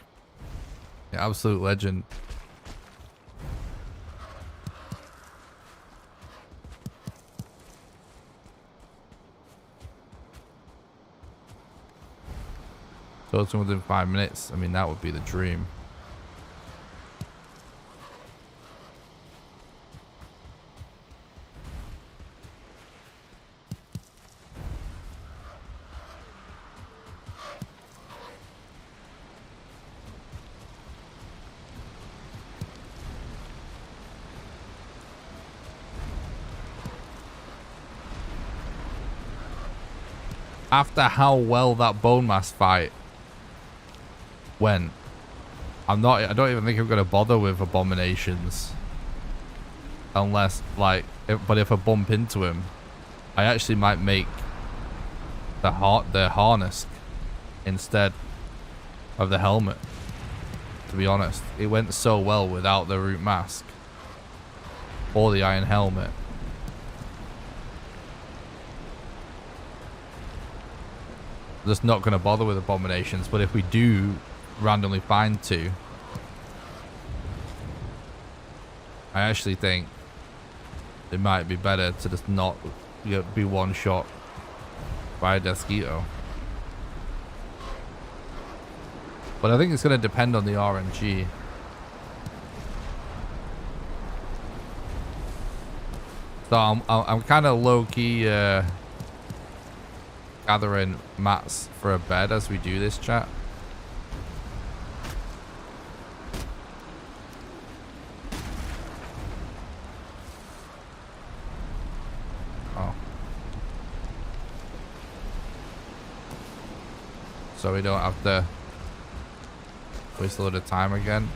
Yeah, absolute legend. So it's within 5 minutes. I mean, that would be the dream. After how well that bone mass fight went, I don't even think I'm gonna bother with abominations unless but if I bump into him, I actually might make the harness instead of the helmet, to be honest. It went so well without the root mask or the iron helmet. just not going to bother with abominations. But if we do randomly find 2, I actually think it might be better to just not be one shot by a Desquito. But I think it's going to depend on the RNG. So I'm kind of low-key gathering mats for a bed as we do this, chat. Oh. So we don't have to waste a lot of time again.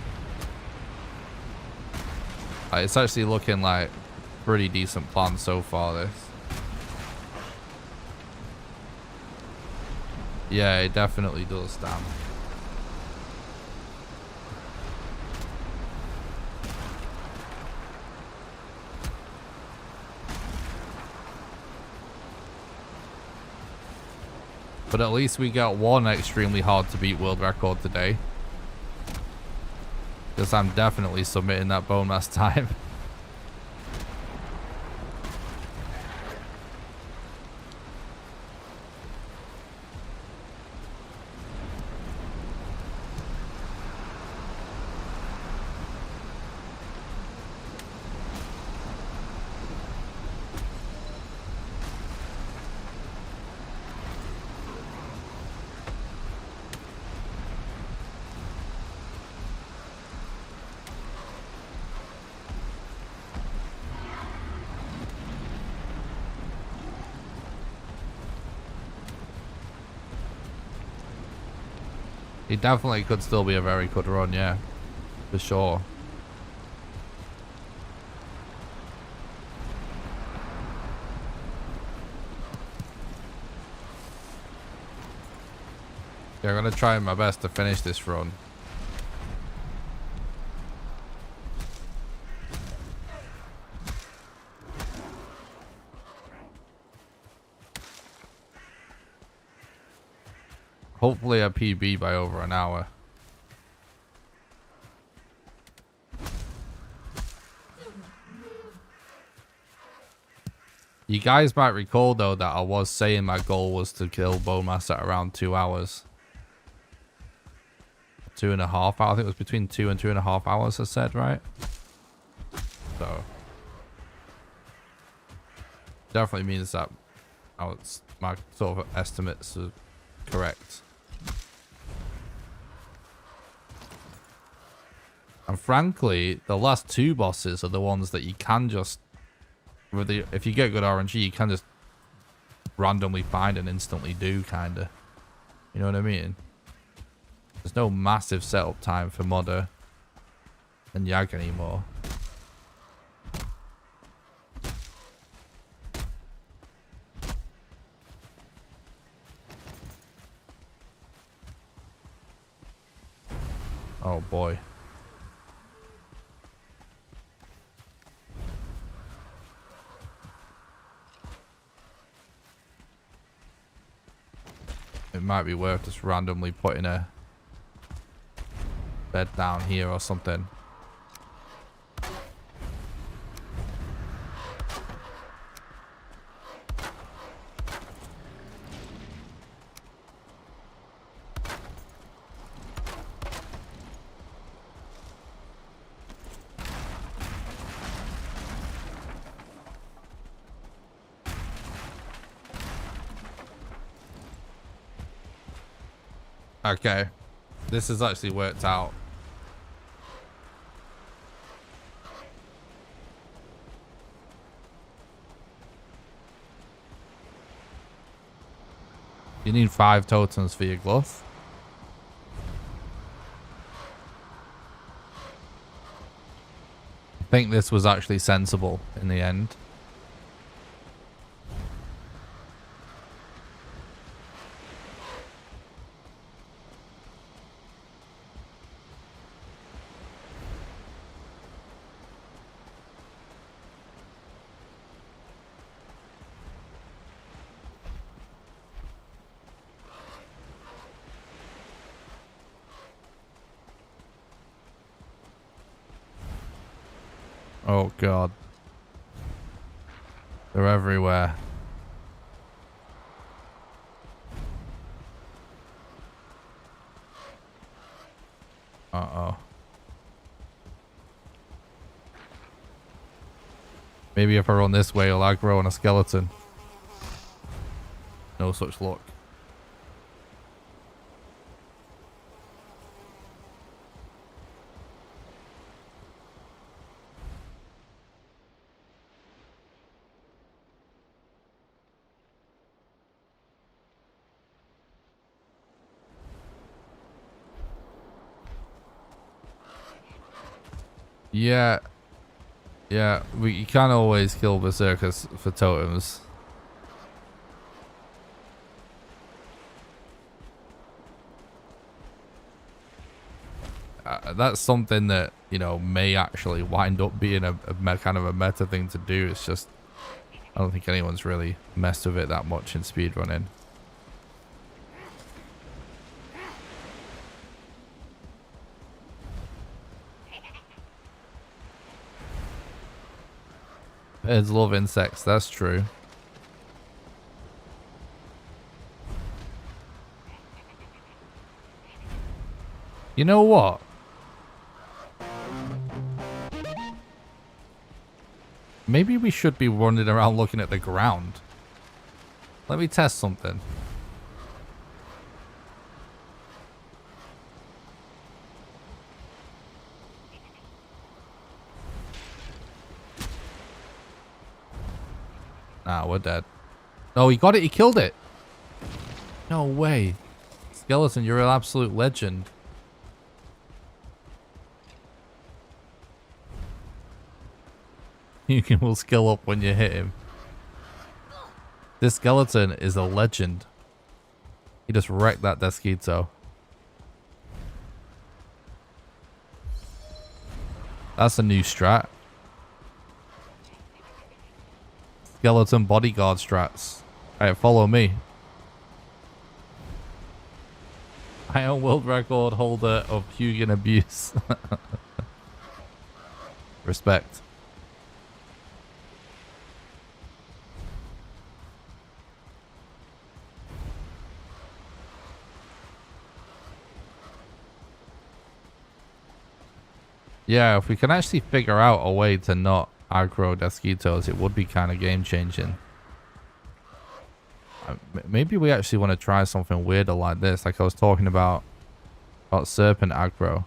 It's actually looking like pretty decent plan so far, this. Yeah, it definitely does stand. But at least we got one extremely hard to beat world record today. Because I'm definitely submitting that bone mass time. It definitely could still be a very good run, yeah. For sure. Yeah, I'm going to try my best to finish this run. Hopefully a PB by over an hour. You guys might recall though that I was saying my goal was to kill bone mass at around 2 hours. 2.5 hours. I think it was between 2 and 2.5 hours I said, right? So definitely means that my sort of estimates are correct. And frankly, the last 2 bosses are the ones that you can just, if you get good RNG, you can just randomly find and instantly do, kinda. You know what I mean? There's no massive setup time for Modder and Yag anymore. Oh boy. It might be worth just randomly putting a bed down here or something. Okay, this has actually worked out. You need 5 totems for your glove. I think this was actually sensible in the end. Oh god. They're everywhere. Uh-oh. Maybe if I run this way, I'll aggro on a skeleton. No such luck. Yeah. Yeah, you can't always kill berserkers for totems. That's something that, you know, may actually wind up being a kind of a meta thing to do. It's just, I don't think anyone's really messed with it that much in speedrunning. Birds love insects, that's true. You know what? Maybe we should be running around looking at the ground. Let me test something. Nah, we're dead. No, he got it. He killed it. No way. Skeleton, you're an absolute legend. You will skill up when you hit him. This skeleton is a legend. He just wrecked that Desquito. That's a new strat. Skeleton bodyguard strats. Alright, follow me. I am world record holder of Hugin abuse. Respect. Yeah, if we can actually figure out a way to not aggro Desquitos, it would be kind of game changing. Maybe we actually want to try something weirder like this, like I was talking about Serpent aggro.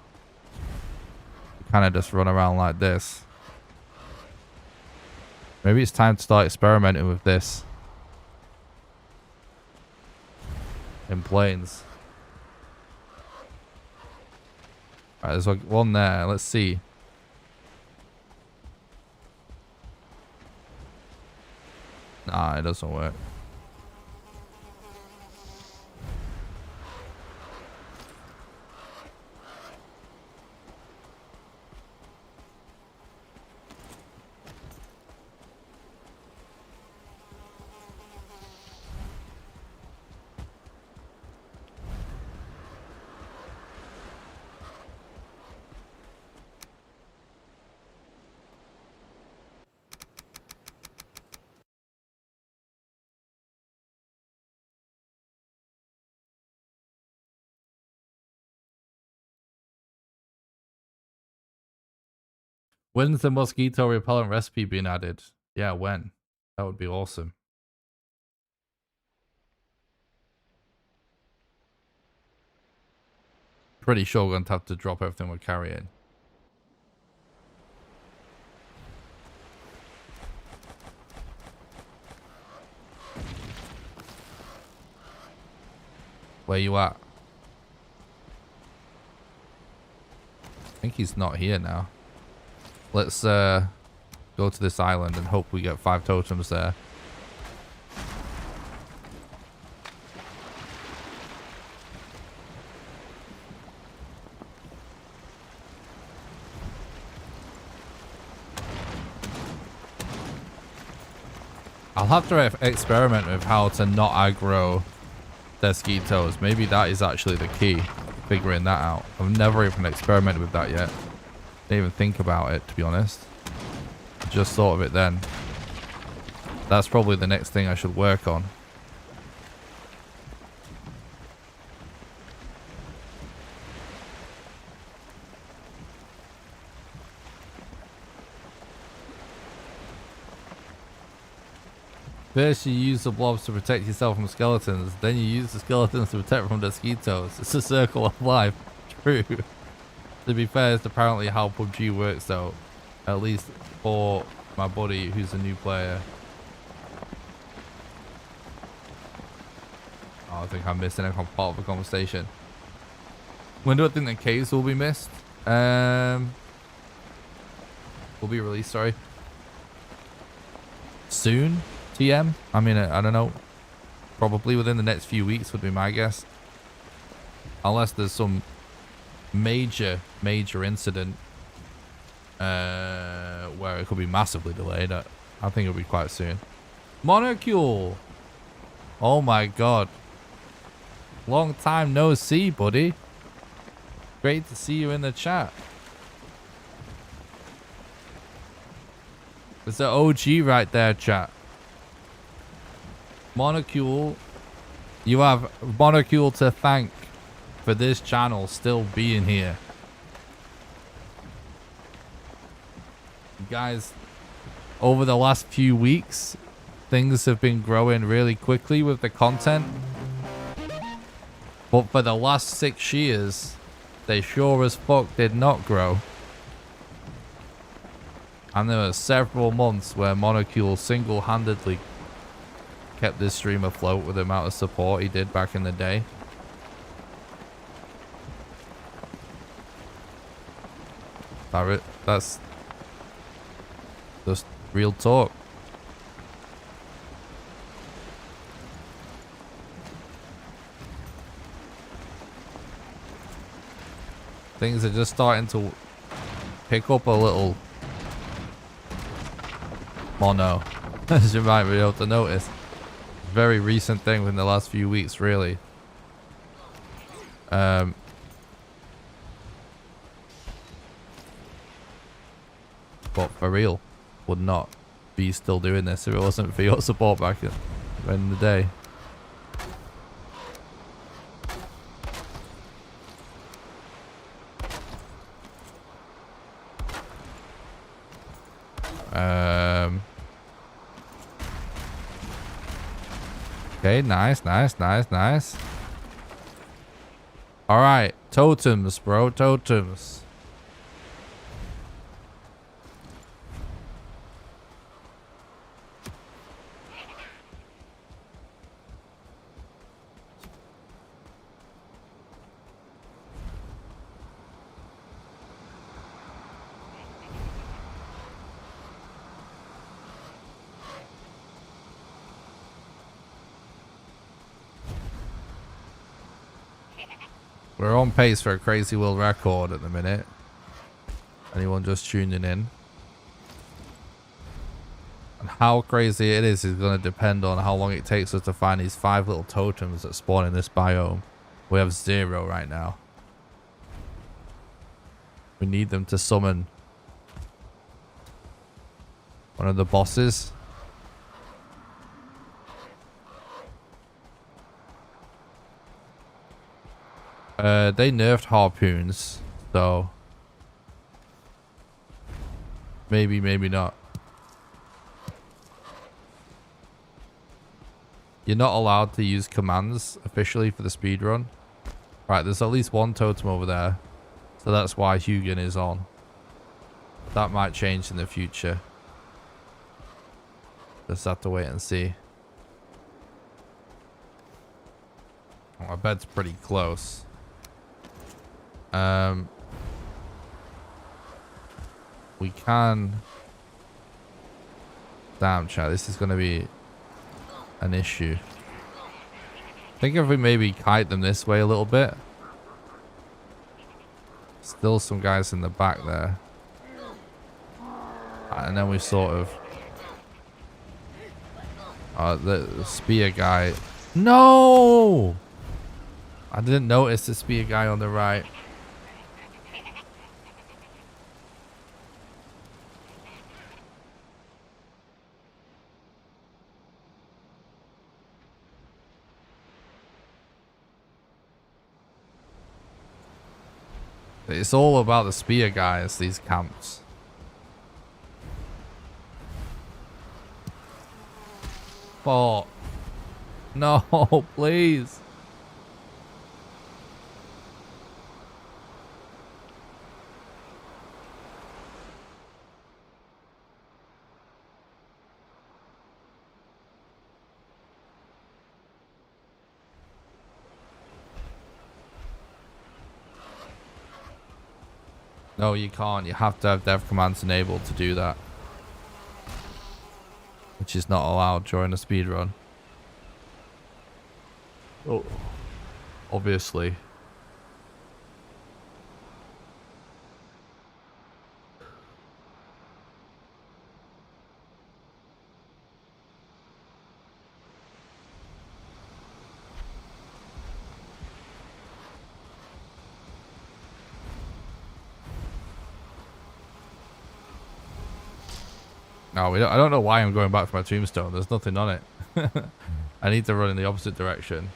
Kind of just run around like this. Maybe it's time to start experimenting with this in planes. Alright, there's one there. Let's see. Nah, it doesn't work. When's the mosquito repellent recipe being added? Yeah, when? That would be awesome. Pretty sure we're going to have to drop everything we're carrying. Where you at? I think he's not here now. Let's go to this island and hope we get 5 totems there. I'll have to experiment with how to not aggro Desquitos. Maybe that is actually the key. Figuring that out. I've never even experimented with that yet. Didn't even think about it, to be honest. just thought of it then. That's probably the next thing I should work on. First you use the blobs to protect yourself from skeletons, then you use the skeletons to protect from mosquitoes. It's a circle of life. True. To be fair, it's apparently how PUBG works though. At least for my buddy who's a new player. Oh, I think I'm missing a part of the conversation. When do I think the caves will be missed? Will be released, sorry. Soon? TM? I mean, I don't know. Probably within the next few weeks would be my guess. Unless there's some major incident where it could be massively delayed. I think it'll be quite soon. Monocule! Oh my god. Long time no see, buddy. Great to see you in the chat. It's the OG right there, chat. Monocule, you have Monocule to thank for this channel still being here. Guys, over the last few weeks, things have been growing really quickly with the content. But for the last 6 years, they sure as fuck did not grow. And there were several months where Monocule single-handedly kept this stream afloat with the amount of support he did back in the day. That's just real talk. Things are just starting to pick up a little. Mono, as you might be able to notice. Very recent thing within the last few weeks, really. But for real, would not be still doing this if it wasn't for your support back in the day. Okay, nice. All right, totems, bro, totems. We're on pace for a crazy world record at the minute. Anyone just tuning in? And how crazy it is going to depend on how long it takes us to find these 5 little totems that spawn in this biome. We have 0 right now. We need them to summon one of the bosses. They nerfed harpoons, so maybe not. You're not allowed to use commands officially for the speedrun. Right, there's at least one totem over there, so that's why Hugin is on. That might change in the future. Just have to wait and see. Oh, I bet it's pretty close. We can. Damn, chat, this is going to be an issue. I think if we maybe kite them this way a little bit. Still some guys in the back there. And then we sort of... the spear guy. No! I didn't notice the spear guy on the right. It's all about the spear, guys, these camps. Oh. No, please. No, you can't. You have to have dev commands enabled to do that. Which is not allowed during a speedrun. Oh. Obviously. No, I don't know why I'm going back for my tombstone. There's nothing on it. I need to run in the opposite direction.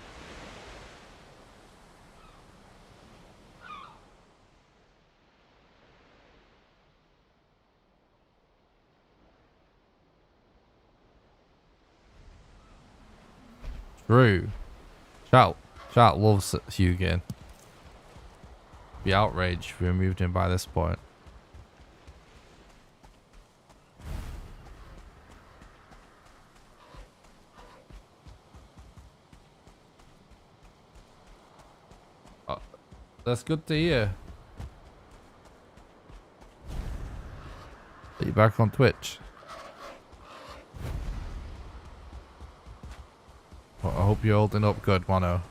True. Chat loves Hugin. Be outraged if we removed him by this point. That's good to hear. Are you back on Twitch? Well, I hope you're holding up good, Mono.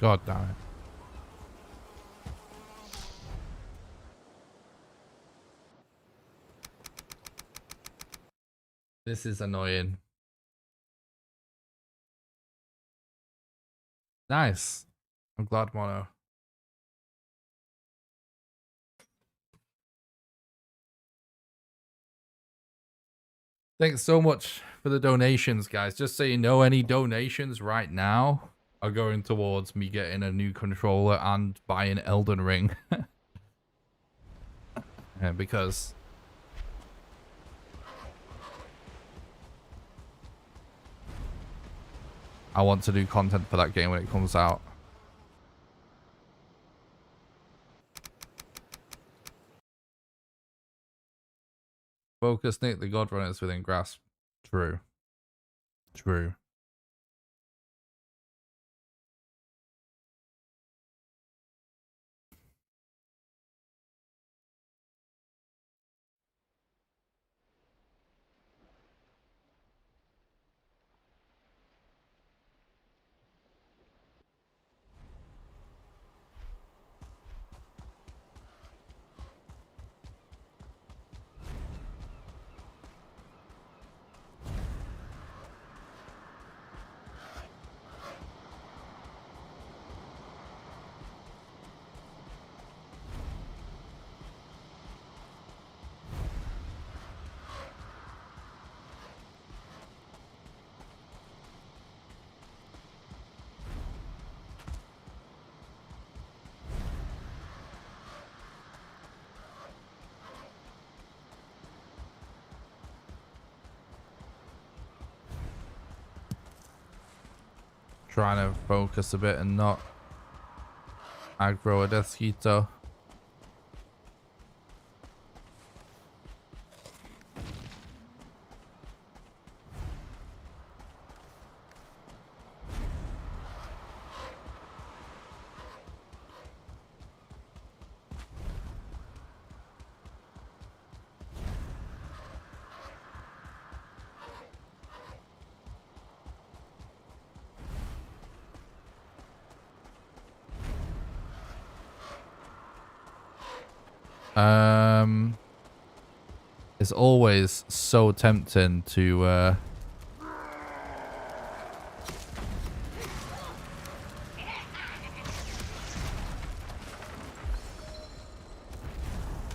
God damn it. This is annoying. Nice. I'm glad, Mono. Thanks so much for the donations, guys. Just so you know, any donations right now are going towards me getting a new controller and buying Elden Ring. Yeah, because I want to do content for that game when it comes out. Focus, Nick. The God Runner is within grasp. True. True. Trying to focus a bit and not aggro a Deathskeeter. It's always so tempting to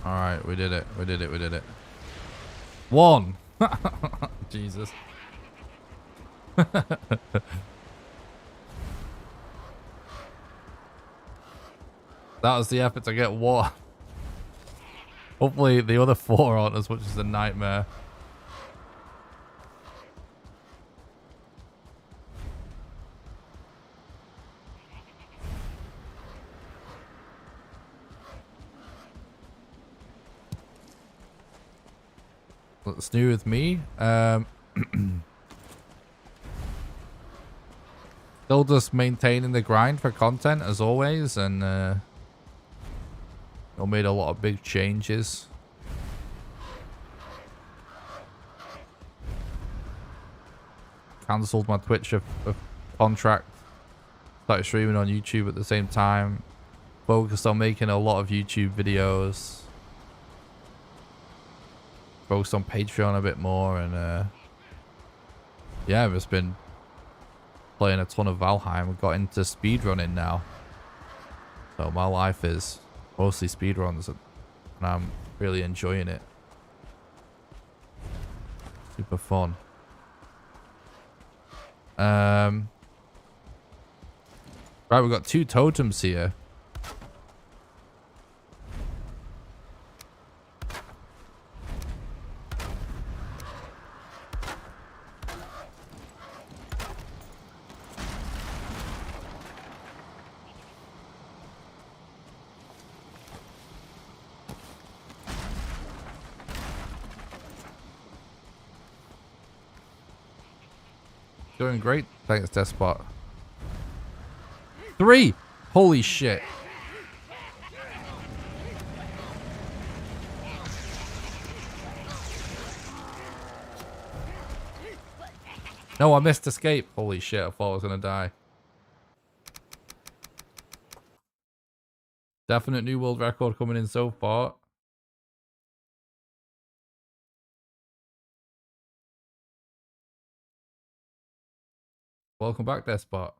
Alright, we did it. We did it. We did it. 1. Jesus. That was the effort to get 1. Hopefully the other 4 aren't as much as a nightmare. What's new with me? Still just maintaining the grind for content as always, and I made a lot of big changes. Cancelled my Twitch contract. Started streaming on YouTube at the same time. Focused on making a lot of YouTube videos. Focused on Patreon a bit more, and yeah, I've just been playing a ton of Valheim. We got into speedrunning now, so my life is mostly speedruns, and I'm really enjoying it. Super fun. Right, we've got 2 totems here. Doing great. Thanks, Despot. 3! Holy shit. No, I missed escape. Holy shit, I thought I was gonna die. Definite new world record coming in so far. Welcome back, Despot.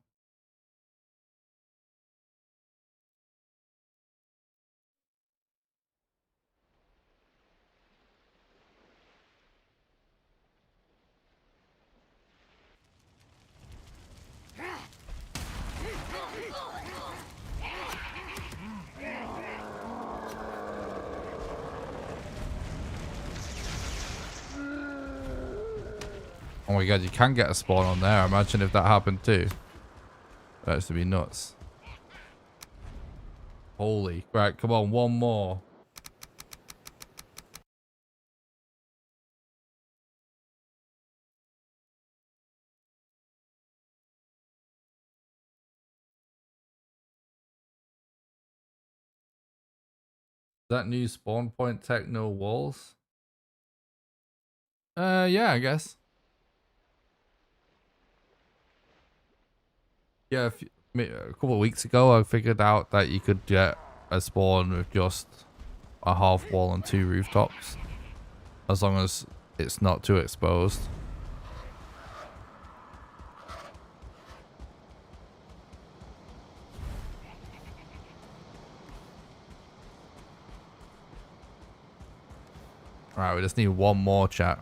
Oh my god, you can get a spawn on there. Imagine if that happened too. That used to be nuts. Holy. Right, come on, 1 more. Is that new spawn point tech no walls? Yeah, I guess. Yeah, a couple of weeks ago, I figured out that you could get a spawn with just a half wall and 2 rooftops, as long as it's not too exposed. Alright, we just need 1 more, chat.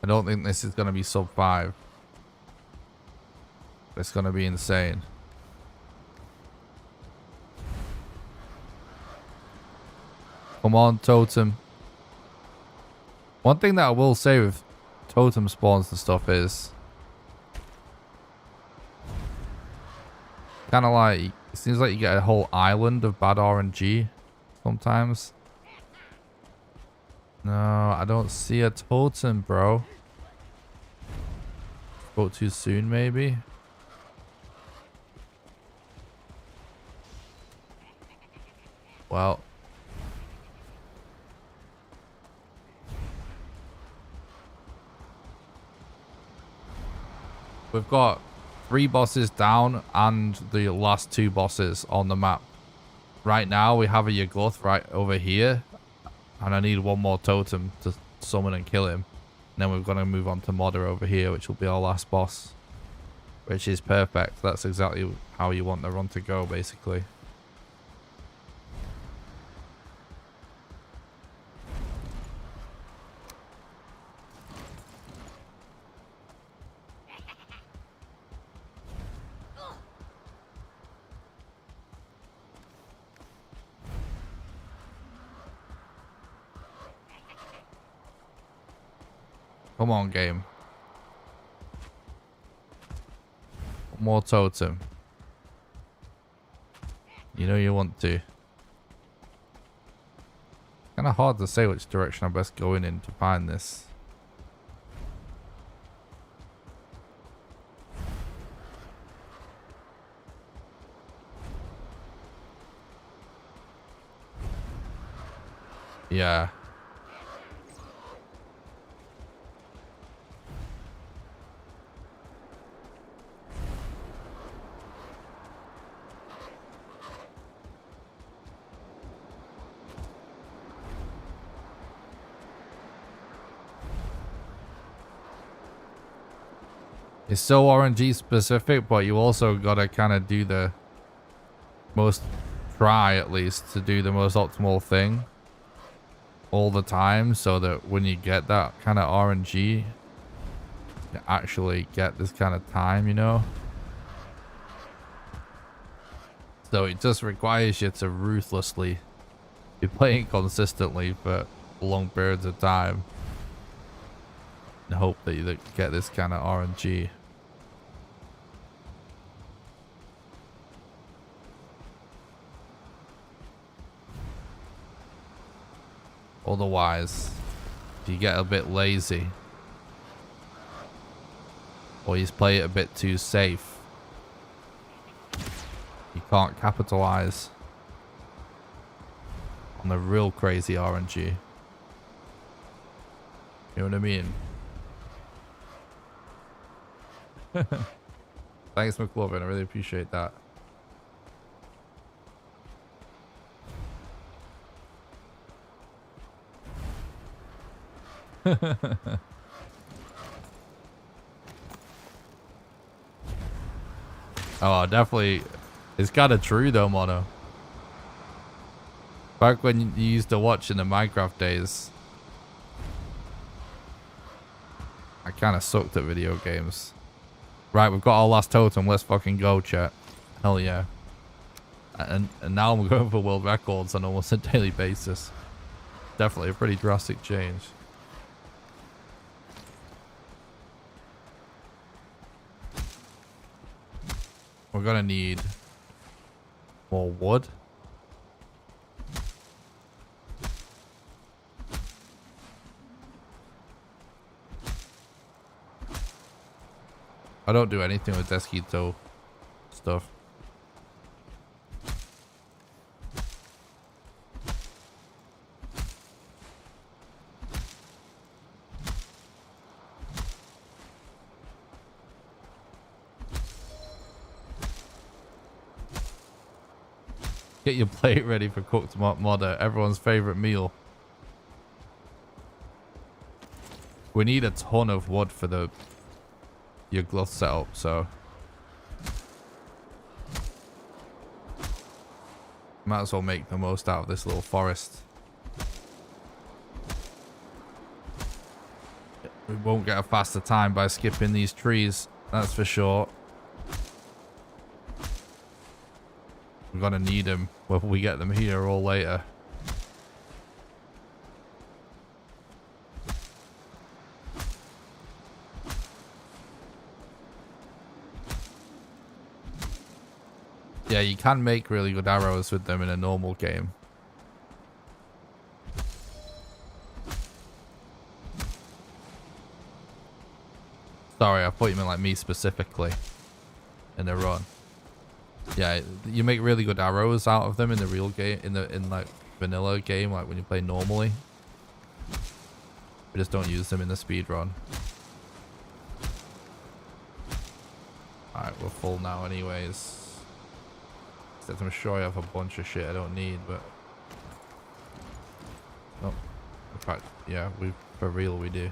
I don't think this is going to be sub 5. It's going to be insane. Come on, totem. One thing that I will say with totem spawns and stuff is kind of like, it seems like you get a whole island of bad RNG sometimes. No, I don't see a totem, bro. Spoke too soon, maybe. Well. We've got 3 bosses down and the last 2 bosses on the map. Right now we have a Yagluth right over here. And I need 1 more totem to summon and kill him. And then we're going to move on to Modder over here, which will be our last boss. Which is perfect. That's exactly how you want the run to go, basically. Come on, game. One more totem. You know you want to. Kind of hard to say which direction I'm best going in to find this. Yeah. It's so RNG specific, but you also gotta kind of do the most, try at least to do the most optimal thing all the time, so that when you get that kind of RNG, you actually get this kind of time, you know? So it just requires you to ruthlessly be playing consistently for long periods of time and hope that you get this kind of RNG. Otherwise, if you get a bit lazy or you play it a bit too safe, you can't capitalize on the real crazy RNG. You know what I mean? Thanks, McLovin. I really appreciate that. Oh, definitely. It's kind of true though, Mono. Back when you used to watch in the Minecraft days, I kind of sucked at video games. Right, we've got our last totem. Let's fucking go, chat. Hell yeah. And now I'm going for world records on almost a daily basis. Definitely a pretty drastic change. We're gonna need more wood. I don't do anything with Deskito stuff. Get your plate ready for cooked modder, everyone's favorite meal. We need a ton of wood for your glove setup, so might as well make the most out of this little forest. We won't get a faster time by skipping these trees, that's for sure. We're gonna need them whether we get them here or later. Yeah, you can make really good arrows with them in a normal game. Sorry, I thought you meant like me specifically in the run. Yeah, you make really good arrows out of them in the real game, in like vanilla game, like when you play normally. We just don't use them in the speedrun. Alright, we're full now anyways. Except I'm sure I have a bunch of shit I don't need, but... Oh, in fact, yeah, for real we do.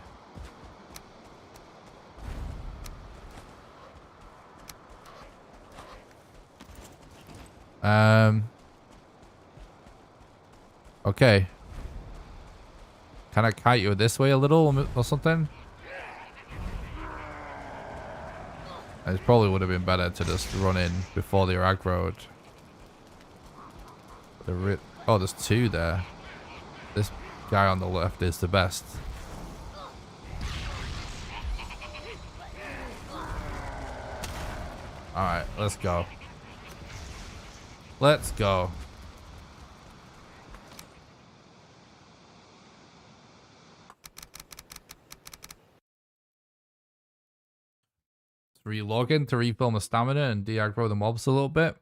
Okay. Can I kite you this way a little or something? It probably would have been better to just run in before they're aggroed. Oh, there's two there. This guy on the left is the best. Alright, let's go. Let's go. Relog in to refill my stamina and de-aggro the mobs a little bit.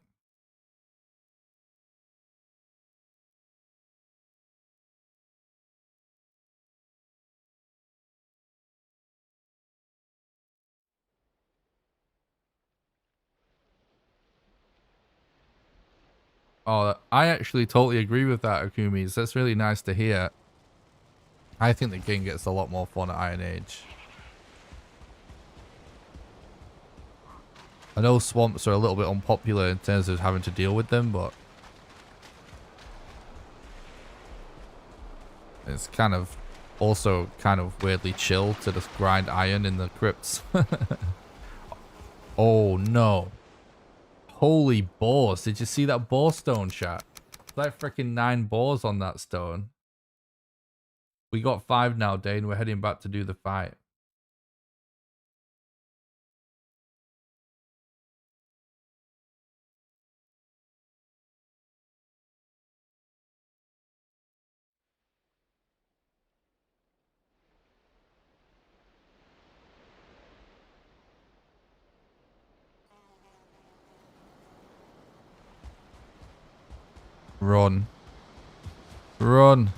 Oh, I actually totally agree with that, Akumis. That's really nice to hear. I think the game gets a lot more fun at Iron Age. I know swamps are a little bit unpopular in terms of having to deal with them, but it's kind of also kind of weirdly chill to just grind iron in the crypts. Oh no. Holy boars. Did you see that boar stone, chat? It's like freaking 9 boars on that stone. We got 5 now, Dane. We're heading back to do the fight. Run. Run.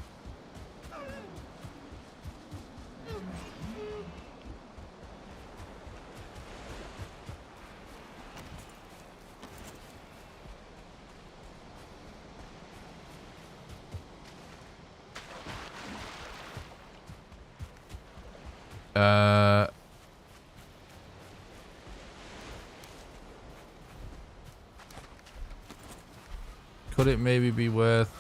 Could it maybe be worth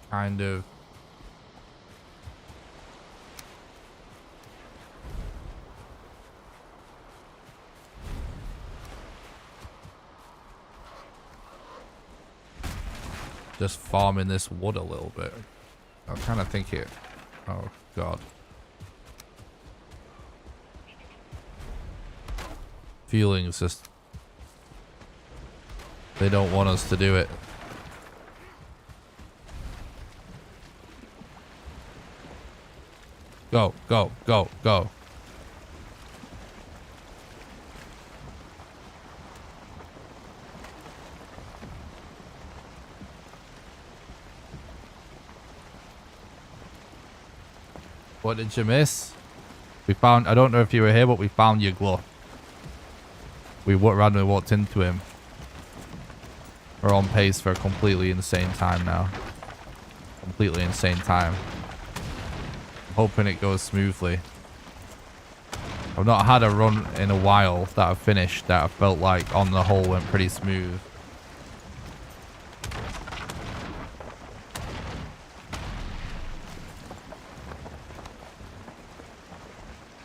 kind of just farming this wood a little bit? I kind of think it. Oh god. Feelings just, they don't want us to do it. Go, go, go, go. What did you miss? We found, I don't know if you were here, but we found your glove. We randomly walked into him. We're on pace for a completely insane time now. Completely insane time. I'm hoping it goes smoothly. I've not had a run in a while that I've finished that I felt like on the whole went pretty smooth.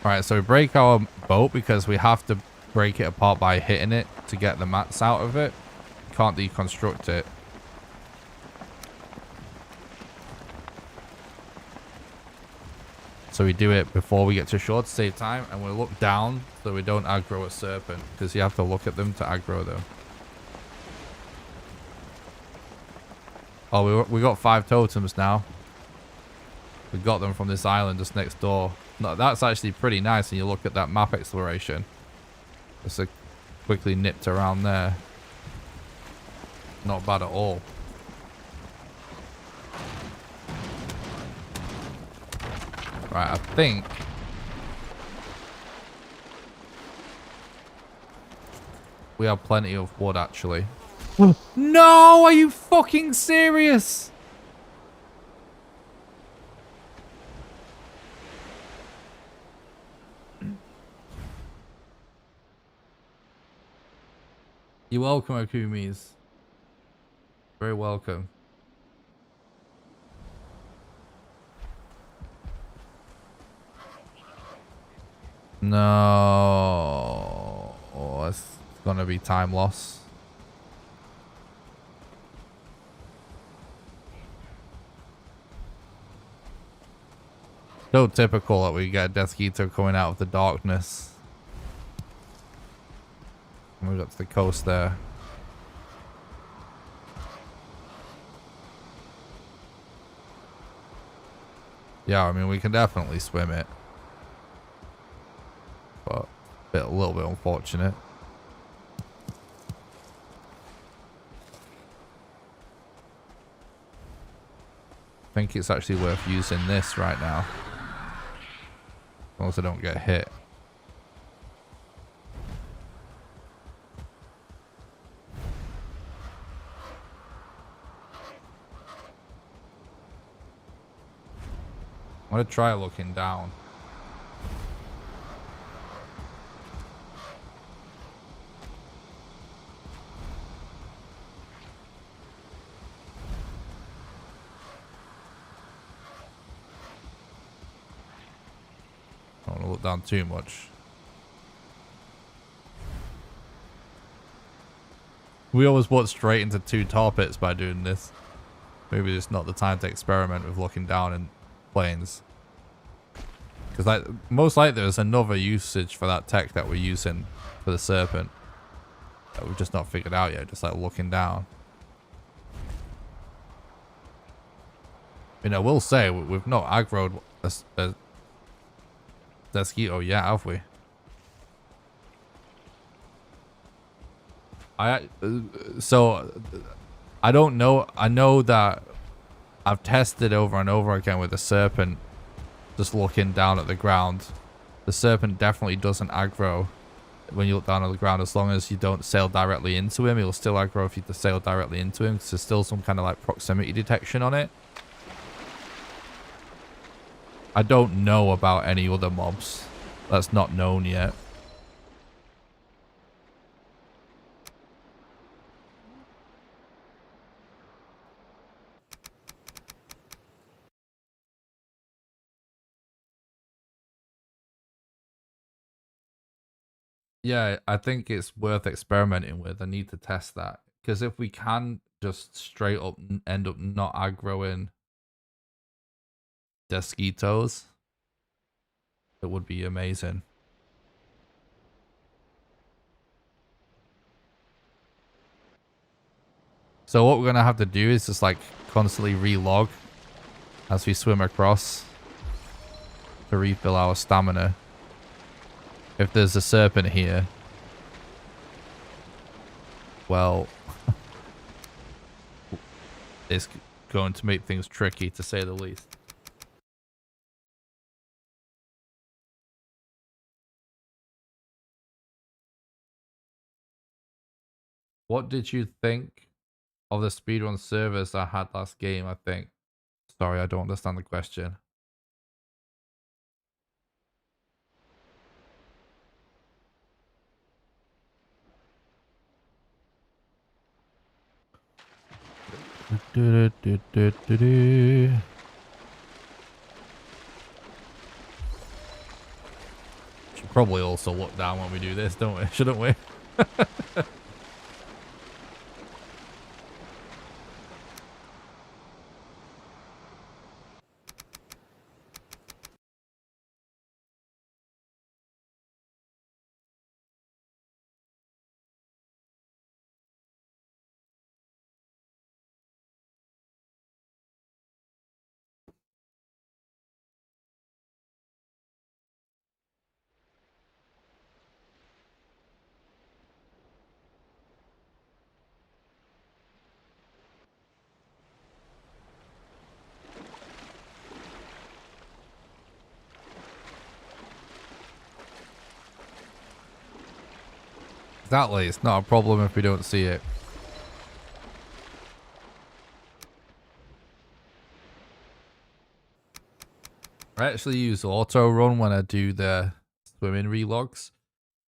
Alright, so we break our boat because we have to break it apart by hitting it to get the mats out of it. Can't deconstruct it. So we do it before we get to shore to save time, and we look down so we don't aggro a serpent, because you have to look at them to aggro them. Oh, we got 5 totems now. We got them from this island just next door. No, that's actually pretty nice, and you look at that map exploration. Just quickly nipped around there. Not bad at all. Right, I think we have plenty of wood actually. No, are you fucking serious? You're welcome, Akumis. Very welcome. No. Oh, it's gonna be time loss. So typical that we get a Desquito coming out of the darkness. And we got to the coast there. Yeah, I mean, we can definitely swim it. But a little bit unfortunate. I think it's actually worth using this right now. As long as I don't get hit. I'm going to try looking down. I don't want to look down too much. We always walk straight into 2 tar pits by doing this. Maybe it's not the time to experiment with looking down in planes. Because like, most likely there's another usage for that tech that we're using for the Serpent that we've just not figured out yet, just like looking down. I will say, we've not aggroed a Desquito yet, have we? So I don't know. I know that I've tested over and over again with the Serpent, just looking down at the ground. The Serpent definitely doesn't aggro when you look down on the ground, as long as you don't sail directly into him. He'll still aggro if you sail directly into him, because there's still some kind of like proximity detection on it. I don't know about any other mobs. That's not known yet. Yeah, I think it's worth experimenting with. I need to test that. Because if we can just straight up end up not aggroing Desquitos, it would be amazing. So what we're going to have to do is just like constantly relog as we swim across to refill our stamina. If there's a Serpent here, well, it's going to make things tricky, to say the least. What did you think of the speedrun servers I had last game, I think? Sorry, I don't understand the question. Should probably also look down when we do this, don't we? Shouldn't we? Exactly, it's not a problem if we don't see it. I actually use auto run when I do the swimming relogs.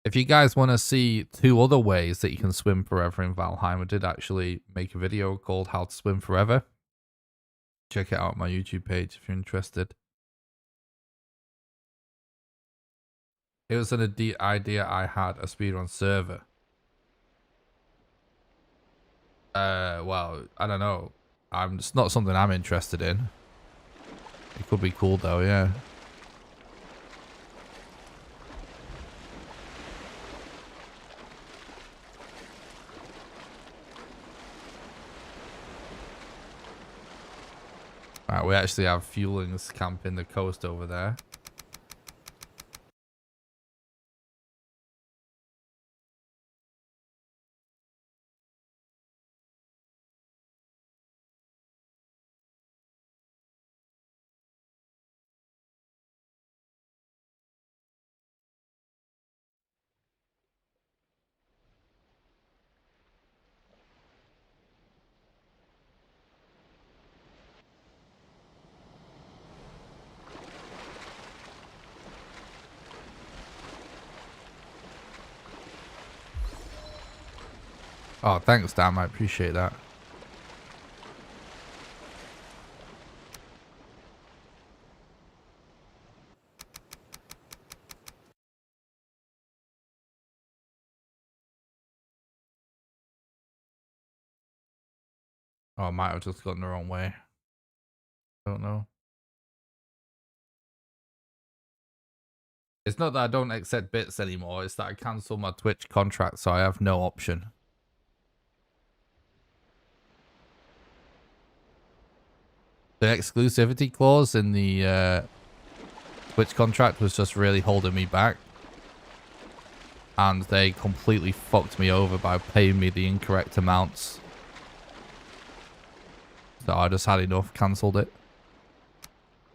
If you guys want to see 2 other ways that you can swim forever in Valheim, I did actually make a video called How to Swim Forever. Check it out on my YouTube page if you're interested. It was an idea I had, a speedrun server. Well, I don't know. It's not something I'm interested in. It could be cool though, yeah. Alright, we actually have fuelings camping the coast over there. Oh, thanks, Dan. I appreciate that. Oh, I might have just gotten the wrong way. Don't know. It's not that I don't accept bits anymore. It's that I cancelled my Twitch contract, so I have no option. The exclusivity clause in the Twitch contract was just really holding me back. And they completely fucked me over by paying me the incorrect amounts. So I just had enough, cancelled it.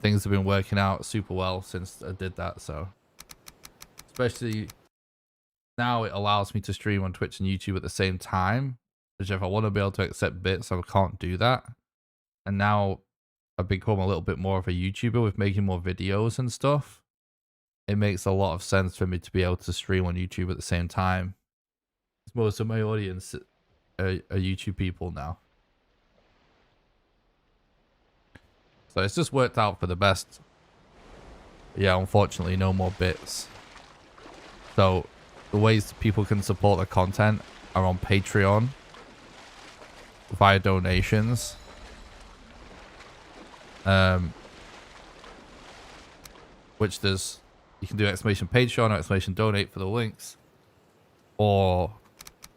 Things have been working out super well since I did that, so. Especially now it allows me to stream on Twitch and YouTube at the same time. Which if I want to be able to accept bits, I can't do that. And now I've become a little bit more of a YouTuber with making more videos and stuff. It makes a lot of sense for me to be able to stream on YouTube at the same time. Most of my audience are YouTube people now. So it's just worked out for the best. Yeah, unfortunately, no more bits. So the ways people can support the content are on Patreon via donations. Which there's, you can do exclamation Patreon or exclamation donate for the links. Or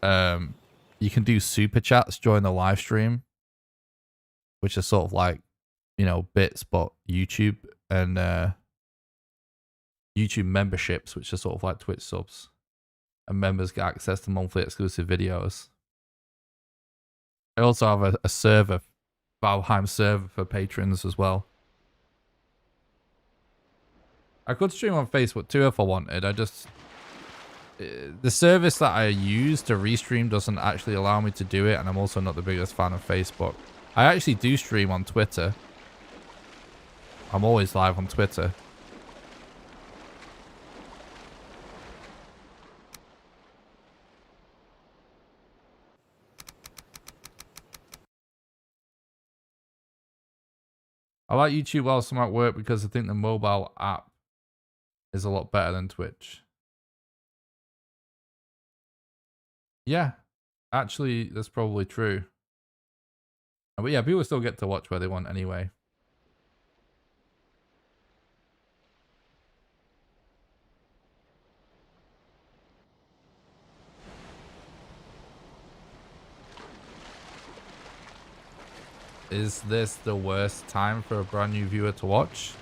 you can do super chats during the live stream, which is sort of like, you know, bits, but YouTube, and YouTube memberships, which are sort of like Twitch subs, and members get access to monthly exclusive videos. I also have a server, Valheim server for patrons as well. I could stream on Facebook too if I wanted. I just, the service that I use to restream doesn't actually allow me to do it, and I'm also not the biggest fan of Facebook. I actually do stream on Twitter. I'm always live on Twitter. I like YouTube whilst I'm at work because I think the mobile app is a lot better than Twitch. Yeah, actually, that's probably true. But yeah, people still get to watch where they want anyway. Is this the worst time for a brand new viewer to watch?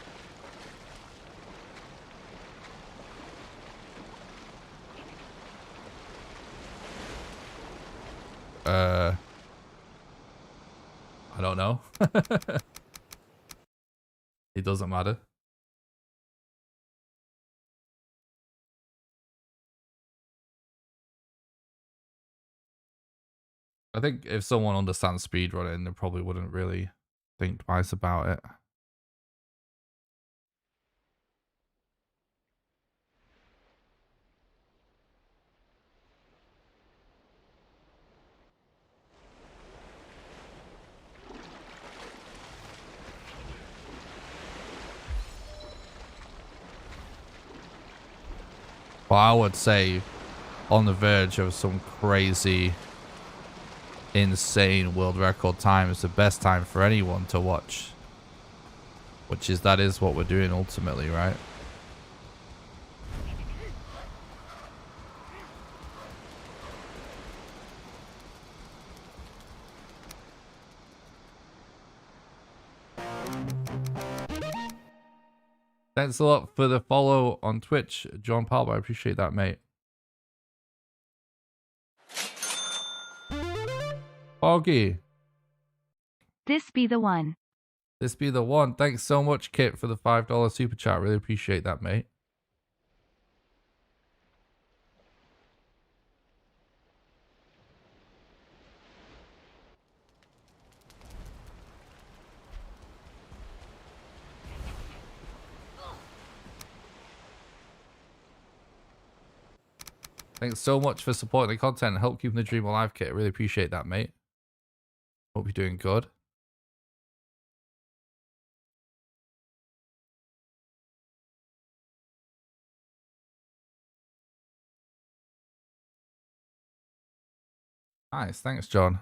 I don't know. It doesn't matter. I think if someone understands speedrunning, they probably wouldn't really think twice about it. But I would say on the verge of some crazy, insane world record time is the best time for anyone to watch. Which is, that is what we're doing ultimately, right? Thanks a lot for the follow on Twitch, John Palmer. I appreciate that, mate. Foggy. This be the one. This be the one. Thanks so much, Kit, for the $5 super chat. Really appreciate that, mate. Thanks so much for supporting the content and help keeping the dream alive, Kit. I really appreciate that, mate. Hope you're doing good. Nice. Thanks, John.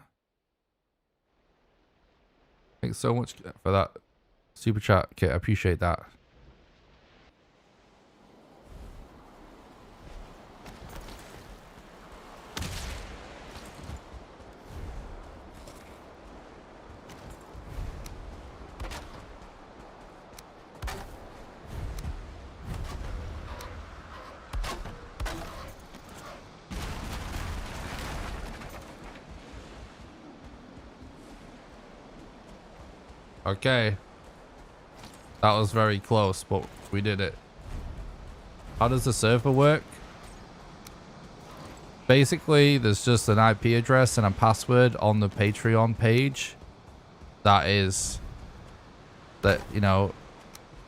Thanks so much for that super chat, Kit. I appreciate that. Okay. That was very close, but we did it. How does the server work? Basically, there's just an IP address and a password on the Patreon page. That is... that, you know,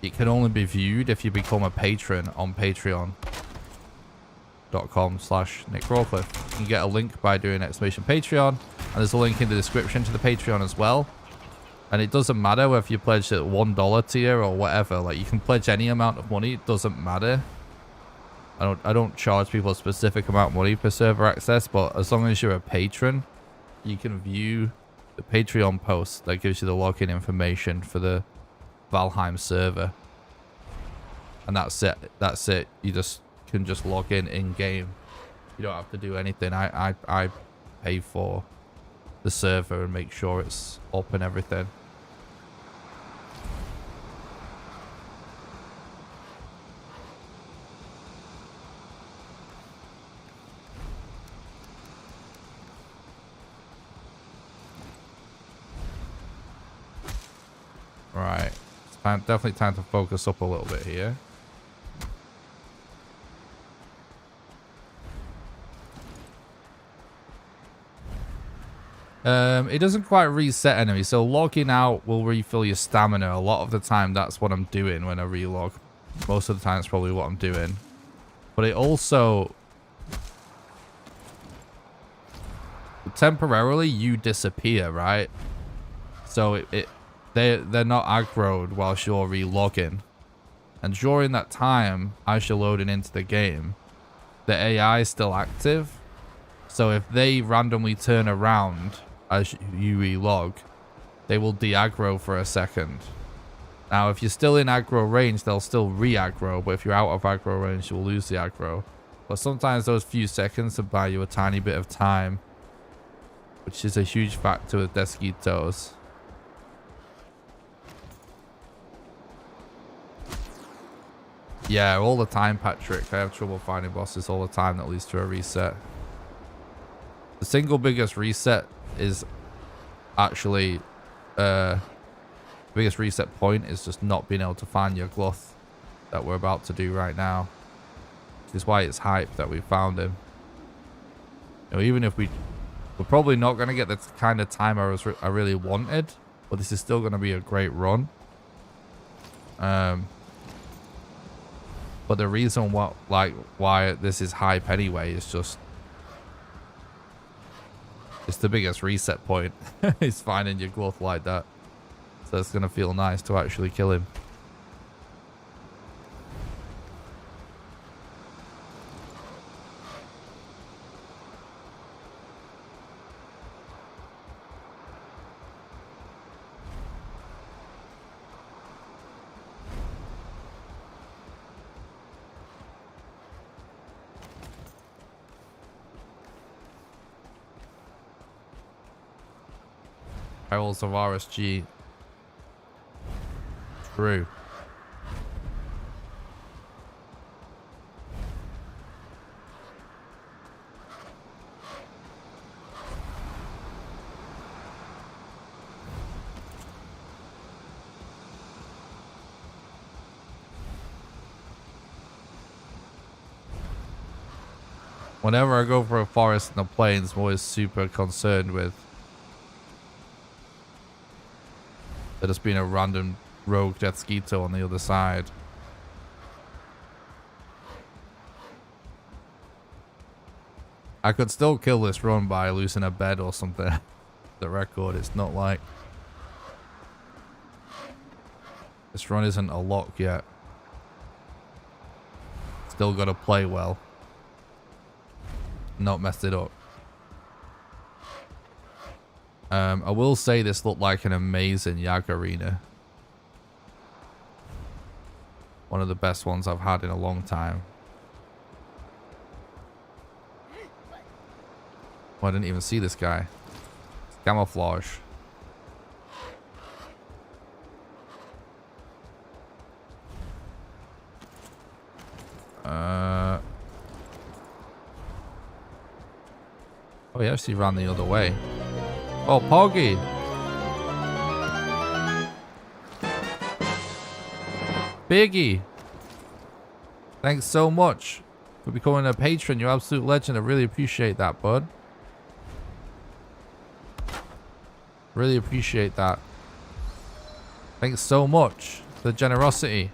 it can only be viewed if you become a patron on patreon.com/NickRawcliffe. You get a link by doing !Patreon, and there's a link in the description to the Patreon as well. And it doesn't matter whether you pledge at $1 tier or whatever. Like, you can pledge any amount of money. It doesn't matter. I don't charge people a specific amount of money per server access, but as long as you're a patron, you can view the Patreon post that gives you the login information for the Valheim server. And that's it. That's it. You just can just log in game. You don't have to do anything. I pay for the server and make sure it's up and everything. Right. It's time, definitely time to focus up a little bit here. It doesn't quite reset enemies, so logging out will refill your stamina. A lot of the time that's what I'm doing when I relog. Most of the time it's probably what I'm doing. But it also... temporarily you disappear, right? So they're not aggroed whilst you're relogging. And during that time, as you're loading into the game, the AI is still active. So if they randomly turn around as you relog, they will de-aggro for a second. Now, if you're still in aggro range, they'll still re-aggro, but if you're out of aggro range, you'll lose the aggro. But sometimes those few seconds will buy you a tiny bit of time, which is a huge factor with Desquitos. Yeah, all the time, Patrick. I have trouble finding bosses all the time that leads to a reset. The single biggest reset is actually biggest reset point is just not being able to find your Gluth that we're about to do right now. Which is why it's hype that we found him. You know, even if we're probably not going to get the kind of time I really wanted, but this is still going to be a great run. But the reason why this is hype anyway is just it's the biggest reset point. Is finding your Gluth like that. So it's gonna feel nice to actually kill him. Perils of RSG. True. Whenever I go for a forest in the plains, I'm always super concerned with there just being a random rogue Deathsquito on the other side. I could still kill this run by losing a bed or something. The record, it's not like this run isn't a lock yet. Still got to play well. Not messed it up. I will say this looked like an amazing Yag arena. One of the best ones I've had in a long time. Oh, I didn't even see this guy. It's camouflage. Oh, he actually ran the other way. Oh, Poggy! Biggie! Thanks so much for becoming a patron. You're an absolute legend. I really appreciate that, bud. Really appreciate that. Thanks so much for the generosity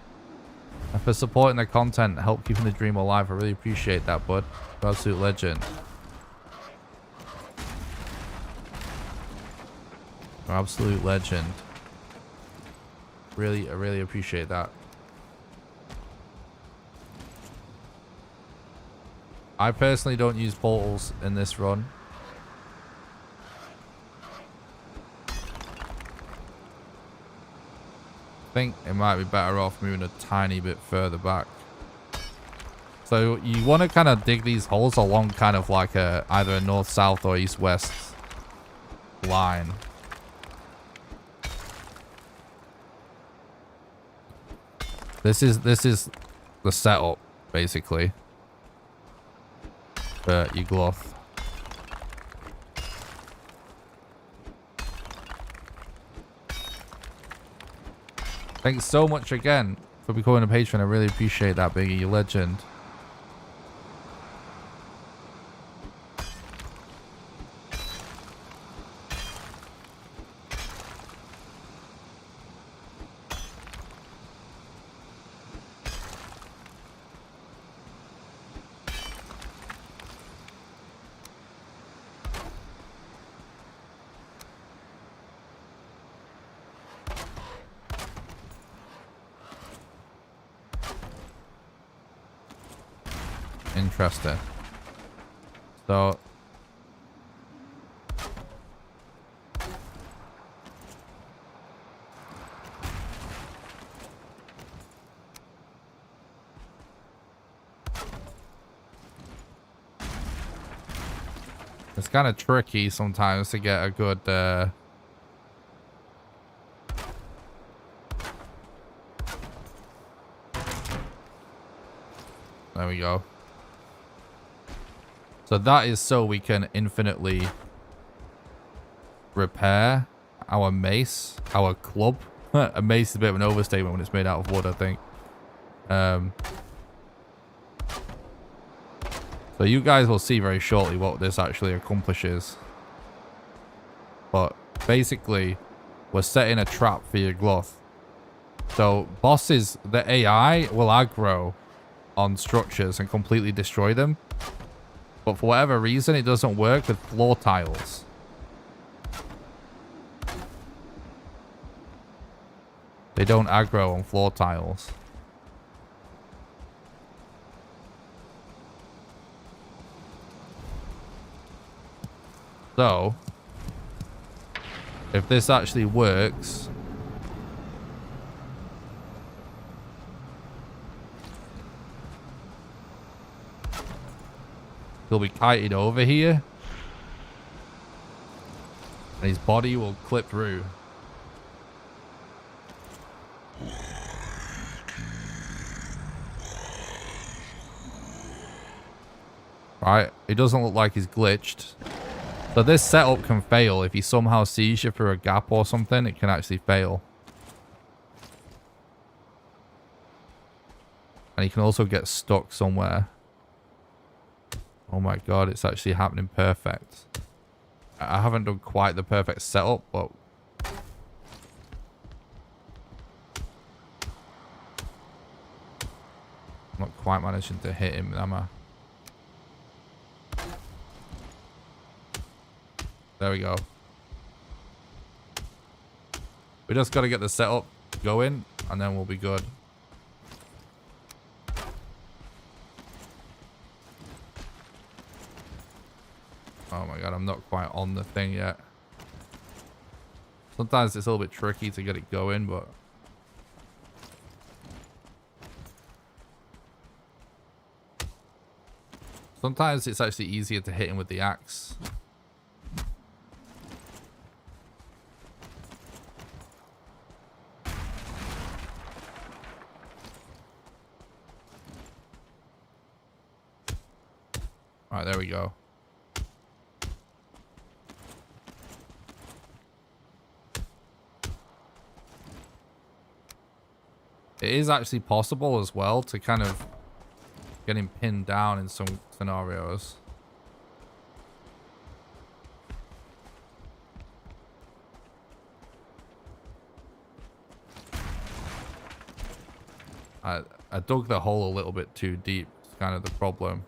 and for supporting the content, help keeping the dream alive. I really appreciate that, bud. You're an absolute legend. You're an absolute legend. I really appreciate that. I personally don't use portals in this run. I think it might be better off moving a tiny bit further back. So you want to kind of dig these holes along kind of like a either a north-south or east-west line. This is the setup basically for your Gluth. Thanks so much again for becoming a patron. I really appreciate that, Biggie. You legend. Interesting. So it's kind of tricky sometimes to get a good there we go. So that is so we can infinitely repair our mace, our club. A mace is a bit of an overstatement when it's made out of wood, I think. So you guys will see very shortly what this actually accomplishes. But basically, we're setting a trap for your Gluth. So bosses, the AI will aggro on structures and completely destroy them. But for whatever reason, it doesn't work with floor tiles. They don't aggro on floor tiles. So, if this actually works, he'll be kited over here, and his body will clip through. Right, it doesn't look like he's glitched. So this setup can fail. If he somehow sees you through a gap or something, it can actually fail. And he can also get stuck somewhere. Oh my god, it's actually happening perfect. I haven't done quite the perfect setup, but... I'm not quite managing to hit him, am I? There we go. We just got to get the setup going, and then we'll be good. Oh my god, I'm not quite on the thing yet. Sometimes it's a little bit tricky to get it going, but... Sometimes it's actually easier to hit him with the axe. Alright, there we go. It is actually possible as well to kind of get him pinned down in some scenarios. I dug the hole a little bit too deep. It's kind of the problem.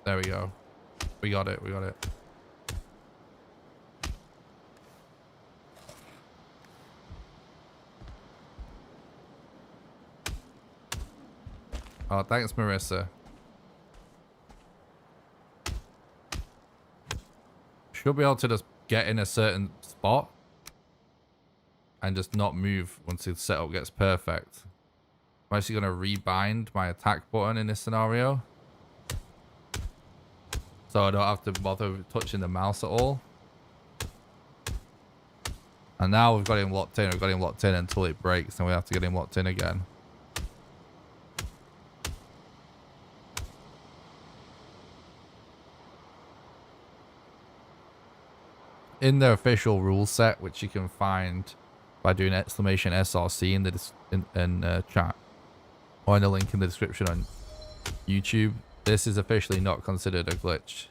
There we go. We got it. We got it. Oh, thanks, Marissa. Should be able to just get in a certain spot and just not move once the setup gets perfect. I'm actually going to rebind my attack button in this scenario, so I don't have to bother touching the mouse at all. And now we've got him locked in. We've got him locked in until it breaks, and we have to get him locked in again. In the official rule set, which you can find by doing exclamation SRC in the chat, or in the link in the description on YouTube, this is officially not considered a glitch.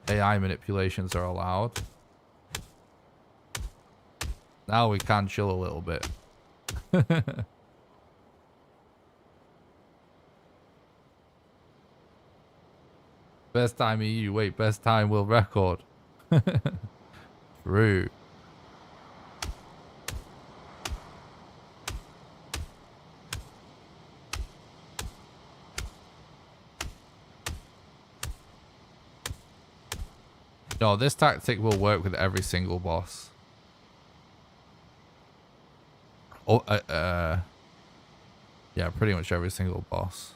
AI manipulations are allowed. Now we can chill a little bit. Best time EU. Wait, best time world record. True. No, this tactic will work with every single boss. Oh, yeah, pretty much every single boss.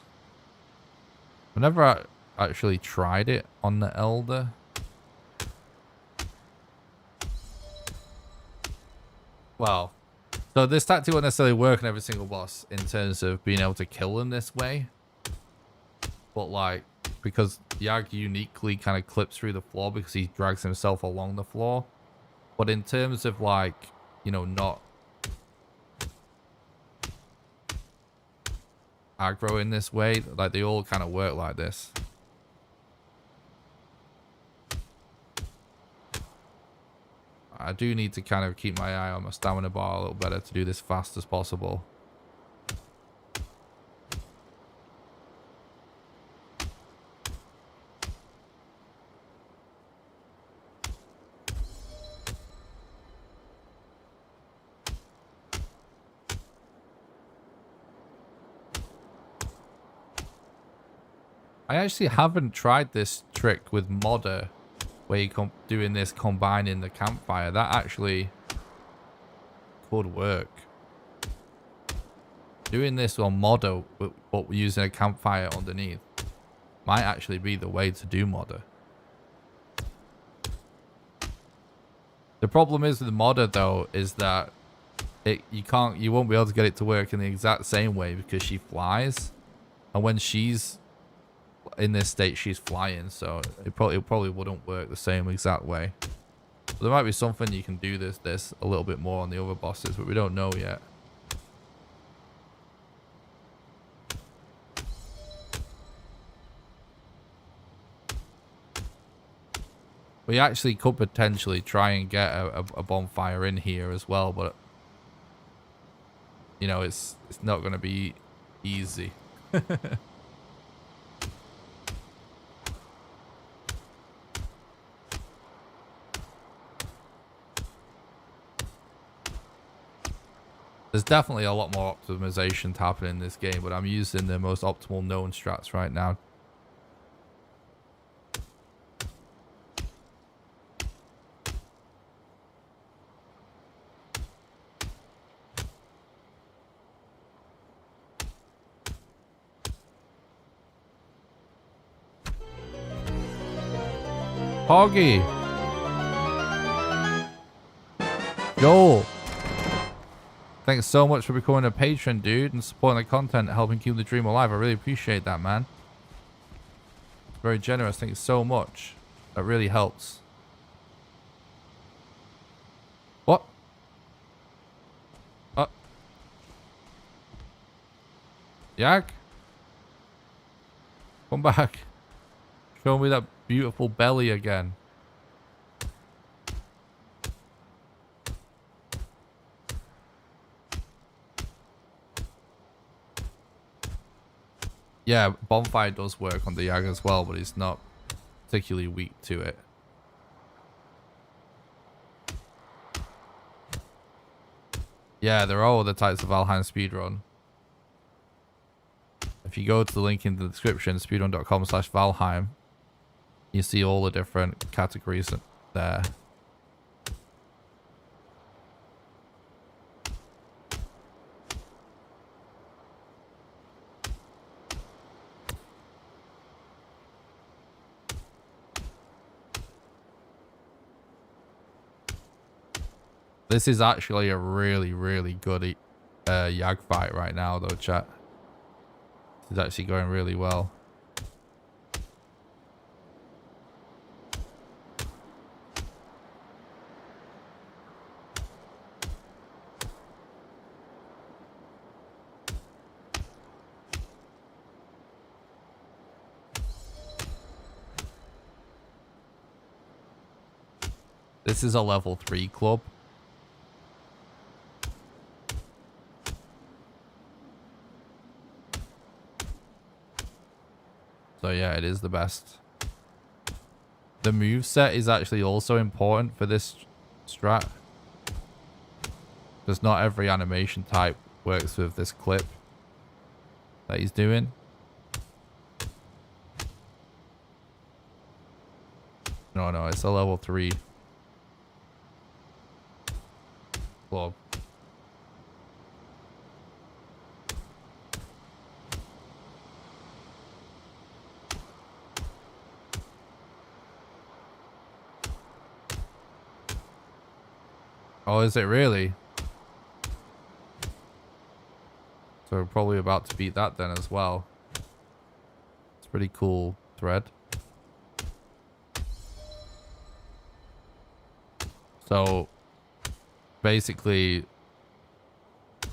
I've never actually tried it on the Elder. Well, so this tactic won't necessarily work on every single boss in terms of being able to kill them this way. But like, because Yag uniquely kind of clips through the floor because he drags himself along the floor. But in terms of like, you know, not aggro in this way, like they all kind of work like this. I do need to kind of keep my eye on my stamina bar a little better to do this fast as possible. I actually haven't tried this trick with Modder, where you doing this combining the campfire. That actually could work. Doing this on Modder, but using a campfire underneath, might actually be the way to do Modder. The problem is with Modder though, is that you won't be able to get it to work in the exact same way because she flies. And when she's in this state, she's flying, so it probably wouldn't work the same exact way. But there might be something you can do this a little bit more on the other bosses, but we don't know yet. We actually could potentially try and get a bonfire in here as well, but you know, it's not going to be easy. There's definitely a lot more optimization happening in this game, but I'm using the most optimal known strats right now. Hoggy. Joel. Thanks so much for becoming a patron, dude, and supporting the content, helping keep the dream alive. I really appreciate that, man. Very generous. Thank you so much. That really helps. What? Yag? Come back. Show me that beautiful belly again. Yeah, bonfire does work on the Yag as well, but he's not particularly weak to it. Yeah, there are all the types of Valheim Speedrun. If you go to the link in the description, speedrun.com/Valheim, you see all the different categories there. This is actually a really, really good Yag fight right now, though, chat. This is actually going really well. This is a level 3 club. So yeah, it is the best. The moveset is actually also important for this strat, because not every animation type works with this clip that he's doing. No, it's a level 3 club. Oh, is it really? So we're probably about to beat that then as well. It's a pretty cool thread. So basically,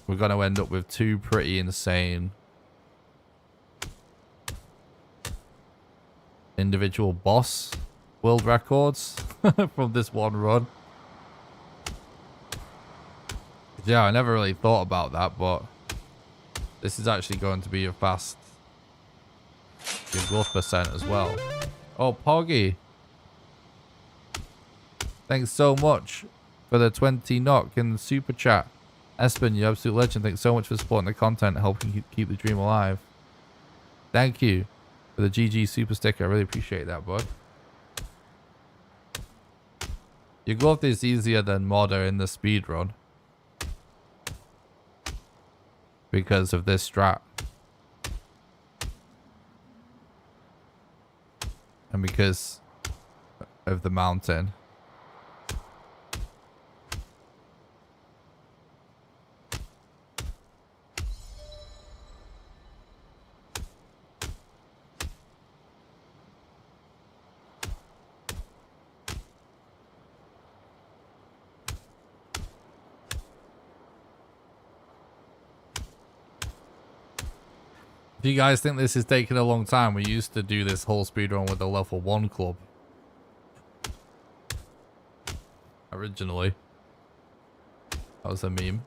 we're going to end up with 2 pretty insane individual boss world records from this one run. Yeah, I never really thought about that, but this is actually going to be a fast your growth percent as well. Oh, Poggy. Thanks so much for the 20 knock in the super chat. Espen, you absolute legend. Thanks so much for supporting the content, helping keep the dream alive. Thank you for the GG super sticker. I really appreciate that, bud. Your growth is easier than modder in the speedrun because of this strat. And because of the mountain. If you guys think this is taking a long time, we used to do this whole speedrun with the level 1 club. Originally. That was a meme.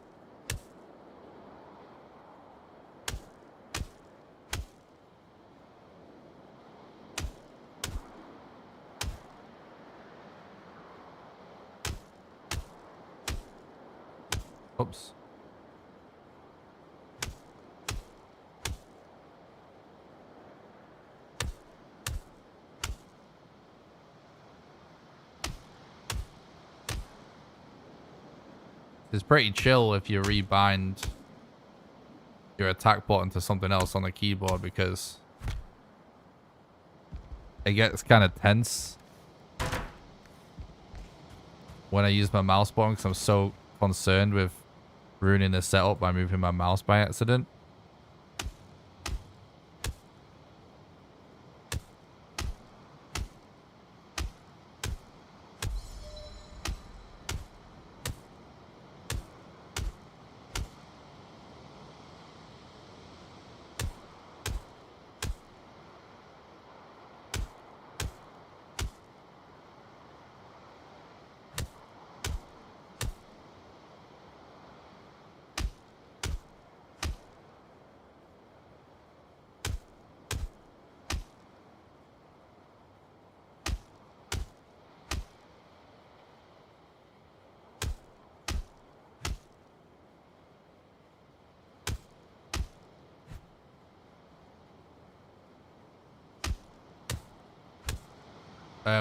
Oops. It's pretty chill if you rebind your attack button to something else on the keyboard because it gets kind of tense when I use my mouse button because I'm so concerned with ruining the setup by moving my mouse by accident.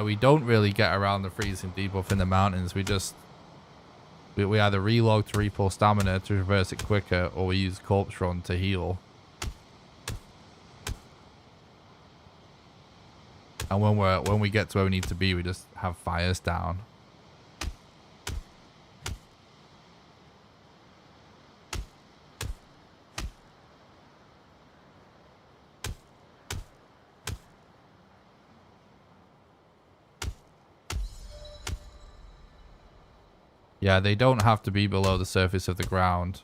We don't really get around the freezing debuff in the mountains. We either relog to refill stamina to reverse it quicker, or we use corpse run to heal. And when we get to where we need to be, we just have fires down. Yeah, they don't have to be below the surface of the ground.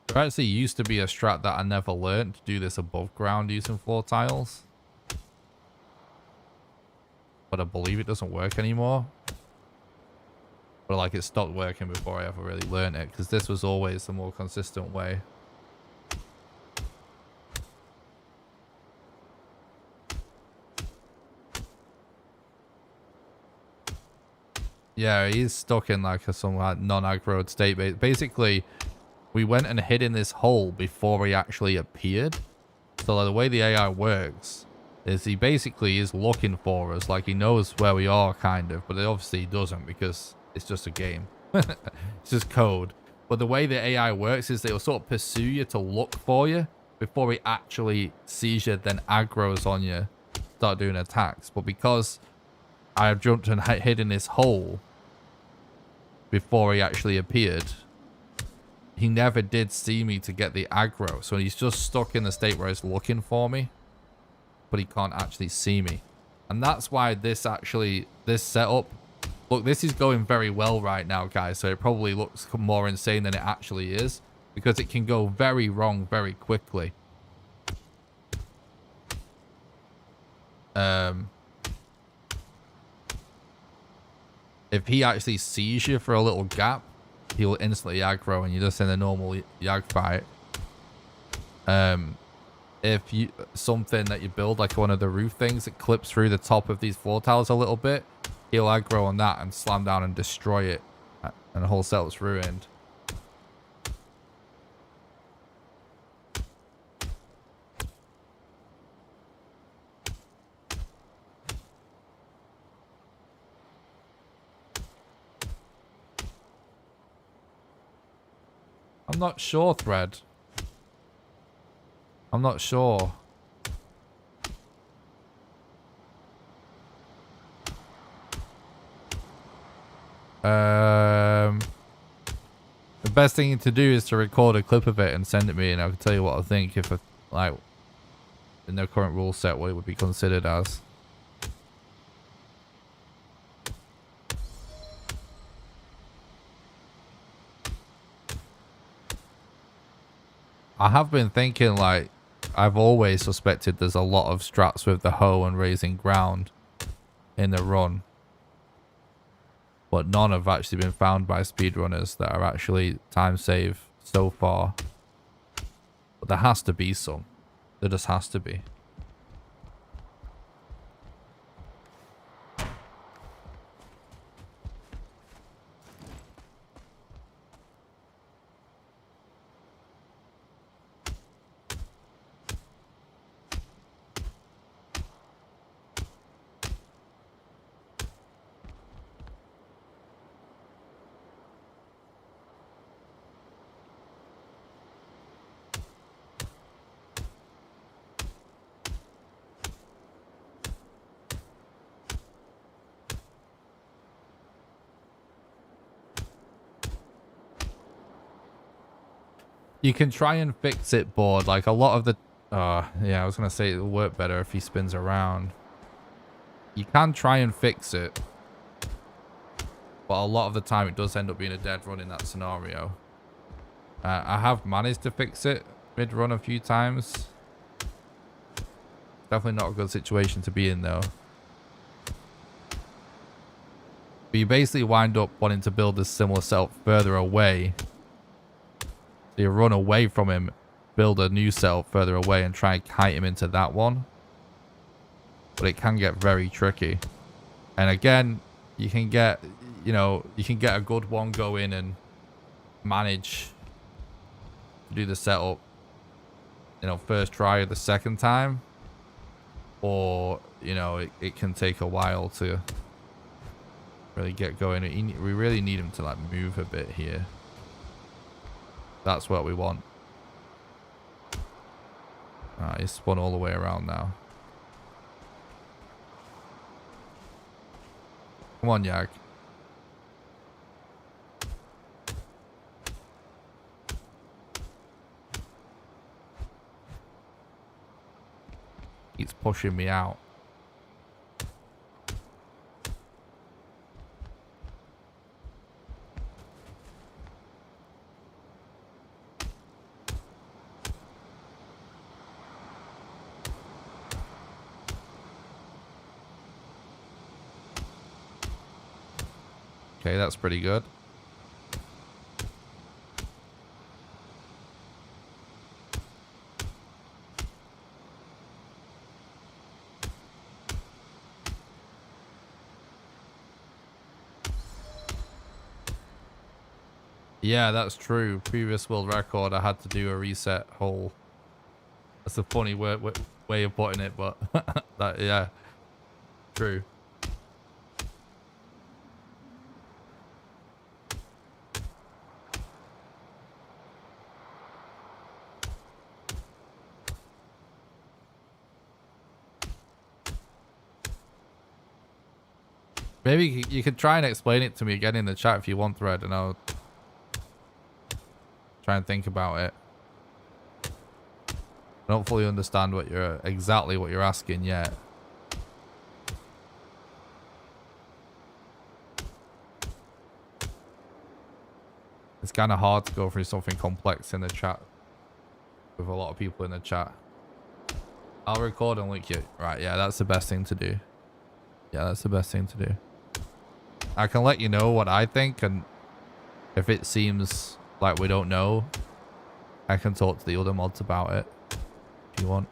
There actually used to be a strat that I never learned to do this above ground using floor tiles. But I believe it doesn't work anymore. But like it stopped working before I ever really learned it, because this was always the more consistent way. Yeah, he's stuck in like some like non-aggroed state. Basically, we went and hid in this hole before he actually appeared. So like, the way the AI works is he basically is looking for us, like he knows where we are kind of, but obviously he doesn't because it's just a game. It's just code. But the way the AI works is they'll sort of pursue you to look for you before he actually sees you, then aggroes on you, start doing attacks. But because I jumped and hid in this hole before he actually appeared, he never did see me to get the aggro. So he's just stuck in the state where he's looking for me, but he can't actually see me. And that's why this setup, look, this is going very well right now, guys. So it probably looks more insane than it actually is, because it can go very wrong very quickly. If he actually sees you for a little gap, he'll instantly aggro and you're just in a normal yag fight. If you something that you build, like one of the roof things that clips through the top of these floor tiles a little bit, he'll aggro on that and slam down and destroy it, and the whole setup's ruined. I'm not sure, Thread. I'm not sure. The best thing to do is to record a clip of it and send it me, and I can tell you what I think. If I, like, in the current rule set what it would be considered as. I have been thinking, like, I've always suspected there's a lot of strats with the hoe and raising ground in the run. But none have actually been found by speedrunners that are actually time save so far. But there has to be some. There just has to be. You can try and fix it, board. Like a lot of the... yeah, I was going to say it'll work better if he spins around. You can try and fix it. But a lot of the time it does end up being a dead run in that scenario. I have managed to fix it mid-run a few times. Definitely not a good situation to be in, though. But you basically wind up wanting to build this similar setup further away. So you run away from him, build a new setup further away, and try and kite him into that one. But it can get very tricky. And again, you can get, you know, you can get a good one go in and manage to do the setup, you know, first try or the second time. Or, you know, it can take a while to really get going. We really need him to, like, move a bit here. That's what we want. Alright, he's spun all the way around now. Come on, Yag. He's pushing me out. Okay, that's pretty good. Yeah, that's true. Previous world record, I had to do a reset hole. That's a funny way of putting it, but that, yeah, true. Maybe you could try and explain it to me again in the chat if you want, Thread, and I'll try and think about it. I don't fully understand what you're exactly what you're asking yet. It's kind of hard to go through something complex in the chat with a lot of people in the chat. I'll record and link you. Right, yeah, that's the best thing to do. Yeah, that's the best thing to do. I can let you know what I think, and if it seems like we don't know, I can talk to the other mods about it if you want.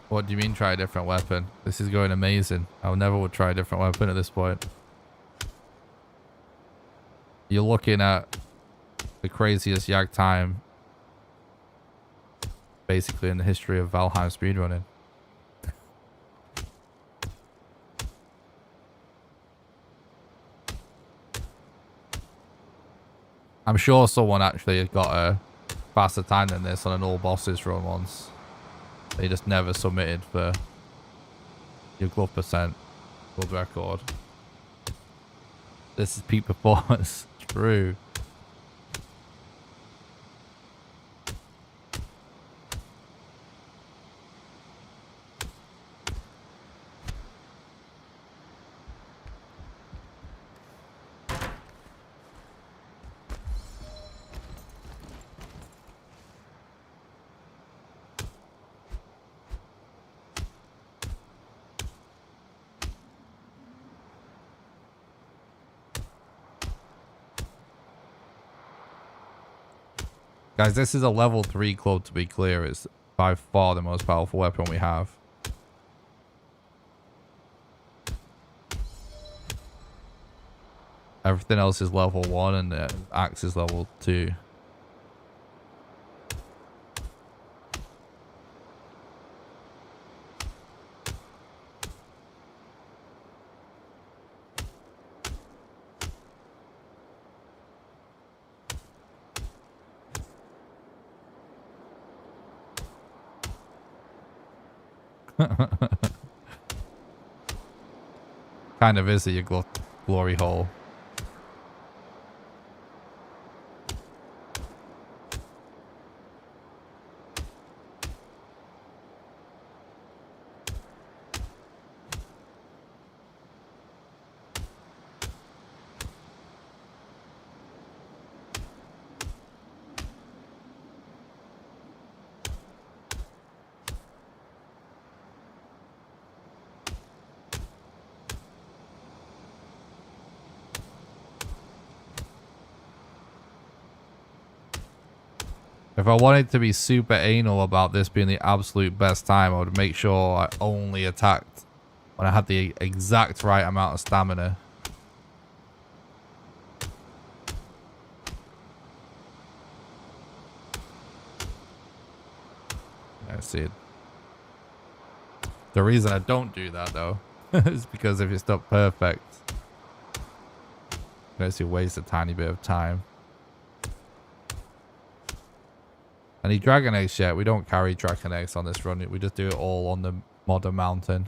What do you mean try a different weapon? This is going amazing. I never would try a different weapon at this point. You're looking at the craziest yag time basically in the history of Valheim speedrunning. I'm sure someone actually got a faster time than this on an all bosses run once. They just never submitted for your glove percent world record. This is peak performance. True. Guys, this is a level 3 club, to be clear. It's by far the most powerful weapon we have. Everything else is level 1 and the axe is level 2. Kind of is your glory hole. If I wanted to be super anal about this being the absolute best time, I would make sure I only attacked when I had the exact right amount of stamina. I see it. The reason I don't do that though is because if it's not perfect, I actually waste a tiny bit of time. Any dragon eggs yet? We don't carry dragon eggs on this run. We just do it all on the modern mountain.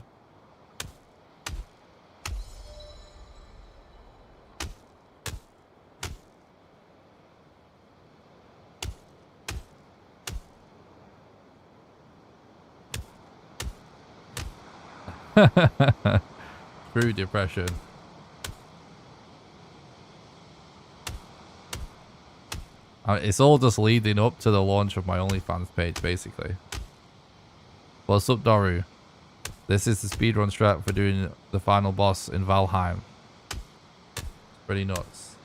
True depression. It's all just leading up to the launch of my OnlyFans page, basically. What's up, Doru? This is the speedrun strat for doing the final boss in Valheim. Pretty nuts.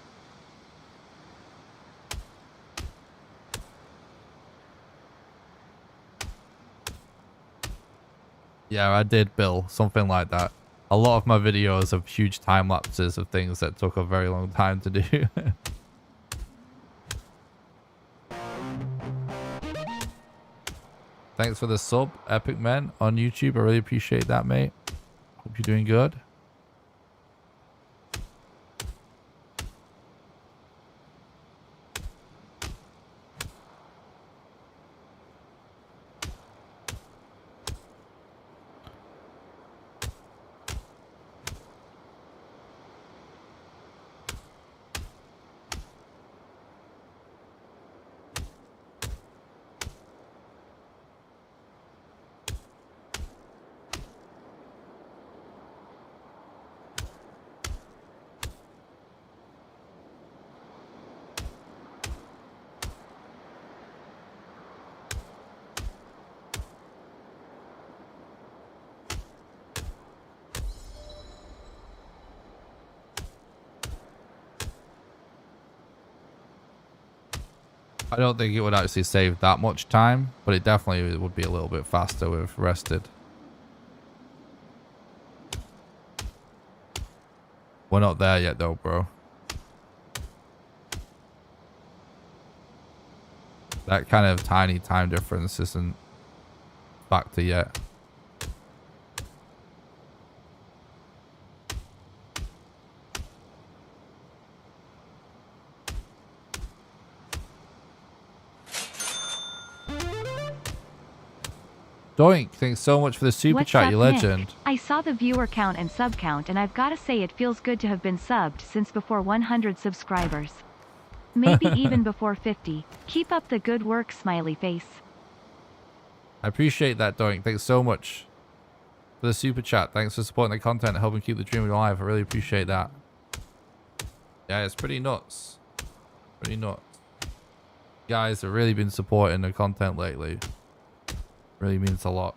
Yeah, I did, Bill. Something like that. A lot of my videos have huge time lapses of things that took a very long time to do. Thanks for the sub, Epic Men, on YouTube. I really appreciate that, mate. Hope you're doing good. I don't think it would actually save that much time, but it definitely would be a little bit faster with rested. We're not there yet though, bro. That kind of tiny time difference isn't factor yet. Doink, thanks so much for the super What's chat, up, you Nick? legend. I saw the viewer count and sub count and I've gotta say it feels good to have been subbed since before 100 subscribers. Maybe even before 50. Keep up the good work, smiley face. I appreciate that, Doink. Thanks so much for the super chat. Thanks for supporting the content and helping keep the dream alive. I really appreciate that. Yeah, it's pretty nuts. Pretty nuts. You guys have really been supporting the content lately. Really means a lot.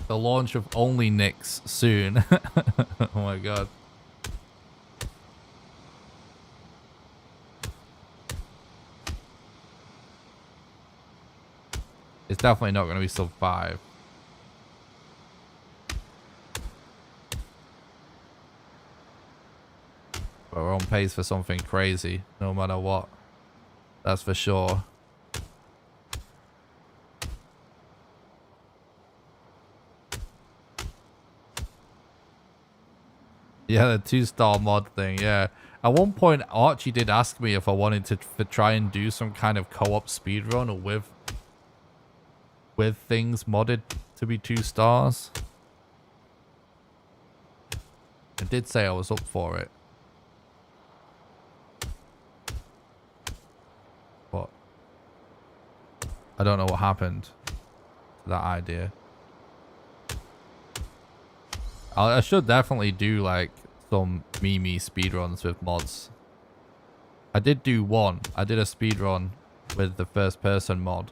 The launch of only Nicks soon. Oh my god. It's definitely not going to be sub 5. But we're on pace for something crazy, no matter what. That's for sure. Yeah, the 2-star mod thing, yeah. At one point, Archie did ask me if I wanted to try and do some kind of co-op speedrun with things modded to be 2 stars. I did say I was up for it. But I don't know what happened to that idea. I should definitely do like some Mimi speedruns with mods. I did do one. I did a speedrun with the first person mod.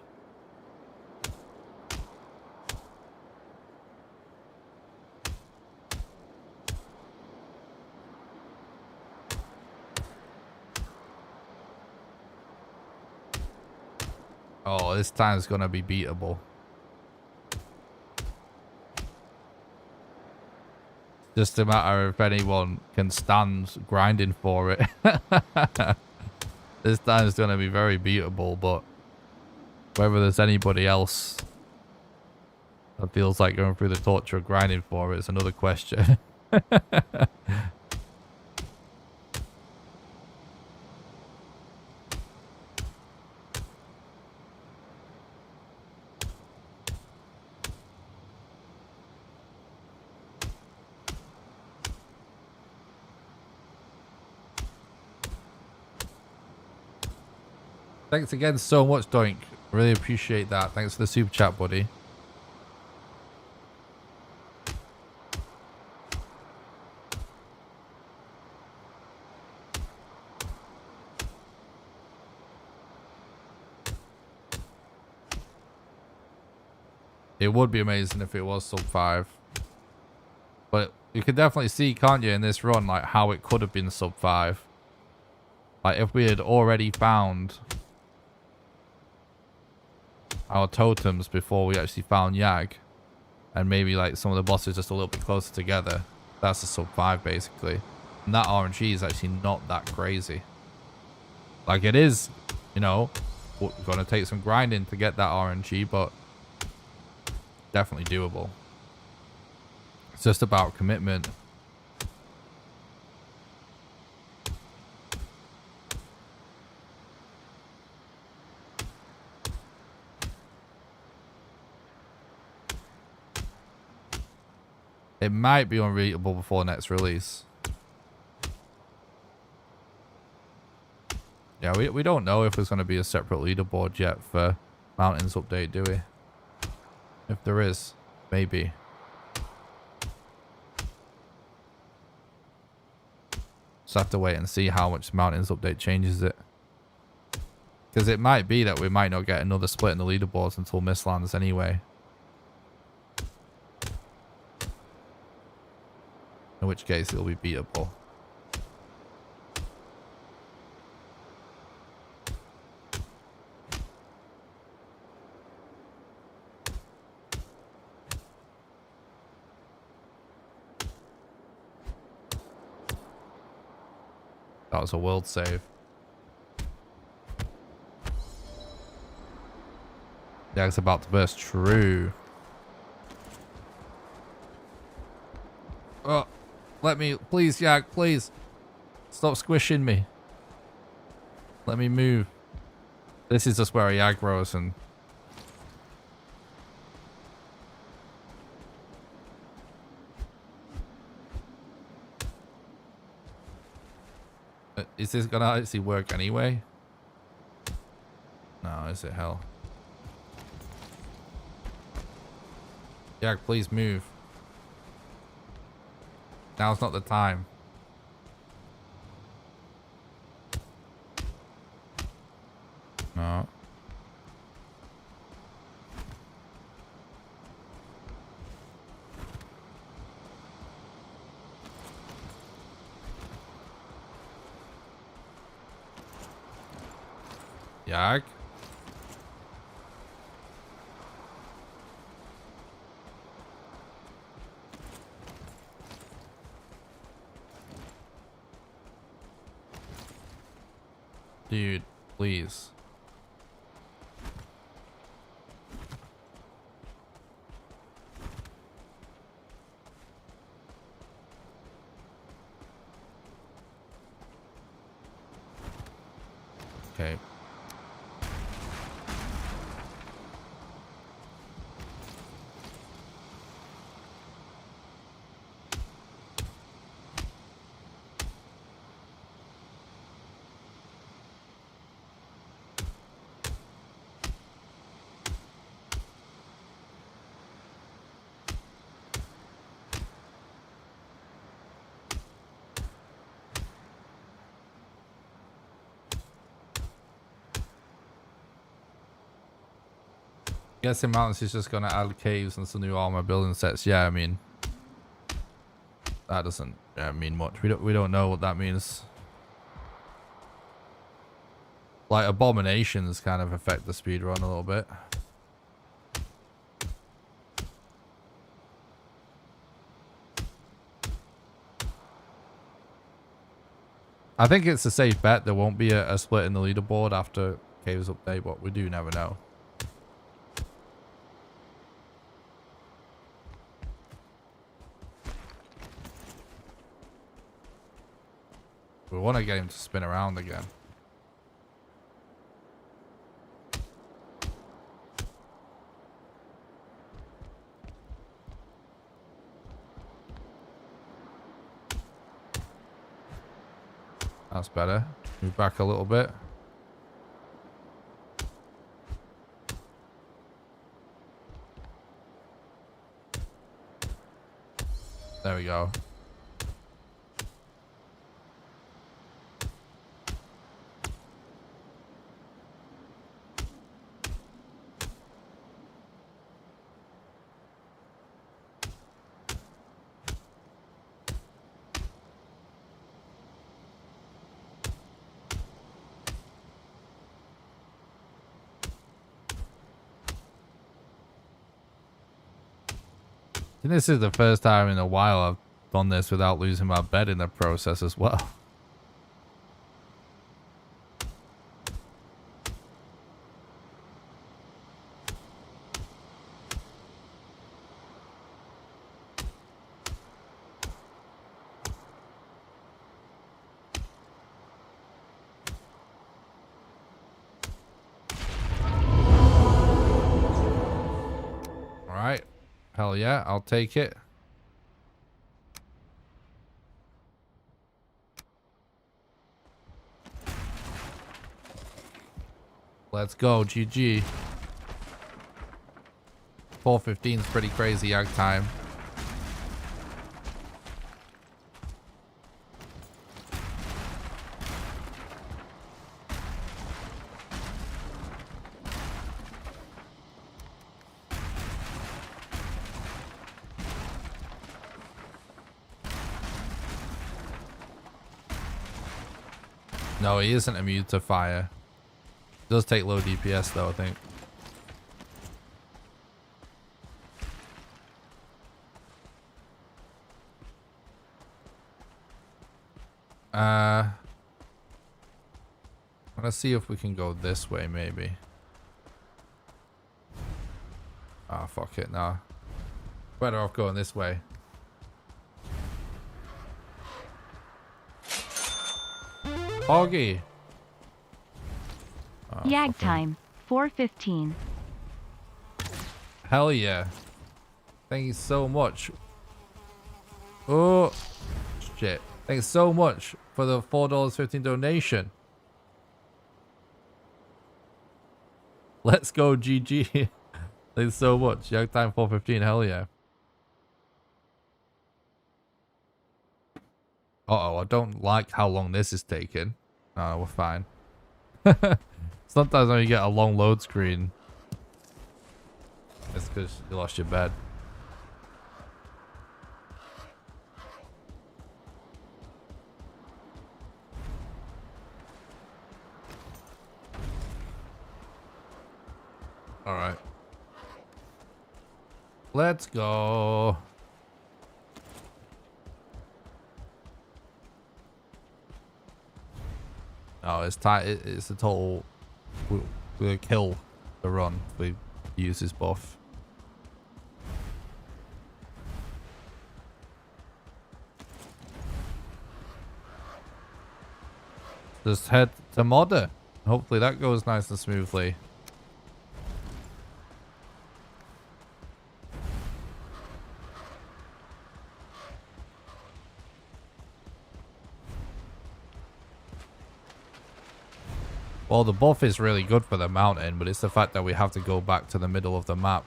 Oh, this time's gonna be beatable. Just a matter if anyone can stand grinding for it. This time's gonna be very beatable, but whether there's anybody else that feels like going through the torture of grinding for it is another question. Thanks again so much, Doink. Really appreciate that. Thanks for the super chat, buddy. It would be amazing if it was sub 5. But you can definitely see, can't you, in this run, like how it could have been sub 5. Like if we had already found our totems before we actually found Yag, and maybe like some of the bosses just a little bit closer together, that's a sub 5 basically. And that RNG is actually not that crazy. Like it is, you know, we're going to take some grinding to get that RNG, but definitely doable. It's just about commitment. It might be unreadable before next release. Yeah, we don't know if there's going to be a separate leaderboard yet for Mountains update, do we? If there is, maybe. Just have to wait and see how much Mountains update changes it. Because it might be that we might not get another split in the leaderboards until Mistlands anyway. In which case it'll be beatable. That was a world save. Yag's about to burst. True. Oh, let me, please, Yag, please. Stop squishing me. Let me move. This is just where he aggroes and... Is this gonna actually work anyway? No, is it hell? Yag, please move. Now's not the time. No. Yag. Dude, please. Okay. Guessing Mountains is just gonna add caves and some new armor building sets. Yeah, I mean, that doesn't mean much. We don't know what that means. Like abominations kind of affect the speedrun a little bit. I think it's a safe bet there won't be a split in the leaderboard after caves update, but we do never know. We want to get him to spin around again. That's better. Move back a little bit. There we go. And this is the first time in a while I've done this without losing my bed in the process as well. All right. Hell yeah, I'll take it. Let's go, GG. 4:15 is pretty crazy arc time. No, he isn't immune to fire. It does take low DPS though, I think. Let's see if we can go this way, maybe. Ah, fuck it, nah. Better off going this way. Foggy. Oh, Yag time, 4:15. Hell yeah. Thank you so much. Oh, shit. Thanks so much for the $4.15 donation. Let's go, GG. Thanks so much. Young time 4:15. Hell yeah. Uh-oh, I don't like how long this is taking. No, we're fine. Sometimes when you get a long load screen, it's because you lost your bed. Alright. Let's go. Oh, it's tight. It's a total. We'll kill the run if we use this buff. Just head to Modder. Hopefully that goes nice and smoothly. Well, the buff is really good for the mountain, but it's the fact that we have to go back to the middle of the map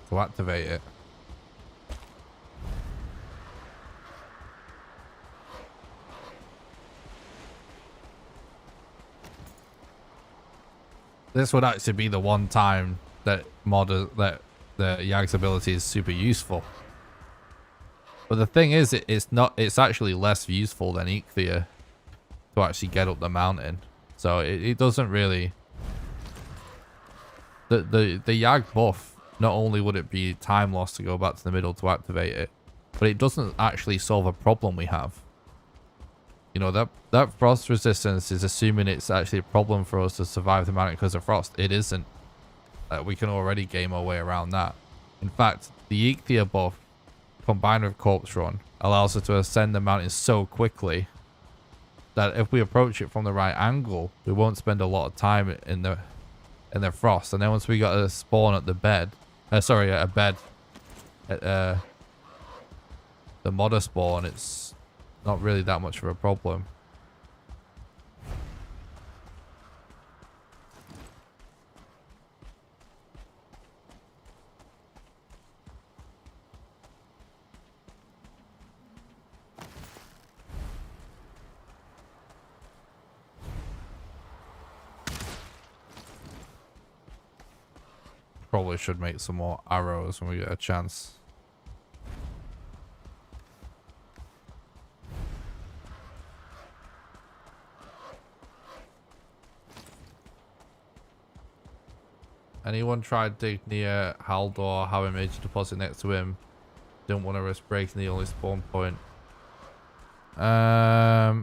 to activate it. This would actually be the one time that the Yag's ability is super useful. But the thing is, it's actually less useful than Eikthyr to actually get up the mountain. So it doesn't really... The Yag buff, not only would it be time loss to go back to the middle to activate it, but it doesn't actually solve a problem we have. You know, that frost resistance is assuming it's actually a problem for us to survive the mountain because of frost. It isn't. We can already game our way around that. In fact, the Eikthyr buff combined with Corpse Run allows us to ascend the mountain so quickly that if we approach it from the right angle, we won't spend a lot of time in the frost. And then once we got a spawn at the bed, at the Modder spawn, it's not really that much of a problem. Probably should make some more arrows when we get a chance. Anyone tried dig near Haldor, have a major deposit next to him? Don't want to risk breaking the only spawn point. I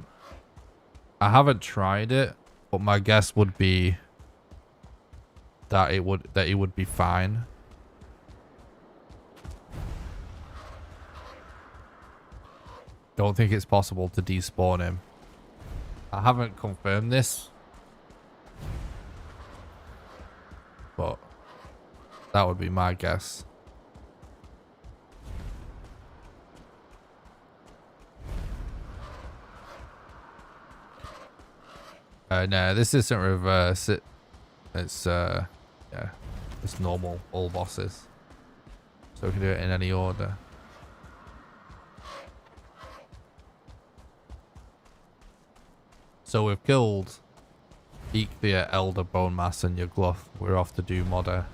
haven't tried it, but my guess would be that it would be fine. Don't think it's possible to despawn him. I haven't confirmed this, but that would be my guess. No, this isn't reverse. It's yeah, it's normal, all bosses. So we can do it in any order. So we've killed Eikthyr, Elder, Bone Mass, and Yugluth. We're off to do Modder.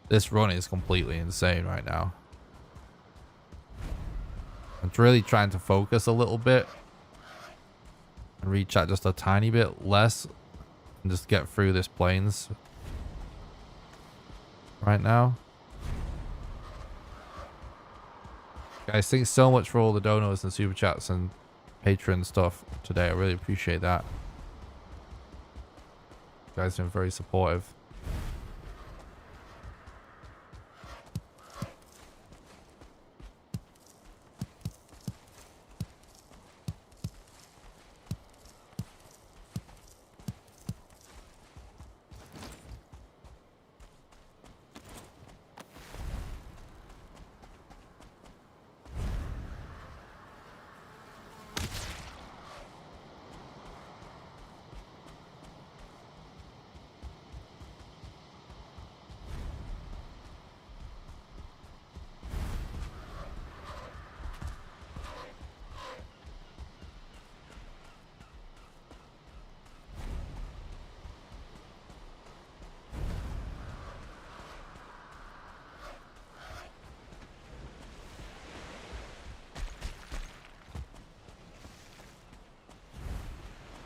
This run is completely insane right now. I'm really trying to focus a little bit and reach out just a tiny bit less and just get through this plains right now. Guys, thanks so much for all the donos and super chats and Patreon stuff today. I really appreciate that. You guys have been very supportive.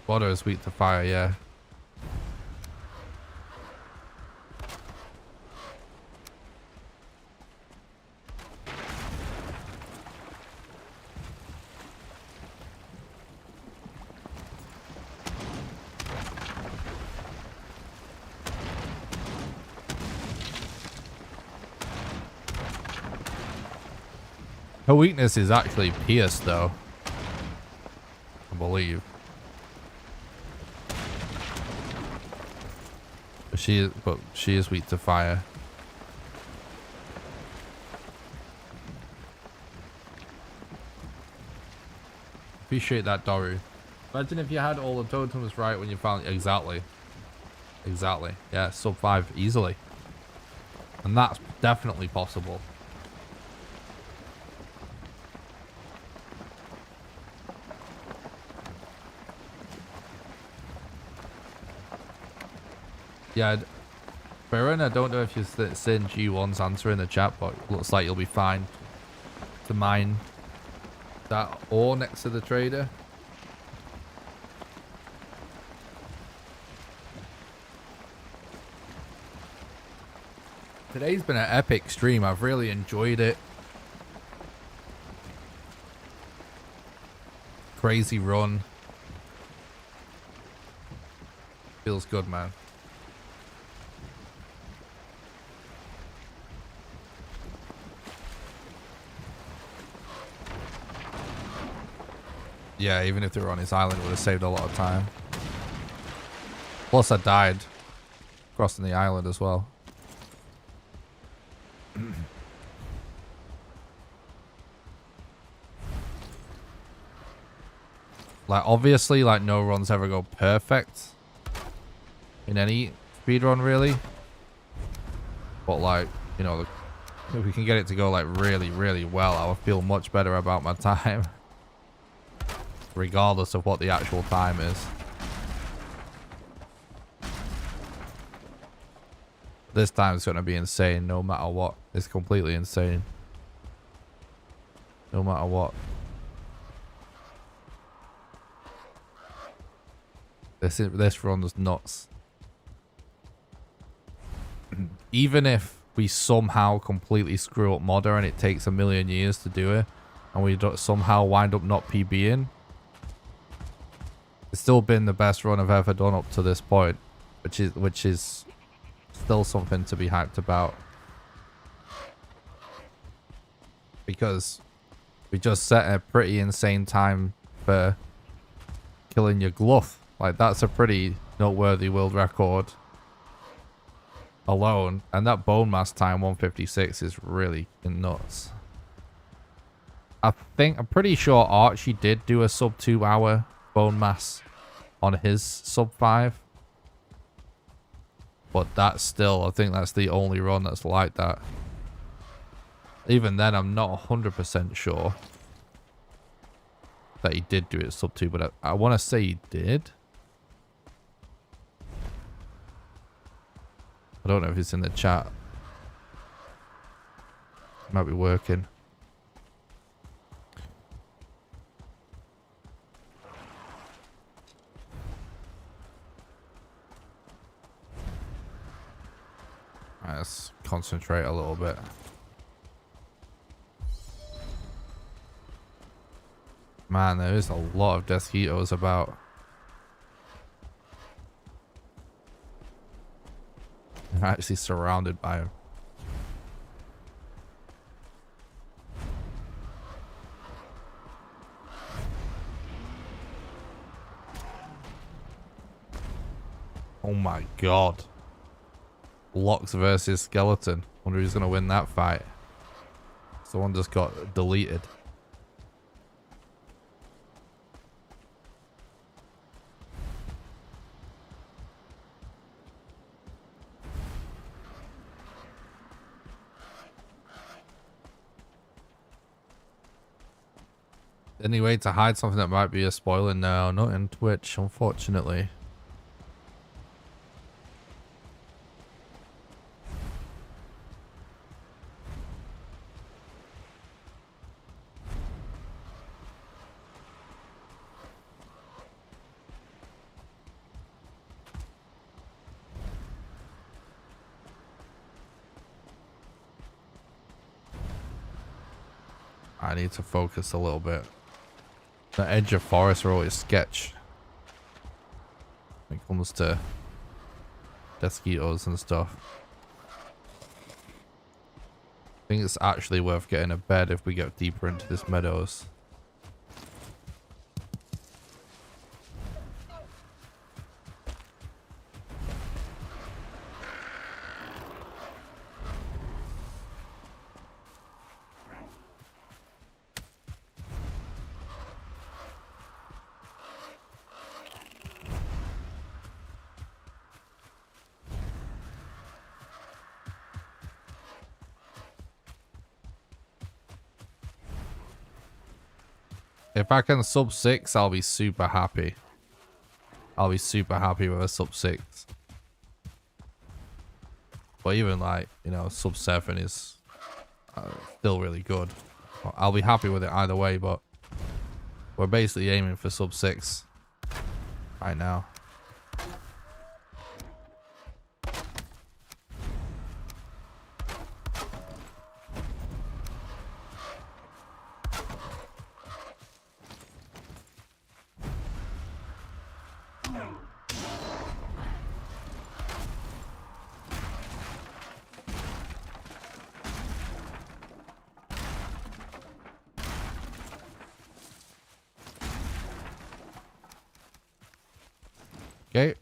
Water is weak to fire, yeah. Her weakness is actually pierce, though. I believe. But she is weak to fire. Appreciate that, Doru. Imagine if you had all the totems right when you found exactly. Exactly. Yeah, sub 5 easily. And that's definitely possible. Yeah, Baron, I don't know if you've seen G1's answer in the chat, but it looks like you'll be fine to mine that ore next to the trader. Today's been an epic stream. I've really enjoyed it. Crazy run. Feels good, man. Yeah, even if they were on his island, it would have saved a lot of time. Plus, I died crossing the island as well. Like, obviously, like, no runs ever go perfect in any speedrun, really. But, like, you know, if we can get it to go, like, really, really well, I would feel much better about my time. Regardless of what the actual time is. This time it's going to be insane no matter what. It's completely insane. No matter what. This run's nuts. Even if we somehow completely screw up Modder and it takes a million years to do it, and we somehow wind up not PBing, it's still been the best run I've ever done up to this point, which is still something to be hyped about. Because we just set a pretty insane time for killing your Gluff. Like, that's a pretty noteworthy world record alone. And that bone mass time, 156, is really nuts. I'm pretty sure Archie did do a sub 2 hour bone mass on his sub 5. But that's still, I think that's the only run that's like that. Even then, I'm not 100% sure that he did do it sub 2, but I want to say he did. I don't know if it's in the chat. It might be working. Let's concentrate a little bit. Man, there is a lot of mosquitoes about. I'm actually surrounded by them. Oh my god. Locks versus Skeleton. Wonder who's gonna win that fight. Someone just got deleted. Any way to hide something that might be a spoiler? No, not in Twitch, unfortunately. I need to focus a little bit. The edge of forest are always sketch when it comes to mosquitoes and stuff. I think it's actually worth getting a bed if we get deeper into this meadows. If I can sub 6, I'll be super happy. I'll be super happy with a sub 6. But even like, you know, sub 7 is still really good. I'll be happy with it either way, but we're basically aiming for sub 6 right now. Okay.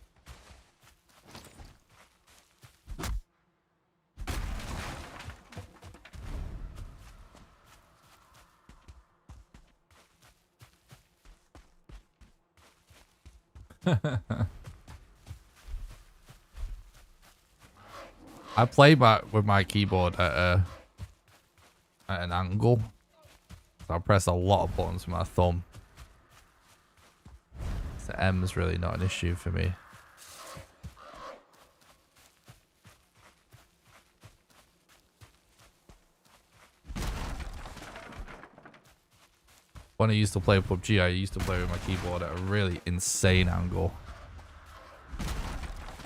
I play with my keyboard at an angle. So I press a lot of buttons with my thumb. So M is really not an issue for me. When I used to play PUBG, I used to play with my keyboard at a really insane angle.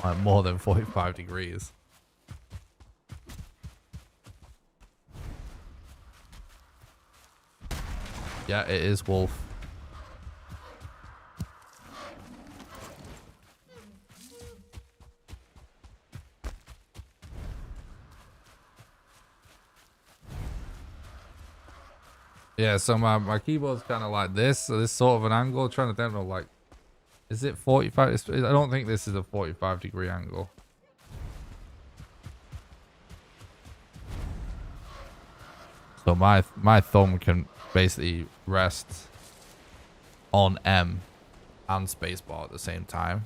Like more than 45 degrees. Yeah, it is Wolf. Yeah, so my keyboard's kind of like this, so this sort of an angle. Trying to think of like, is it 45? I don't think this is a 45-degree angle. So my thumb can basically rest on M and spacebar at the same time.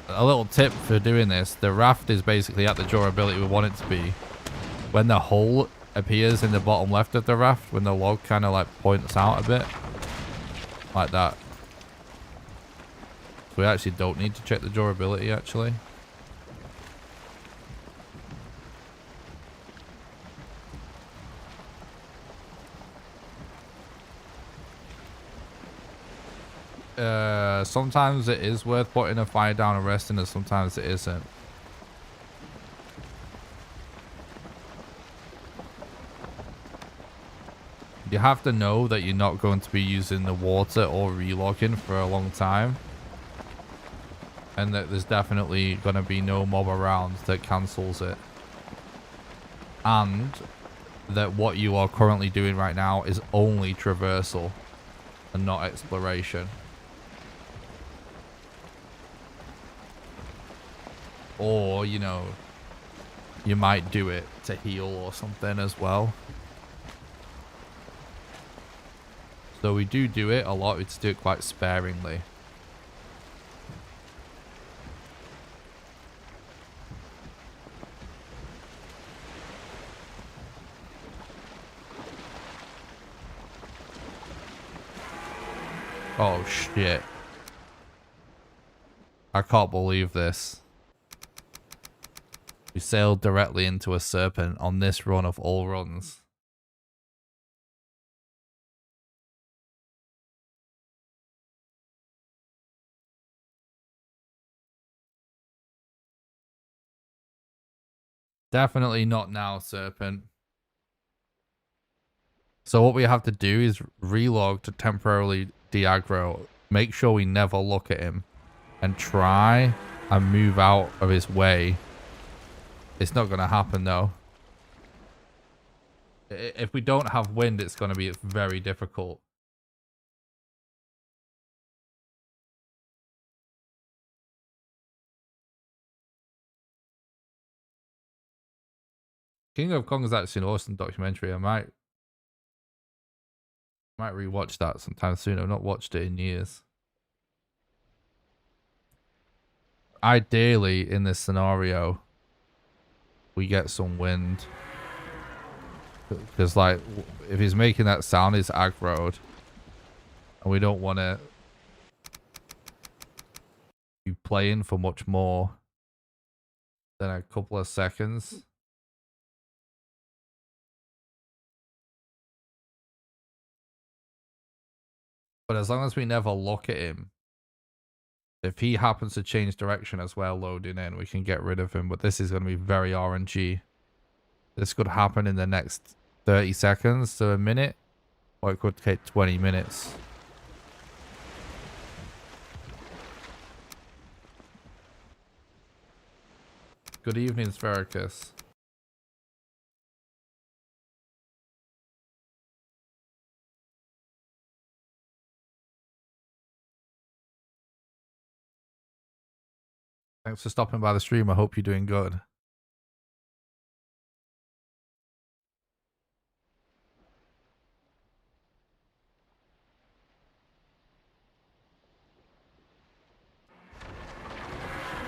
A little tip for doing this, the raft is basically at the durability we want it to be. When the hull appears in the bottom left of the raft when the log kind of like points out a bit. Like that. So we actually don't need to check the durability actually. Sometimes it is worth putting a fire down and resting, and sometimes it isn't. You have to know that you're not going to be using the water or relogging for a long time. And that there's definitely going to be no mob around that cancels it. And that what you are currently doing right now is only traversal and not exploration. Or, you know, you might do it to heal or something as well. So we do it a lot. We just do it quite sparingly. Oh shit. I can't believe this. We sailed directly into a Serpent on this run of all runs. Definitely not now, Serpent. So what we have to do is relog to temporarily de-aggro. Make sure we never look at him. And try and move out of his way. It's not going to happen though. If we don't have wind, it's going to be very difficult. King of Kong is actually an awesome documentary. I might rewatch that sometime soon. I've not watched it in years. Ideally, in this scenario, we get some wind. Because, like, if he's making that sound, it's aggroed. And we don't want to be playing for much more than a couple of seconds. But as long as we never look at him, if he happens to change direction as well loading in, we can get rid of him. But this is going to be very RNG. This could happen in the next 30 seconds to a minute, or it could take 20 minutes. Good evening, Sphericus. Thanks for stopping by the stream. I hope you're doing good.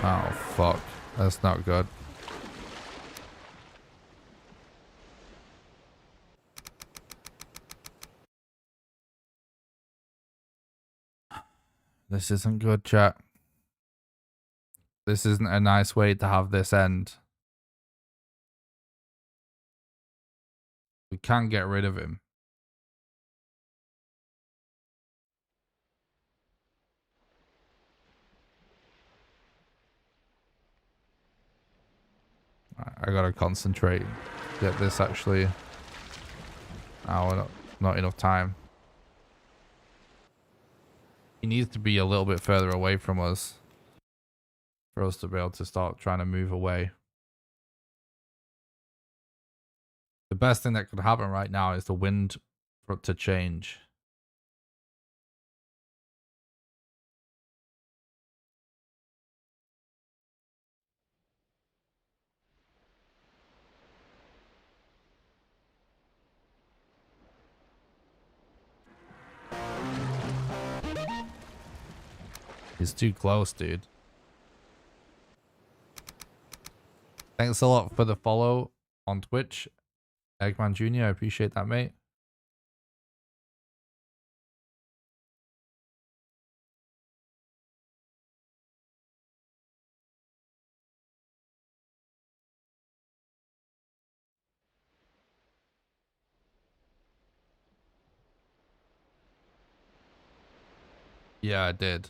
Oh, fuck. That's not good. This isn't good, chat. This isn't a nice way to have this end. We can get rid of him. I gotta concentrate. Get this actually. Oh, not enough time. He needs to be a little bit further away from us for us to be able to start trying to move away. The best thing that could happen right now is the wind for it to change. He's too close, dude. Thanks a lot for the follow on Twitch. Eggman Jr., I appreciate that, mate. Yeah, I did.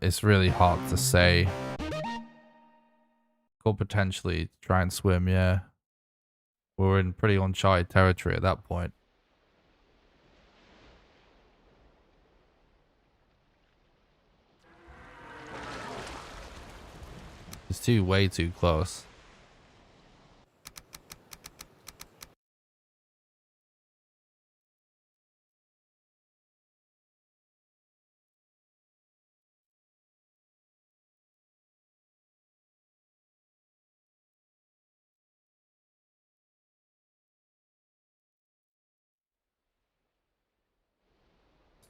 It's really hard to say. Could potentially try and swim, yeah. We're in pretty uncharted territory at that point. It's way too close.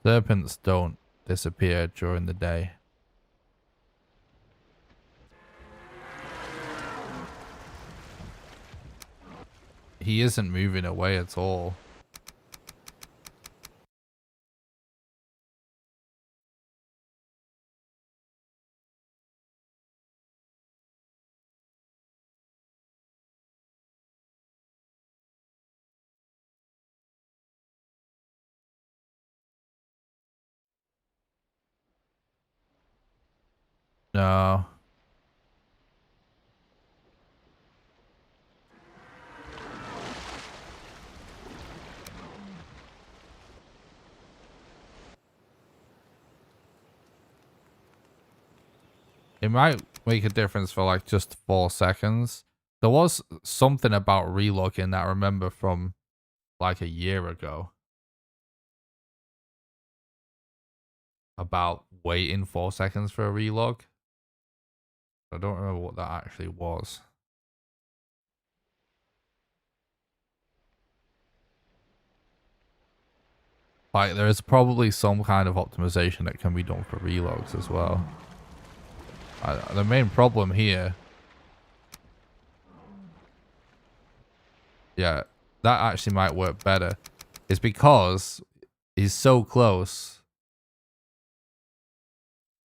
Serpents don't disappear during the day. He isn't moving away at all. No. It might make a difference for like just 4 seconds. There was something about relogging that I remember from like a year ago. About waiting 4 seconds for a relog. I don't remember what that actually was. Like, there is probably some kind of optimization that can be done for relogs as well. The main problem here... Yeah, that actually might work better. Is because he's so close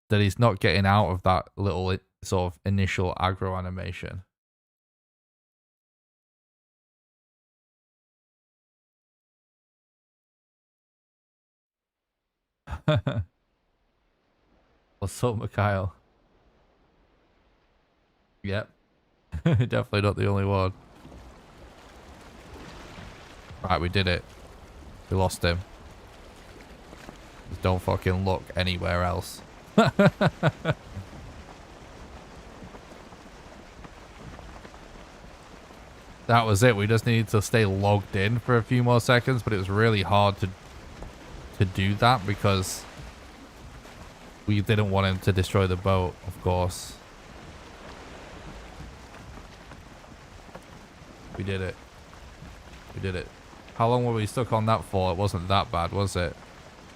that he's not getting out of that little sort of initial aggro animation. What's up, Mikhail? Yep. Definitely not the only one. Right, we did it. We lost him. Just don't fucking look anywhere else. That was it. We just needed to stay logged in for a few more seconds, but it was really hard to do that because we didn't want him to destroy the boat, of course. We did it. We did it. How long were we stuck on that for? It wasn't that bad, was it?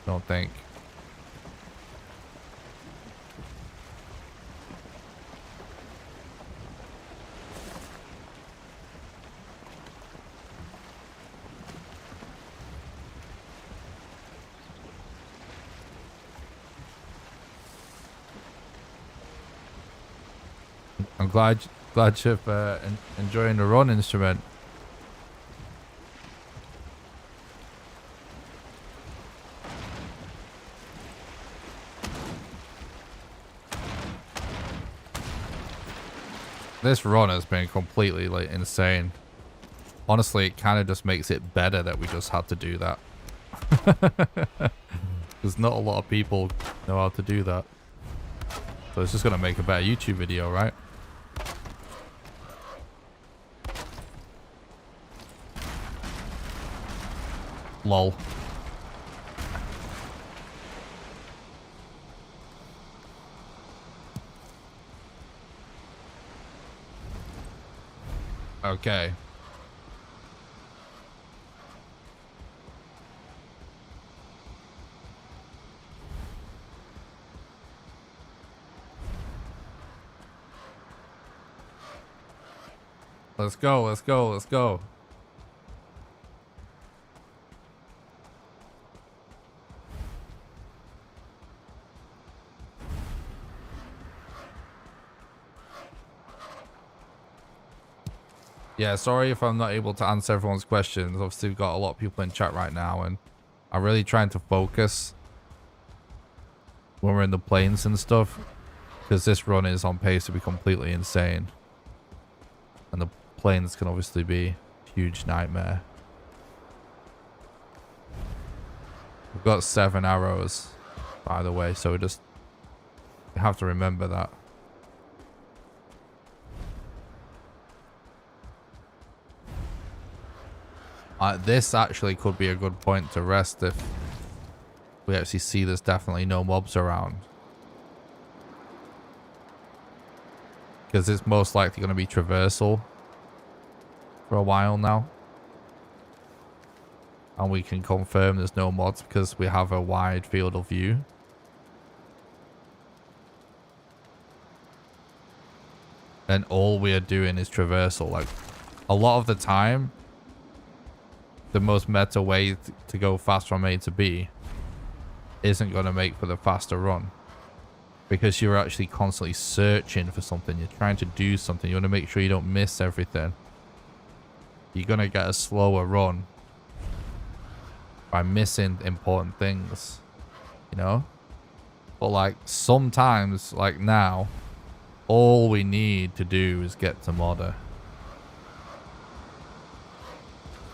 I don't think. I'm glad you're enjoying the run, Instrument. This run has been completely like insane. Honestly, it kind of just makes it better that we just had to do that. There's not a lot of people know how to do that. So it's just going to make a better YouTube video, right? Lol. Okay. Let's go, let's go, let's go. Yeah, sorry if I'm not able to answer everyone's questions. Obviously, we've got a lot of people in chat right now, and I'm really trying to focus when we're in the planes and stuff, because this run is on pace to be completely insane. And the planes can obviously be a huge nightmare. We've got 7 arrows, by the way, so we have to remember that. This actually could be a good point to rest if we actually see there's definitely no mobs around. Because it's most likely going to be Traversal for a while now. And we can confirm there's no mods because we have a wide field of view. And all we are doing is Traversal. Like, a lot of the time, the most meta way to go fast from A to B isn't going to make for the faster run. Because you're actually constantly searching for something. You're trying to do something. You want to make sure you don't miss everything. You're going to get a slower run by missing important things, you know? But like sometimes, like now, all we need to do is get to modder.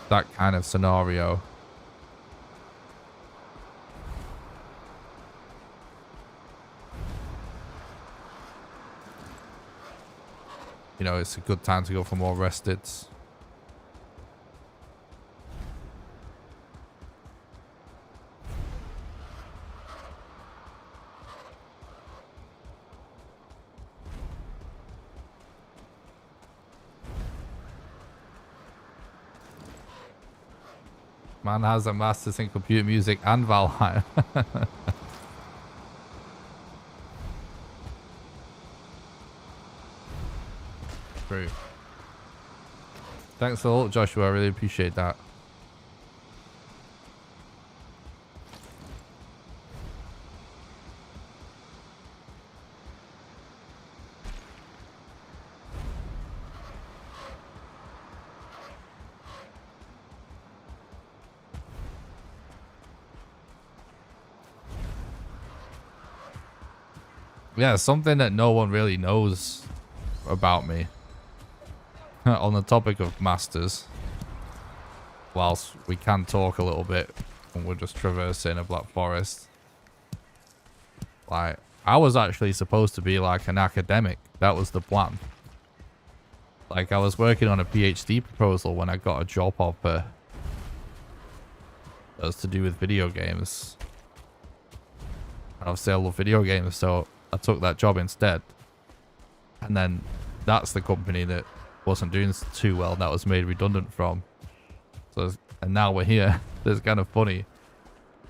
That kind of scenario. You know, it's a good time to go for more rested. Man has a master's in computer music and Valheim. True. Thanks a lot, Joshua. I really appreciate that. Yeah, something that no one really knows about me on the topic of masters, whilst we can talk a little bit when we're just traversing a black forest. Like, I was actually supposed to be like an academic. That was the plan. Like, I was working on a PhD proposal when I got a job offer that was to do with video games. And obviously I love video games, so I took that job instead. And then that's the company that wasn't doing too well, and that was made redundant from. So, and now we're here. It's kind of funny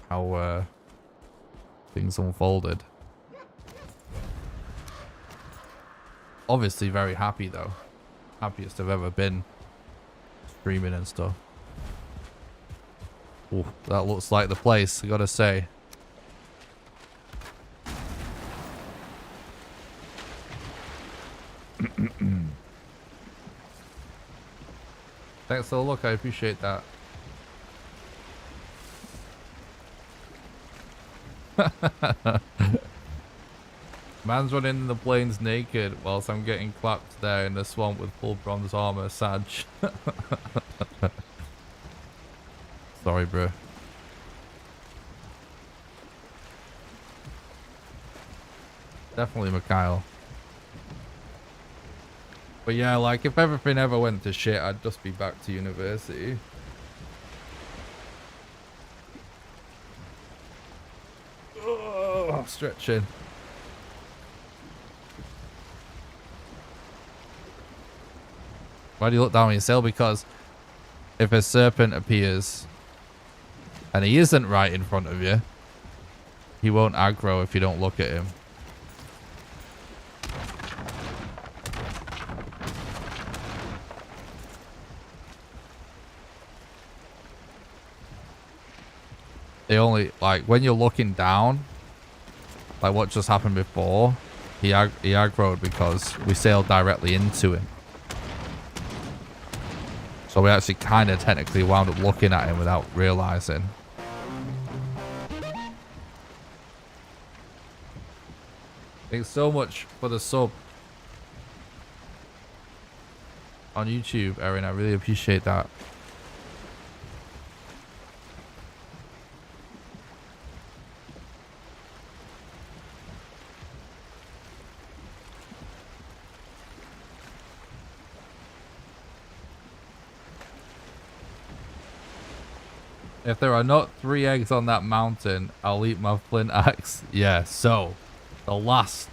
how things unfolded. Obviously very happy though. Happiest I've ever been streaming and stuff. Ooh, that looks like the place, I gotta say. Thanks for the look, I appreciate that. Man's running in the plains naked whilst I'm getting clapped there in the swamp with full bronze armor, Sag. Sorry, bro. Definitely Mikhail. But yeah, like, if everything ever went to shit, I'd just be back to university. Oh, stretching. Why do you look down when you sail? Because if a serpent appears and he isn't right in front of you, he won't aggro if you don't look at him. They only, like, when you're looking down, like what just happened before, he aggroed because we sailed directly into him. So we actually kind of technically wound up looking at him without realizing. Thanks so much for the sub on YouTube, Erin. I really appreciate that. If there are not 3 eggs on that mountain, I'll eat my flint axe. Yeah, so the last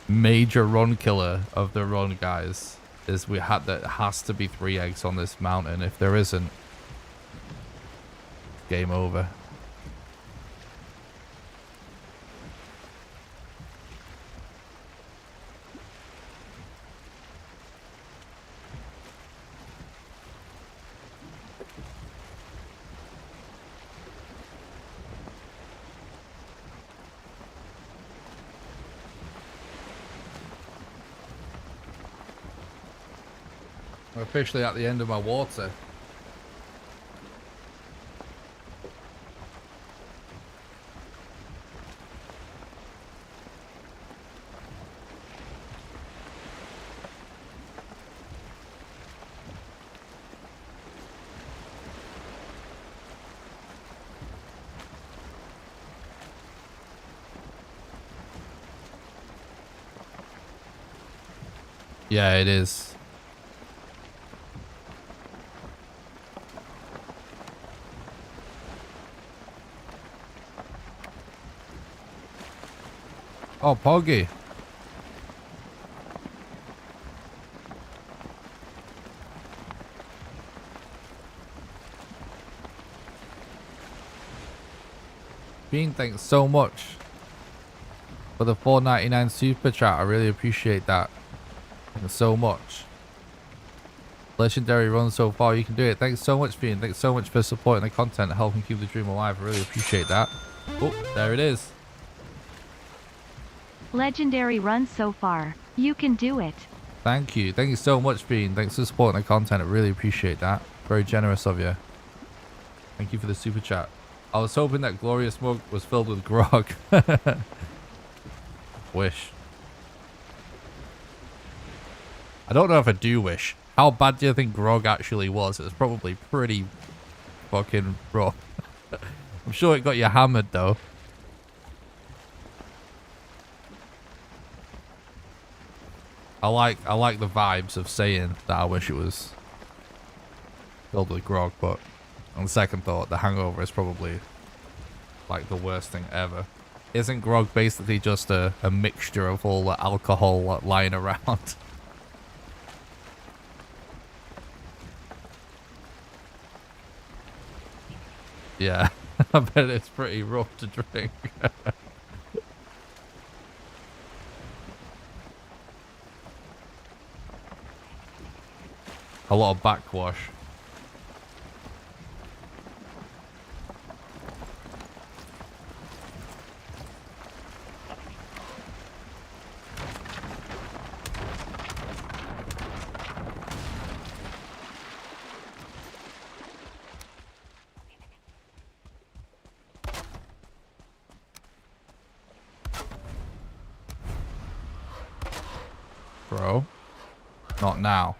major run killer of the run, guys, is there has to be 3 eggs on this mountain. If there isn't, game over. I'm officially at the end of my water. Yeah, it is. Oh, Poggy. Bean, thanks so much for the $4.99 super chat. I really appreciate that. Thanks so much. Legendary run so far. You can do it. Thanks so much, Bean. Thanks so much for supporting the content and helping keep the dream alive. I really appreciate that. Oh, there it is. Legendary run so far. You can do it. Thank you. Thank you so much, Bean. Thanks for supporting the content. I really appreciate that. Very generous of you. Thank you for the super chat. I was hoping that glorious mug was filled with grog. Wish. I don't know if I do wish. How bad do you think grog actually was? It was probably pretty fucking rough. I'm sure it got you hammered though. I like the vibes of saying that I wish it was filled with grog, but on second thought, the hangover is probably like the worst thing ever. Isn't grog basically just a mixture of all the alcohol lying around? Yeah, I bet it's pretty rough to drink. A lot of backwash. Bro, not now.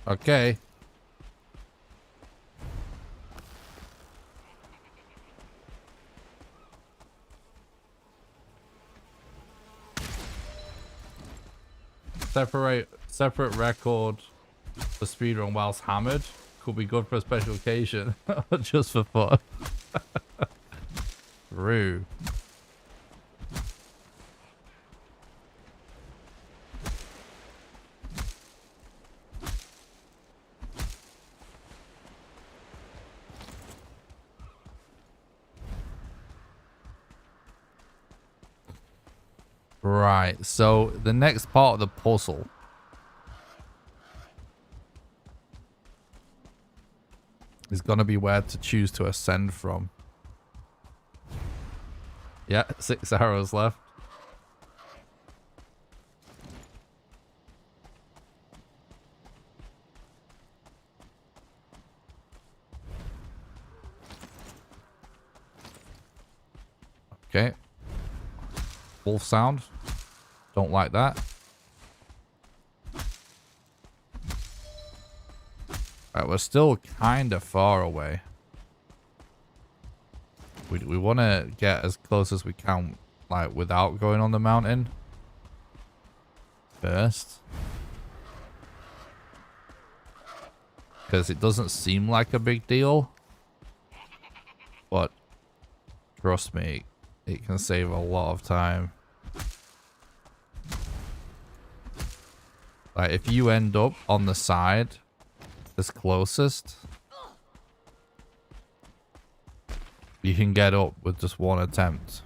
Okay. Separate record for speedrun whilst hammered. Could be good for a special occasion. Just for fun. True. Right, so the next part of the puzzle is going to be where to choose to ascend from. Yeah, 6 arrows left. Okay. Wolf sound. Don't like that. Right, we're still kind of far away. We want to get as close as we can, like, without going on the mountain first. Because it doesn't seem like a big deal. But, trust me, it can save a lot of time. Like, if you end up on the side that's closest, you can get up with just one attempt.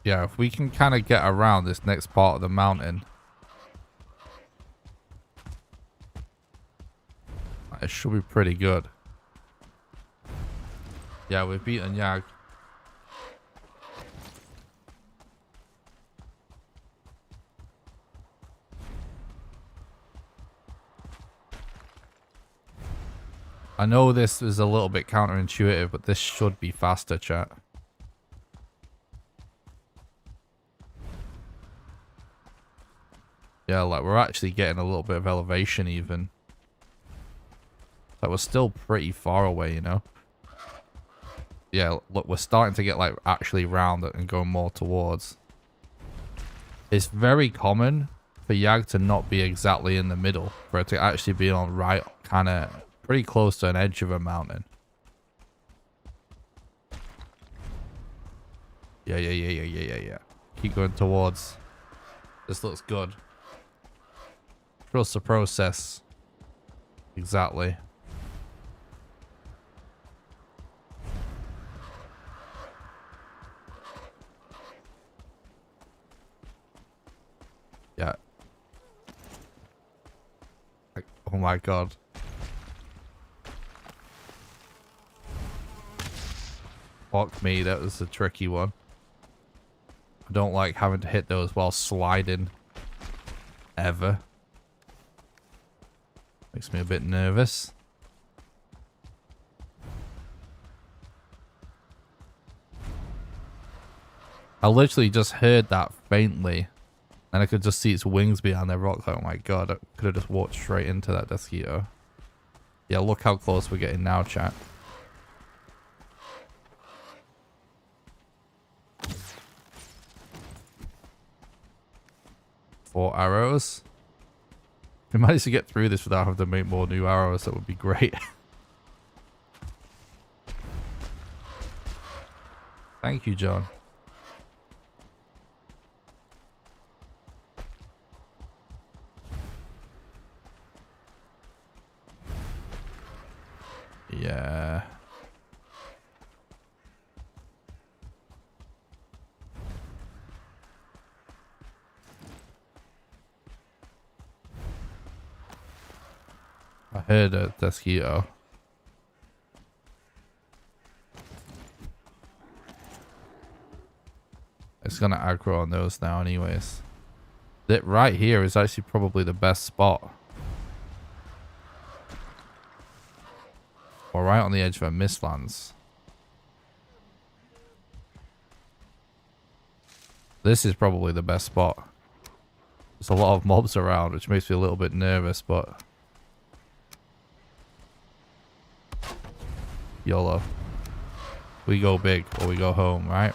Yeah, if we can kind of get around this next part of the mountain, it should be pretty good. Yeah, we've beaten Yag. I know this is a little bit counterintuitive, but this should be faster, chat. Yeah, like we're actually getting a little bit of elevation even. That was still pretty far away, you know? Yeah, look, we're starting to get like actually round it and go more towards. It's very common for Yag to not be exactly in the middle, for it to actually be on right, kind of pretty close to an edge of a mountain. Yeah. Keep going towards. This looks good. Trust the process. Exactly. Yeah. Like, oh my god. Fuck me, that was a tricky one. I don't like having to hit those while sliding. Ever. Makes me a bit nervous. I literally just heard that faintly. And I could just see its wings behind the rock. Oh my god, I could have just walked straight into that mosquito. Yeah, look how close we're getting now, chat. Four arrows. If we managed to get through this without having to make more new arrows, that would be great. Thank you, John. Yeah. I heard a mosquito. It's gonna aggro on those now anyways. That right here is actually probably the best spot. We're right on the edge of a mistlands. This is probably the best spot. There's a lot of mobs around, which makes me a little bit nervous, but... YOLO. We go big or we go home, right?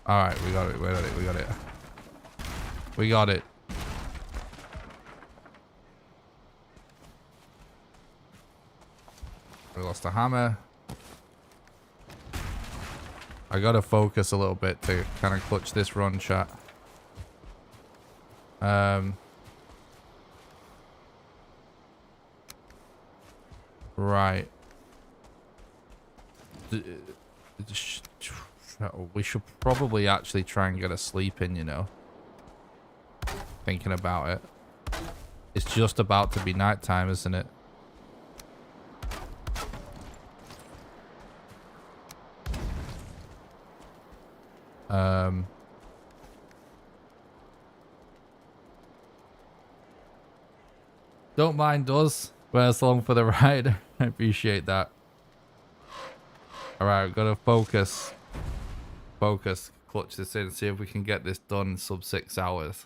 Alright, we got it, we got it, we got it. We got it. We lost a hammer. I gotta focus a little bit to kind of clutch this run, chat. Right. We should probably actually try and get a sleep in, you know. Thinking about it. It's just about to be nighttime, isn't it? Don't mind us. We're as long for the ride. I appreciate that. Alright, we've got to focus. Focus. Clutch this in. See if we can get this done in sub 6 hours.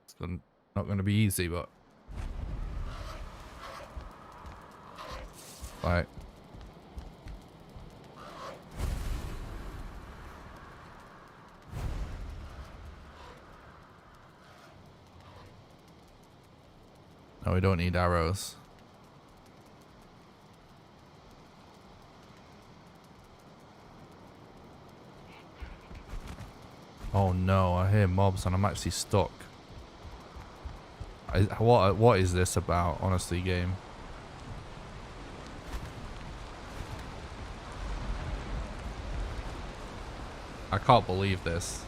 It's not going to be easy, but... Right. No, we don't need arrows. Oh no, I hear mobs and I'm actually stuck. What is this about, honestly, game? I can't believe this.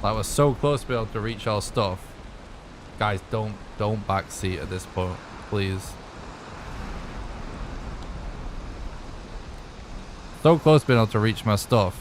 That was so close to be able to reach our stuff. Guys, don't backseat at this point, please. So close to being able to reach my stuff.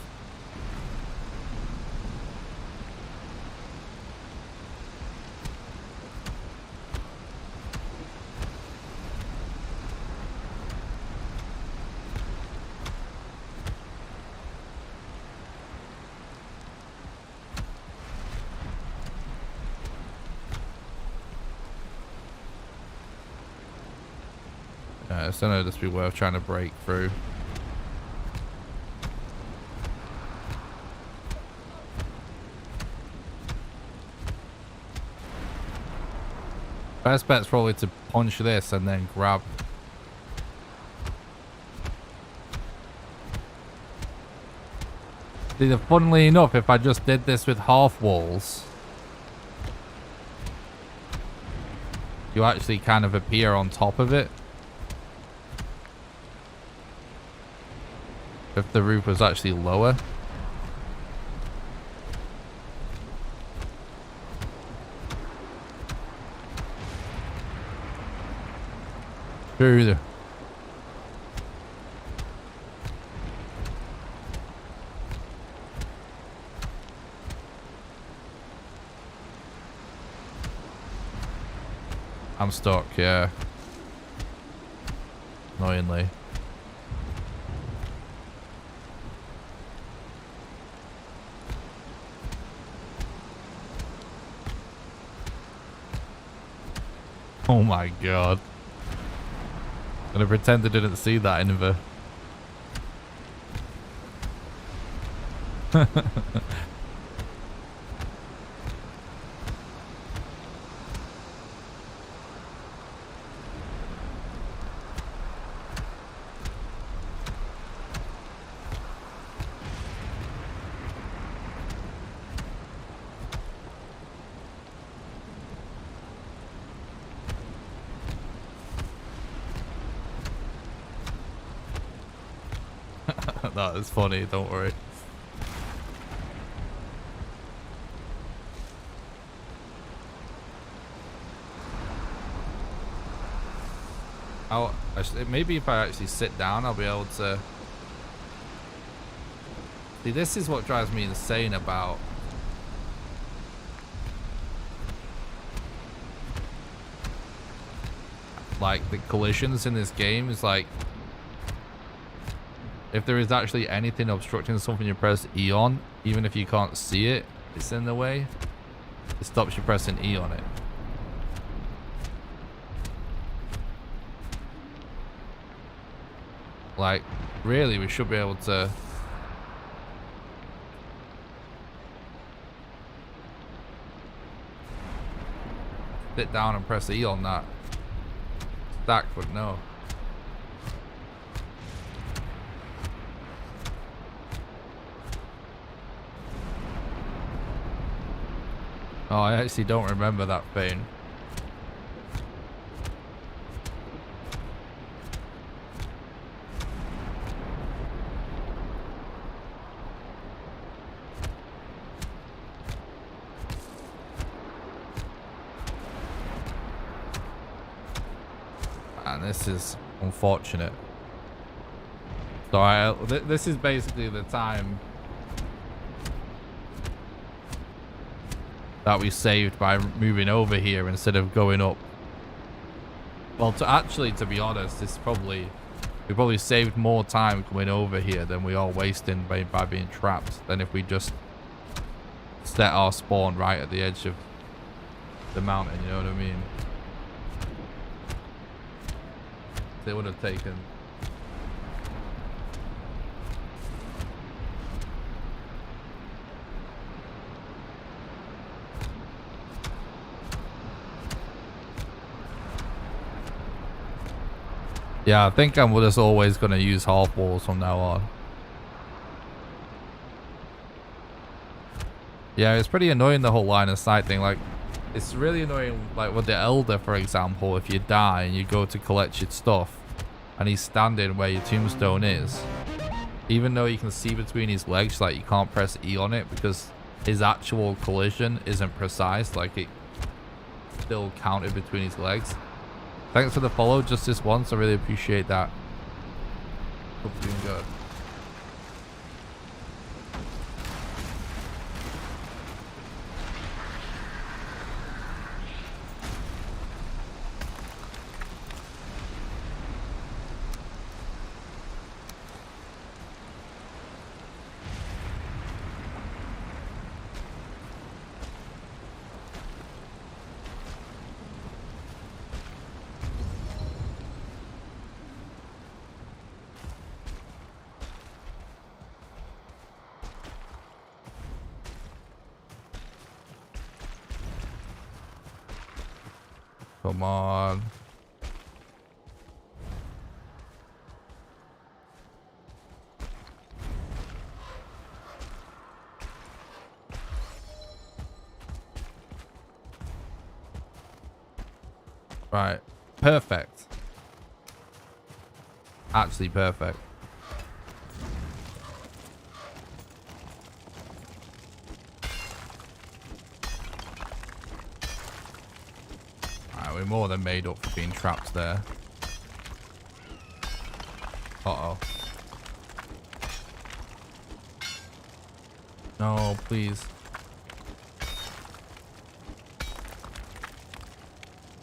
It's gonna just be worth trying to break through. Best bet's probably to punch this and then grab. See, funnily enough, if I just did this with half walls, you actually kind of appear on top of it. If the roof was actually lower. True. I'm stuck, yeah. Annoyingly. Oh my god. I'm gonna pretend I didn't see that in the... That is funny, don't worry. Maybe if I actually sit down, I'll be able to... See, this is what drives me insane about... like, the collisions in this game is like... if there is actually anything obstructing something you press E on, even if you can't see it, it's in the way. It stops you pressing E on it. Like, really, we should be able to... sit down and press E on that. Stack would know. Oh, I actually don't remember that thing. And this is unfortunate. So this is basically the time that we saved by moving over here instead of going up. Well, to be honest, we probably saved more time coming over here than we are wasting by being trapped than if we just set our spawn right at the edge of the mountain, you know what I mean? They would have taken... Yeah, I think I'm just always going to use half walls from now on. Yeah, it's pretty annoying, the whole line of sight thing. Like, it's really annoying, like with the Elder, for example, if you die and you go to collect your stuff and he's standing where your tombstone is, even though you can see between his legs, like you can't press E on it because his actual collision isn't precise, like it still counted between his legs. Thanks for the follow, just this once. I really appreciate that. Hope you're doing good. Come on. Right. Perfect. Actually perfect. We're more than made up for being trapped there. Uh-oh. No, please.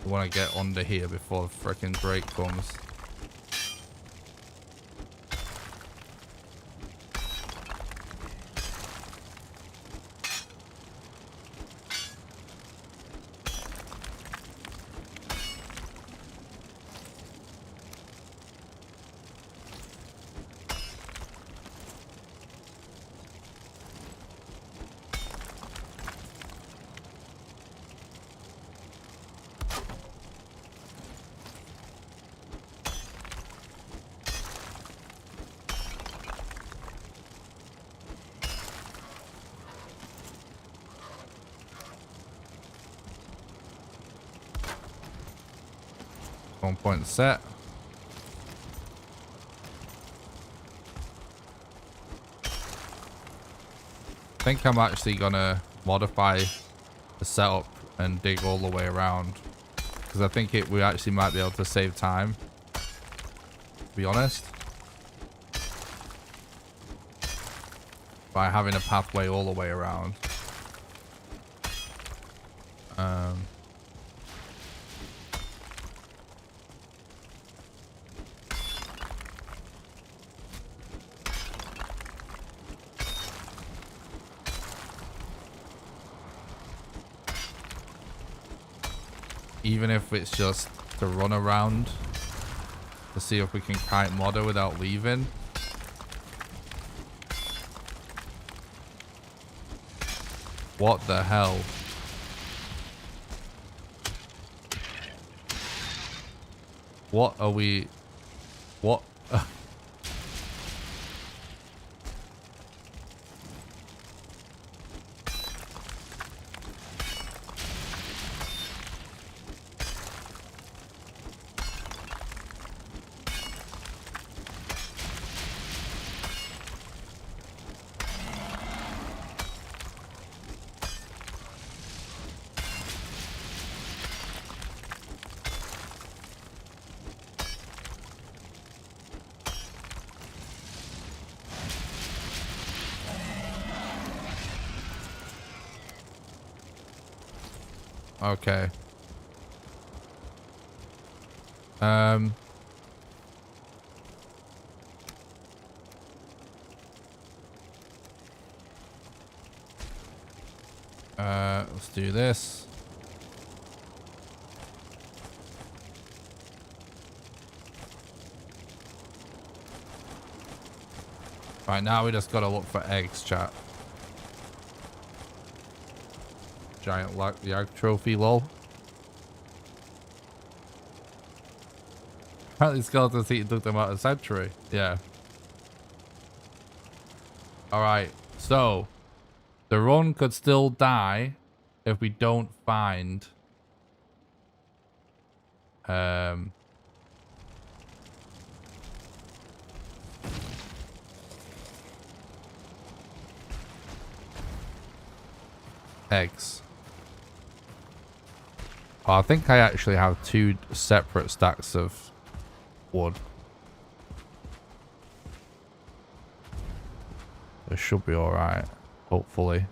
I want to get under here before the frickin' Drake comes. Point set. think I'm actually gonna modify the setup and dig all the way around, because I think we actually might be able to save time, to be honest, by having a pathway all the way around. Even if it's just to run around to see if we can kite modder without leaving. What the hell? What are we... What? Okay. Let's do this. Right, now we just gotta look for eggs, chat. Giant Yag trophy, lol. Apparently skeletons eating took them out of century. Yeah. Alright, so the run could still die if we don't find eggs. Oh, I think I actually have 2 separate stacks of wood. It should be alright, hopefully.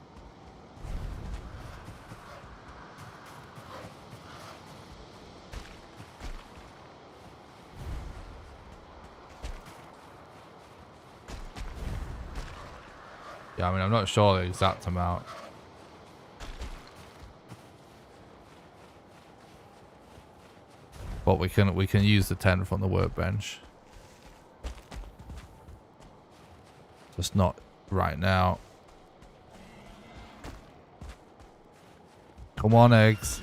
Yeah, I mean, I'm not sure the exact amount. But we can use the 10 from the workbench. Just not right now. Come on, eggs.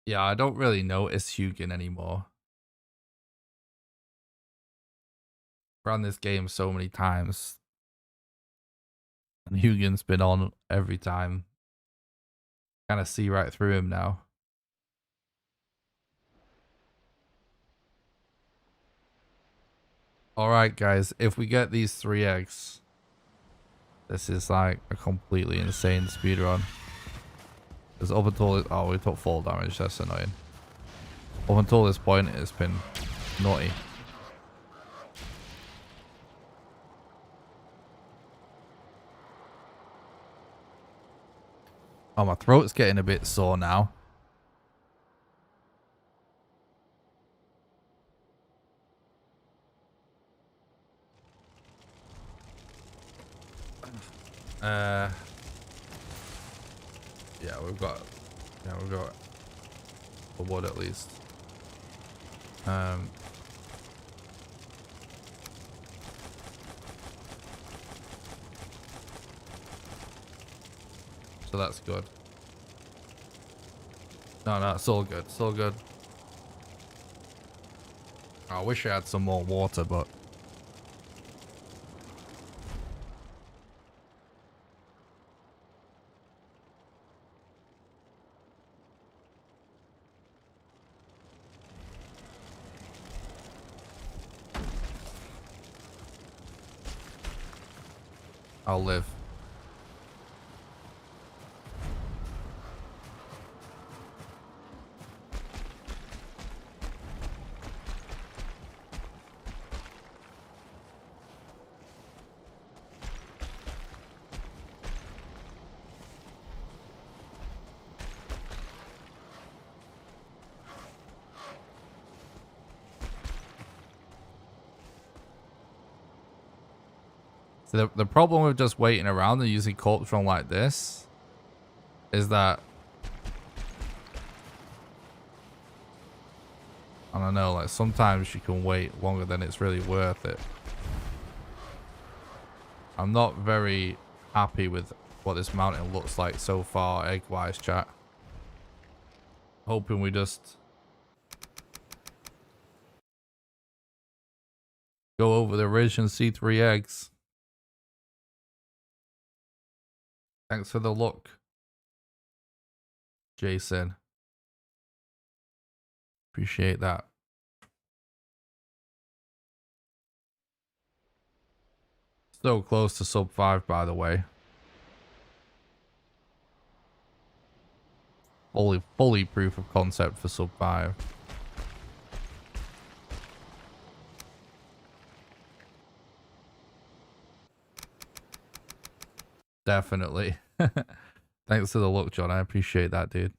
Yeah, I don't really notice Hugin anymore. Ran this game so many times. And Hugin's been on every time. Kind of see right through him now. Alright, guys. If we get these 3 eggs, this is like a completely insane speedrun. Because up until this... Oh, we took fall damage. That's annoying. Up until this point, it's been naughty. Oh, my throat's getting a bit sore now. Yeah, we've got the wood at least. So that's good. No, it's all good. It's all good. I wish I had some more water, but I'll live. So the problem with just waiting around and using corpse run like this is that, I don't know, like sometimes you can wait longer than it's really worth it. I'm not very happy with what this mountain looks like so far, egg-wise, chat. Hoping we just go over the ridge and see 3 eggs. Thanks for the look, Jason. Appreciate that. So close to sub 5, by the way. Fully proof of concept for sub 5. Definitely. Thanks for the look, John. I appreciate that, dude.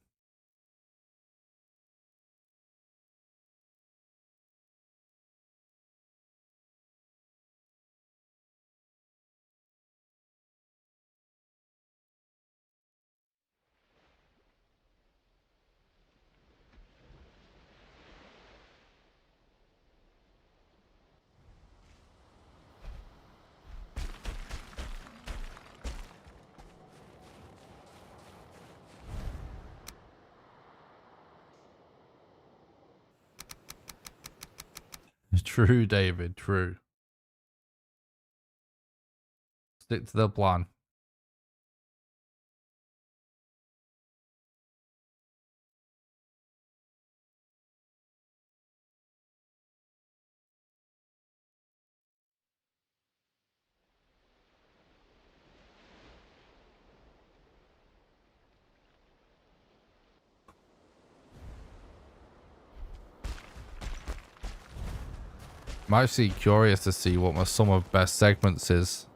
True, David, true. Stick to the plan. I'm actually curious to see what my sum of best segments is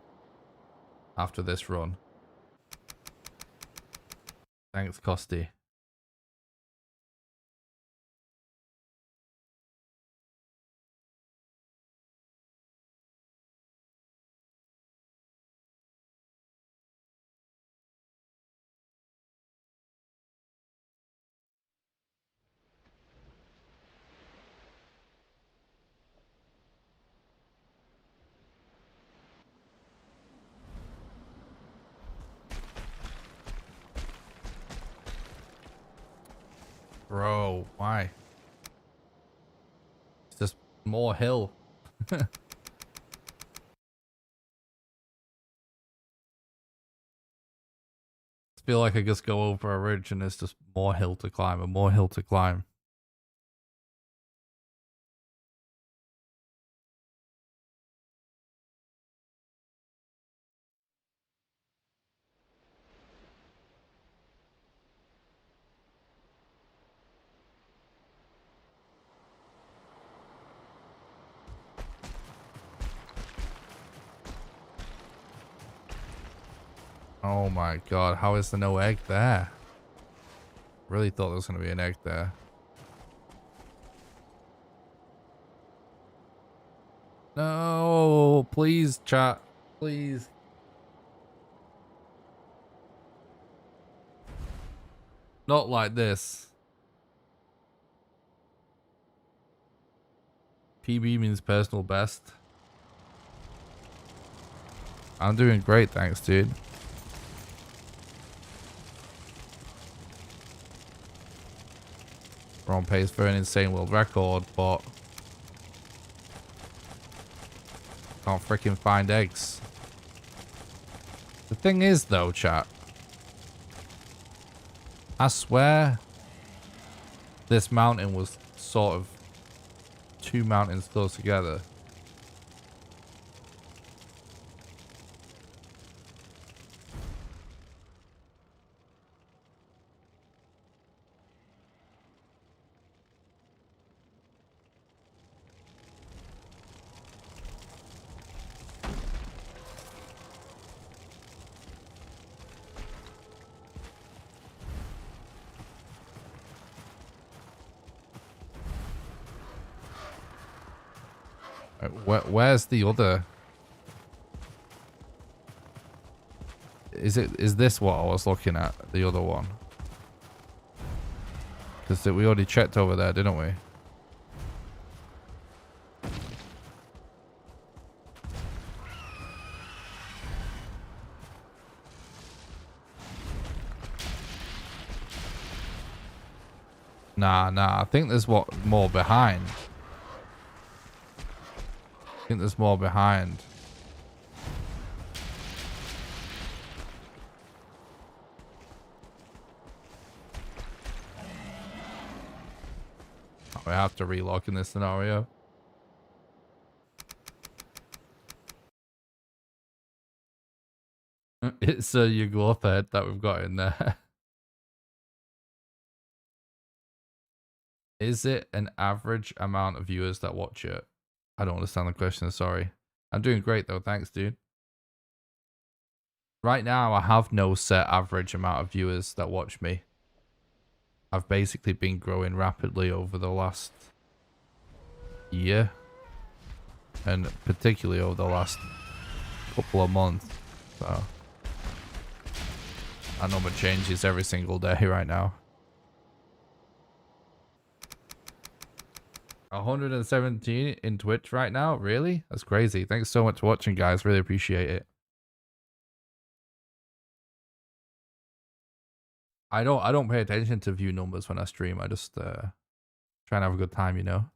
after this run. Thanks, Costy. Bro, why? It's just more hill. I feel like I just go over a ridge and it's just more hill to climb and more hill to climb. Oh my god, how is there no egg there? Really thought there was going to be an egg there. No, please, chat. Please. Not like this. PB means personal best. I'm doing great, thanks, dude. We're on pace for an insane world record, but can't freaking find eggs. The thing is, though, chat, I swear this mountain was sort of 2 mountains close together. Where's the other? Is this what I was looking at? The other one? Because we already checked over there, didn't we? Nah, I think there's more behind. I think there's more behind. Oh, we have to relock in this scenario. It's a Yugo head that we've got in there. Is it an average amount of viewers that watch it? I don't understand the question, sorry. I'm doing great though, thanks dude. Right now I have no set average amount of viewers that watch me. I've basically been growing rapidly over the last year. And particularly over the last couple of months. So that number changes every single day right now. 117 in Twitch right now? Really? That's crazy. Thanks so much for watching, guys. Really appreciate it. I don't pay attention to view numbers when I stream. I just try and have a good time, you know.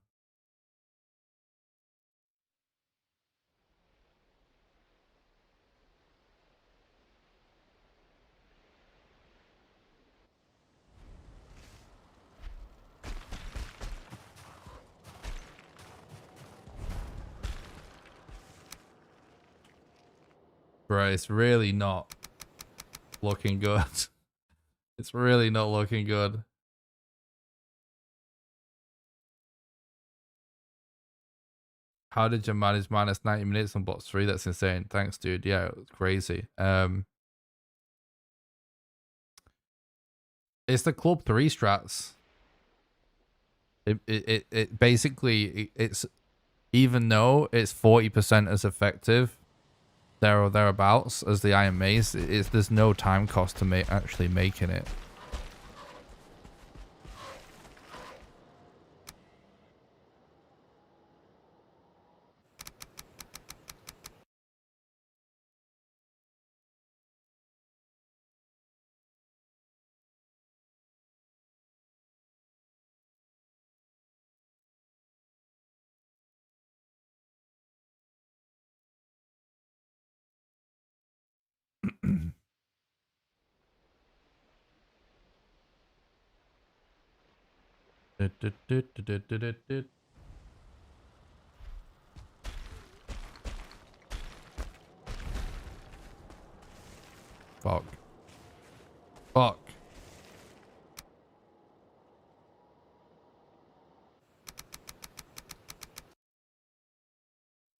Bro, it's really not looking good. It's really not looking good. How did you manage minus 90 minutes on bots 3? That's insane. Thanks, dude. Yeah, it was crazy. It's the Club 3 strats. It basically, it's, even though it's 40% as effective there or thereabouts as the Iron Mace, there's no time cost to actually making it. Fuck. Fuck.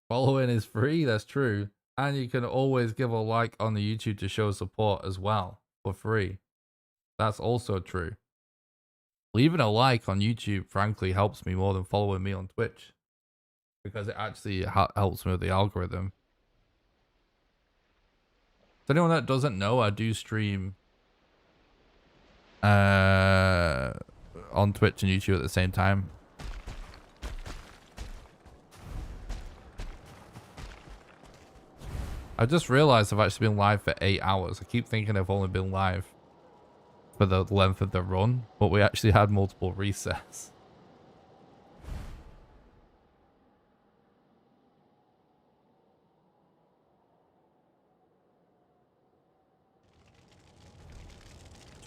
Following is free, that's true. And you can always give a like on the YouTube to show support as well, for free. That's also true. Leaving a like on YouTube, frankly, helps me more than following me on Twitch. Because it actually helps me with the algorithm. For anyone that doesn't know, I do stream on Twitch and YouTube at the same time. I just realized I've actually been live for 8 hours. I keep thinking I've only been live for the length of the run, but we actually had multiple resets.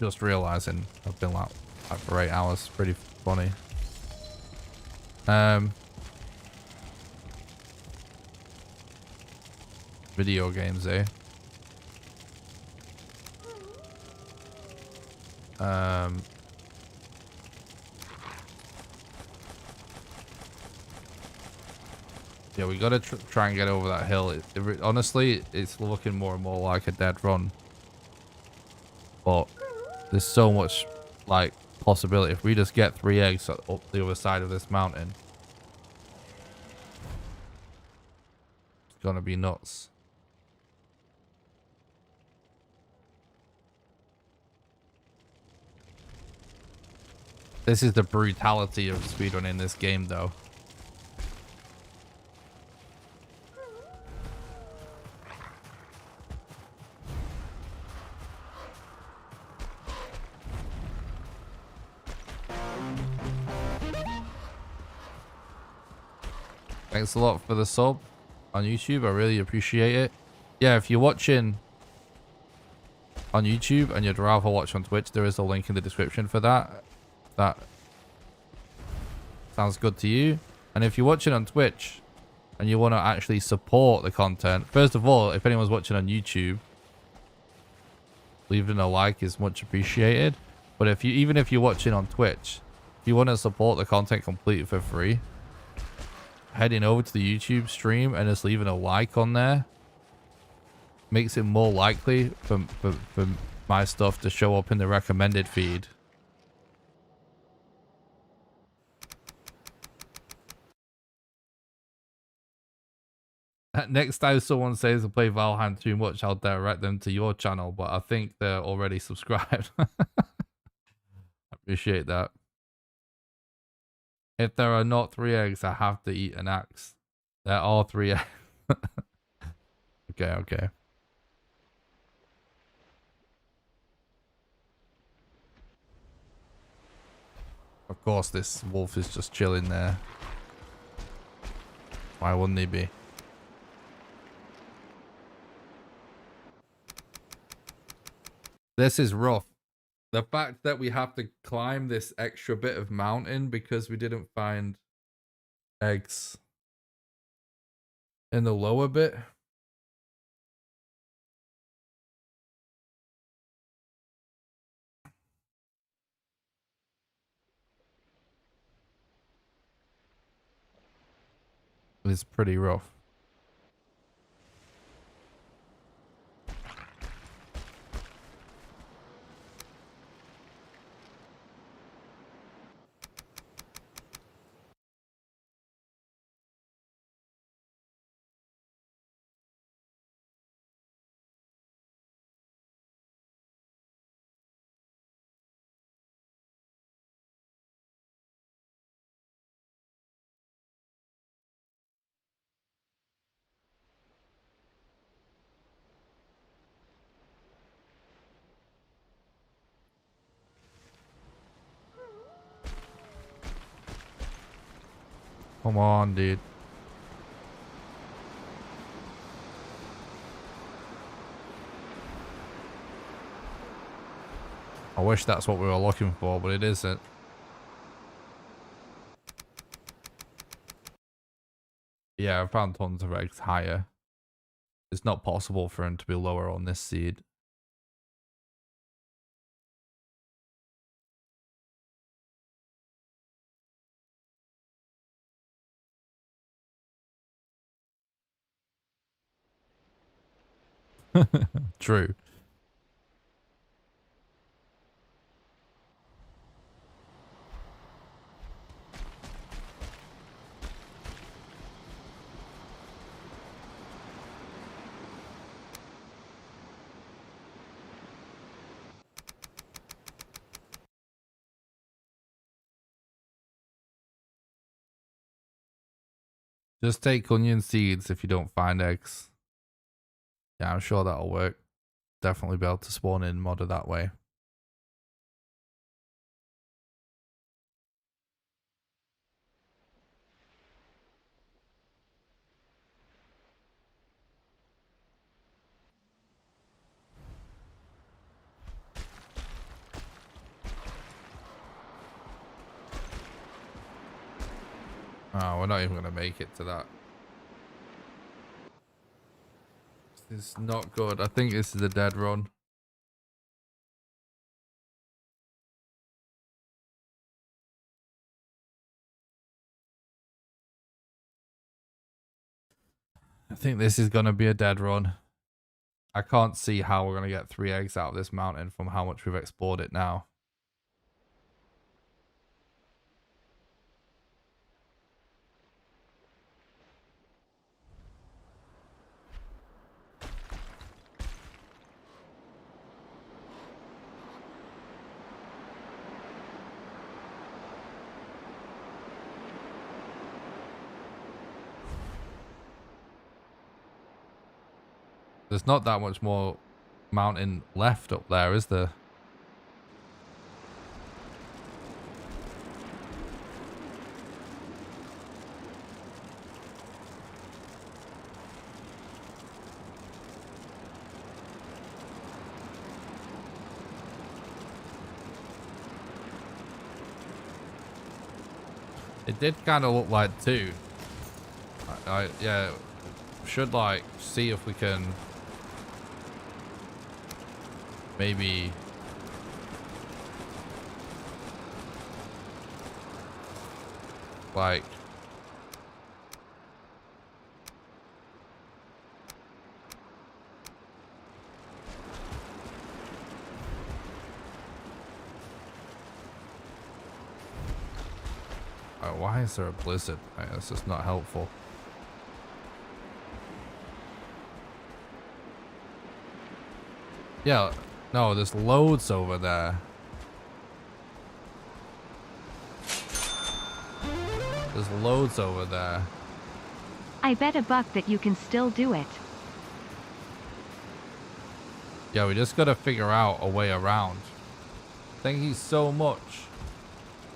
Just realizing I've been live for 8 hours. Pretty funny. Video games, eh? Yeah, we gotta try and get over that hill. Honestly, it's looking more and more like a dead run. But there's so much, like, possibility. If we just get 3 eggs up the other side of this mountain. gonna be nuts. This is the brutality of speedrunning this game, though. Thanks a lot for the sub on YouTube. I really appreciate it. Yeah, if you're watching on YouTube and you'd rather watch on Twitch, there is a link in the description for that. That sounds good to you. And if you're watching on Twitch and you want to actually support the content, first of all, if anyone's watching on YouTube, leaving a like is much appreciated. But if you, even if you're watching on Twitch, if you want to support the content completely for free, heading over to the YouTube stream and just leaving a like on there makes it more likely for my stuff to show up in the recommended feed. Next time someone says I play Valheim too much, I'll direct them to your channel, but I think they're already subscribed. I appreciate that. If there are not 3 eggs, I have to eat an axe. There are 3 eggs. Okay. Of course, this wolf is just chilling there. Why wouldn't he be? This is rough. The fact that we have to climb this extra bit of mountain because we didn't find eggs in the lower bit. It's pretty rough. Come on, dude. I wish that's what we were looking for, but it isn't. Yeah, I found tons of eggs higher. It's not possible for him to be lower on this seed. True. Just take onion seeds if you don't find eggs. Yeah, I'm sure that'll work. Definitely be able to spawn in modder that way. Oh, we're not even going to make it to that. This is not good. I think this is a dead run. I think this is going to be a dead run. I can't see how we're going to get 3 eggs out of this mountain from how much we've explored it now. there's not that much more mountain left up there, is there? It did kind of look like two. Yeah, should like see if we can maybe like oh, why is there a blizzard? That's just not helpful. Yeah, no, there's loads over there. There's loads over there. I bet $1 that you can still do it. Yeah, we just gotta figure out a way around. Thank you so much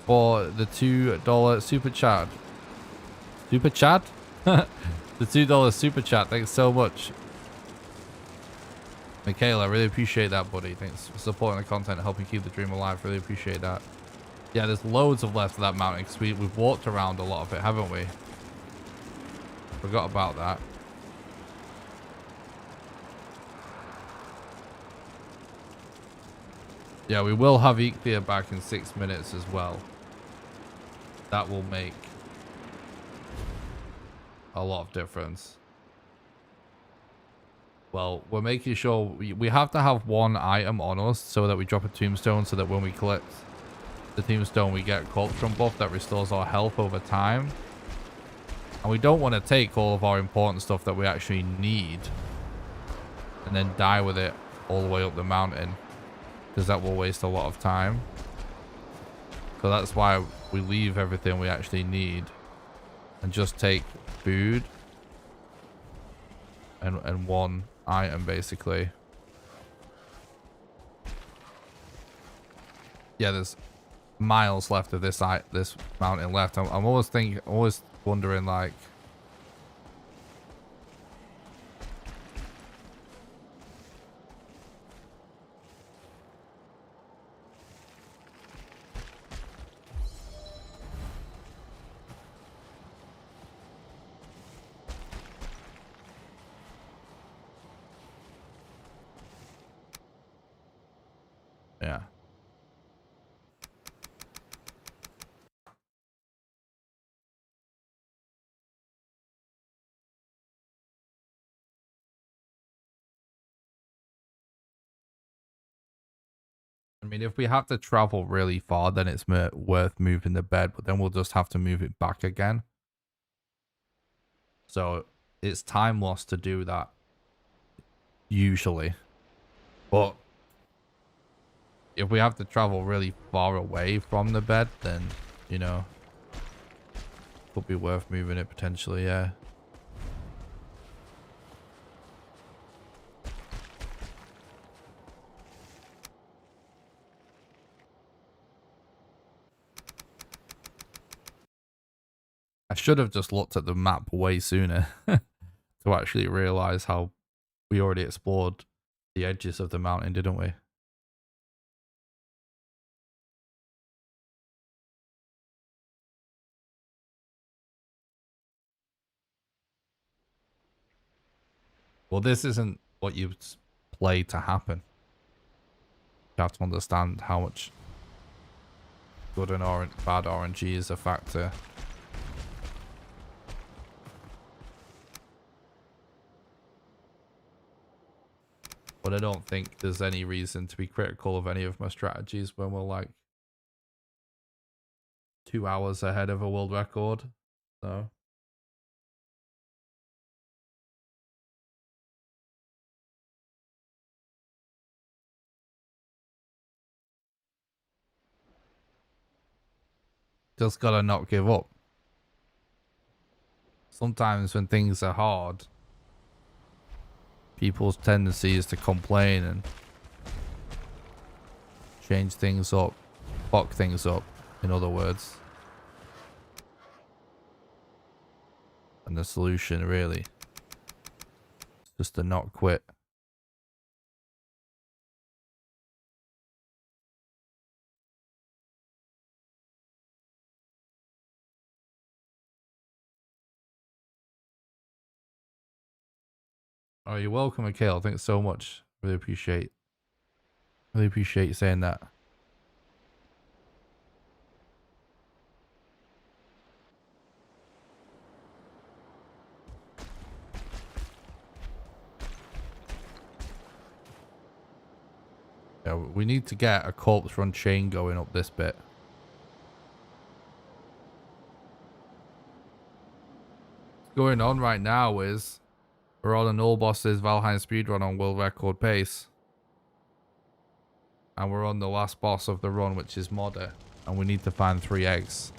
for the $2 super chat. Super chat? The $2 super chat. Thanks so much. Michaela, I really appreciate that, buddy. Thanks for supporting the content, helping keep the dream alive. Really appreciate that. Yeah, there's loads of left of that mountain because we've walked around a lot of it, haven't we? Forgot about that. Yeah, we will have Eekbeer back in 6 minutes as well. That will make a lot of difference. Well, we're making sure we have to have one item on us so that we drop a tombstone so that when we collect the tombstone we get corpse buff that restores our health over time. And we don't want to take all of our important stuff that we actually need and then die with it all the way up the mountain, because that will waste a lot of time. So that's why we leave everything we actually need and just take food and one item basically. Yeah, there's miles left of this mountain left. I'm always wondering like, yeah. I mean, if we have to travel really far, then it's worth moving the bed, but then we'll just have to move it back again. So it's time lost to do that, usually. But if we have to travel really far away from the bed, then, you know, could be worth moving it potentially, yeah. I should have just looked at the map way sooner to actually realize how we already explored the edges of the mountain, didn't we? Well, this isn't what you play to happen. You have to understand how much good and bad RNG is a factor. But I don't think there's any reason to be critical of any of my strategies when we're like 2 hours ahead of a world record. So just gotta not give up. Sometimes when things are hard, people's tendency is to complain and change things up, fuck things up, in other words. And the solution really is just to not quit. Oh, you're welcome, Mikhail. Thanks so much. Really appreciate you saying that. Yeah, we need to get a corpse run chain going up this bit. What's going on right now is we're on an all bosses Valheim Speedrun on world record pace. And we're on the last boss of the run, which is Modder. And we need to find 3 eggs.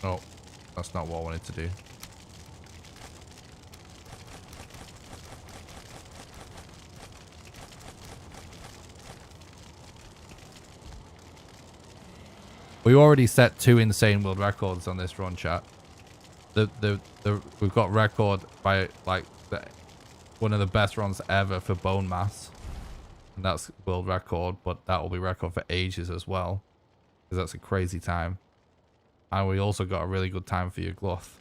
Oh, that's not what I wanted to do. We already set 2 insane world records on this run, chat. We've got record by like one of the best runs ever for bone mass, and that's world record. But that will be record for ages as well, because that's a crazy time. And we also got a really good time for your gluff.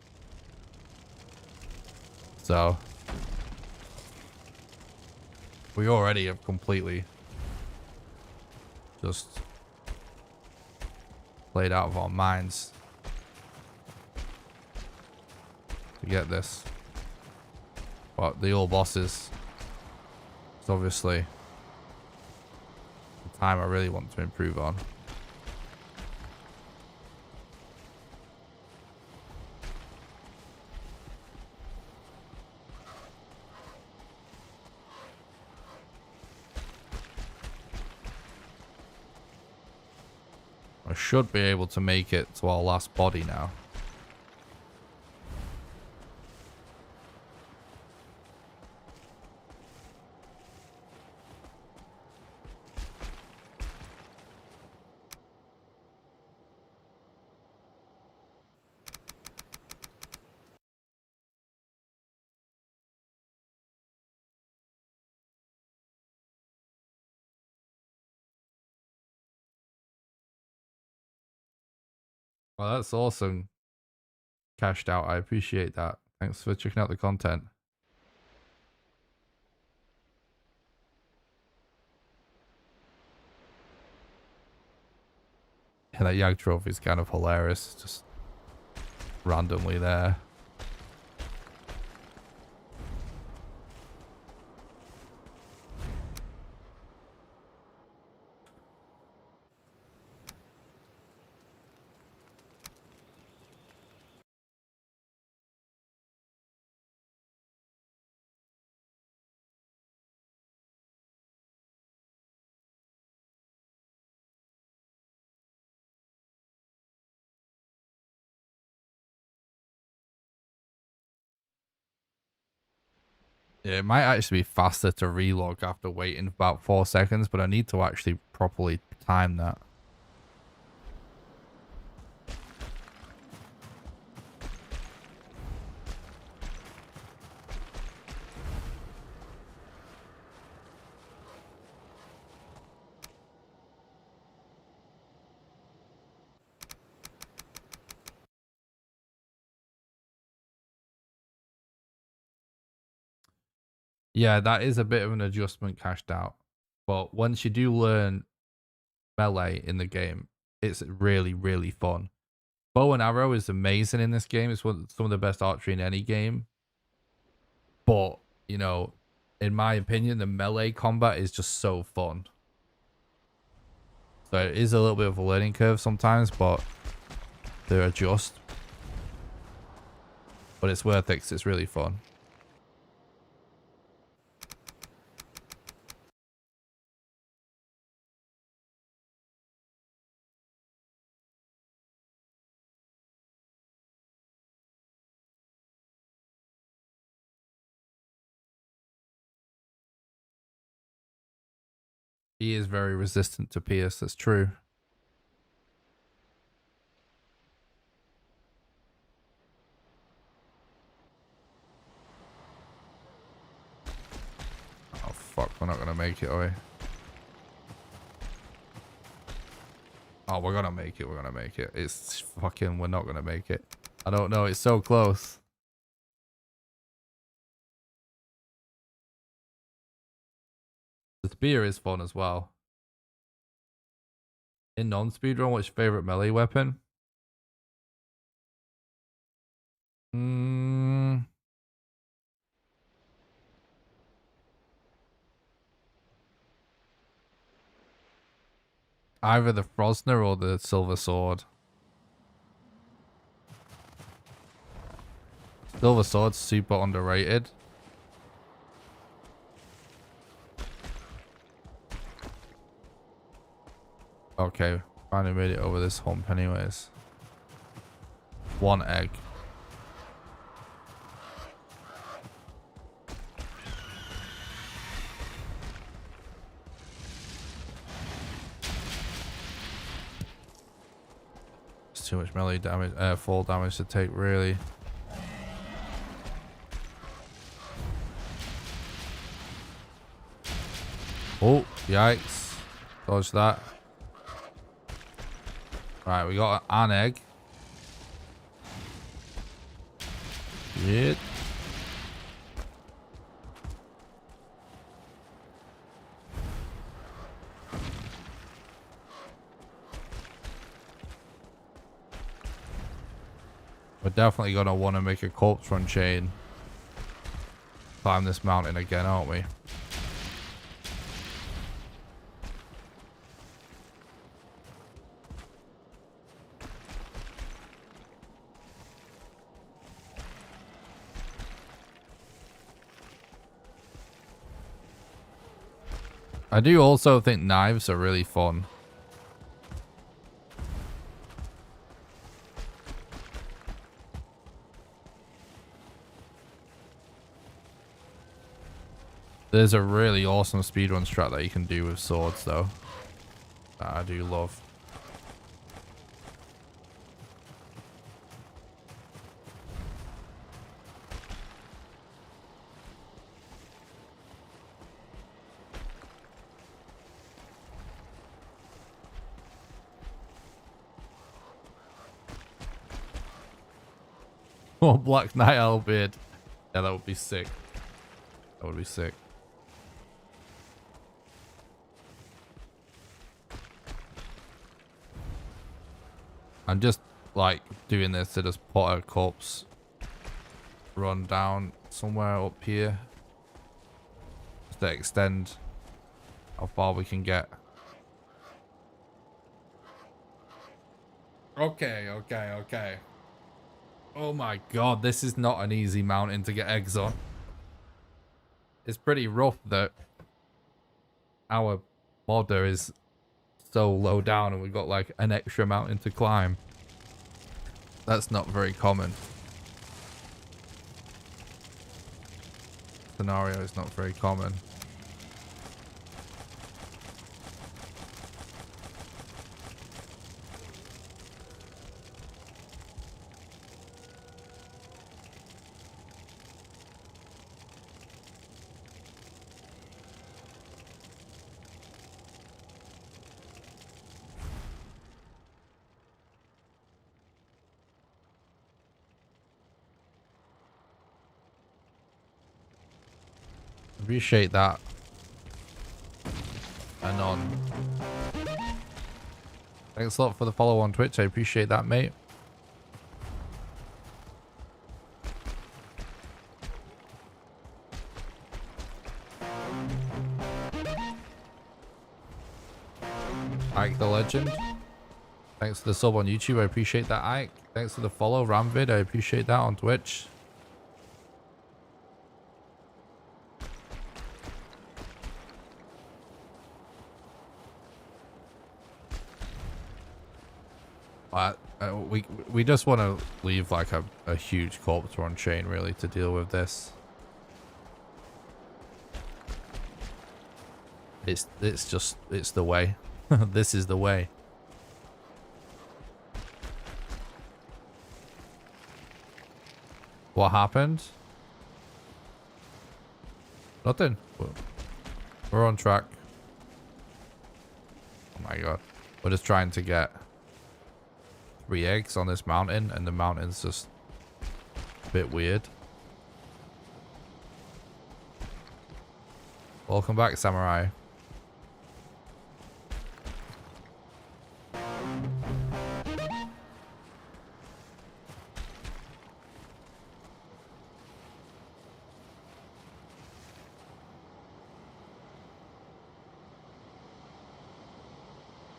So we already have completely just played out of our minds to get this. But the all bosses is obviously the time I really want to improve on. I should be able to make it to our last body now. Well, that's awesome. Cashed out. I appreciate that. Thanks for checking out the content. Yeah, that Yag trophy is kind of hilarious. Just randomly there. Yeah, it might actually be faster to relog after waiting about 4 seconds, but I need to actually properly time that. Yeah, that is a bit of an adjustment cashed out. But once you do learn melee in the game, it's really, really fun. Bow and arrow is amazing in this game. It's some of the best archery in any game. But, you know, in my opinion, the melee combat is just so fun. So it is a little bit of a learning curve sometimes, but to adjust. But it's worth it because it's really fun. He is very resistant to pierce, that's true. Oh fuck, we're not gonna make it, are we? Oh, we're gonna make it, we're gonna make it. It's fucking, we're not gonna make it. I don't know, it's so close. The spear is fun as well. In non-speedrun, what's your favorite melee weapon? Either the Frosner or the Silver Sword. Silver Sword's super underrated. Okay, finally made it over this hump anyways. 1 egg. It's too much melee damage, fall damage to take really. Oh, yikes. Dodge that. Right, we got an egg. Shit. We're definitely going to want to make a corpse run chain. Climb this mountain again, aren't we? I do also think knives are really fun. There's a really awesome speedrun strat that you can do with swords though. That I do love. Oh, Black Knight Owlbeard. Yeah, that would be sick. That would be sick. I'm just like doing this to just put a corpse run down somewhere up here. Just to extend how far we can get. Okay. Oh my god, this is not an easy mountain to get eggs on. It's pretty rough that our modder is so low down and we've got like an extra mountain to climb. That's not very common. Scenario is not very common. Appreciate that. And on. Thanks a lot for the follow on Twitch. I appreciate that, mate. Ike the Legend. Thanks for the sub on YouTube. I appreciate that, Ike. Thanks for the follow, Ramvid. I appreciate that on Twitch. We just want to leave like a huge corpse run chain really to deal with this. It's the way. This is the way. What happened? Nothing. We're on track. Oh my god. We're just trying to get 3 eggs on this mountain, and the mountain's just a bit weird. Welcome back, Samurai.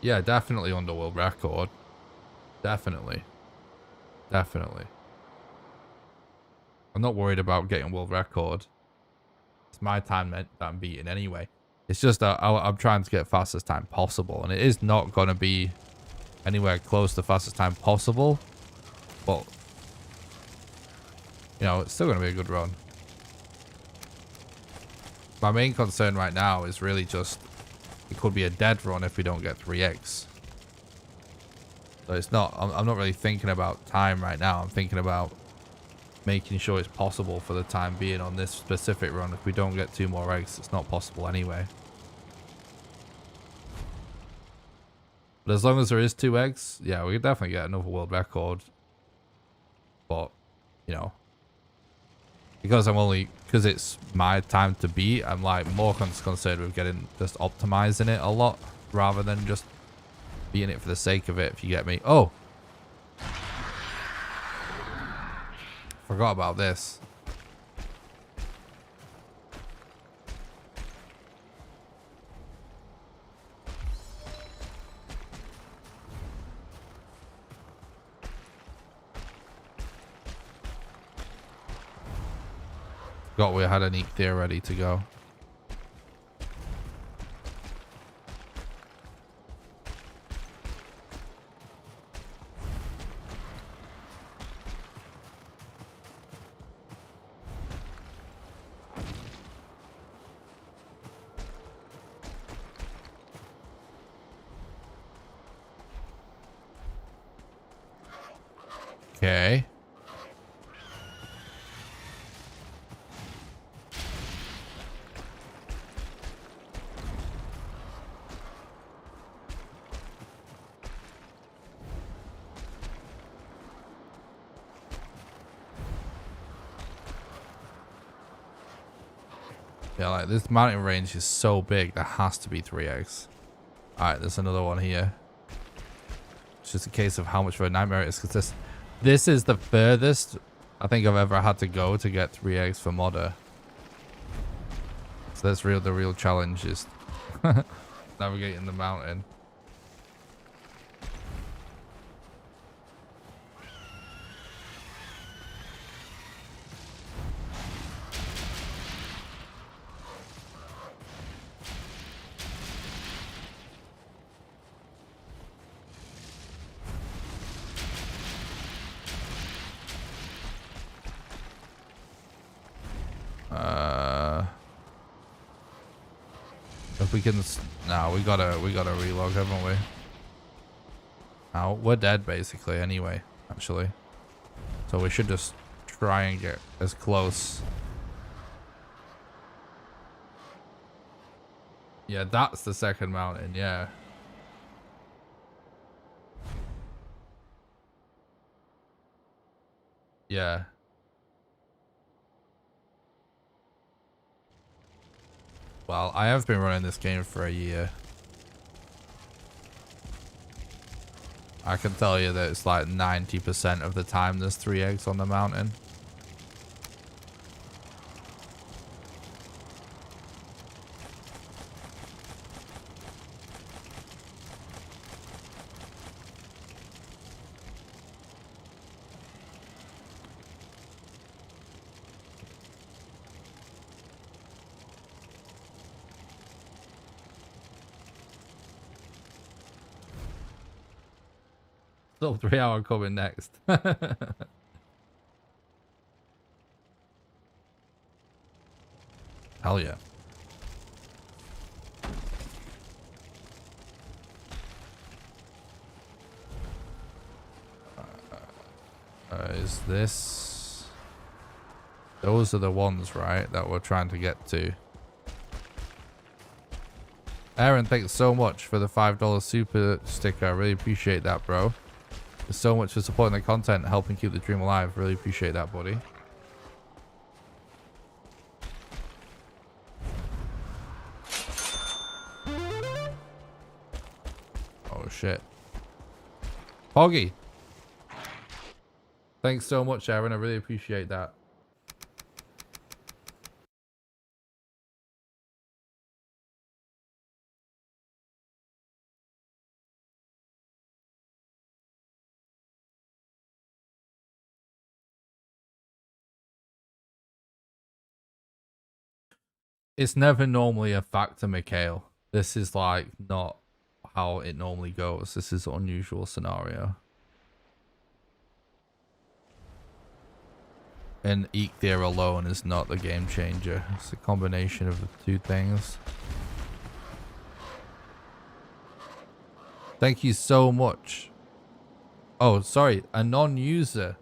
Yeah, definitely under world record. Definitely. Definitely. I'm not worried about getting world record. It's my time that I'm beating anyway. It's just that I'm trying to get fastest time possible. And it is not going to be anywhere close to fastest time possible. But, you know, it's still going to be a good run. My main concern right now is really just it could be a dead run if we don't get 3x. So it's not, I'm not really thinking about time right now. I'm thinking about making sure it's possible for the time being on this specific run. If we don't get 2 more eggs, it's not possible anyway. But as long as there is 2 eggs, yeah, we could definitely get another world record. But, you know, because it's my time to beat, I'm like more concerned with getting, just optimizing it a lot rather than just beating it for the sake of it, if you get me. Oh! Forgot about this. Forgot we had an eek there ready to go. Okay. Yeah, like this mountain range is so big, there has to be 3x. Alright, there's another one here. It's just a case of how much of a nightmare it is, because this is the furthest I think I've ever had to go to get 3x for modder. So that's the real challenge is navigating the mountain. If we can, no, we gotta relog, haven't we? Now we're dead basically anyway, actually. So we should just try and get as close. Yeah, that's the second mountain, yeah. Yeah. Well, I have been running this game for a year. I can tell you that it's like 90% of the time there's 3 eggs on the mountain. Still 3 hour coming next. Hell yeah. is this? Those are the ones, right, that we're trying to get to. Aaron, thanks so much for the $5 super sticker. I really appreciate that, bro. Thanks so much for supporting the content and helping keep the dream alive. Really appreciate that, buddy. Oh, shit. Poggy. Thanks so much, Aaron. I really appreciate that. It's never normally a factor, Mikhail. This is like not how it normally goes. This is an unusual scenario. And Eekdir alone is not the game changer. It's a combination of the two things. Thank you so much. Oh, sorry. A non-user.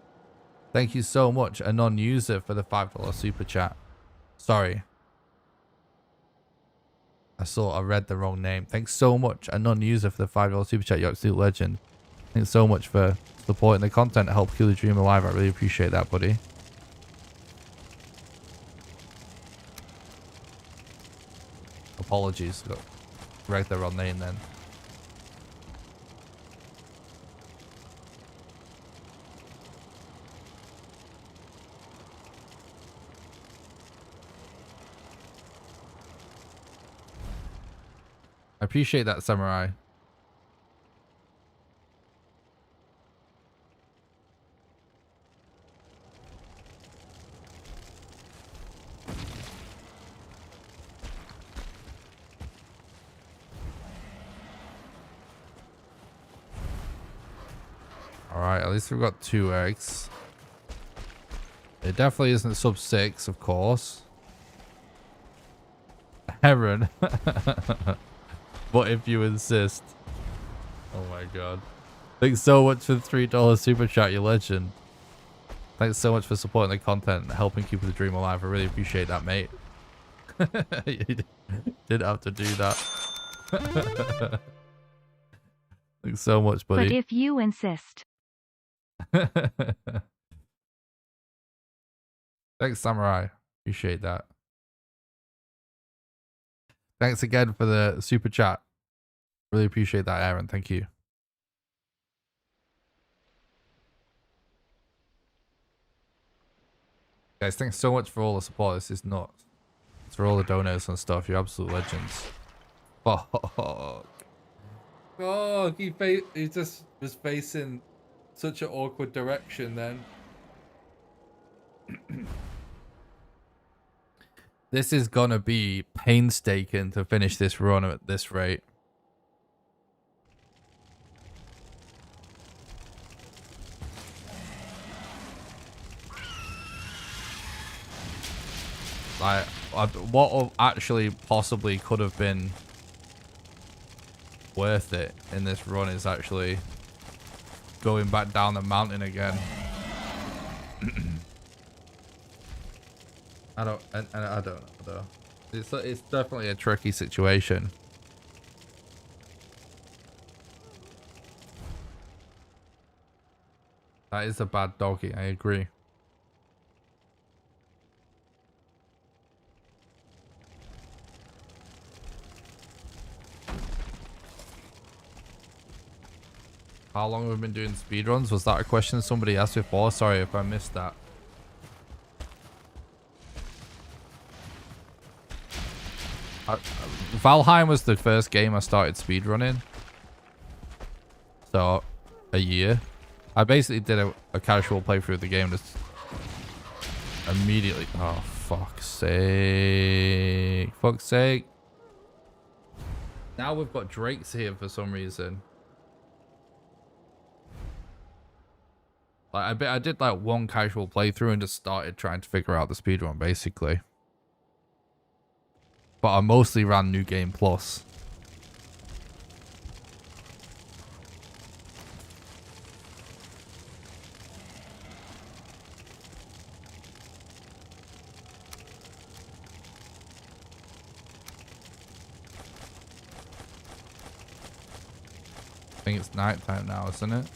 Thank you so much. A non-user for the $5 super chat. Sorry. I read the wrong name. Thanks so much. A non-user for the $5 super chat. You're absolute legend. Thanks so much for supporting the content to help keep the dream alive. I really appreciate that, buddy. Apologies. Got read the wrong name then. I appreciate that, Samurai. Alright, at least we've got 2 eggs. It definitely isn't sub 6, of course. Heron. But if you insist. Oh my god. Thanks so much for the $3 super chat, you legend. Thanks so much for supporting the content and helping keep the dream alive. I really appreciate that, mate. You did have to do that. Thanks so much, buddy. But if you insist. Thanks, Samurai. Appreciate that. Thanks again for the super chat. Really appreciate that, Aaron. Thank you. Guys, thanks so much for all the support. This is nuts. It's for all the donos and stuff. You're absolute legends. Fuck. Oh, he just was facing such an awkward direction then. This is gonna be painstaking to finish this run at this rate. Like, what actually possibly could have been worth it in this run is actually going back down the mountain again. I don't know though. It's definitely a tricky situation. That is a bad doggy, I agree. How long have we been doing speedruns? Was that a question somebody asked before? Sorry if I missed that. Valheim was the first game I started speedrunning. So, a year. I basically did a casual playthrough of the game just immediately. Oh, fuck's sake. Fuck's sake. Now we've got Drakes here for some reason. Like, I did like one casual playthrough and just started trying to figure out the speedrun basically. But I mostly ran New Game Plus. think it's nighttime now, isn't it?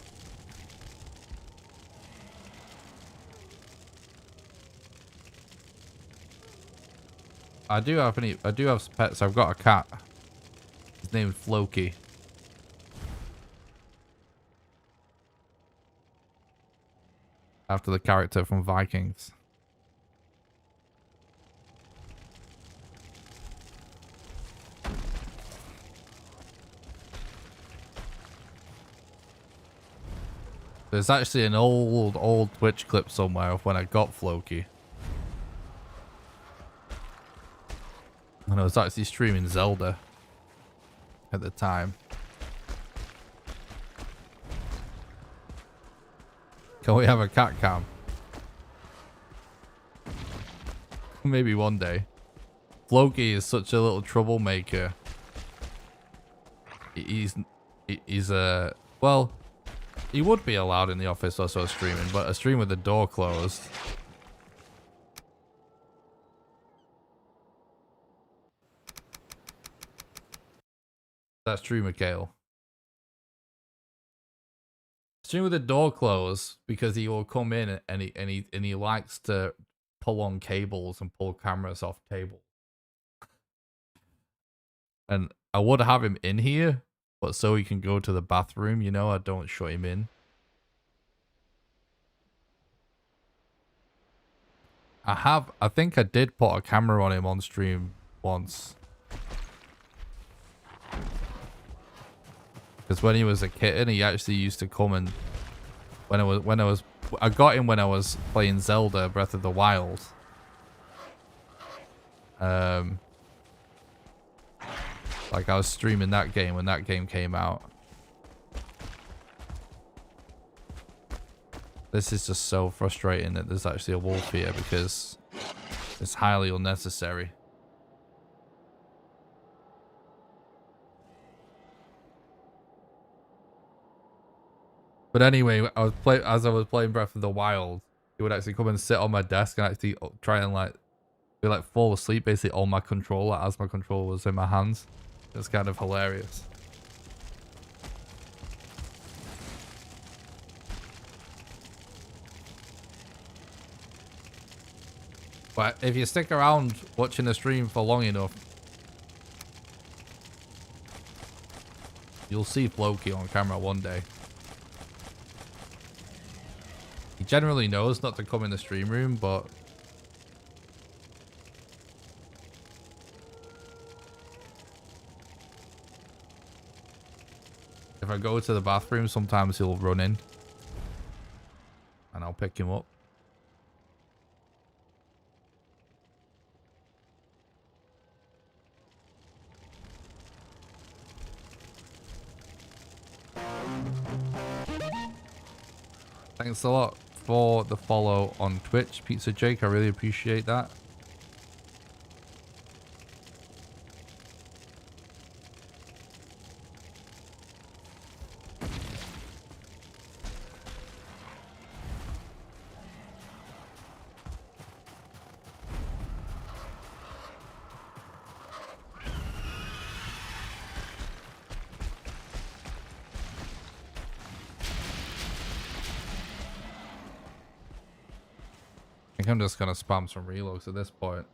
I do have pets. I've got a cat. His name's Floki. After the character from Vikings. There's actually an old Twitch clip somewhere of when I got Floki. And I was actually streaming Zelda at the time. Can we have a cat cam? Maybe one day. Floki is such a little troublemaker. He's well, he would be allowed in the office also streaming, but a stream with the door closed. That's true, Mikhail. Stream with the door closed because he will come in and he likes to pull on cables and pull cameras off tables. And I would have him in here, but so he can go to the bathroom, you know, I don't shut him in. I think I did put a camera on him on stream once. Because when he was a kitten, he actually used to come and I got him when I was playing Zelda Breath of the Wild. Like I was streaming that game when that game came out. This is just so frustrating that there's actually a wolf here because it's highly unnecessary. But anyway, as I was playing Breath of the Wild, he would actually come and sit on my desk and actually try and fall asleep basically on my controller as my controller was in my hands. It's kind of hilarious. But if you stick around watching the stream for long enough, you'll see Floki on camera one day. He generally knows not to come in the stream room, but if I go to the bathroom, sometimes he'll run in and I'll pick him up. Thanks a lot for the follow on Twitch, Pizza Jake. I really appreciate that. I'm just gonna spam some reloads at this point.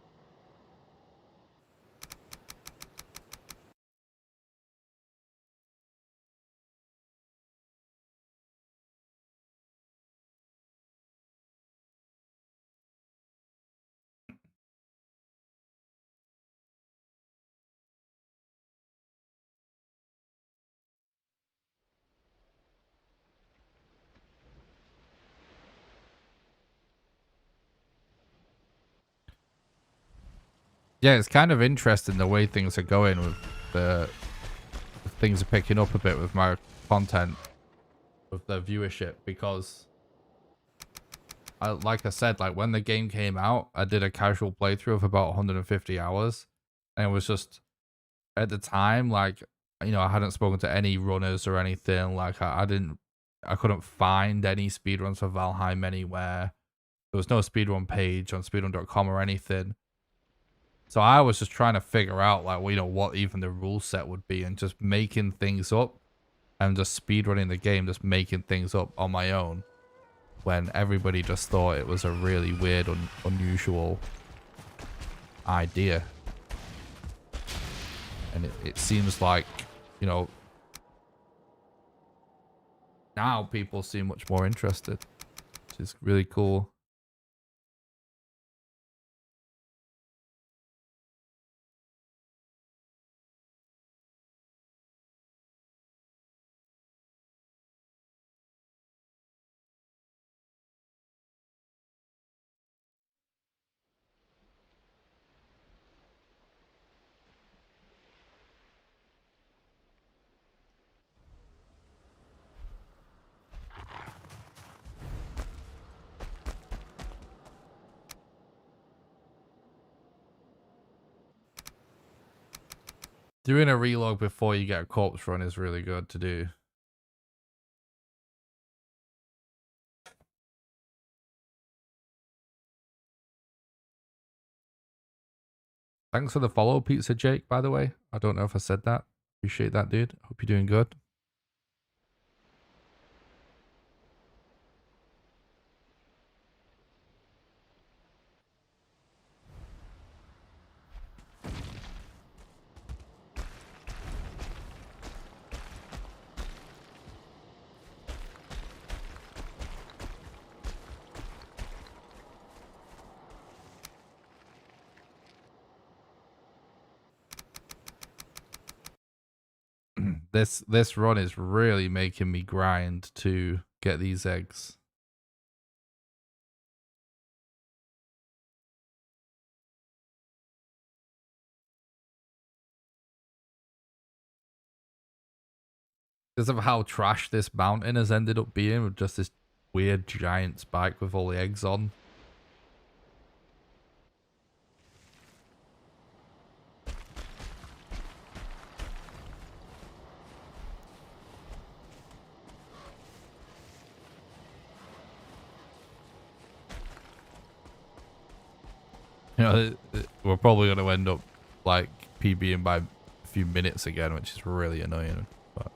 Yeah, it's kind of interesting the way things are going with things are picking up a bit with my content, with the viewership, because like I said, like when the game came out, I did a casual playthrough of about 150 hours, and it was just at the time, like, you know, I hadn't spoken to any runners or anything. Like I couldn't find any speedruns for Valheim anywhere. There was no speedrun page on speedrun.com or anything. So I was just trying to figure out, like, well, you know, what even the rule set would be and just making things up and just speedrunning the game, just making things up on my own, when everybody just thought it was a really weird, unusual idea. And it seems like, you know, now people seem much more interested, which is really cool. Doing a relog before you get a corpse run is really good to do. Thanks for the follow, Pizza Jake, by the way. I don't know if I said that. Appreciate that, dude. Hope you're doing good. This run is really making me grind to get these eggs. Because of how trash this mountain has ended up being, with just this weird giant spike with all the eggs on. You know, we're probably going to end up like PBing by a few minutes again, which is really annoying. But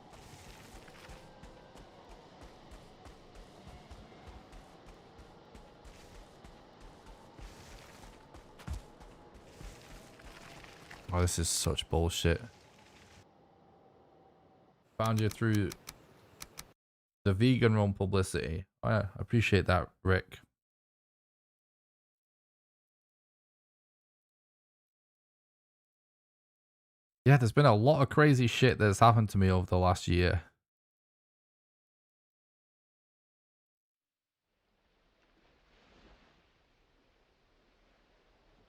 oh, this is such bullshit. Found you through the vegan run publicity. Oh, yeah, I appreciate that, Rick. Yeah, there's been a lot of crazy shit that's happened to me over the last year.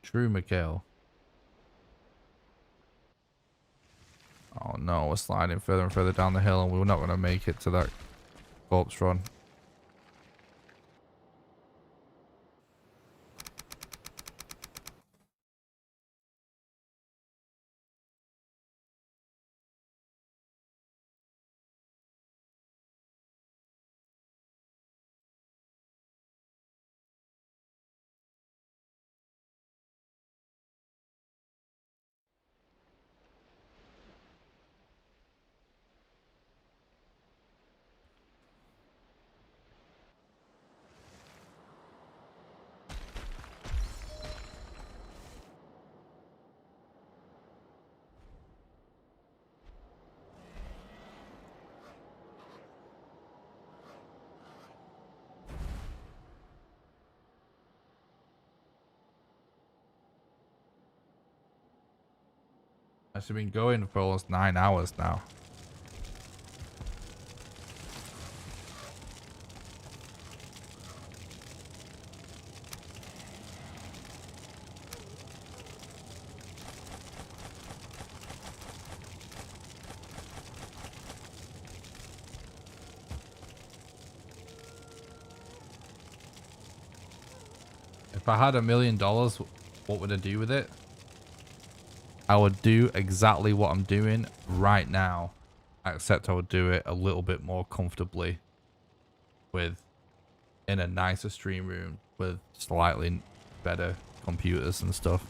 True, Mikhail. Oh no, we're sliding further and further down the hill and we're not going to make it to that corpse run. I've been going for almost 9 hours now. If I had $1 million, what would I do with it? I would do exactly what I'm doing right now, except I would do it a little bit more comfortably in a nicer stream room with slightly better computers and stuff.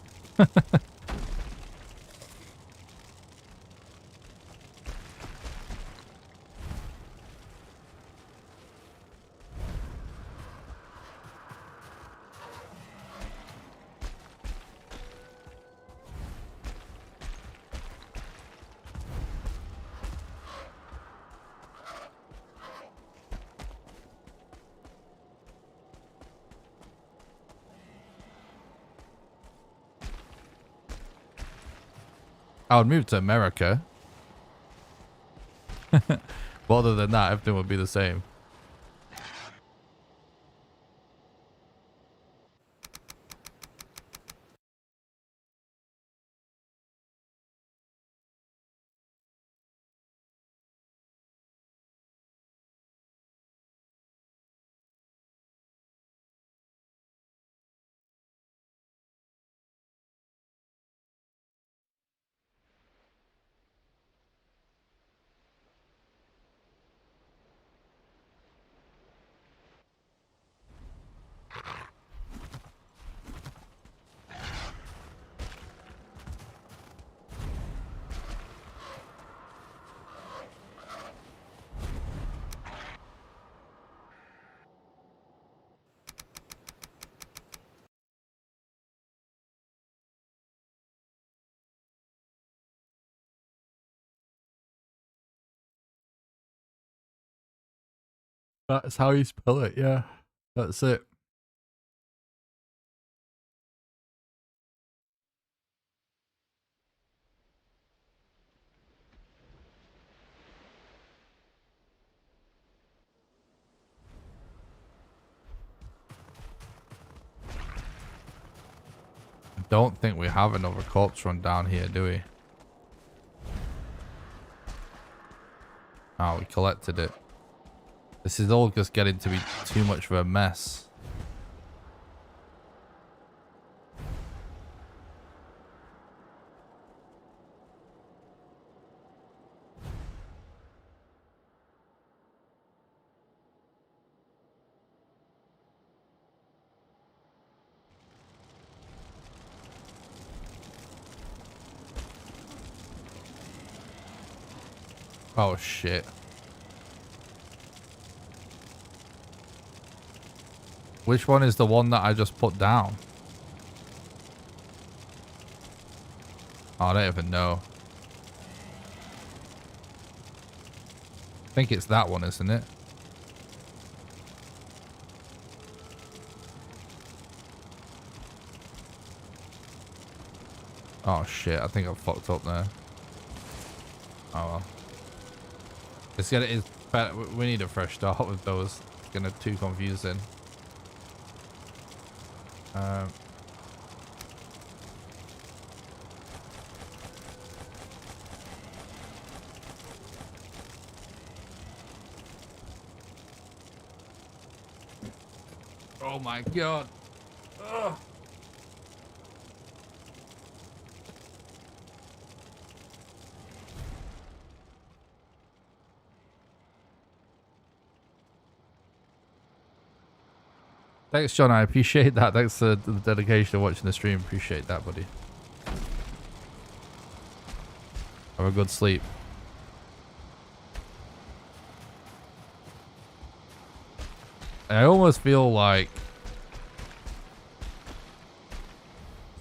I would move to America. But other than that, everything would be the same. That's how you spell it, yeah. That's it. Don't think we have another corpse run down here, do we? Oh, we collected it. This is all just getting to be too much of a mess. Oh shit. Which one is the one that I just put down? Oh, I don't even know. I think it's that one, isn't it? Oh shit, I think I fucked up there. Oh well. It's better. We need a fresh start with those. It's gonna too confusing. Oh my god. Ugh. Thanks, John. I appreciate that. Thanks for the dedication of watching the stream. Appreciate that, buddy. Have a good sleep. I almost feel like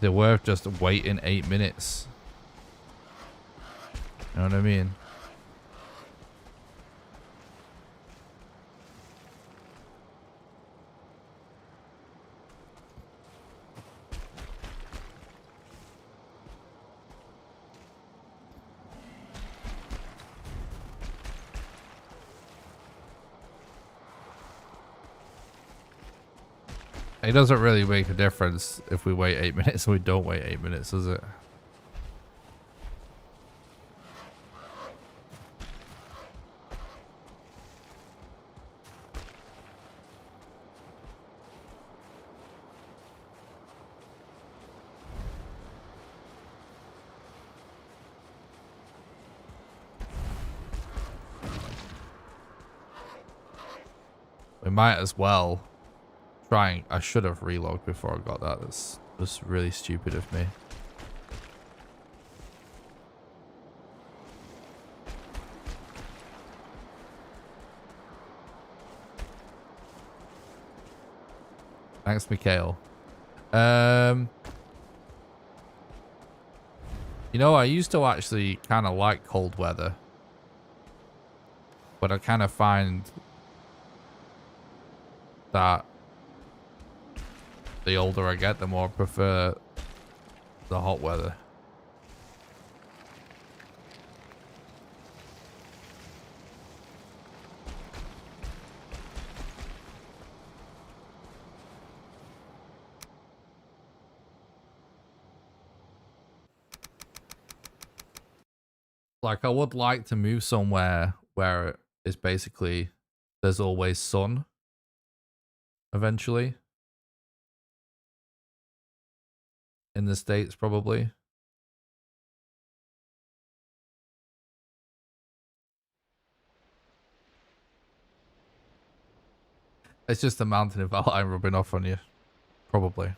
they're worth just waiting 8 minutes. You know what I mean? It doesn't really make a difference if we wait 8 minutes or we don't wait 8 minutes, does it? We might as well. I should have relogged before I got that. That's just really stupid of me. Thanks, Mikhail. You know, I used to actually kind of like cold weather, but I kind of find that the older I get, the more I prefer the hot weather. Like, I would like to move somewhere where it's basically there's always sun eventually. In the States, probably. It's just the mountain in Valheim rubbing off on you. Probably.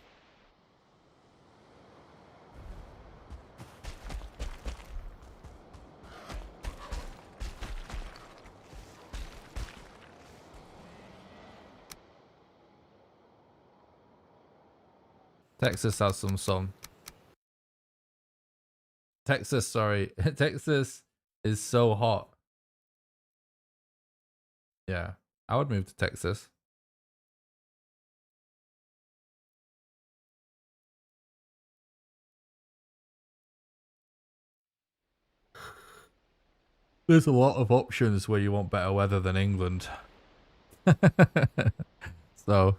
Texas has some sun. Texas, sorry. Texas is so hot. Yeah, I would move to Texas. There's a lot of options where you want better weather than England. So.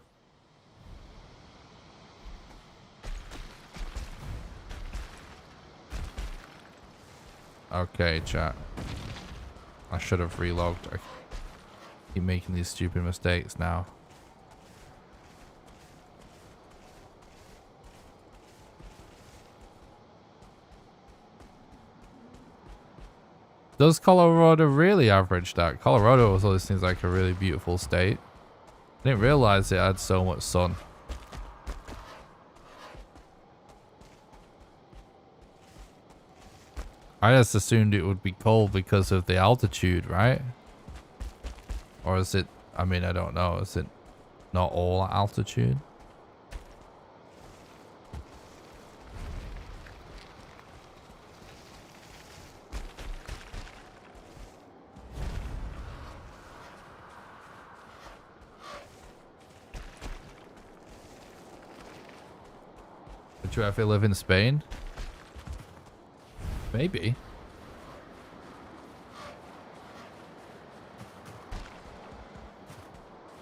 Okay, chat. I should have relogged. I keep making these stupid mistakes now. Does Colorado really average that? Colorado always seems like a really beautiful state. I didn't realize it had so much sun. I just assumed it would be cold because of the altitude, right? Or is it, I mean, I don't know. Is it not all altitude? Would you ever live in Spain? Maybe.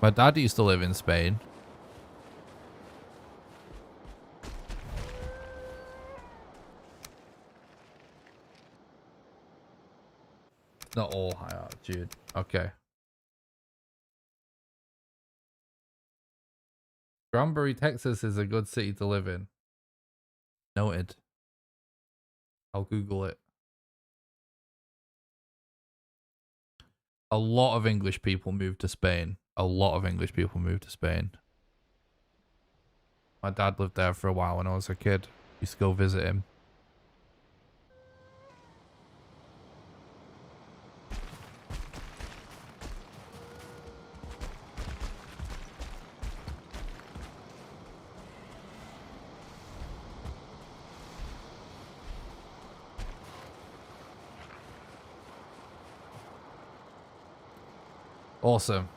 My dad used to live in Spain. Not all high altitude. Okay. Granbury, Texas is a good city to live in. Noted. I'll Google it. A lot of English people moved to Spain. A lot of English people moved to Spain. My dad lived there for a while when I was a kid. Used to go visit him. Awesome.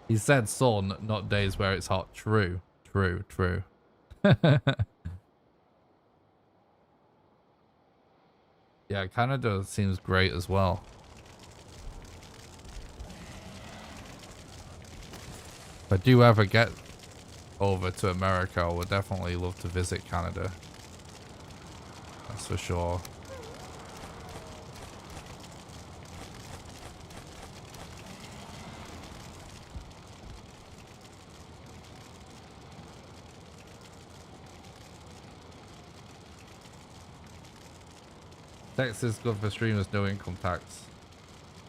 He said sun, not days where it's hot. True. True. True. Yeah, Canada seems great as well. If I do ever get over to America, I would definitely love to visit Canada. That's for sure. Texas good for streamers, no income tax.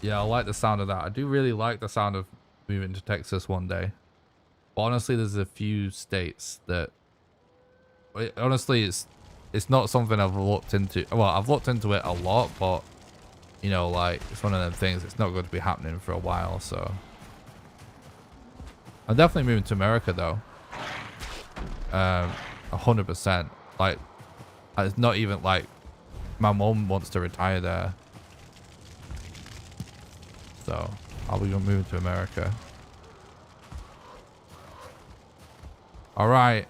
Yeah, I like the sound of that. I do really like the sound of moving to Texas one day. But honestly, there's a few states that... honestly, it's not something I've looked into. Well, I've looked into it a lot, but... You know, like, it's one of them things. It's not going to be happening for a while, so... I'm definitely moving to America, though. 100%. Like, it's not even, like... My mom wants to retire there. So, I'll be moving to America. Alright.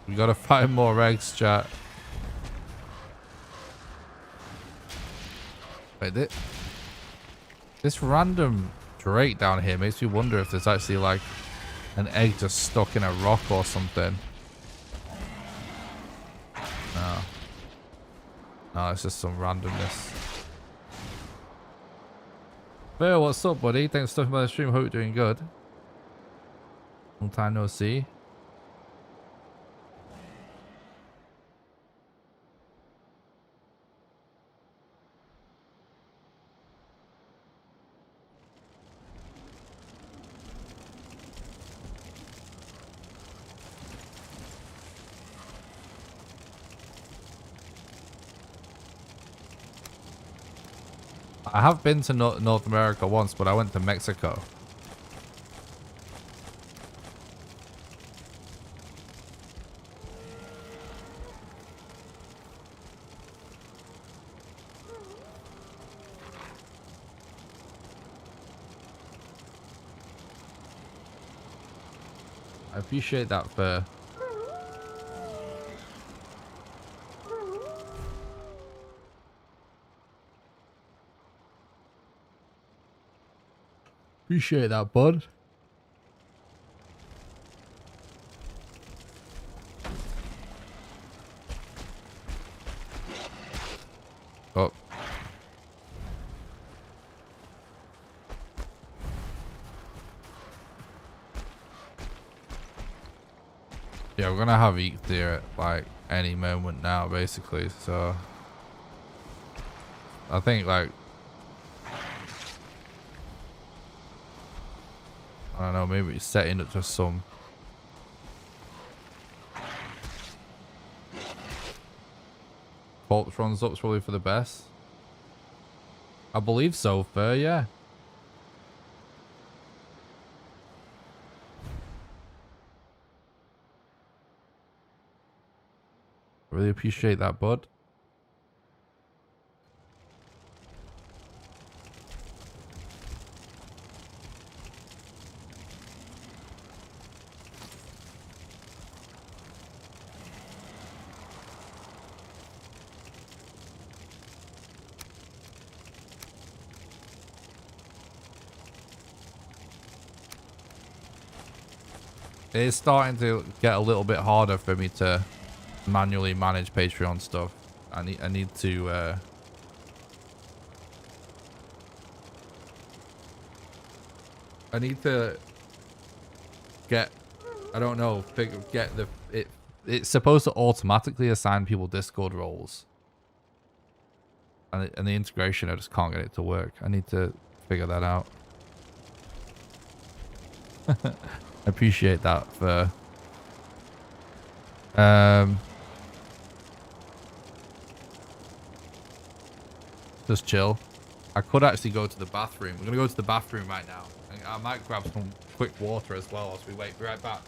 We gotta find more eggs, chat. Wait, This random Drake down here makes me wonder if there's actually like an egg just stuck in a rock or something. No. No, it's just some randomness. Phil, what's up, buddy? Thanks for stopping by the stream. Hope you're doing good. Long time no see. I have been to North America once, but I went to Mexico. I appreciate that fur. Appreciate that, bud. Oh. Yeah, we're gonna have Eek there at like any moment now, basically. So I think like I don't know, maybe setting it to some Voltron's up's probably for the best. I believe so, fair, yeah. Really appreciate that, bud. It's starting to get a little bit harder for me to manually manage Patreon stuff. I need to get, I don't know, get the it's supposed to automatically assign people Discord roles. And the integration, I just can't get it to work. I need to figure that out. I appreciate that for just chill. I could actually go to the bathroom. We're gonna go to the bathroom right now. I might grab some quick water as well as we wait. Be right back.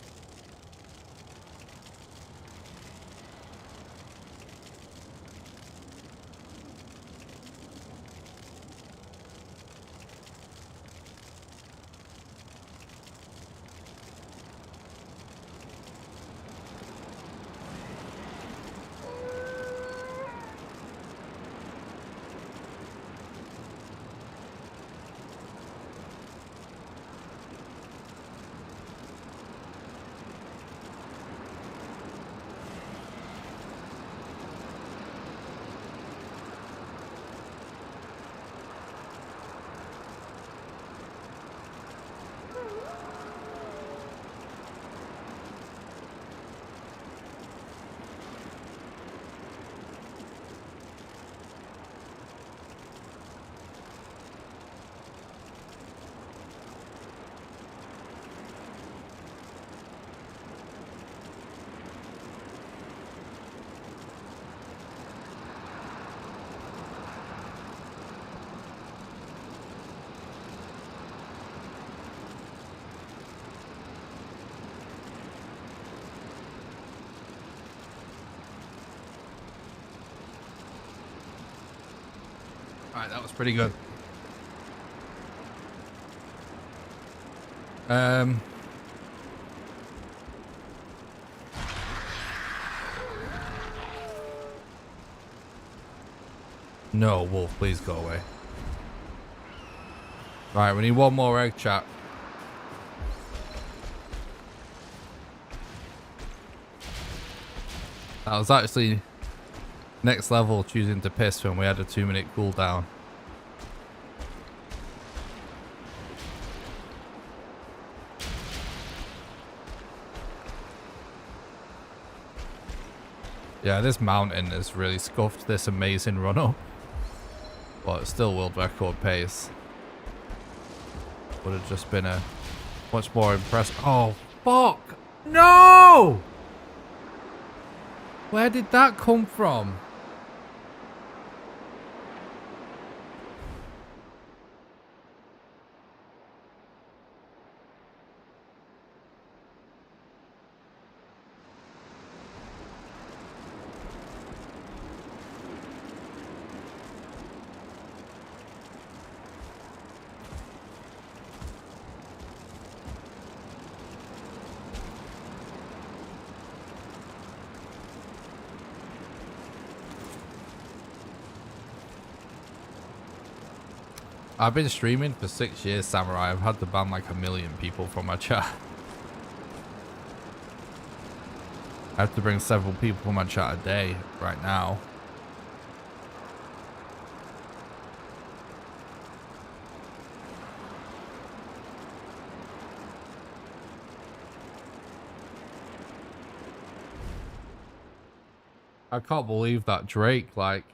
Alright, that was pretty good. No, Wolf, please go away. Right, we need one more egg, chat. That was actually next level choosing to piss when we had a 2-minute cooldown. Yeah, this mountain has really scuffed this amazing run up. But it's still world record pace. Would have just been a much more impressive. Oh, fuck! No! Where did that come from? I've been streaming for 6 years, Samurai. I've had to ban like 1 million people from my chat. I have to bring several people from my chat a day right now. I can't believe that Drake, like,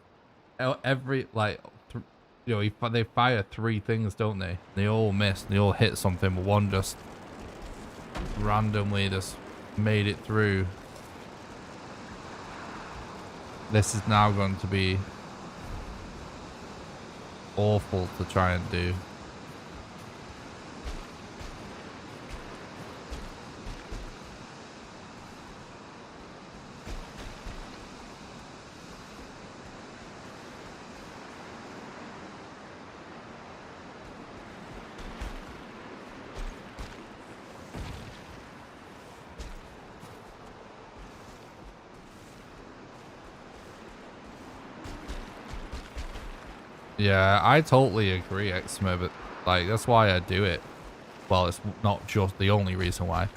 every, like, you know, they fire 3 things, don't they? They all miss, they all hit something, but one just randomly just made it through. This is now going to be awful to try and do. Yeah, I totally agree, Xma, but like that's why I do it. Well, it's not just the only reason why.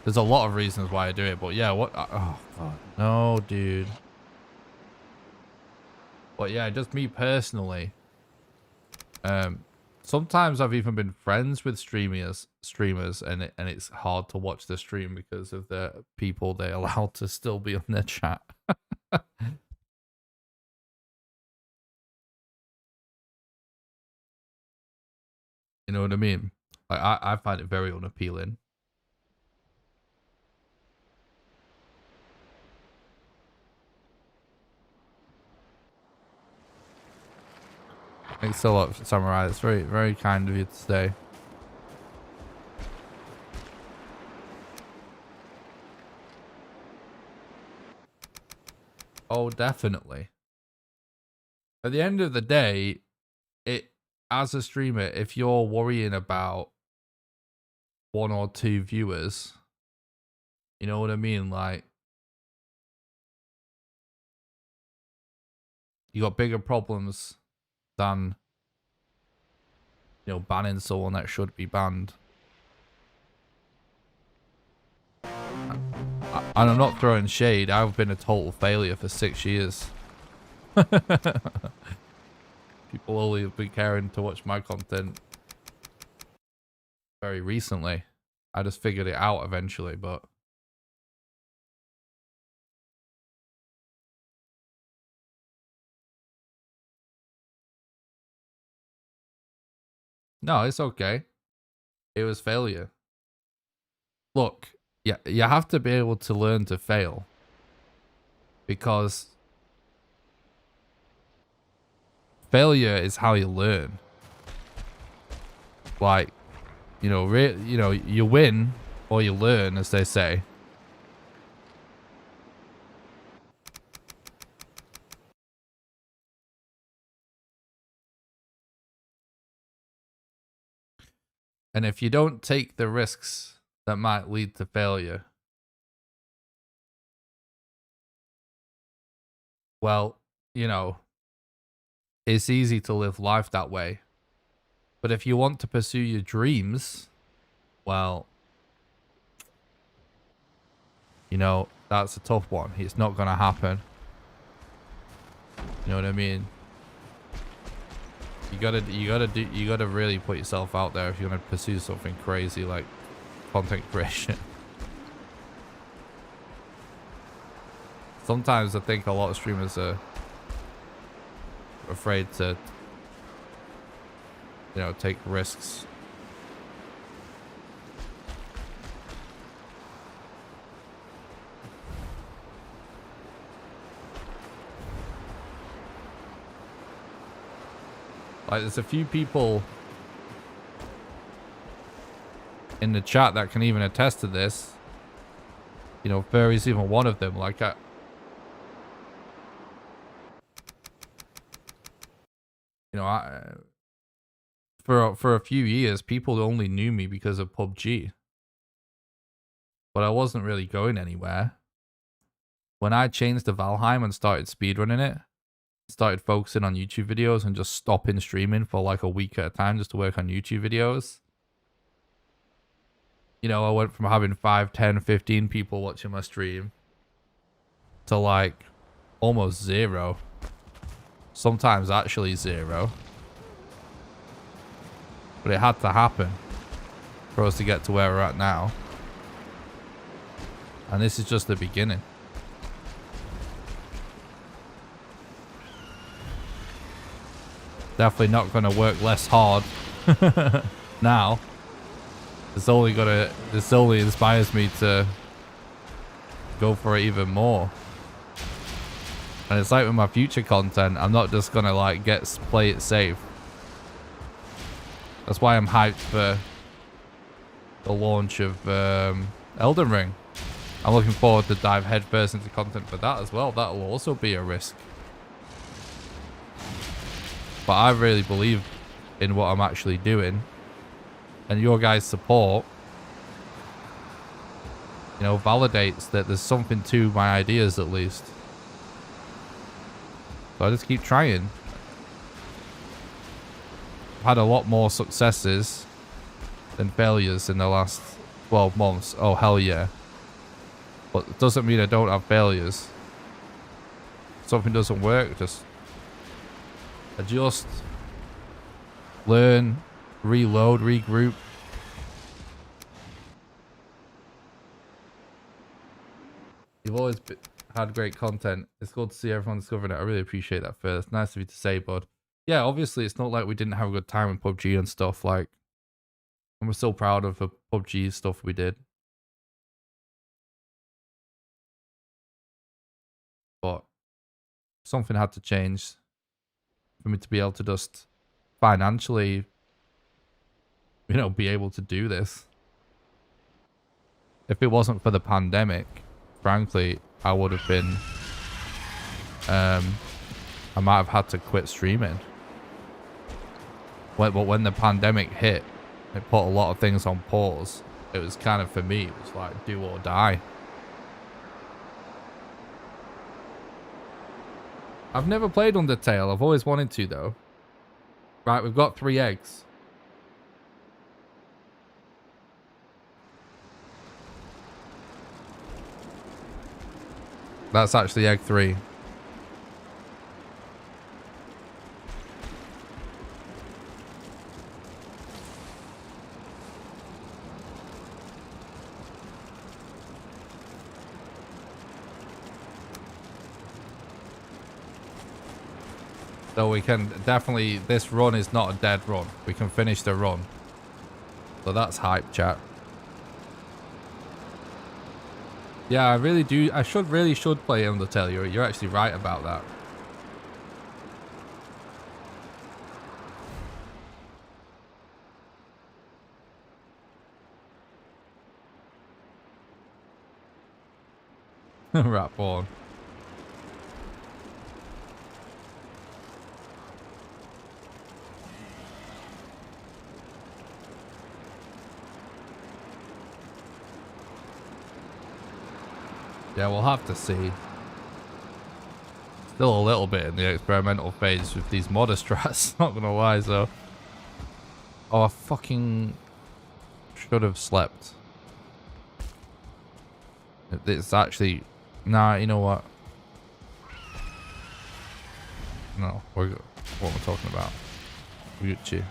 There's a lot of reasons why I do it, but yeah, what? Oh god, no, dude. But yeah, just me personally. Sometimes I've even been friends with streamers, and it's hard to watch the stream because of the people they allow to still be on their chat. You know what I mean? Like, I find it very unappealing. Thanks a lot, Samurai. It's very, very kind of you to stay. Oh, definitely. At the end of the day, as a streamer, if you're worrying about 1 or 2 viewers, you know what I mean? Like, you got bigger problems than, you know, banning someone that should be banned. And I'm not throwing shade. I've been a total failure for 6 years. People only have been caring to watch my content very recently. I just figured it out eventually, but no, it's okay. It was failure. Look, yeah, you have to be able to learn to fail, because failure is how you learn. Like, you know, you win or you learn, as they say. And if you don't take the risks that might lead to failure, well, you know, it's easy to live life that way. But if you want to pursue your dreams, well, you know, that's a tough one. It's not going to happen. You know what I mean? You gotta really put yourself out there if you're gonna pursue something crazy like content creation. Sometimes I think a lot of streamers are afraid to, you know, take risks. Like, there's a few people in the chat that can even attest to this. You know, Furry's even one of them. Like, for a few years, people only knew me because of PUBG. But I wasn't really going anywhere. When I changed to Valheim and started speedrunning it, started focusing on YouTube videos and just stopping streaming for like a week at a time just to work on YouTube videos. You know, I went from having 5, 10, 15 people watching my stream to like almost 0. Sometimes actually 0. But it had to happen for us to get to where we're at now. And this is just the beginning. Definitely not going to work less hard now. This only inspires me to go for it even more. And it's like with my future content, I'm not just going to like play it safe. That's why I'm hyped for the launch of Elden Ring. I'm looking forward to dive headfirst into content for that as well. That'll also be a risk. But I really believe in what I'm actually doing. And your guys' support, you know, validates that there's something to my ideas at least. So I just keep trying. I've had a lot more successes than failures in the last 12 months. Oh, hell yeah. But it doesn't mean I don't have failures. If something doesn't work, just adjust, learn, reload, regroup. You've always had great content. It's good to see everyone discovering it. I really appreciate that, Phil. It's nice of you to say, bud. Yeah, obviously, it's not like we didn't have a good time in PUBG and stuff. Like, and we're still proud of the PUBG stuff we did. But something had to change for me to be able to just financially, you know, be able to do this. If it wasn't for the pandemic, frankly, I would have been, I might have had to quit streaming. But when the pandemic hit, it put a lot of things on pause. It was kind of, for me, it was like do or die. I've never played Undertale. I've always wanted to, though. Right, we've got 3 eggs. That's actually egg 3. So we can definitely, this run is not a dead run. We can finish the run. So that's hype, chat. Yeah, I really do. I really should play Undertale. You're actually right about that. Rat porn. Yeah, we'll have to see. Still a little bit in the experimental phase with these modder strats, not gonna lie, so. Oh, I fucking should have slept. It's actually... Nah, you know what? No, what am I talking about? Gucci.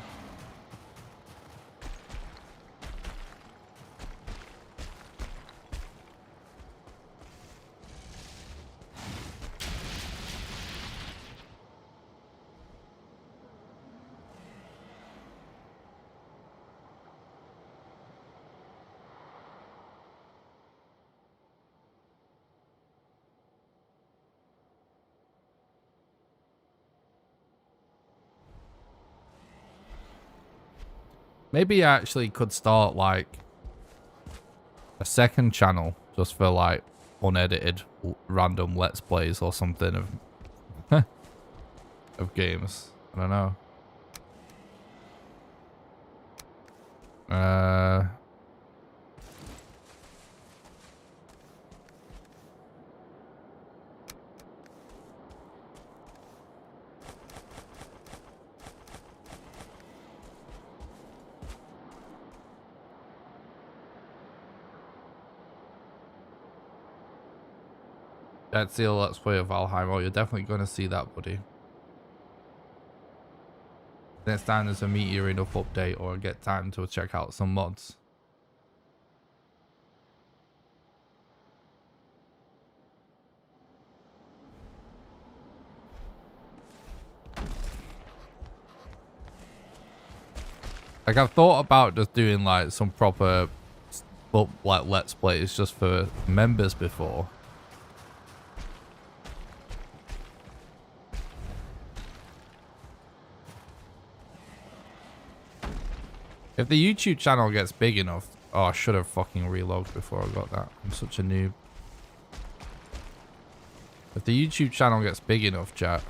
Maybe I actually could start like a second channel just for like unedited random let's plays or something of of games. I don't know. Let's see a let's play of Valheim. Oh, you're definitely going to see that, buddy. Next time there's a meteor enough update or get time to check out some mods. Like I've thought about just doing like some proper like let's plays just for members before. If the YouTube channel gets big enough... Oh, I should have fucking relogged before I got that. I'm such a noob. If the YouTube channel gets big enough, chat...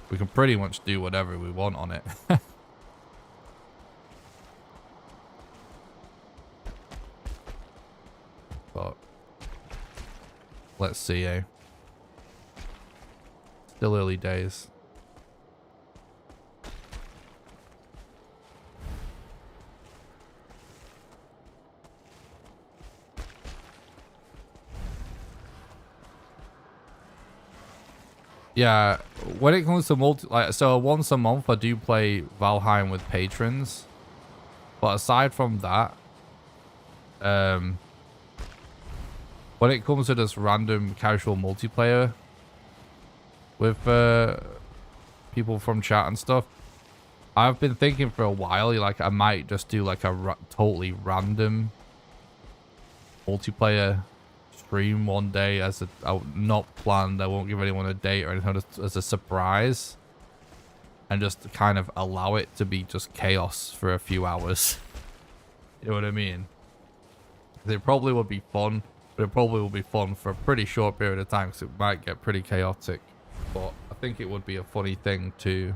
we can pretty much do whatever we want on it. But... let's see, eh? Still early days. Yeah, when it comes to so once a month I do play Valheim with patrons. But aside from that, when it comes to just random casual multiplayer with people from chat and stuff, I've been thinking for a while, like I might just do like a totally random multiplayer stream one day as not planned. I won't give anyone a date or anything, just as a surprise, and just kind of allow it to be just chaos for a few hours. You know what I mean? It probably would be fun, but it probably will be fun for a pretty short period of time because it might get pretty chaotic. But I think it would be a funny thing to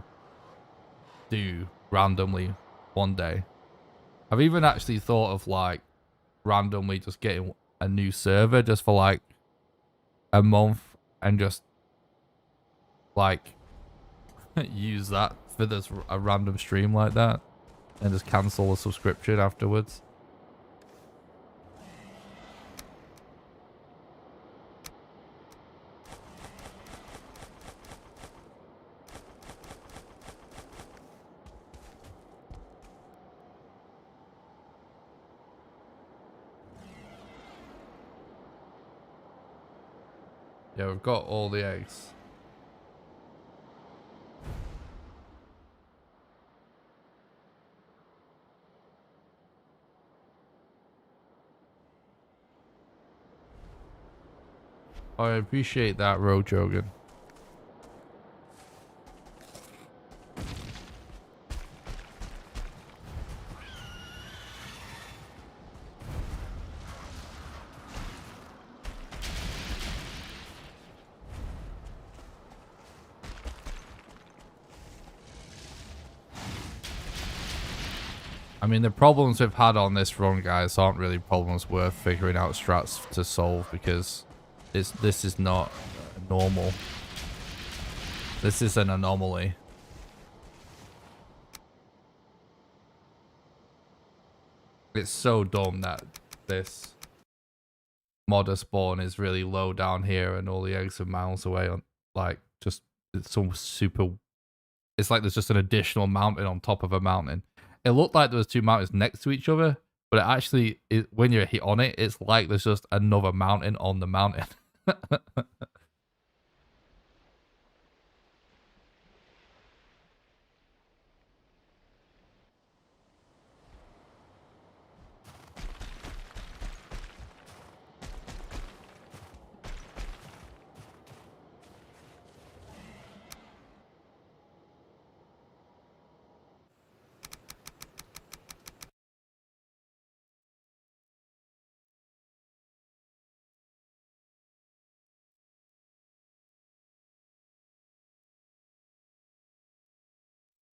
do randomly one day. I've even actually thought of like randomly just getting a new server just for like a month and just like use that for this a random stream like that and just cancel the subscription afterwards. Yeah, we've got all the eggs. I appreciate that, Rojogan. I mean, the problems we've had on this run, guys, aren't really problems worth figuring out strats to solve because this is not normal. This is an anomaly. It's so dumb that this modder spawn is really low down here and all the eggs are miles away on, like, just, it's so super, it's like there's just an additional mountain on top of a mountain. It looked like there was two mountains next to each other, but it actually, when you're hit on it, it's like there's just another mountain on the mountain.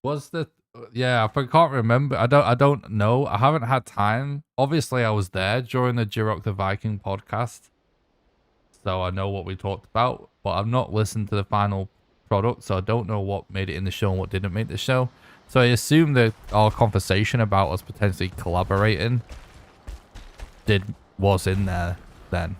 Was the yeah, I can't remember. I don't know. I haven't had time. Obviously, I was there during the Jirok the Viking podcast, so I know what we talked about. But I've not listened to the final product, so I don't know what made it in the show and what didn't make the show. So I assume that our conversation about us potentially collaborating was in there then.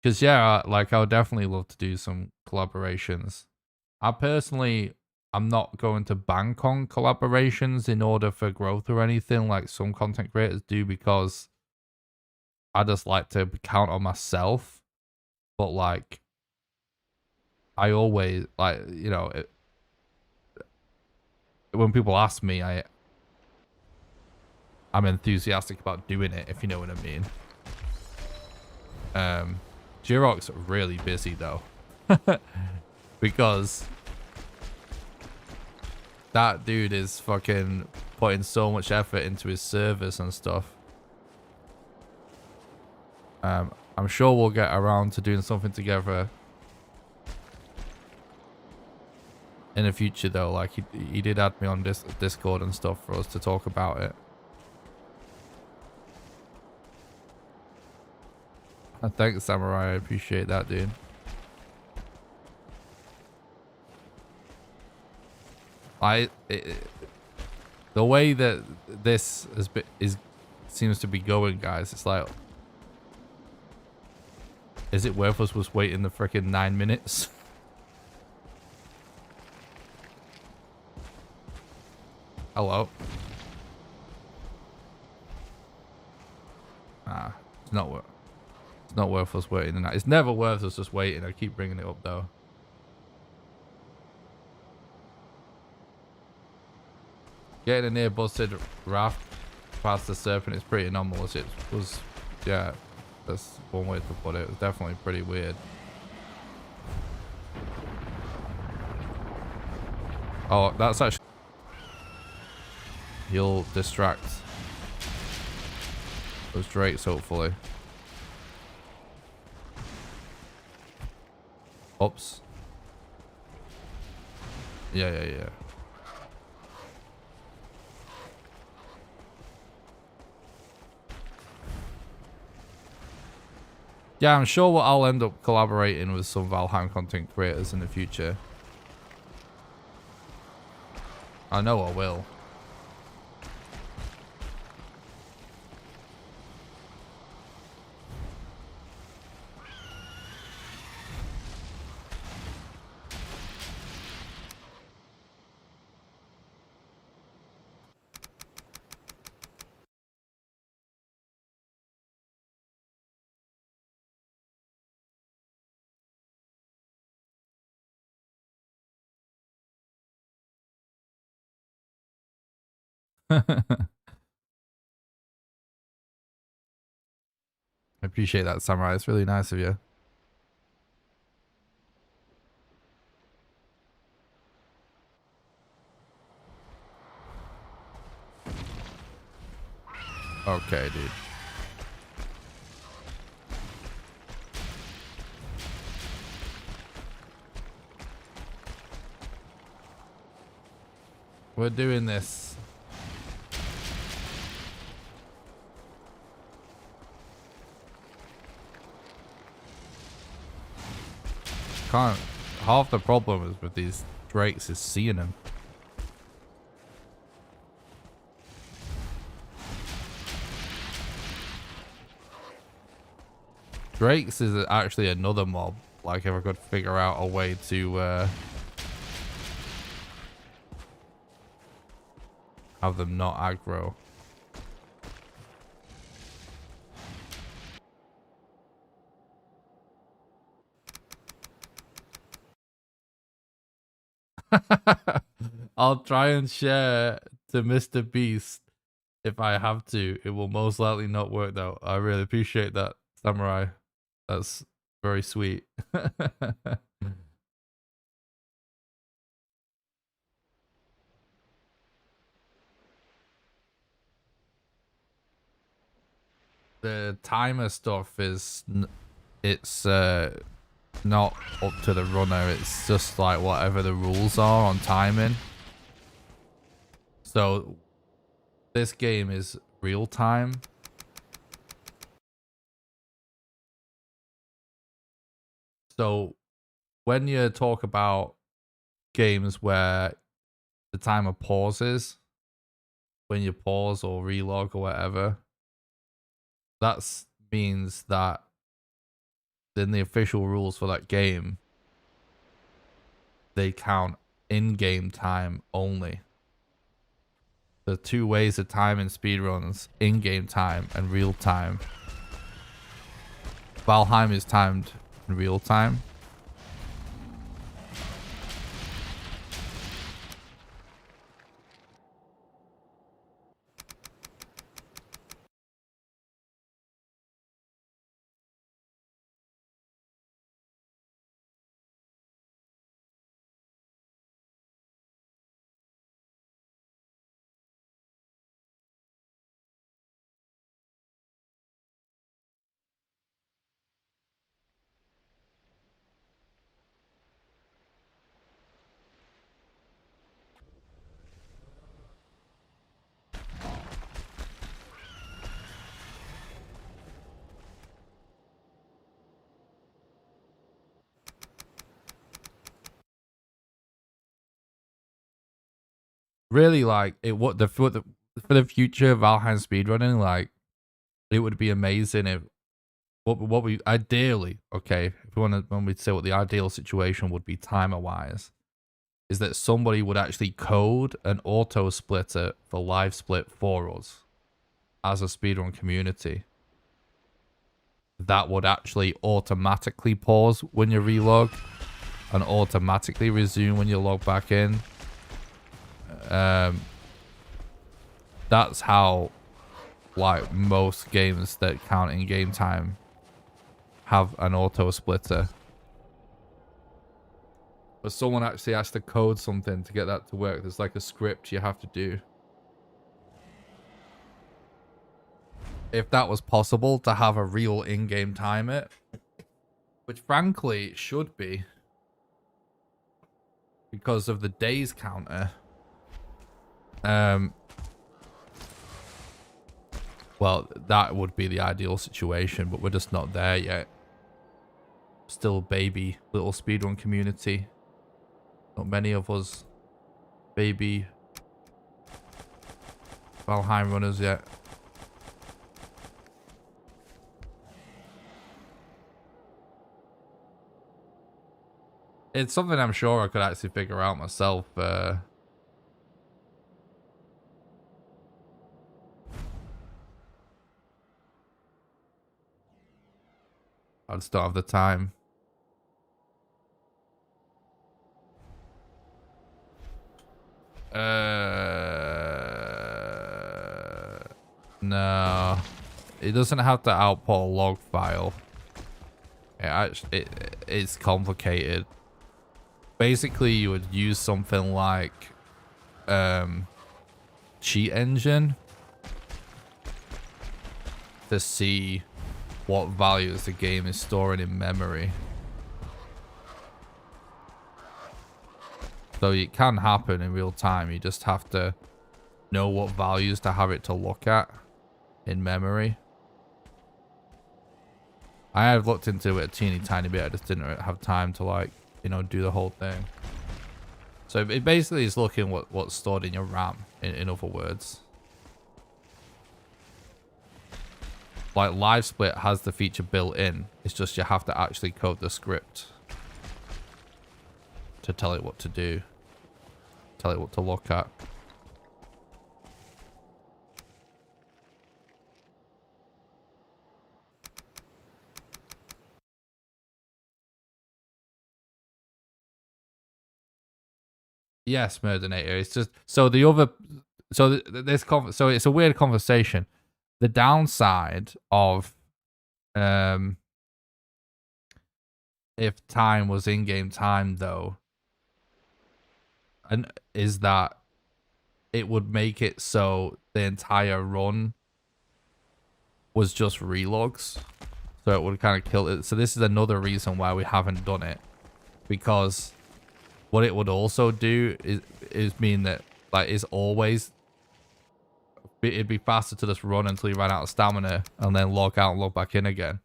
Because, yeah, like, I would definitely love to do some collaborations. I'm not going to bank on collaborations in order for growth or anything like some content creators do, because I just like to count on myself. But, like, I always, like, you know, when people ask me, I'm enthusiastic about doing it, if you know what I mean. Jirok's really busy though, because that dude is fucking putting so much effort into his servers and stuff. I'm sure we'll get around to doing something together in the future though. Like, he did add me on Discord and stuff for us to talk about it. Thanks, Samurai. I appreciate that, dude. The way that this seems to be going, guys, it's like, is it worth us just waiting the freaking 9 minutes? Hello. It's not worth. It's not worth us waiting. It's never worth us just waiting. I keep bringing it up though. Getting a near busted raft past the Serpent is pretty anomalous. It was, yeah, that's one way to put it. It was definitely pretty weird. Oh, that's actually... He'll distract those drakes, hopefully. Oops. Yeah. Yeah, I'm sure I'll end up collaborating with some Valheim content creators in the future. I know I will. I appreciate that, Samurai. It's really nice of you. Okay, dude. We're doing this. can't. Half the problem is with these drakes is seeing them. Drakes is actually another mob. Like if I could figure out a way to have them not aggro. I'll try and share to Mr. Beast if I have to. It will most likely not work though. I really appreciate that, Samurai. That's very sweet. The timer stuff is it's not up to the runner. It's just like whatever the rules are on timing. So this game is real time. So when you talk about games where the timer pauses, when you pause or relog or whatever, that means that in the official rules for that game, they count in-game time only. The two ways of timing speedruns, in-game time and real time. Valheim is timed in real time. Really, like it. What the for the future of Valheim speedrunning, like it would be amazing if what we ideally, okay, if we want to, when we say what the ideal situation would be timer wise, is that somebody would actually code an auto splitter for live split for us as a speedrun community. That would actually automatically pause when you relog and automatically resume when you log back in. That's how like most games that count in game time have an auto splitter. But someone actually has to code something to get that to work. There's like a script you have to do. If that was possible to have a real in-game timer, which frankly it should be because of the days counter. Well, that would be the ideal situation, but we're just not there yet. Still baby little speedrun community. Not many of us baby Valheim runners yet. It's something I'm sure I could actually figure out myself. I just don't have the time. No. It doesn't have to output a log file. It's complicated. Basically, you would use something like cheat engine to see what values the game is storing in memory. So it can happen in real time. You just have to know what values to have it to look at in memory. I have looked into it a teeny tiny bit. I just didn't have time to like you know, do the whole thing. So it basically is looking what's stored in your RAM, in other words. Like Live Split has the feature built in. It's just you have to actually code the script to tell it what to do. Tell it what to look at. Yes, Murdinator. It's just so the other, so this so it's a weird conversation. The downside of if time was in-game time though, and is that it would make it so the entire run was just relogs, so it would kind of kill it. So this is another reason why we haven't done it, because what it would also do is mean that like is always it'd be faster to just run until you ran out of stamina and then log out and log back in again.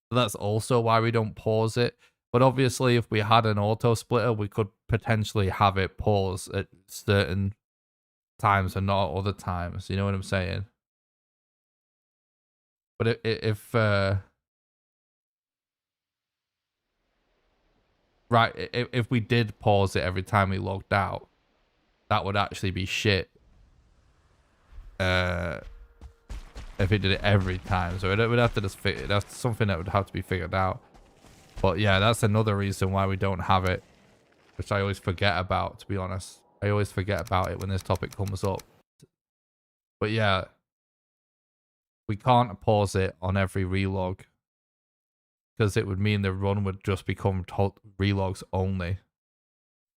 So that's also why we don't pause it. But obviously, if we had an auto splitter, we could potentially have it pause at certain times and not other times. You know what I'm saying? But if right, if we did pause it every time we logged out, that would actually be shit. If it did it every time, so it would have to just fit. That's something that would have to be figured out. But yeah, that's another reason why we don't have it, which I always forget about, to be honest. I always forget about it when this topic comes up. But yeah, we can't pause it on every relog, because it would mean the run would just become relogs only.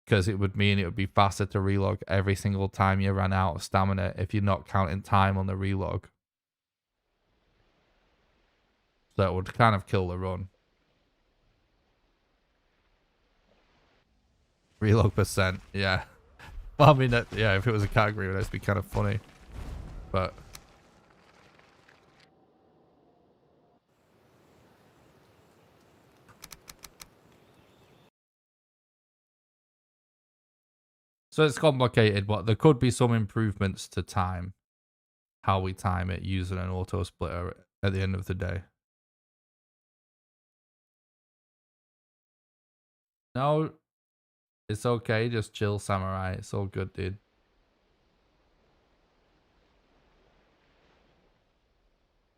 Because it would mean it would be faster to relog every single time you ran out of stamina if you're not counting time on the relog. So that would kind of kill the run. Relog percent, yeah. Well, I mean, that, yeah, if it was a category, it would be kind of funny. But so it's complicated, but there could be some improvements to time. How we time it using an auto splitter at the end of the day. No, it's okay. Just chill, Samurai. It's all good, dude.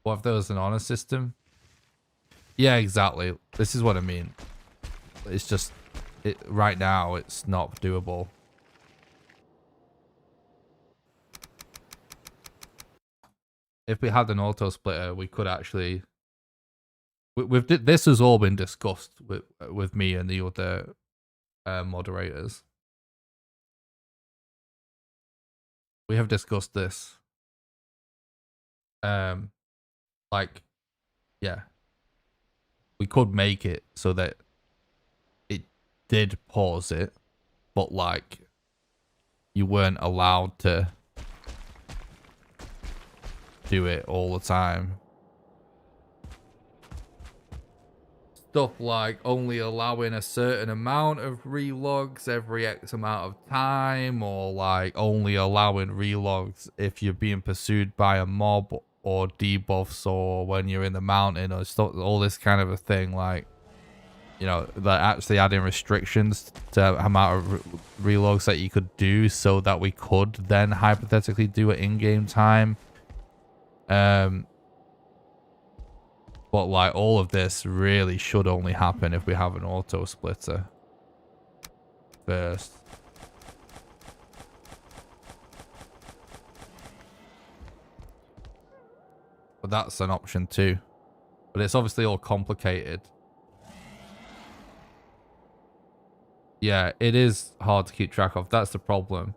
What if there was an honor system? Yeah, exactly. This is what I mean. It's just, right now, it's not doable. If we had an auto splitter, we could actually... This has all been discussed with me and the other moderators. We have discussed this. Like, yeah, we could make it so that it did pause it, but like you weren't allowed to do it all the time. Stuff like only allowing a certain amount of relogs every X amount of time, or like only allowing relogs if you're being pursued by a mob, or debuffs, or when you're in the mountain, or stuff, all this kind of a thing. Like, you know, like actually adding restrictions to amount of relogs that you could do, so that we could then hypothetically do it in-game time. But like all of this really should only happen if we have an auto splitter first. But that's an option too. But it's obviously all complicated. Yeah, it is hard to keep track of. That's the problem.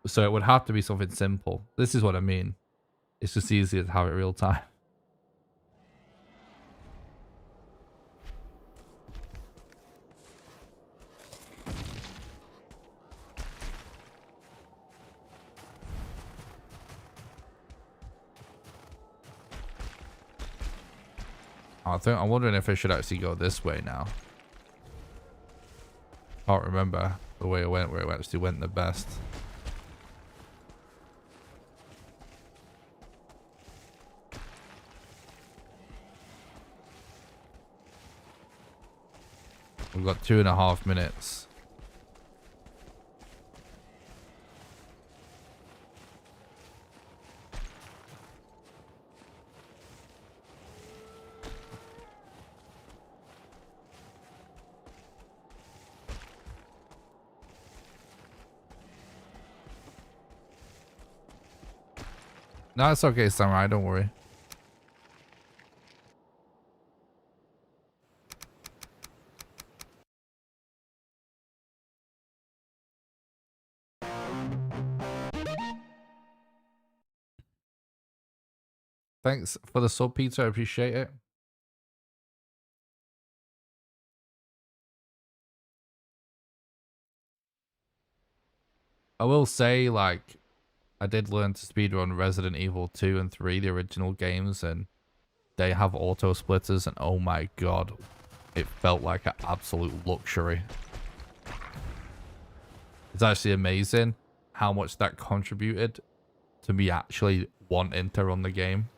So it would have to be something simple. This is what I mean. It's just easier to have it real time. I'm wondering if I should actually go this way now. Can't remember the way I went, where it actually went the best. We've got 2.5 minutes. No, it's okay, Samurai, don't worry. Thanks for the sub, Peter. I appreciate it. I will say, like, I did learn to speedrun Resident Evil 2 and 3, the original games, and they have auto splitters, and oh my god, it felt like an absolute luxury. It's actually amazing how much that contributed to me actually wanting to run the game.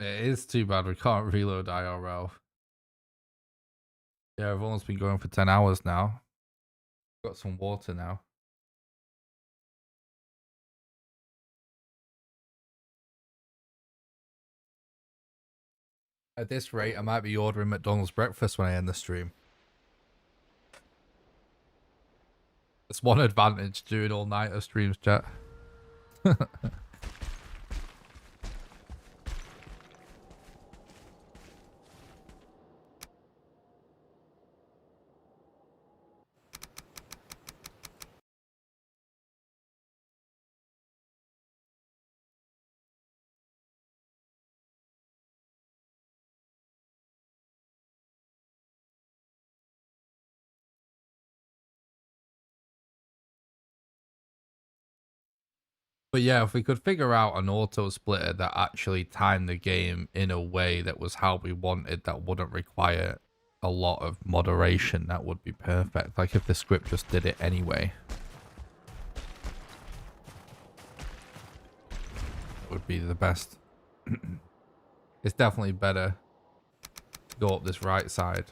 It is too bad we can't reload IRL. Yeah, I've almost been going for 10 hours now. Got some water now. At this rate, I might be ordering McDonald's breakfast when I end the stream. It's one advantage doing all-nighter streams, chat. But yeah, if we could figure out an auto splitter that actually timed the game in a way that was how we wanted, that wouldn't require a lot of moderation, that would be perfect. Like if the script just did it anyway. Would be the best. It's definitely better to go up this right side.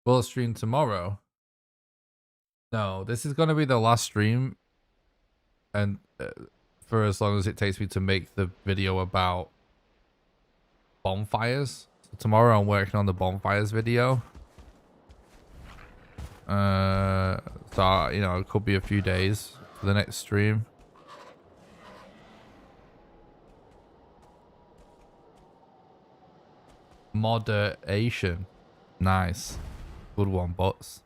Will stream tomorrow? No, this is going to be the last stream, and for as long as it takes me to make the video about bonfires. So tomorrow I'm working on the bonfires video. So you know, it could be a few days for the next stream. Moderation, nice, good one, bots.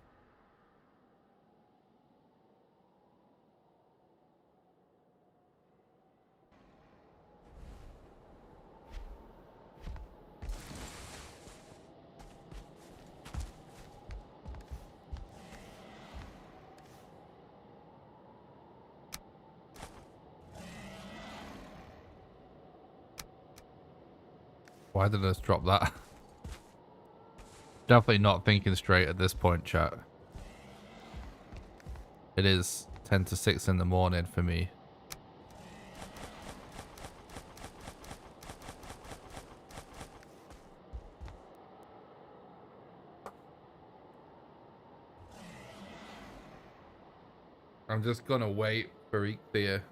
Why did I just drop that? Definitely not thinking straight at this point, chat. It is 10 to 6 in the morning for me. I'm just gonna wait for it clear.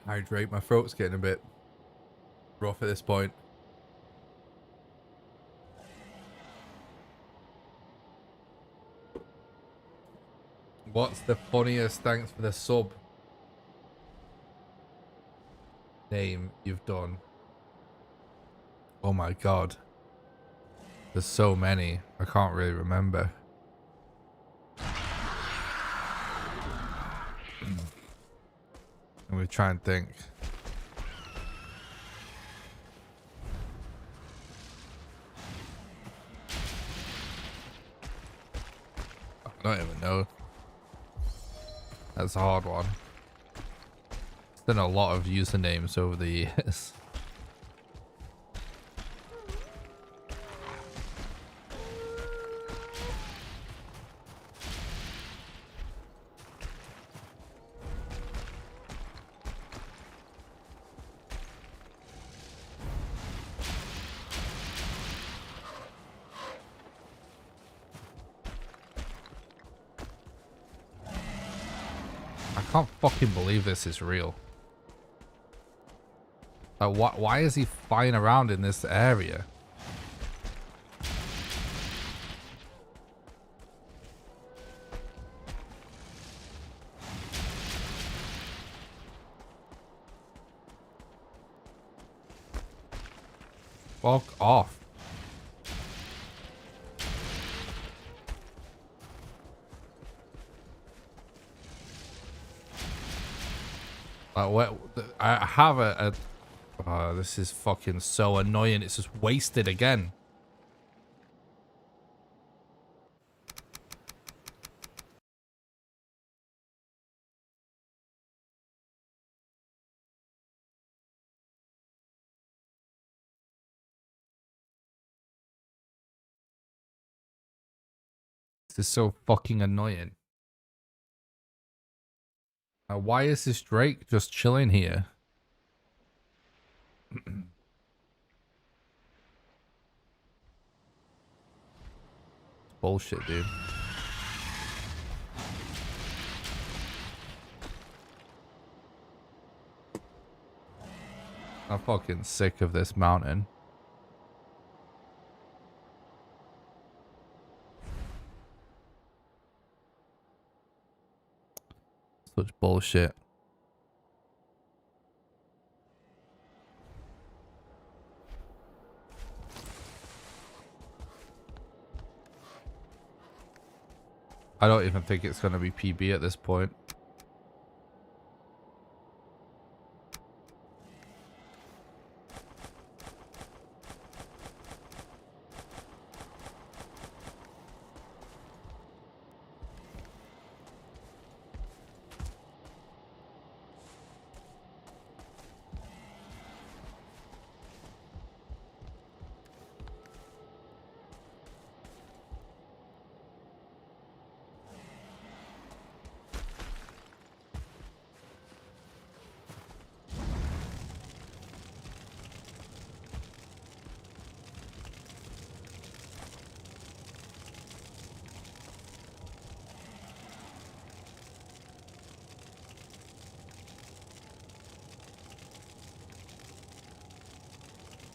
Hydrate, my throat's getting a bit rough at this point. What's the funniest thanks for the sub name you've done? Oh my god. There's so many. I can't really remember. Let me try and think. I don't even know. That's a hard one. It's been a lot of usernames over the years. I can't fucking believe this is real. Like, why is he flying around in this area? Fuck off. Like, what? I have a oh, this is fucking so annoying. It's just wasted again. This is so fucking annoying. Why is this Drake just chilling here? Bullshit, dude. I'm fucking sick of this mountain. Such bullshit. I don't even think it's going to be PB at this point.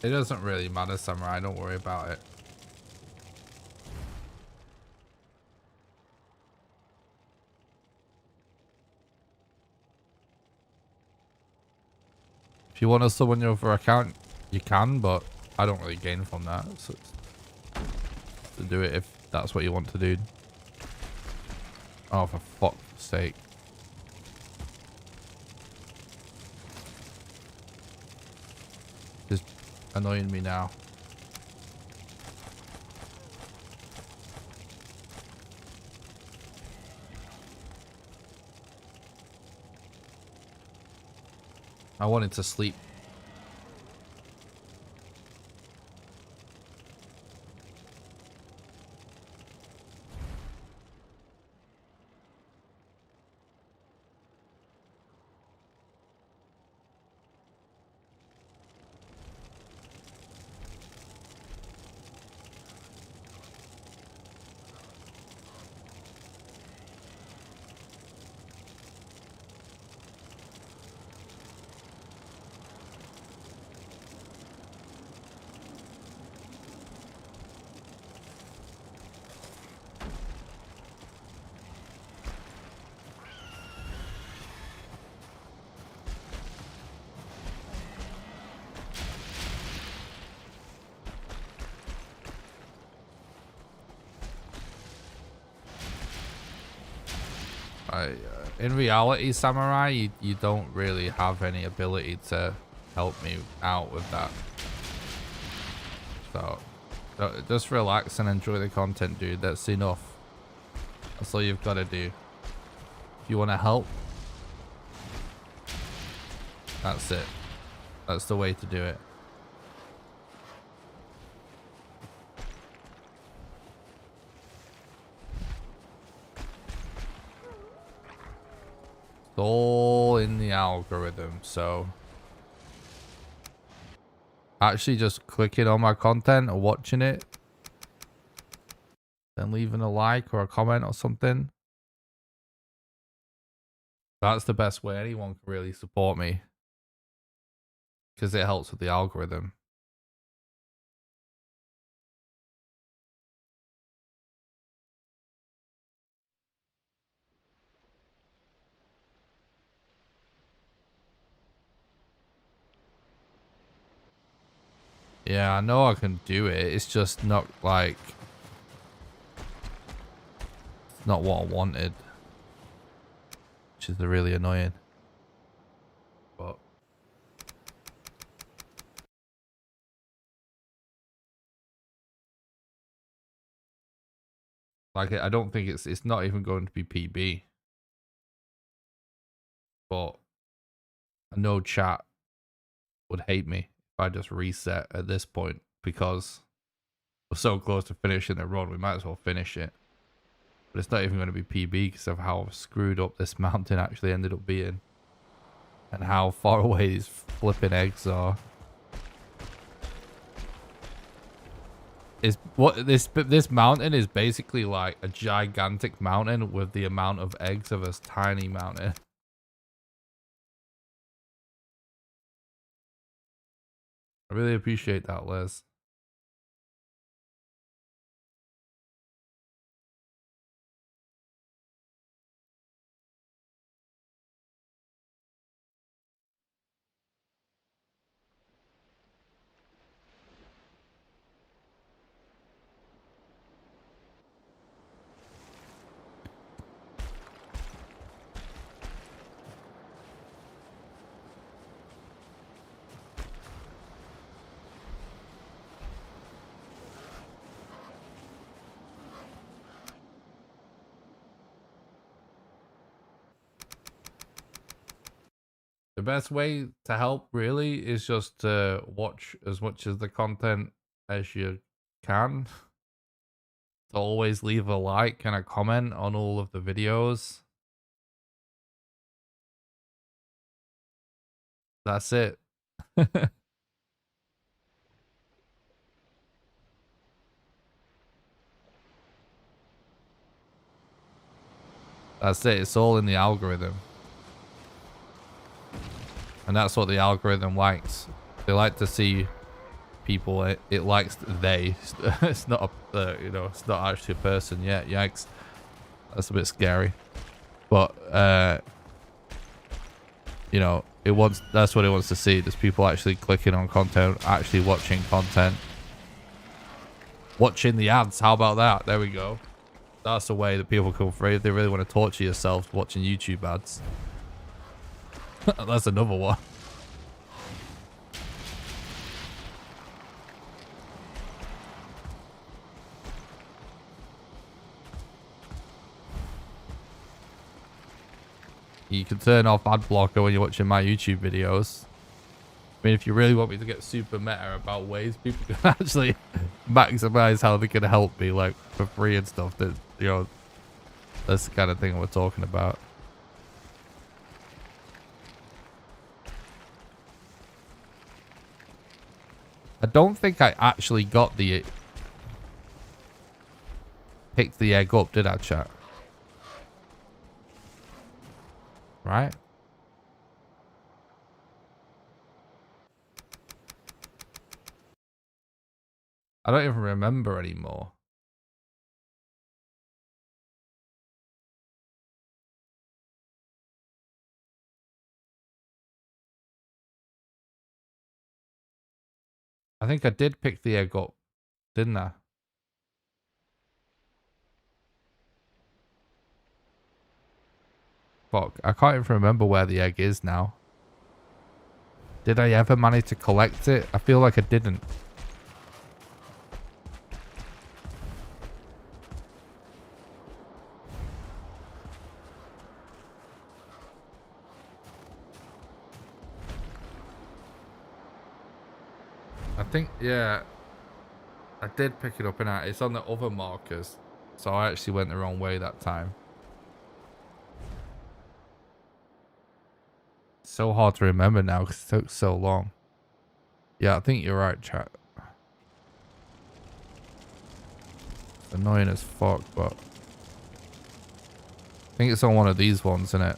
It doesn't really matter, Samurai. Don't worry about it. If you want to summon your other account, you can, but I don't really gain from that. So to do it if that's what you want to do. Oh, for fuck's sake. Just annoying me now. I wanted to sleep. In reality, Samurai, you don't really have any ability to help me out with that. So, just relax and enjoy the content, dude. That's enough. That's all you've got to do. If you want to help, that's it. That's the way to do it. It's all in the algorithm, so actually just clicking on my content or watching it, then leaving a like or a comment or something. That's the best way anyone can really support me, because it helps with the algorithm. Yeah, I know I can do it. It's just not like, it's not what I wanted, which is really annoying. But like, I don't think it's not even going to be PB. But I know chat would hate me if I just reset at this point, because we're so close to finishing the run. We might as well finish it. But it's not even going to be PB because of how screwed up this mountain actually ended up being, and how far away these flipping eggs are. Is what this mountain is basically like a gigantic mountain with the amount of eggs of a tiny mountain. I really appreciate that, Liz. The best way to help really is just to watch as much of the content as you can. To always leave a like and a comment on all of the videos. That's it. That's it. It's all in the algorithm. And that's what the algorithm likes. They like to see people. It likes they. It's not a, you know, it's not actually a person yet. Yikes. That's a bit scary. But you know, that's what it wants to see. There's people actually clicking on content, actually watching content. Watching the ads. How about that? There we go. That's the way that people come through. If they really want to torture yourself watching YouTube ads. That's another one. You can turn off ad blocker when you're watching my YouTube videos. I mean, if you really want me to get super meta about ways people can actually maximize how they can help me, like, for free and stuff, that, you know, that's the kind of thing we're talking about. I don't think I actually got the... picked the egg up, did I, chat? Right? I don't even remember anymore. I think I did pick the egg up, didn't I? Fuck, I can't even remember where the egg is now. Did I ever manage to collect it? I feel like I didn't. I think, yeah, I did pick it up and it's on the other markers. So I actually went the wrong way that time. So hard to remember now because it took so long. Yeah, I think you're right, chat. It's annoying as fuck, but I think it's on one of these ones, isn't it?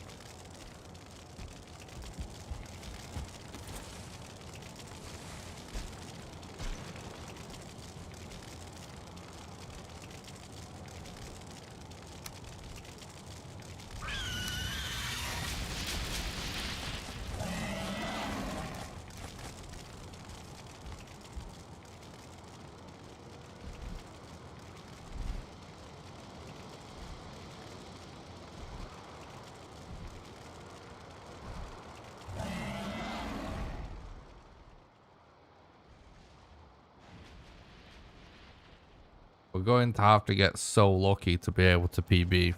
We're going to have to get so lucky to be able to PB.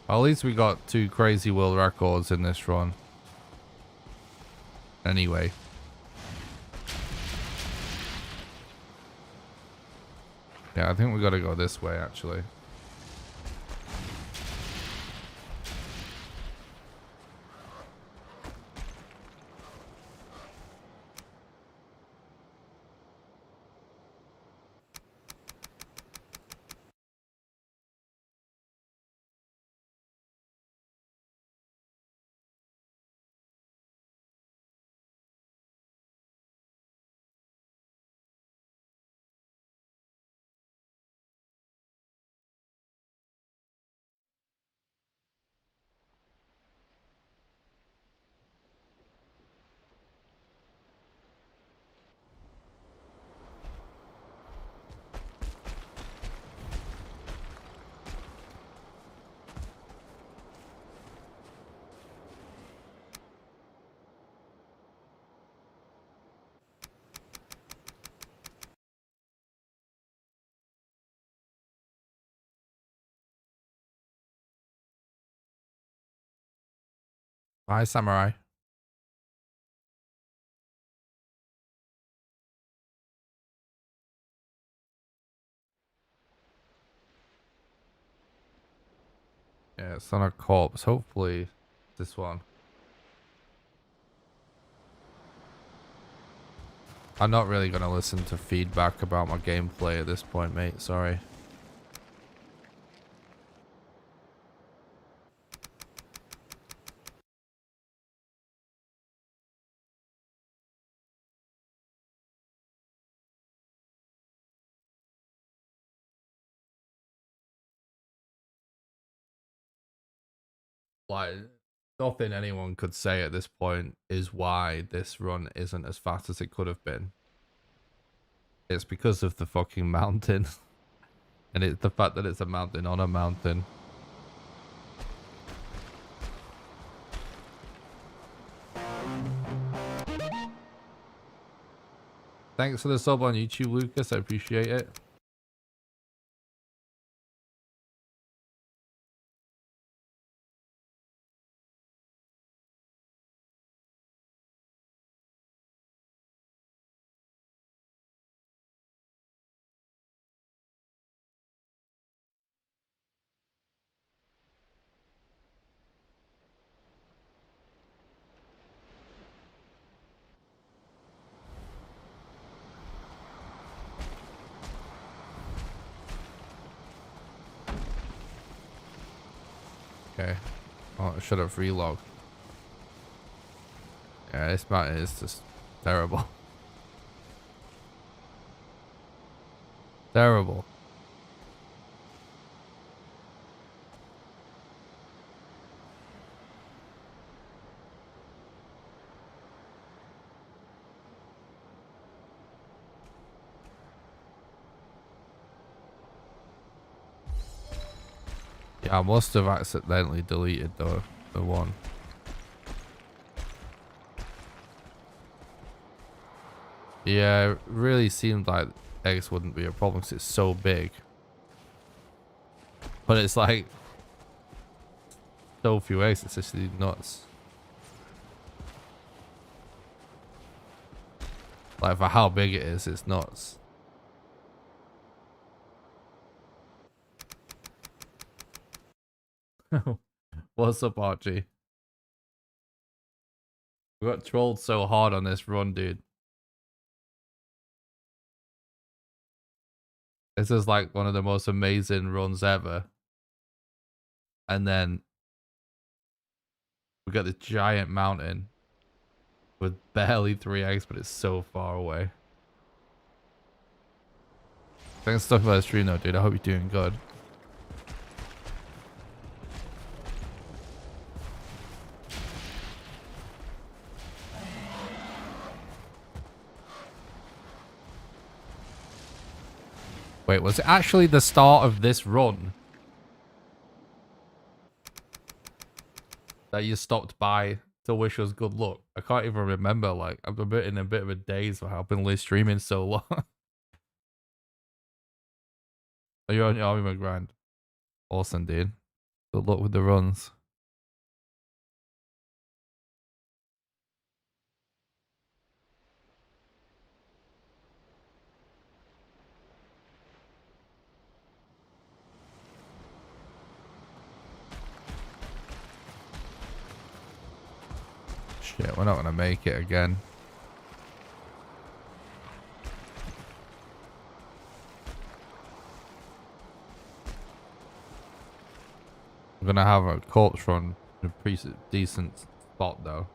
At least we got 2 crazy world records in this run. Anyway. Yeah, I think we gotta go this way, actually. Bye, Samurai. Yeah, it's on a corpse. Hopefully, this one. I'm not really going to listen to feedback about my gameplay at this point, mate. Sorry. Like, Nothing anyone could say at this point is why this run isn't as fast as it could have been. It's because of the fucking mountain. And it's the fact that it's a mountain on a mountain. Thanks for the sub on YouTube, Lucas. I appreciate it. Okay. Oh, I should have relogged. Yeah, this mountain is just terrible. Terrible. Yeah, I must have accidentally deleted the one. Yeah, it really seemed like eggs wouldn't be a problem because it's so big. But it's like so few eggs, it's actually nuts. Like for how big it is, it's nuts. What's up, Archie? We got trolled so hard on this run, dude. This is like one of the most amazing runs ever. And then we got this giant mountain with barely 3 eggs, but it's so far away. Thanks for talking about the stream though, dude. I hope you're doing good. Wait, was it actually the start of this run that you stopped by to wish us good luck? I can't even remember. Like, I'm in a bit of a daze for how I've been live streaming so long. Are you on your army grind? Awesome, dude. Good luck with the runs. Shit, we're not gonna make it again. I'm gonna have a corpse run in a pretty decent spot though.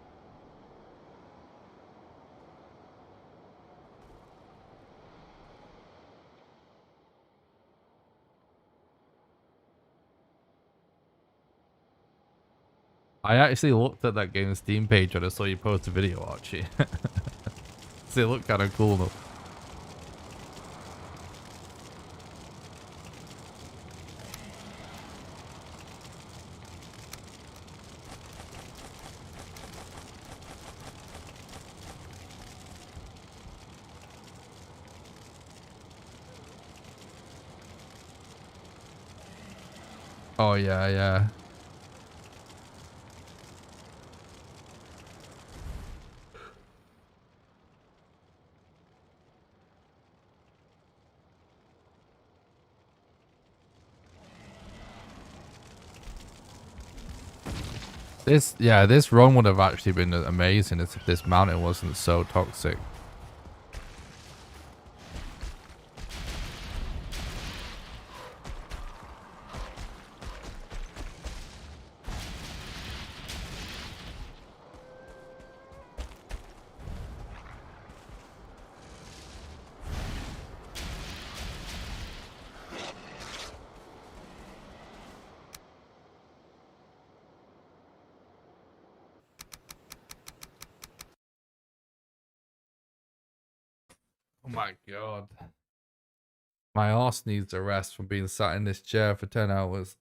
I actually looked at that game's Steam page when I saw you post a video, Archie. So it looked kind of cool though. Oh yeah, yeah. This run would have actually been amazing if this mountain wasn't so toxic. my god. My arse needs a rest from being sat in this chair for 10 hours.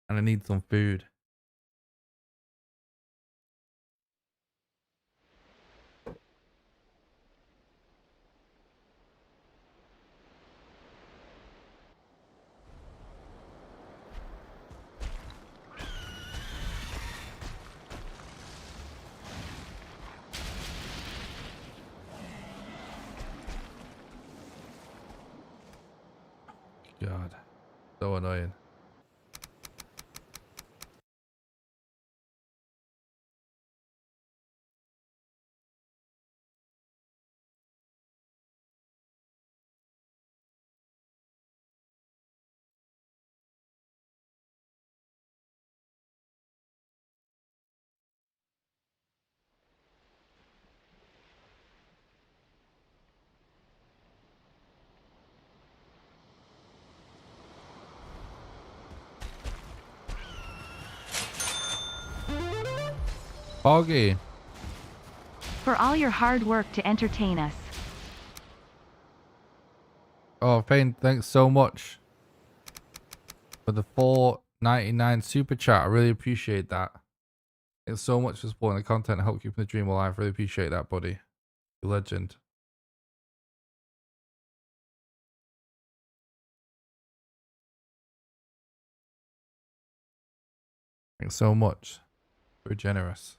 And I need some food. God, so annoying. Foggy. For all your hard work to entertain us. Oh, Payne, thanks so much for the $4.99 super chat. I really appreciate that. Thanks so much for supporting the content and help keeping the dream alive. Really appreciate that, buddy. You legend. Thanks so much. Very generous.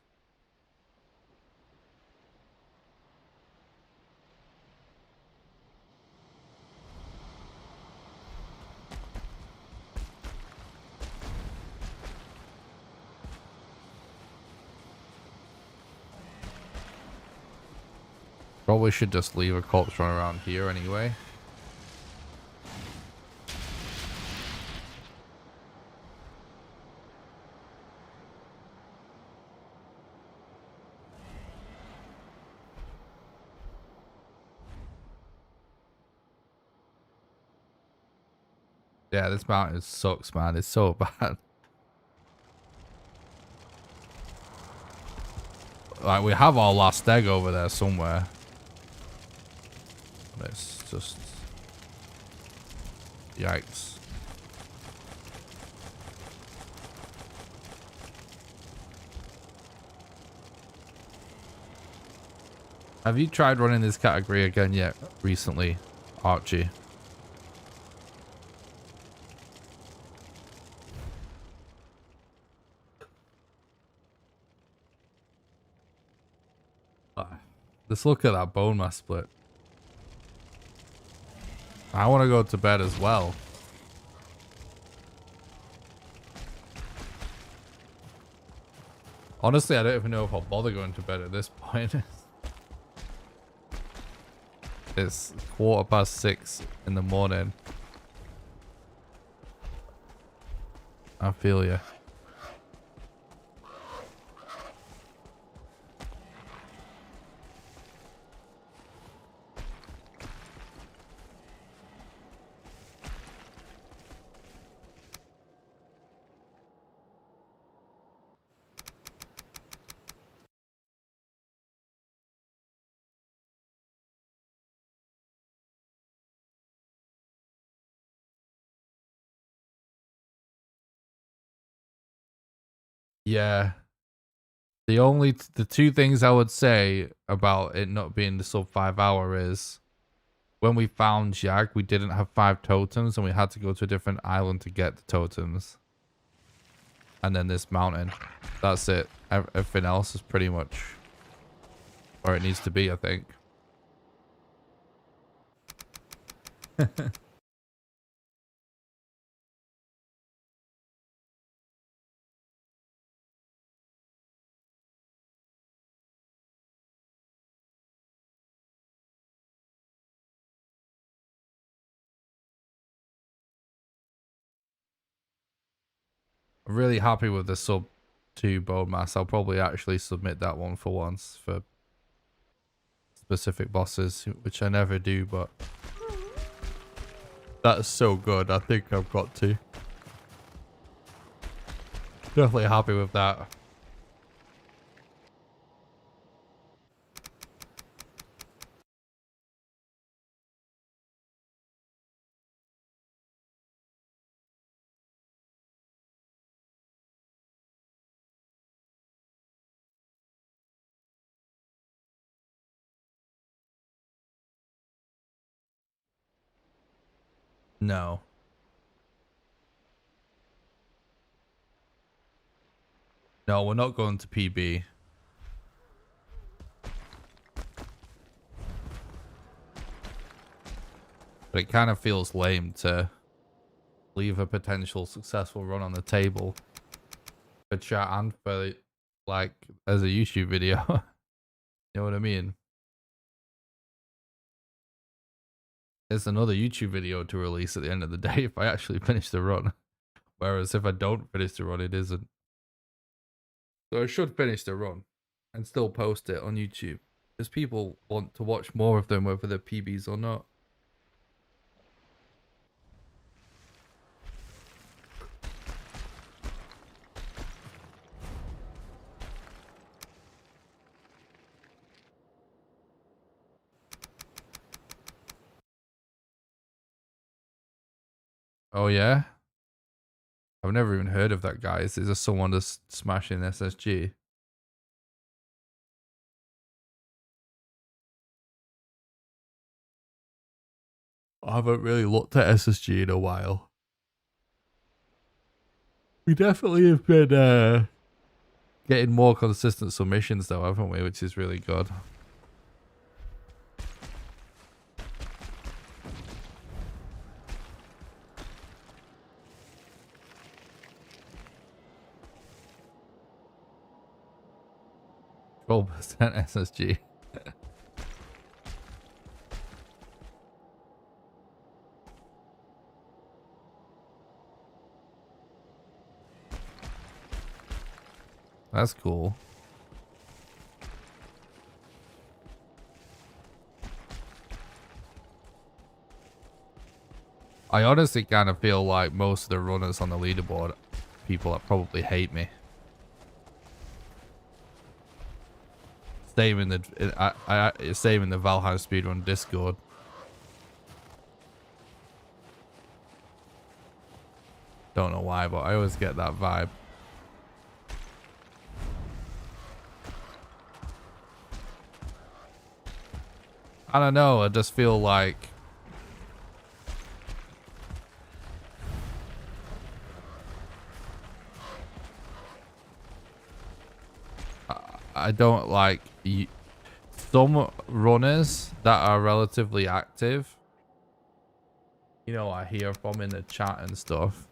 Probably should just leave a corpse run around here anyway. Yeah, this mountain sucks, man. It's so bad. Like, we have our last egg over there somewhere. But it's just... Yikes. Have you tried running this category again yet recently, Archie? Let's look at that bone mass split. I want to go to bed as well. Honestly, I don't even know if I'll bother going to bed at this point. It's 6:15 in the morning. I feel you. Yeah. The two things I would say about it not being the sub 5 hour is when we found Jag, we didn't have 5 totems and we had to go to a different island to get the totems. And then this mountain. That's it. Everything else is pretty much where it needs to be, I think. I'm really happy with the sub 2 bone mass. I'll probably actually submit that one for once for specific bosses, which I never do, but that's so good. I think I've got to. Definitely happy with that. No. No, we're not going to PB. But it kind of feels lame to leave a potential successful run on the table for chat and for, like, as a YouTube video. You know what I mean? It's another YouTube video to release at the end of the day if I actually finish the run. Whereas if I don't finish the run, it isn't. So I should finish the run and still post it on YouTube. Because people want to watch more of them, whether they're PBs or not. Oh yeah? I've never even heard of that, guys. Is there someone just smashing SSG? I haven't really looked at SSG in a while. We definitely have been getting more consistent submissions though, haven't we? Which is really good. %, SSG. That's cool. I honestly kind of feel like most of the runners on the leaderboard, people that probably hate me. Same in the same in the Valheim Speedrun Discord. Don't know why, but I always get that vibe. I don't know, I just feel like I don't like some runners that are relatively active. You know, I hear from in the chat and stuff.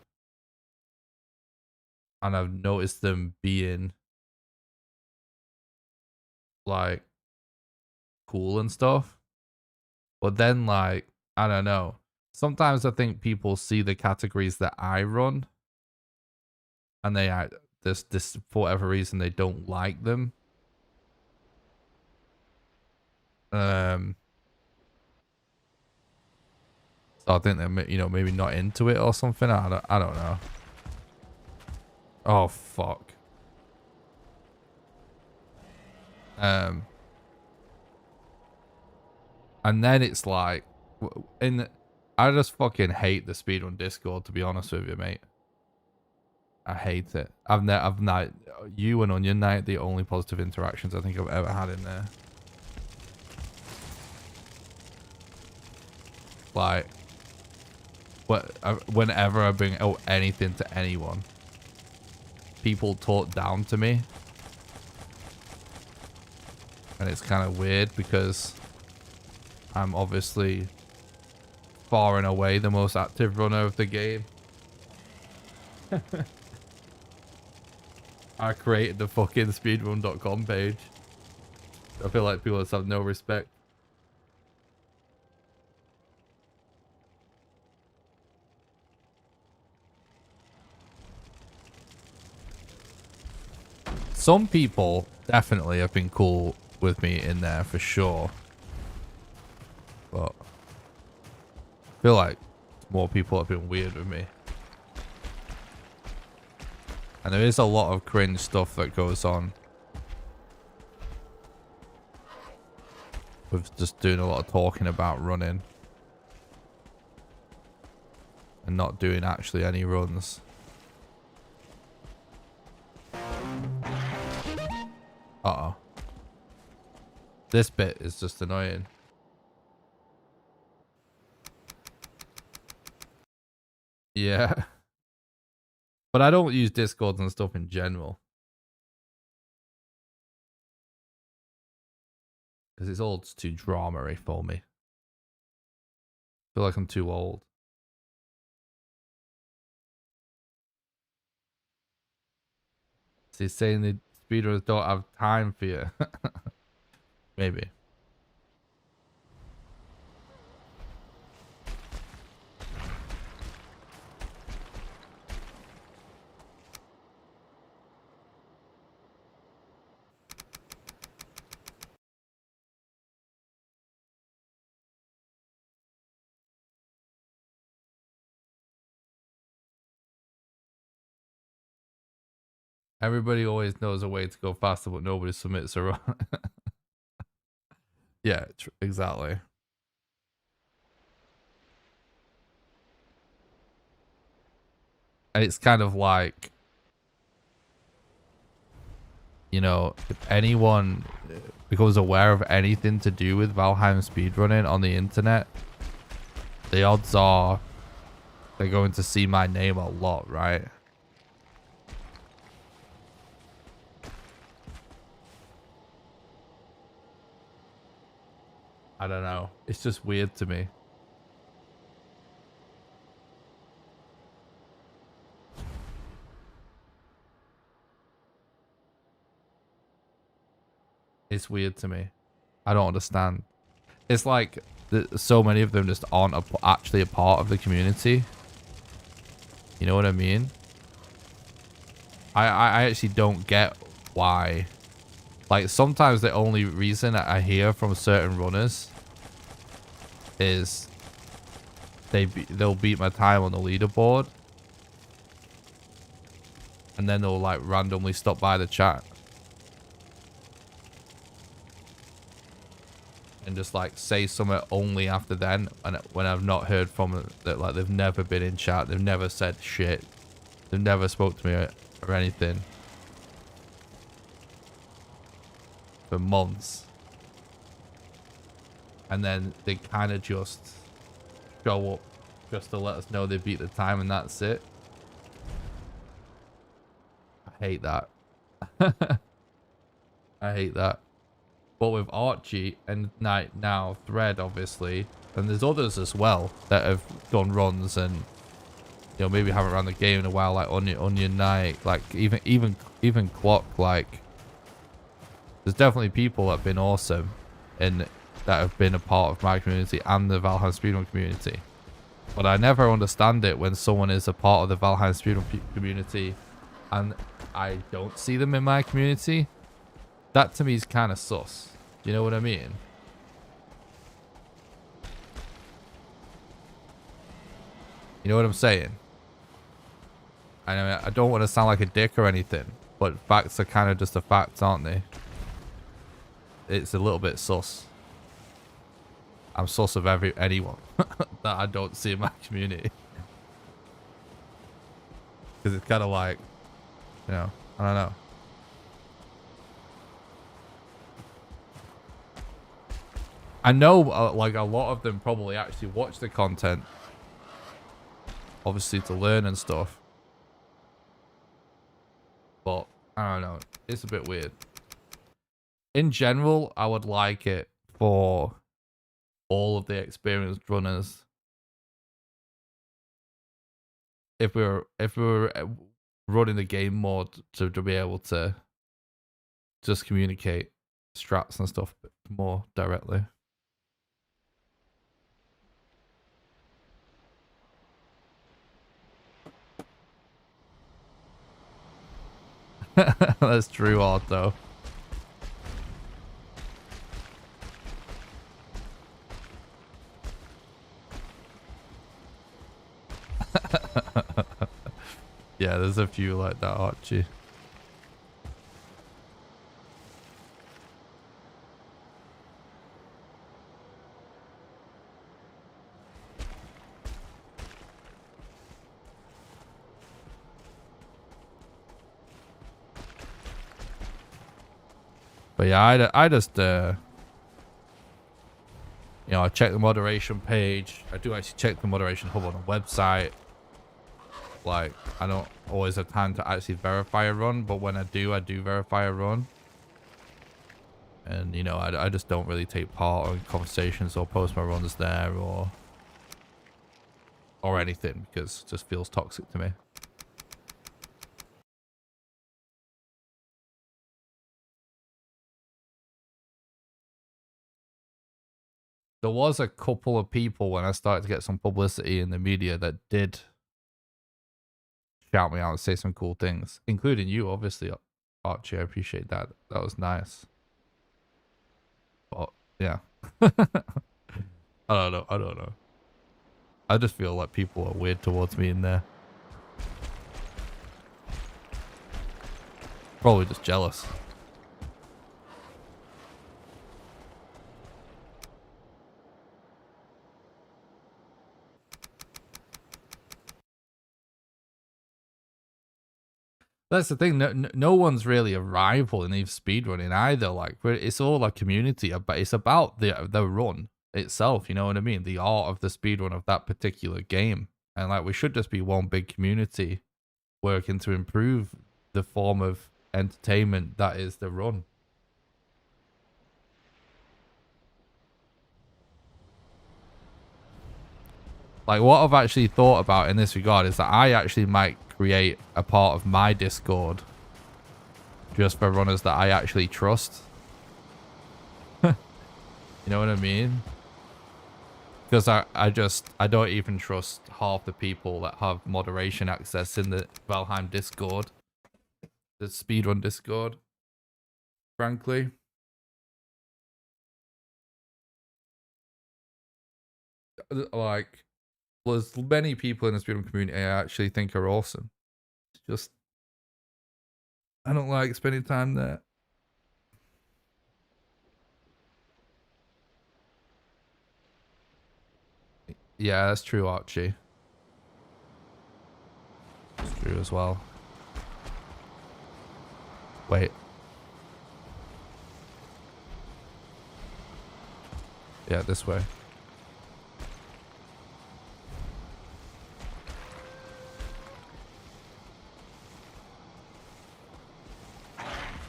And I've noticed them being like cool and stuff. But then like, I don't know. Sometimes I think people see the categories that I run and they this for whatever reason they don't like them. So I think they're, you know, maybe not into it or something. I don't know. Oh fuck. And then it's like, I just fucking hate the Speedrun Discord, to be honest with you, mate. I hate it. I've not, you and Onion Knight, the only positive interactions I think I've ever had in there. Like, whenever I bring out anything to anyone, people talk down to me. And it's kind of weird because I'm obviously far and away the most active runner of the game. I created the fucking speedrun.com page. I feel like people just have no respect. Some people definitely have been cool with me in there for sure. But I feel like more people have been weird with me. And there is a lot of cringe stuff that goes on with just doing a lot of talking about running and not doing actually any runs. Uh-oh. This bit is just annoying. Yeah. But I don't use Discord and stuff in general. Because it's all too drama-y for me. I feel like I'm too old. So he's saying the speedrunners don't have time for you. Maybe. Everybody always knows a way to go faster, but nobody submits a run. Yeah, exactly. And it's kind of like, you know, if anyone becomes aware of anything to do with Valheim speedrunning on the internet, the odds are they're going to see my name a lot, right? I don't know. It's just weird to me. It's weird to me. I don't understand. It's like so many of them just aren't actually a part of the community. You know what I mean? I actually don't get why. Like, sometimes the only reason I hear from certain runners is they'll beat my time on the leaderboard. And then they'll, like, randomly stop by the chat. And just, like, say something only after then. And when I've not heard from them, that, like, they've never been in chat. They've never said shit. They've never spoke to me or anything. For months. And then they kind of just show up just to let us know they beat the time and that's it. I hate that. I hate that. But with Archie and now Thread, obviously, and there's others as well that have done runs and, you know, maybe haven't run the game in a while, like Onion Knight, like even Clock. Like, there's definitely people that have been awesome and that have been a part of my community and the Valheim Speedrun community. But I never understand it when someone is a part of the Valheim Speedrun community and I don't see them in my community. That to me is kind of sus. You know what I mean? You know what I'm saying? I know I don't want to sound like a dick or anything, but facts are kind of just a fact, aren't they? It's a little bit sus. I'm sus of anyone that I don't see in my community. Because it's kind of like, you know, I don't know. I know, like, a lot of them probably actually watch the content. Obviously to learn and stuff. But, I don't know. It's a bit weird. In general, I would like it for all of the experienced runners. If we were running the game more to be able to just communicate strats and stuff more directly. That's true, Otto. Yeah, there's a few like that, Archie. But yeah, I just, you know, I check the moderation page. I do actually check the moderation hub on the website. Like, I don't always have time to actually verify a run, but when I do verify a run. And, you know, I just don't really take part in conversations or post my runs there or anything because it just feels toxic to me. There was a couple of people when I started to get some publicity in the media that did shout me out and say some cool things, including you, obviously, Archie. I appreciate that. That was nice. But yeah, I don't know. I don't know. I just feel like people are weird towards me in there. Probably just jealous. That's the thing. No one's really a rival in Eve speedrunning either. Like, it's all a community, but it's about the run itself. You know what I mean? The art of the speedrun of that particular game, and like we should just be one big community working to improve the form of entertainment that is the run. Like, what I've actually thought about in this regard is that I actually might create a part of my Discord just for runners that I actually trust. You know what I mean? Because I don't even trust half the people that have moderation access in the Valheim Discord. The Speedrun Discord. Frankly. Like, there's many people in the Speedrun community I actually think are awesome. It's just, I don't like spending time there. Yeah, that's true, Archie. That's true as well. Wait. Yeah, this way.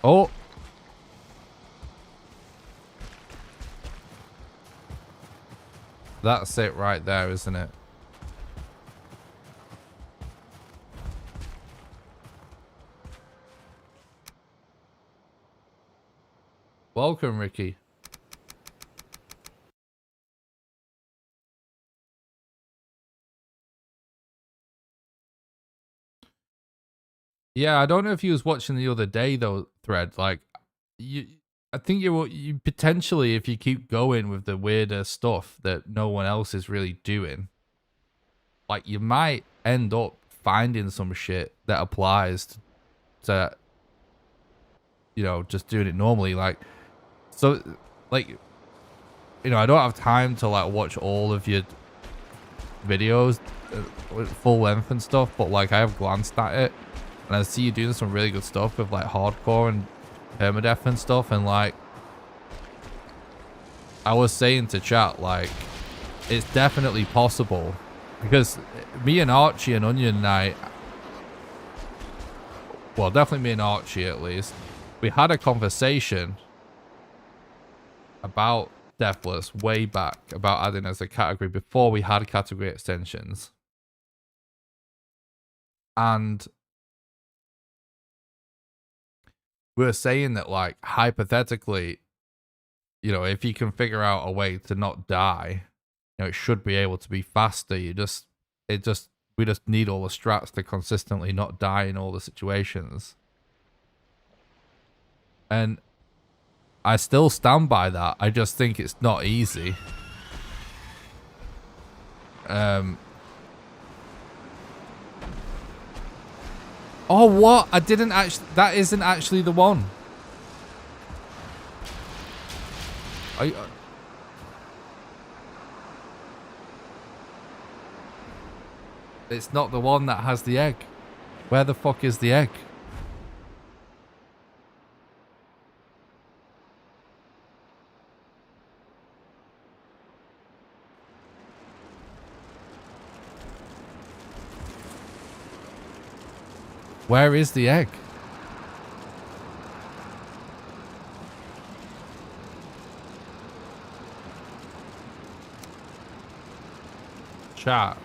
Oh! That's it right there, isn't it? Welcome, Ricky. Yeah, I don't know if you was watching the other day though, Thread. Like, I think you potentially, if you keep going with the weirder stuff that no one else is really doing, like you might end up finding some shit that applies to you know, just doing it normally. Like, so, like, you know, I don't have time to like watch all of your videos with full length and stuff, but like I have glanced at it and I see you doing some really good stuff with like hardcore and permadeath and stuff, and like I was saying to chat, like it's definitely possible because me and Archie and Onion and I, well, definitely me and Archie at least, we had a conversation about Deathless way back, about adding as a category before we had category extensions. And we were saying that, like, hypothetically, you know, if you can figure out a way to not die, you know, it should be able to be faster. We just need all the strats to consistently not die in all the situations. And I still stand by that. I just think it's not easy. Oh, what? I didn't actually... That isn't actually the one. It's not the one that has the egg. Where the fuck is the egg? Where is the egg? Chat.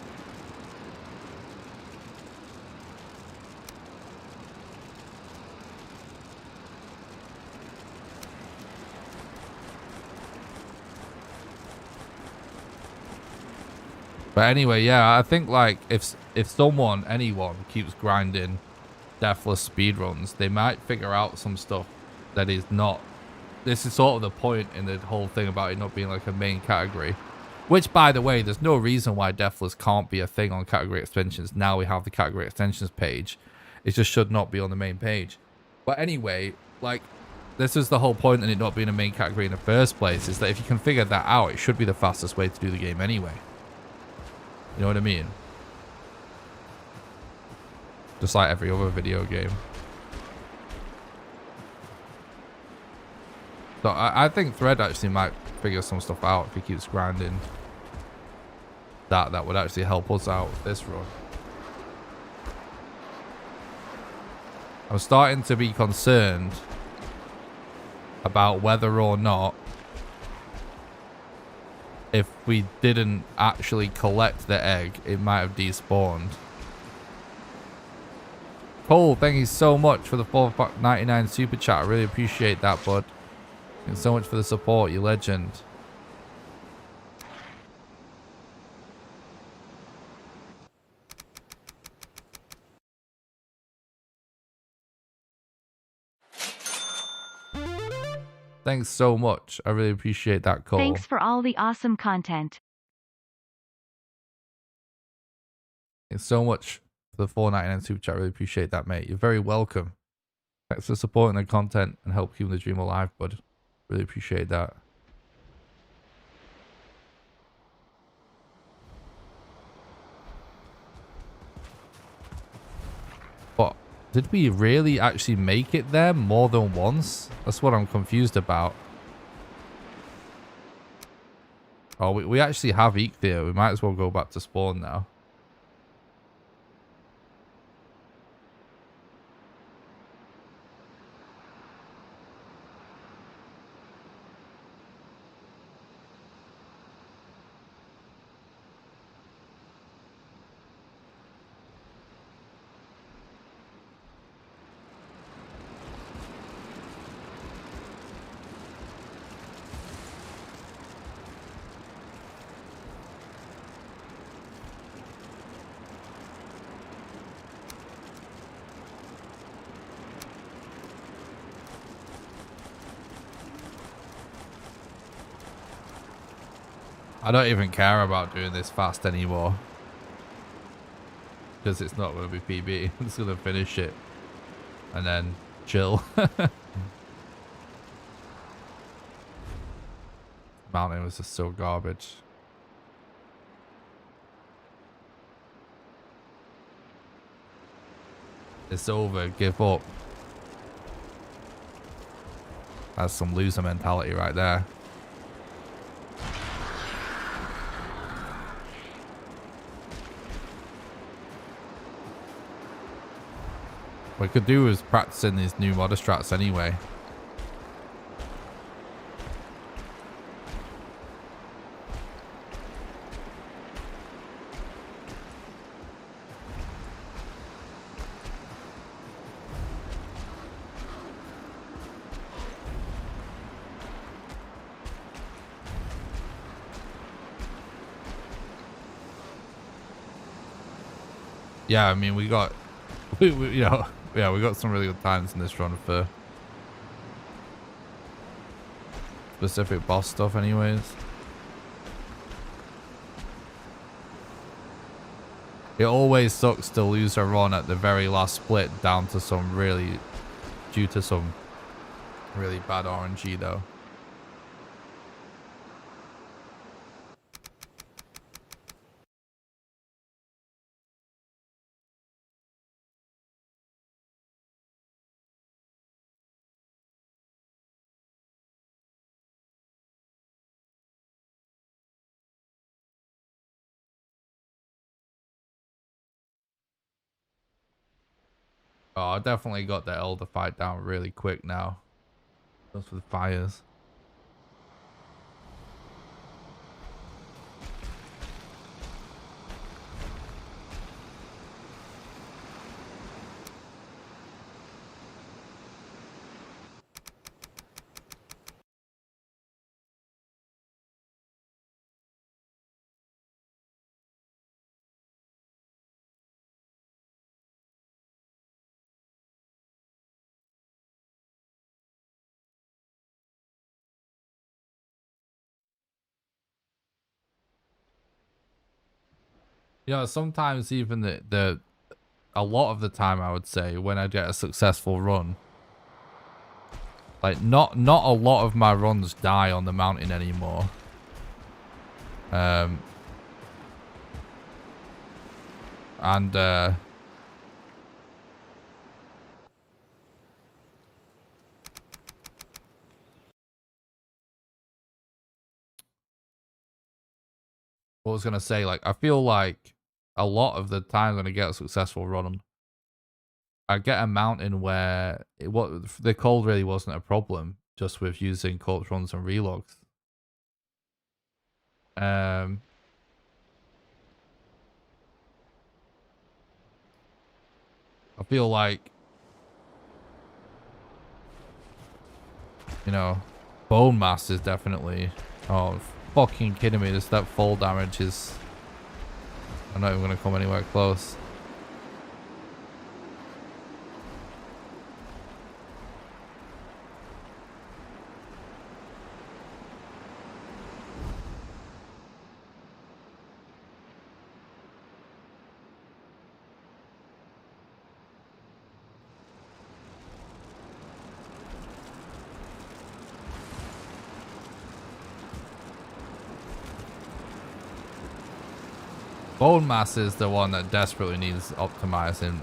But anyway, yeah, I think like if anyone keeps grinding deathless speedruns, they might figure out some stuff that is not. This is sort of the point in the whole thing about it not being like a main category. Which, by the way, there's no reason why deathless can't be a thing on category extensions. Now we have the category extensions page. It just should not be on the main page. But anyway, like, this is the whole point in it not being a main category in the first place, is that if you can figure that out, it should be the fastest way to do the game anyway. You know what I mean? Just like every other video game. So I think Thread actually might figure some stuff out if he keeps grinding. That would actually help us out with this run. I'm starting to be concerned about whether or not, if we didn't actually collect the egg, it might have despawned. Cole, thank you so much for the $4.99 super chat. I really appreciate that, bud. Thanks so much for the support, you legend. Thanks so much. I really appreciate that, Cole. Thanks for all the awesome content. Thanks so much for the $4.99 super chat. I really appreciate that, mate. You're very welcome. Thanks for supporting the content and help keeping the dream alive, bud. Really appreciate that. But did we really actually make it there more than once? That's what I'm confused about. Oh, we actually have eked here. We might as well go back to spawn now. I don't even care about doing this fast anymore. Because it's not going to be PB. I'm just going to finish it. And then chill. Mountain was just so garbage. It's over. Give up. That's some loser mentality right there. What I could do is practicing these new modder strats anyway. Yeah, I mean, we got, you know, yeah, we got some really good times in this run for specific boss stuff anyways. It always sucks to lose a run at the very last split down to some really, due to some really bad RNG though. Oh, I definitely got the elder fight down really quick now. Just with fires. You know, sometimes even a lot of the time, I would say, when I get a successful run, like not a lot of my runs die on the mountain anymore. And what I was gonna say, like I feel like a lot of the time when I get a successful run, I get a mountain where what the cold really wasn't a problem, just with using corpse runs and relogs. I feel like, you know, bone mass is definitely. Oh, fucking kidding me! That fall damage is. I'm not even gonna come anywhere close. Bone mass is the one that desperately needs optimizing.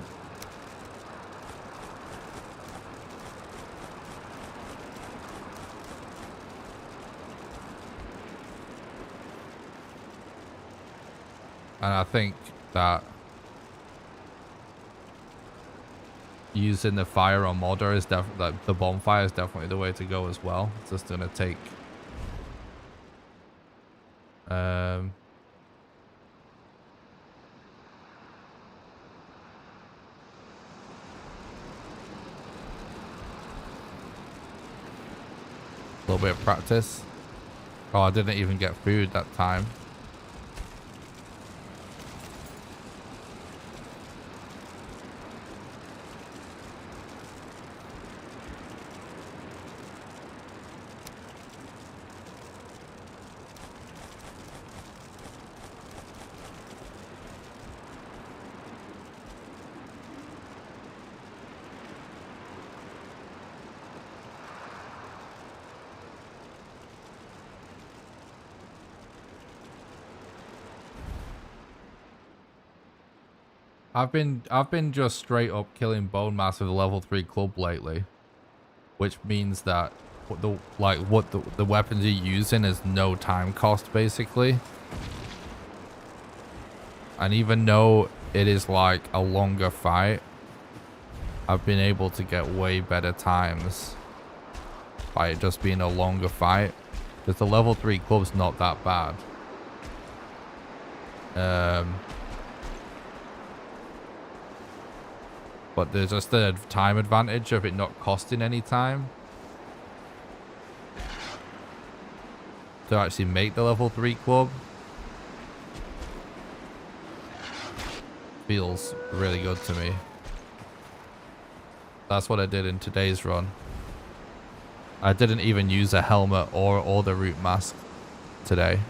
And I think that using the fire on modder is definitely, like, the bonfire is definitely the way to go as well. It's just gonna take a little bit of practice. Oh, I didn't even get food that time. I've been just straight up killing bone mass with a level 3 club lately, which means that the weapons you're using is no time cost basically. And even though it is like a longer fight, I've been able to get way better times by it just being a longer fight, because the level 3 club's not that bad. But there's just the time advantage of it not costing any time to actually make the level 3 club. Feels really good to me. That's what I did in today's run. I didn't even use a helmet or the root mask today.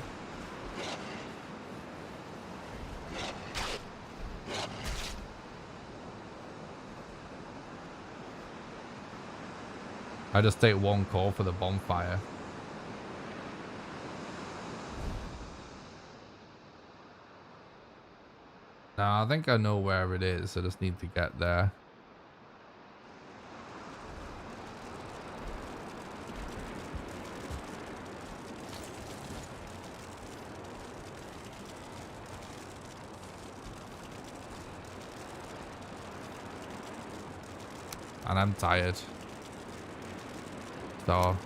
I just take one call for the bonfire. Now, I think I know where it is. I just need to get there. and I'm tired. So,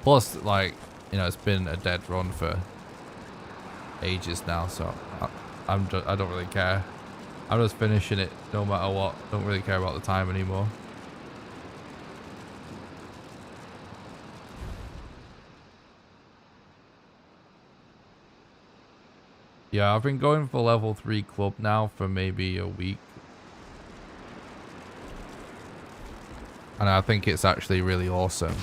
plus, like, you know, it's been a dead run for ages now, so I don't really care. I'm just finishing it no matter what. Don't really care about the time anymore. Yeah, I've been going for level 3 club now for maybe a week. And I think it's actually really awesome.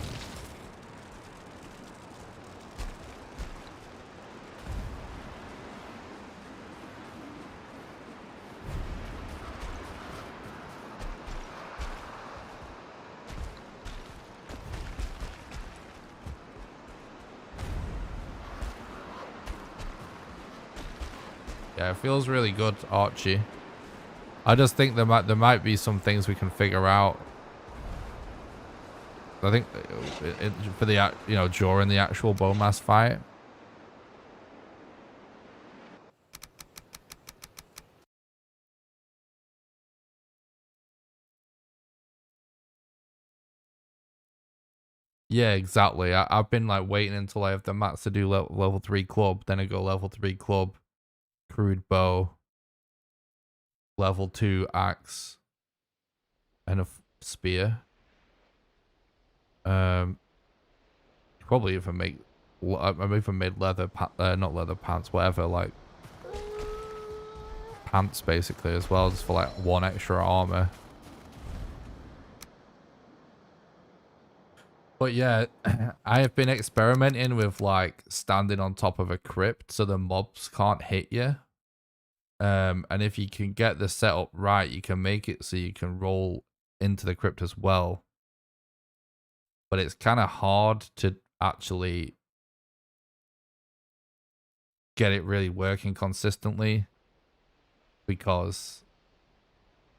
Yeah, it feels really good, Archie. I just think there might be some things we can figure out. I think for the, you know, during the actual bone mass fight. Yeah, exactly. I've been like waiting until I have the mats to do level 3 club, then I go level 3 club, crude bow, level 2 axe, and a spear. Probably even make, I've even made leather, not leather pants, whatever, like pants basically as well, just for like 1 extra armor. But yeah, I have been experimenting with like standing on top of a crypt so the mobs can't hit you. And if you can get the setup right, you can make it so you can roll into the crypt as well. But it's kind of hard to actually get it really working consistently because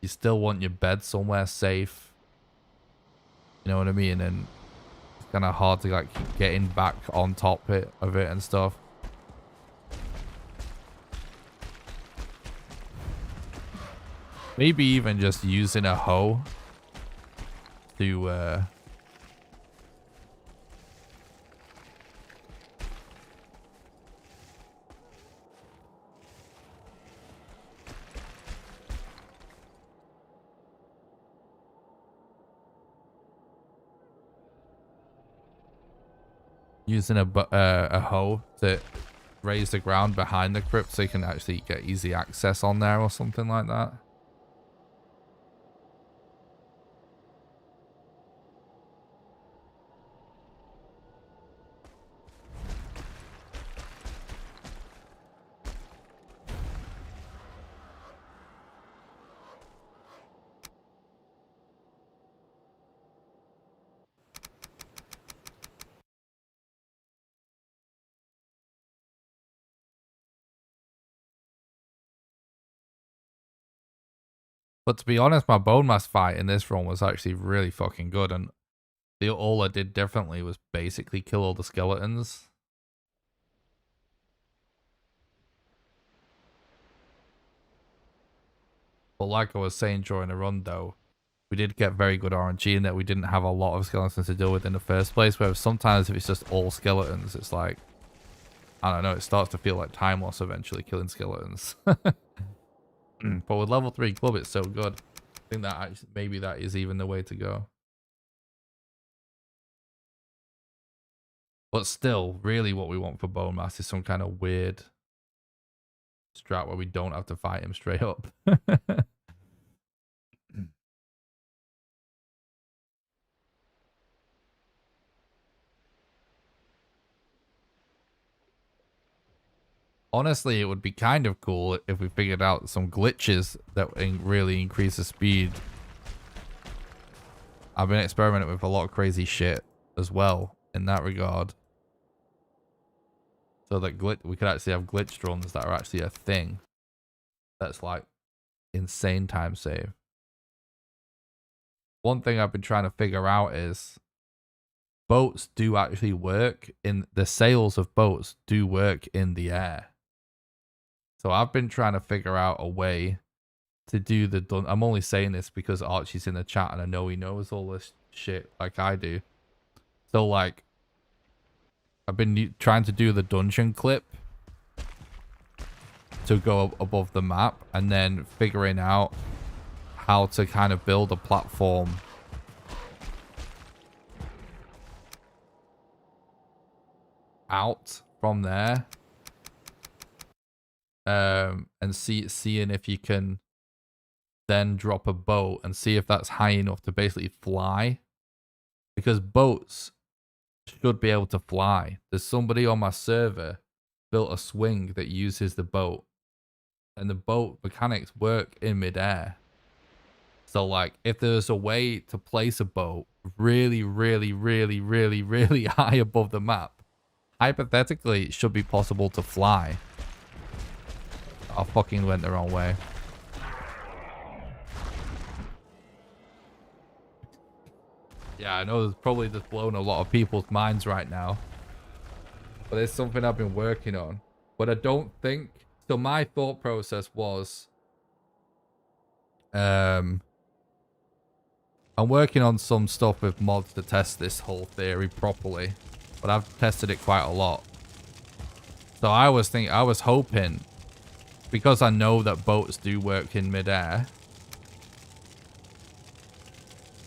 you still want your bed somewhere safe. You know what I mean? And it's kind of hard to like keep getting back on top of it and stuff. Maybe even just using a hoe to using a hoe to raise the ground behind the crypt so you can actually get easy access on there or something like that. But to be honest, my bone mass fight in this run was actually really fucking good, and all I did differently was basically kill all the skeletons. But like I was saying during the run though, we did get very good RNG in that we didn't have a lot of skeletons to deal with in the first place, whereas sometimes if it's just all skeletons, it's like, I don't know, it starts to feel like time loss eventually killing skeletons. But with level 3 club, it's so good. I think that maybe that is even the way to go. But still, really what we want for bone mass is some kind of weird strat where we don't have to fight him straight up. Honestly, it would be kind of cool if we figured out some glitches that really increase the speed. I've been experimenting with a lot of crazy shit as well in that regard. So that we could actually have glitch runs that are actually a thing. That's like insane time save. One thing I've been trying to figure out is boats do actually work in the sails of boats do work in the air. So I've been trying to figure out a way to do the dun. I'm only saying this because Archie's in the chat and I know he knows all this shit like I do. So like, I've been trying to do the dungeon clip to go above the map, and then figuring out how to kind of build a platform out from there, and seeing if you can then drop a boat and see if that's high enough to basically fly, because boats should be able to fly. There's somebody on my server built a swing that uses the boat, and the boat mechanics work in midair. So like, if there's a way to place a boat really, really, really, really, really high above the map, hypothetically, it should be possible to fly. I fucking went the wrong way. Yeah, I know it's probably just blown a lot of people's minds right now. But it's something I've been working on. But I don't think... So my thought process was... I'm working on some stuff with mods to test this whole theory properly. But I've tested it quite a lot. So I was hoping... Because I know that boats do work in midair.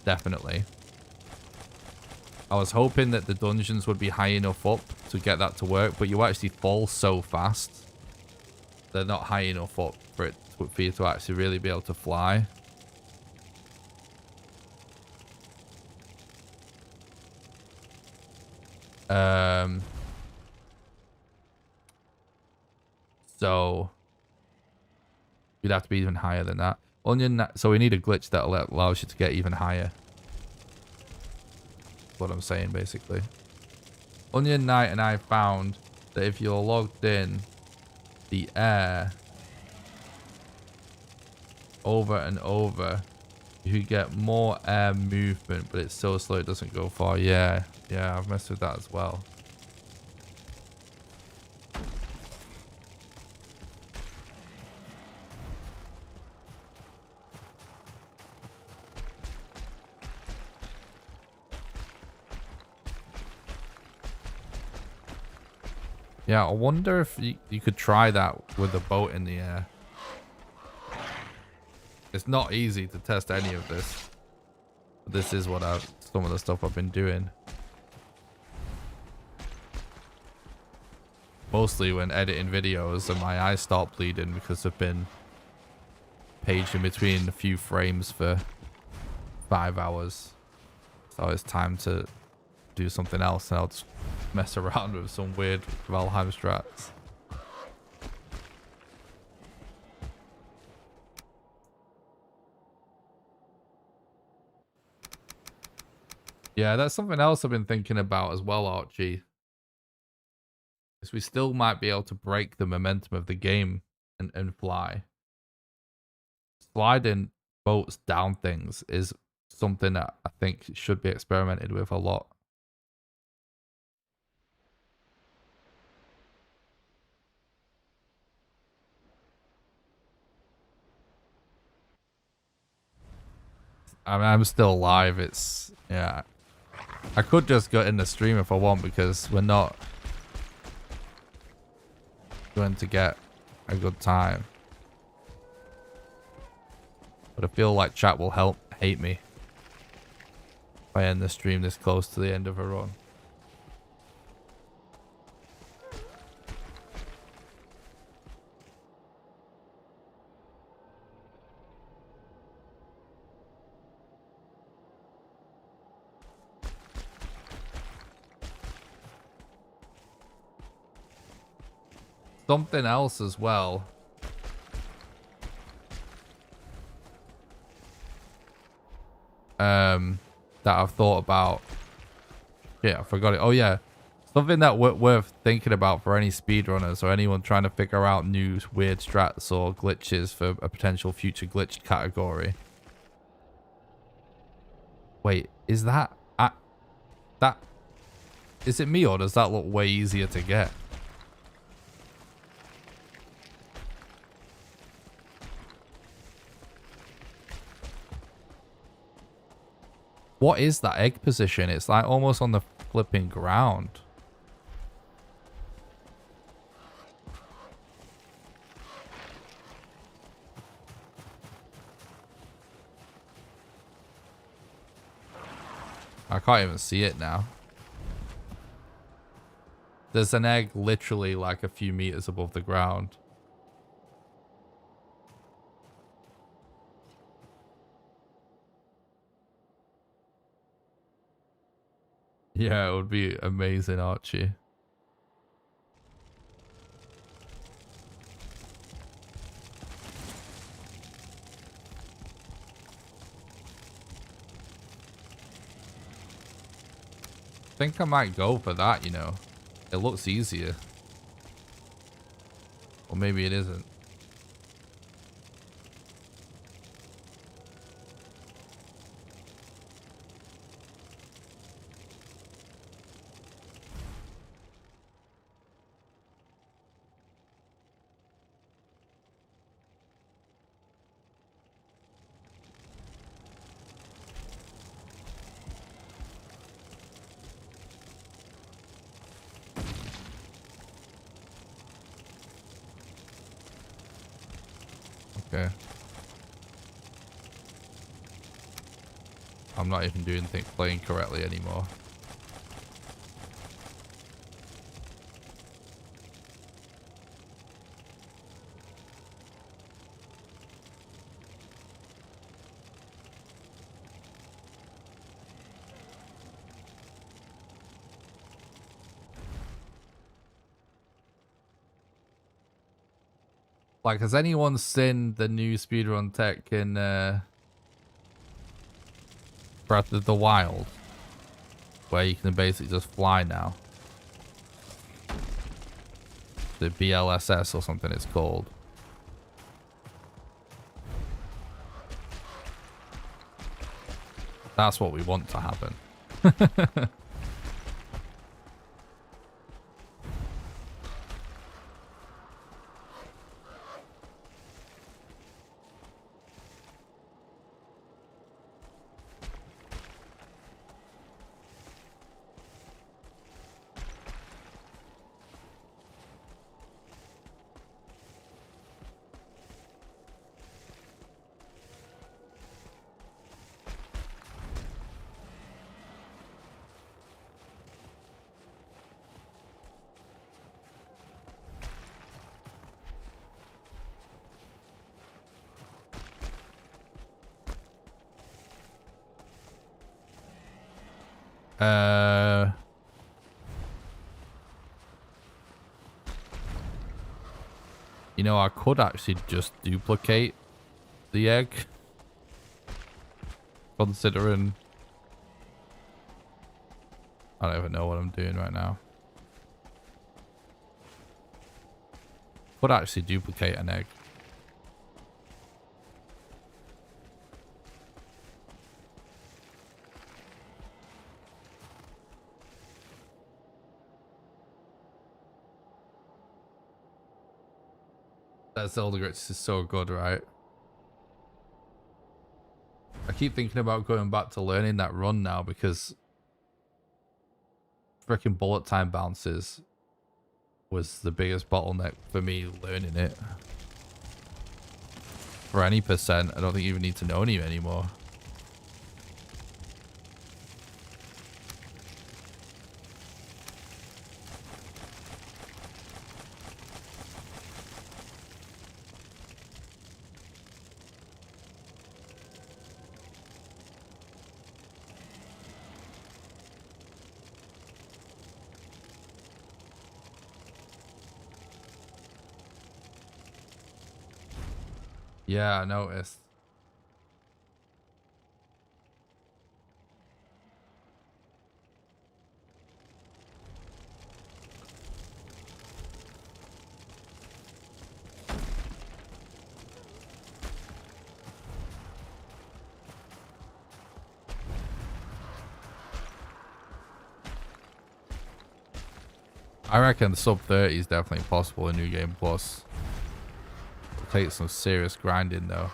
Definitely. I was hoping that the dungeons would be high enough up to get that to work, but you actually fall so fast. They're not high enough up for you to actually really be able to fly. So you'd have to be even higher than that. So we need a glitch that allows you to get even higher. What I'm saying basically. Onion Knight and I found that if you're logged in the air over and over, you get more air movement, but it's so slow it doesn't go far. Yeah, I've messed with that as well. Yeah, I wonder if you could try that with a boat in the air. It's not easy to test any of this. But this is what some of the stuff I've been doing. Mostly when editing videos and my eyes start bleeding because I've been paging between a few frames for 5 hours. So it's time to do something else, and I'll just mess around with some weird Valheim strats. Yeah, that's something else I've been thinking about as well, Archie. Is we still might be able to break the momentum of the game and fly. Sliding boats down things is something that I think should be experimented with a lot. I mean, I'm still alive. It's, yeah. I could just go in the stream if I want, because we're not going to get a good time. But I feel like chat will hate me if I end the stream this close to the end of a run. Something else as well. That I've thought about. Yeah, I forgot it. Oh yeah. Something that worth thinking about for any speedrunners or anyone trying to figure out new weird strats or glitches for a potential future glitched category. Wait, is that... Is it me, or does that look way easier to get? What is that egg position? It's like almost on the flipping ground. I can't even see it now. There's an egg literally like a few meters above the ground. Yeah, it would be amazing, Archie. I think I might go for that, you know. It looks easier. Or maybe it isn't. Okay. I'm not even doing things playing correctly anymore. Like, has anyone seen the new speedrun tech in Breath of the Wild? Where you can basically just fly now. The BLSS or something it's called. That's what we want to happen. You know, I could actually just duplicate the egg. Considering I don't even know what I'm doing right now. Could actually duplicate an egg. That Zelda Grits is so good, right? I keep thinking about going back to learning that run now because freaking bullet time bounces was the biggest bottleneck for me learning it. For any percent, I don't think you even need to know any anymore. Yeah, I noticed. I reckon sub 30 is definitely possible in New Game Plus. It'll take some serious grinding though.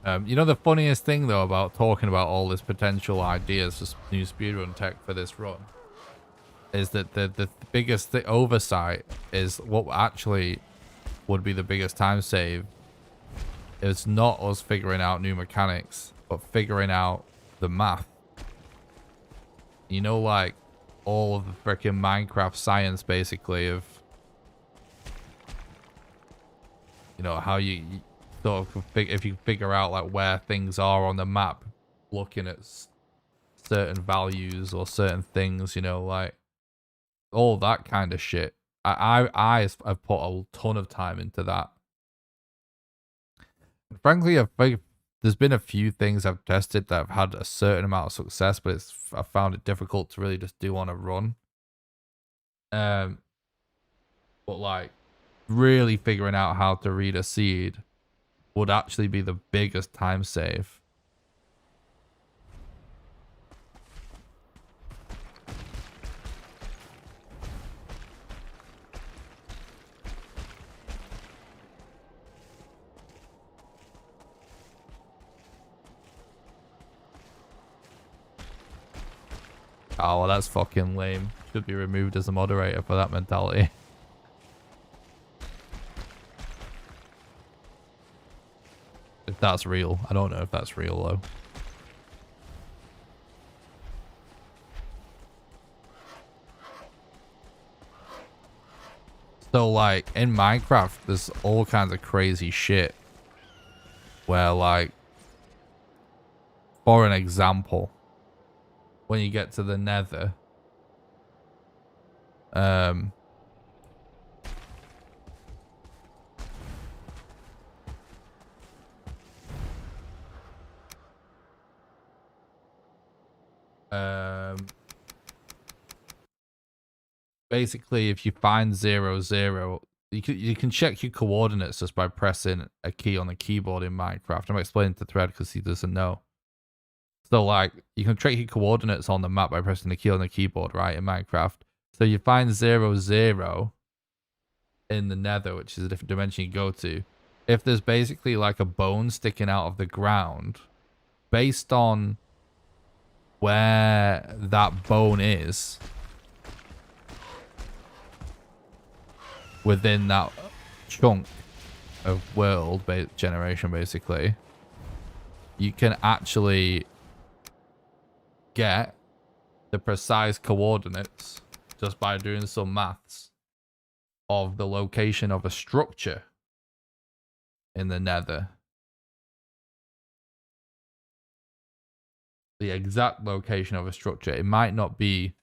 You know the funniest thing though about talking about all this potential ideas for new speedrun tech for this run is that the biggest oversight is what actually would be the biggest time save. It's not us figuring out new mechanics, but figuring out the math. You know, like all of the freaking Minecraft science basically of, you know, how you sort of if you figure out like where things are on the map, looking at certain values or certain things, you know, like all that kind of shit. I have put a ton of time into that. Frankly, I think there's been a few things I've tested that have had a certain amount of success, but I found it difficult to really just do on a run. But like really figuring out how to read a seed would actually be the biggest time save. Oh, well, that's fucking lame. Should be removed as a moderator for that mentality. If that's real. I don't know if that's real, though. So, like, in Minecraft, there's all kinds of crazy shit. Where, like, for an example, when you get to the Nether, basically, if you find 0, 0, you can check your coordinates just by pressing a key on the keyboard in Minecraft. I'm explaining to Thread because he doesn't know. So, like, you can track your coordinates on the map by pressing the key on the keyboard, right, in Minecraft. So you find 0, 0 in the Nether, which is a different dimension you go to. If there's basically like a bone sticking out of the ground, based on where that bone is within that chunk of world generation, basically, you can actually get the precise coordinates just by doing some maths of the location of a structure in the Nether. The exact location of a structure. It might not be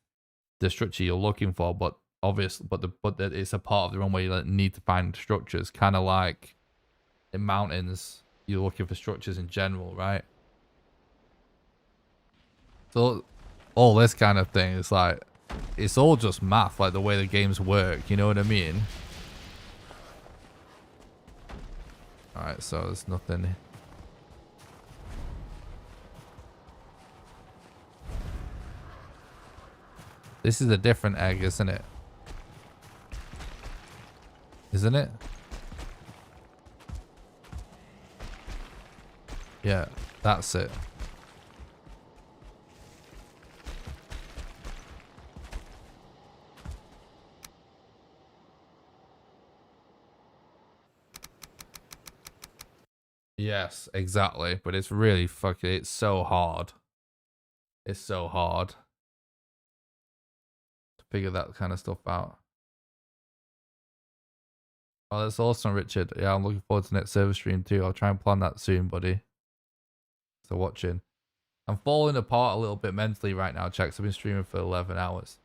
the structure you're looking for, but obviously, but it's a part of the run where you need to find structures. Kind of like in mountains, you're looking for structures in general, right? So all this kind of thing is like, it's all just math, like the way the games work. You know what I mean? All right, so there's nothing. This is a different egg, isn't it? Isn't it? Yeah, that's it. Yes, exactly. But it's really fucking, it's so hard. It's so hard to figure that kind of stuff out. Oh, that's awesome, Richard. Yeah, I'm looking forward to next server stream too. I'll try and plan that soon, buddy. So watching. I'm falling apart a little bit mentally right now, checks. I've been streaming for 11 hours.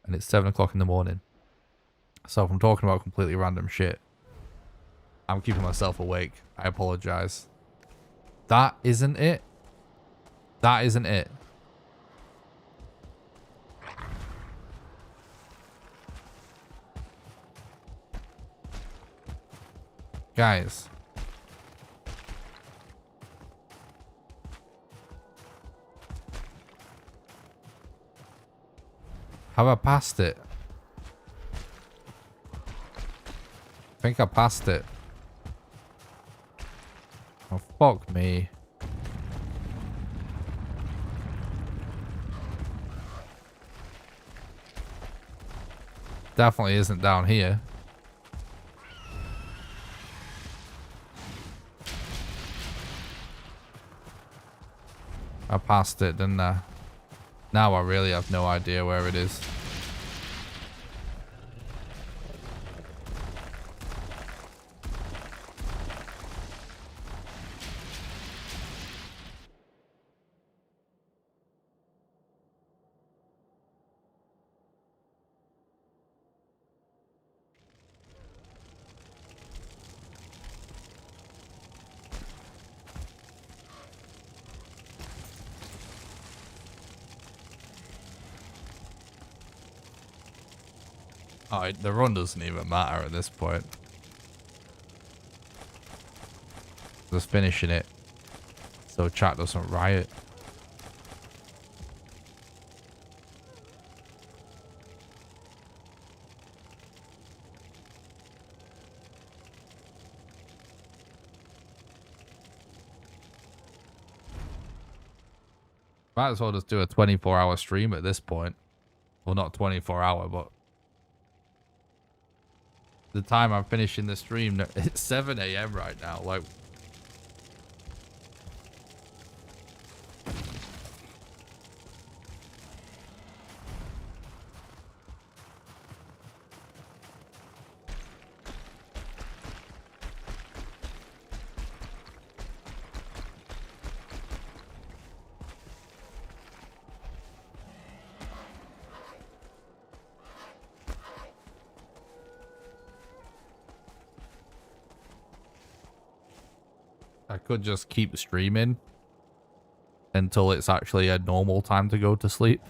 And it's 7 o'clock in the morning. So if I'm talking about completely random shit, I'm keeping myself awake. I apologize. That isn't it. That isn't it. Guys. Have I passed it? I think I passed it. Oh, fuck me. definitely isn't down here. I passed it, didn't I? Now I really have no idea where it is. Oh, the run doesn't even matter at this point. Just finishing it so chat doesn't riot. Might as well just do a 24-hour stream at this point. Well, not 24-hour, but the time I'm finishing the stream, it's 7 a.m. right now. Like, I could just keep streaming until it's actually a normal time to go to sleep.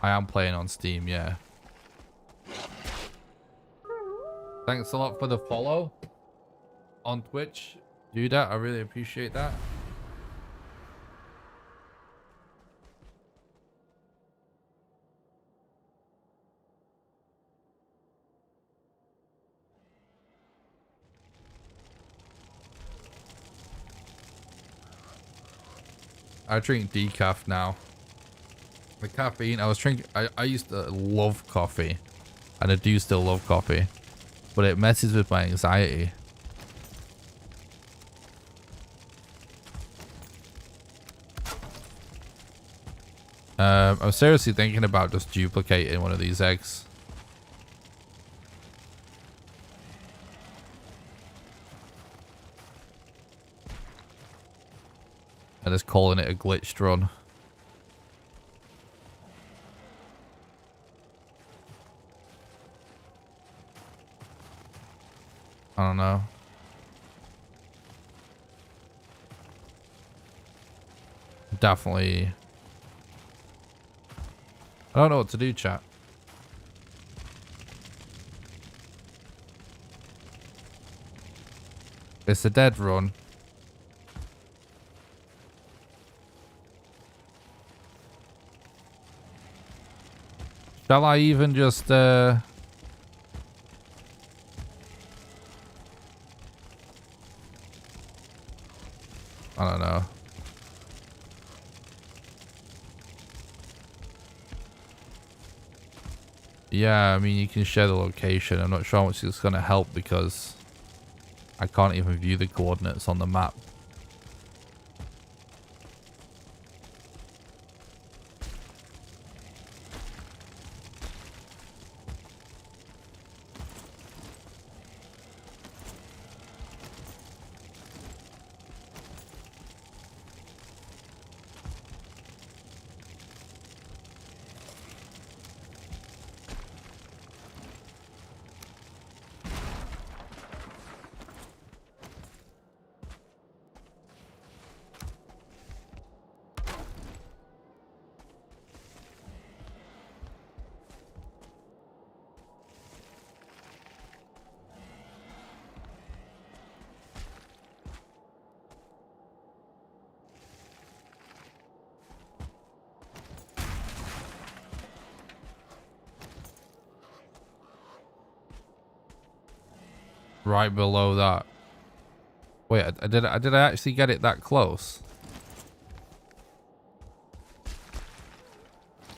I am playing on Steam, yeah. Thanks a lot for the follow on Twitch. Do that. I really appreciate that. I drink decaf now. The caffeine, I used to love coffee, and I do still love coffee, but it messes with my anxiety. I'm seriously thinking about just duplicating one of these eggs. And just calling it a glitched run. I don't know. Definitely. I don't know what to do, chat. It's a dead run. Shall I even just I don't know. Yeah, I mean, you can share the location. I'm not sure how much it's going to help because I can't even view the coordinates on the map. right below that. Wait, did I actually get it that close?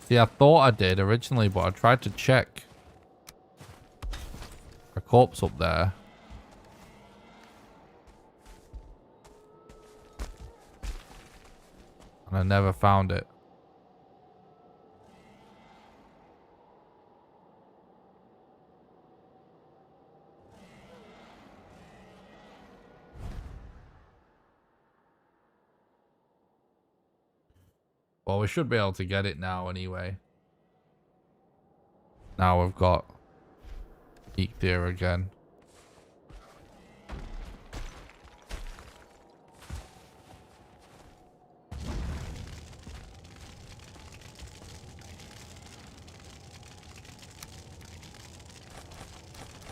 See, I thought I did originally, but I tried to check a corpse up there. And I never found it. Well, we should be able to get it now anyway. Now we've got peaked here again.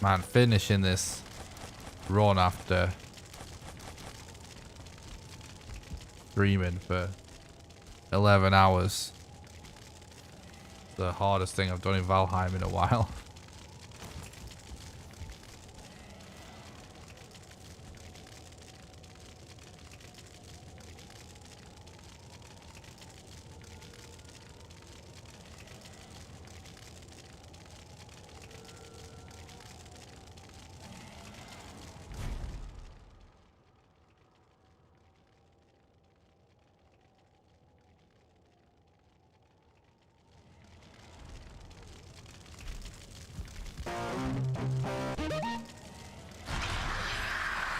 Man, finishing this run after streaming for 11 hours. The hardest thing I've done in Valheim in a while.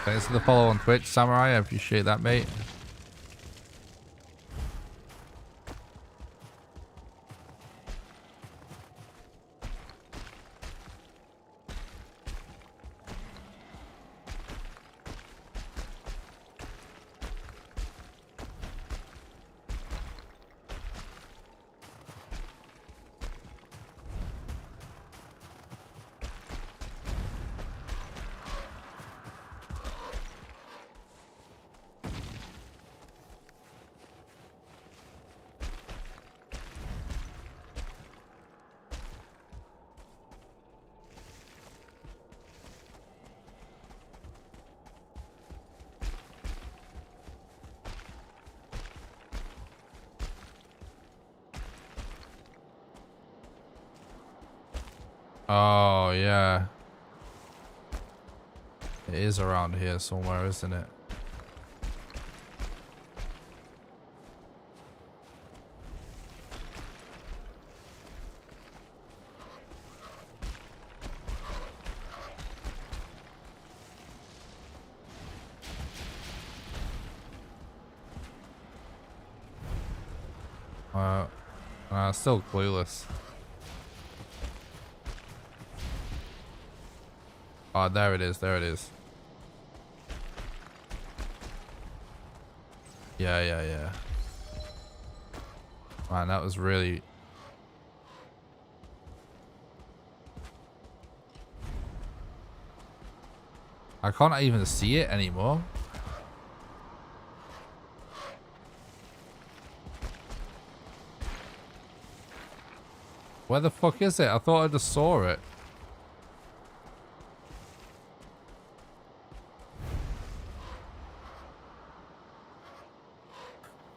Thanks for the follow on Twitch, Samurai. I appreciate that, mate. Oh, yeah. It is around here somewhere, isn't it? Still clueless. Oh, there it is. There it is. Yeah. Man, that was really... I can't even see it anymore. Where the fuck is it? I thought I just saw it.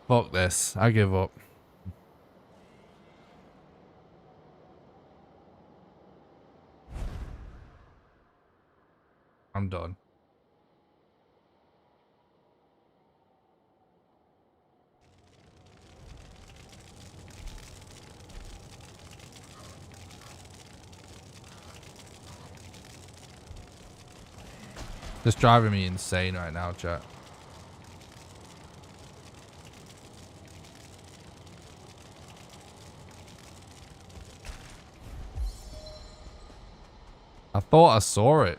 Fuck this. I give up. I'm done. Just driving me insane right now, chat. I thought I saw it.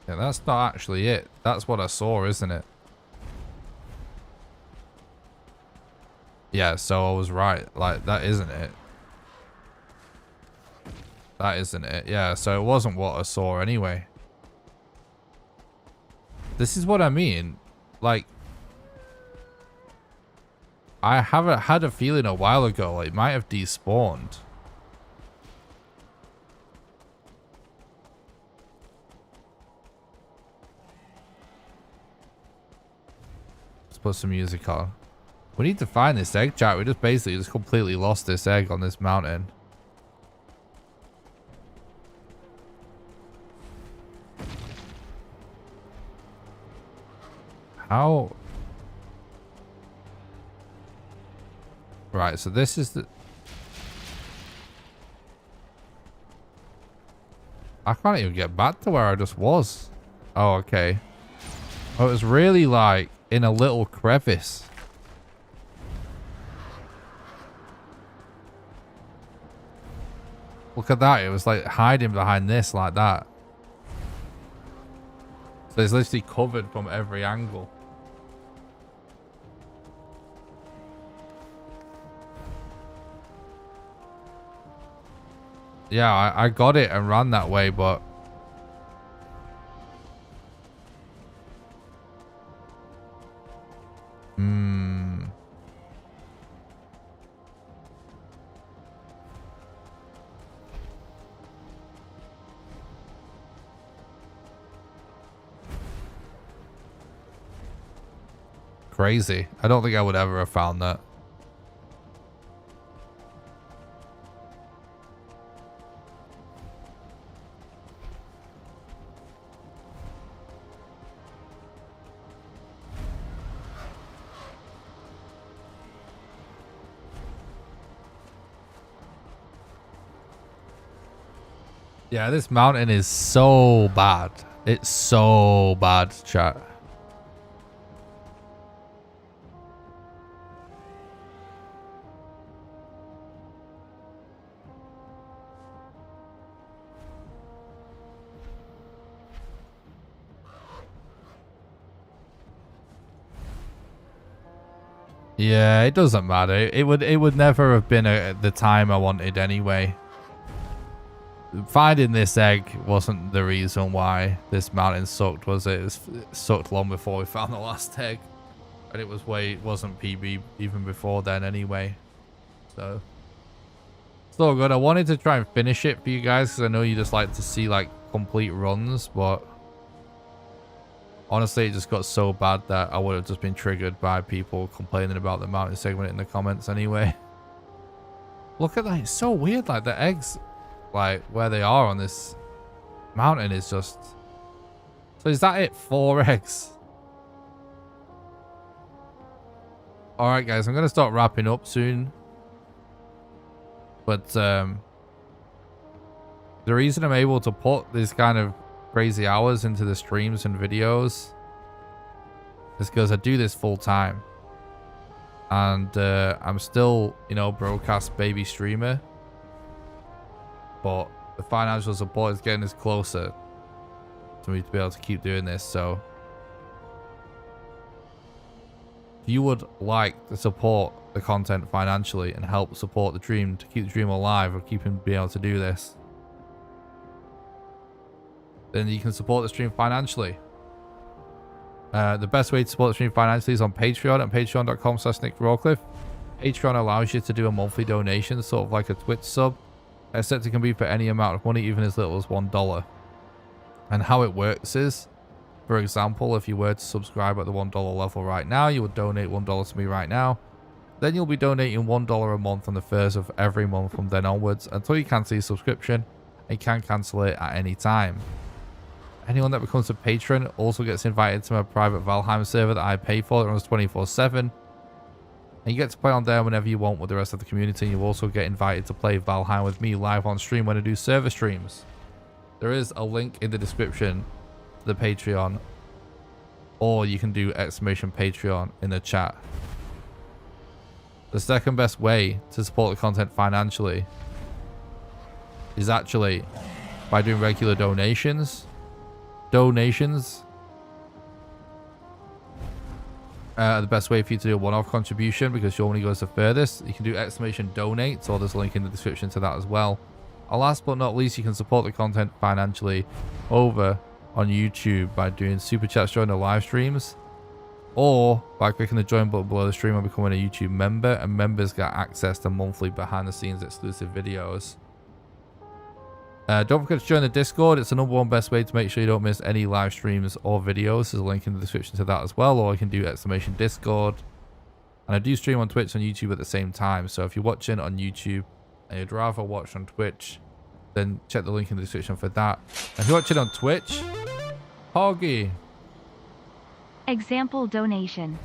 Yeah, that's not actually it. That's what I saw, isn't it? Yeah, so I was right. Like, that isn't it. That isn't it. Yeah, so it wasn't what I saw anyway. This is what I mean. Like... I haven't had a feeling a while ago. Like, it might have despawned. Let's put some music on. We need to find this egg, chat. We just basically just completely lost this egg on this mountain. How? Right, so this is the... I can't even get back to where I just was. Oh, okay. Oh, it was really like in a little crevice. Look at that. It was like hiding behind this like that. So it's literally covered from every angle. Yeah, I got it and ran that way, but... Crazy. I don't think I would ever have found that. Yeah, this mountain is so bad. It's so bad, chat. Yeah, it doesn't matter. It would never have been the time I wanted anyway. Finding this egg wasn't the reason why this mountain sucked, was it? It sucked long before we found the last egg. And it wasn't PB even before then anyway. So it's all good. I wanted to try and finish it for you guys because I know you just like to see like complete runs, but honestly, it just got so bad that I would have just been triggered by people complaining about the mountain segment in the comments anyway. Look at that. It's so weird. Like the eggs, like where they are on this mountain is just... So is that it? 4 eggs? Alright guys, I'm going to start wrapping up soon. But the reason I'm able to put these kind of crazy hours into the streams and videos is because I do this full time. And I'm still, you know, broadcast baby streamer. But the financial support is getting us closer to me to be able to keep doing this. So if you would like to support the content financially and help support the dream to keep the dream alive or keep him being able to do this, then you can support the stream financially. The best way to support the stream financially is on Patreon at patreon.com/NickRawcliffe. Patreon allows you to do a monthly donation, sort of like a Twitch sub, except it can be for any amount of money, even as little as $1. And how it works is, for example, if you were to subscribe at the $1 level right now, you would donate $1 to me right now. Then you'll be donating $1 a month on the 1st of every month from then onwards until you cancel your subscription, and you can cancel it at any time. Anyone that becomes a patron also gets invited to my private Valheim server that I pay for that runs 24/7. And you get to play on there whenever you want with the rest of the community. And you also get invited to play Valheim with me live on stream when I do server streams. There is a link in the description to the Patreon. Or you can do !Patreon in the chat. The second best way to support the content financially is actually by doing regular donations. The best way for you to do a one-off contribution, because your money goes the furthest. You can do !Donate, so there's a link in the description to that as well. And last but not least, you can support the content financially over on YouTube by doing super chats during the live streams. or by clicking the join button below the stream and becoming a YouTube member, and members get access to monthly behind the scenes exclusive videos. Don't forget to join the Discord. It's the #1 best way to make sure you don't miss any live streams or videos. There's a link in the description to that as well, or you can do !Discord. And I do stream on Twitch and YouTube at the same time, so if you're watching on YouTube and you'd rather watch on Twitch, then check the link in the description for that. And if you're watching on Twitch, Hoggy. Example donation.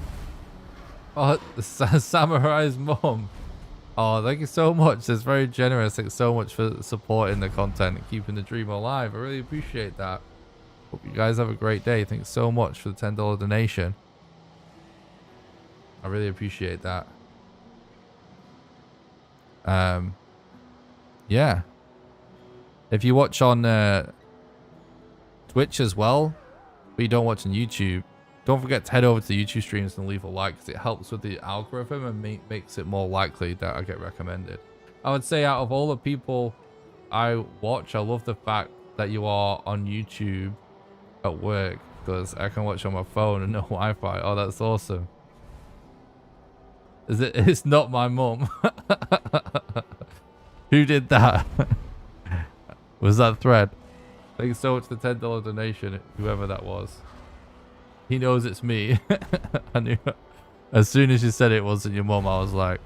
Oh, Samurai's mom. Oh, thank you so much. That's very generous. Thanks so much for supporting the content and keeping the dream alive. I really appreciate that. Hope you guys have a great day. Thanks so much for the $10 donation. I really appreciate that. Yeah. If you watch on Twitch as well, but you don't watch on YouTube, don't forget to head over to the YouTube streams and leave a like, because it helps with the algorithm and makes it more likely that I get recommended. I would say out of all the people I watch, I love the fact that you are on YouTube at work, because I can watch on my phone and no Wi-Fi. Oh, that's awesome. Is it? It's not my mum. Who did that? Was that Thread? Thanks so much for the $10 donation, whoever that was. He knows it's me. I knew. As soon as you said it wasn't your mum, I was like,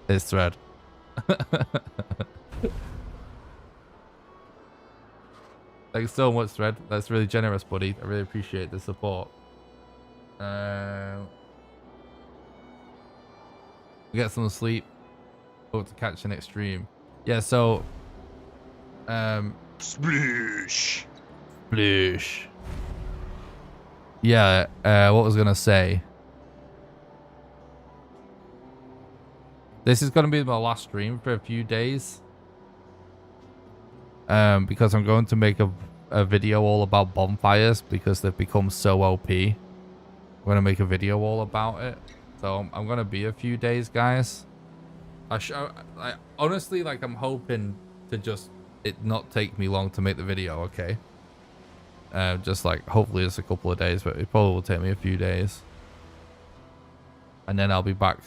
it's Thread. Thanks so much, Thread. That's really generous, buddy. I really appreciate the support. Get some sleep. Hope to catch the next stream. Yeah, so Sploosh. Sploosh. Yeah, what was I gonna say? This is gonna be my last stream for a few days. Because I'm going to make a video all about bonfires because they've become so OP. I'm gonna make a video all about it. So I'm gonna be a few days, guys. I honestly, like, I'm hoping to just it not take me long to make the video, okay? Just like hopefully it's a couple of days, but it probably will take me a few days. And then I'll be back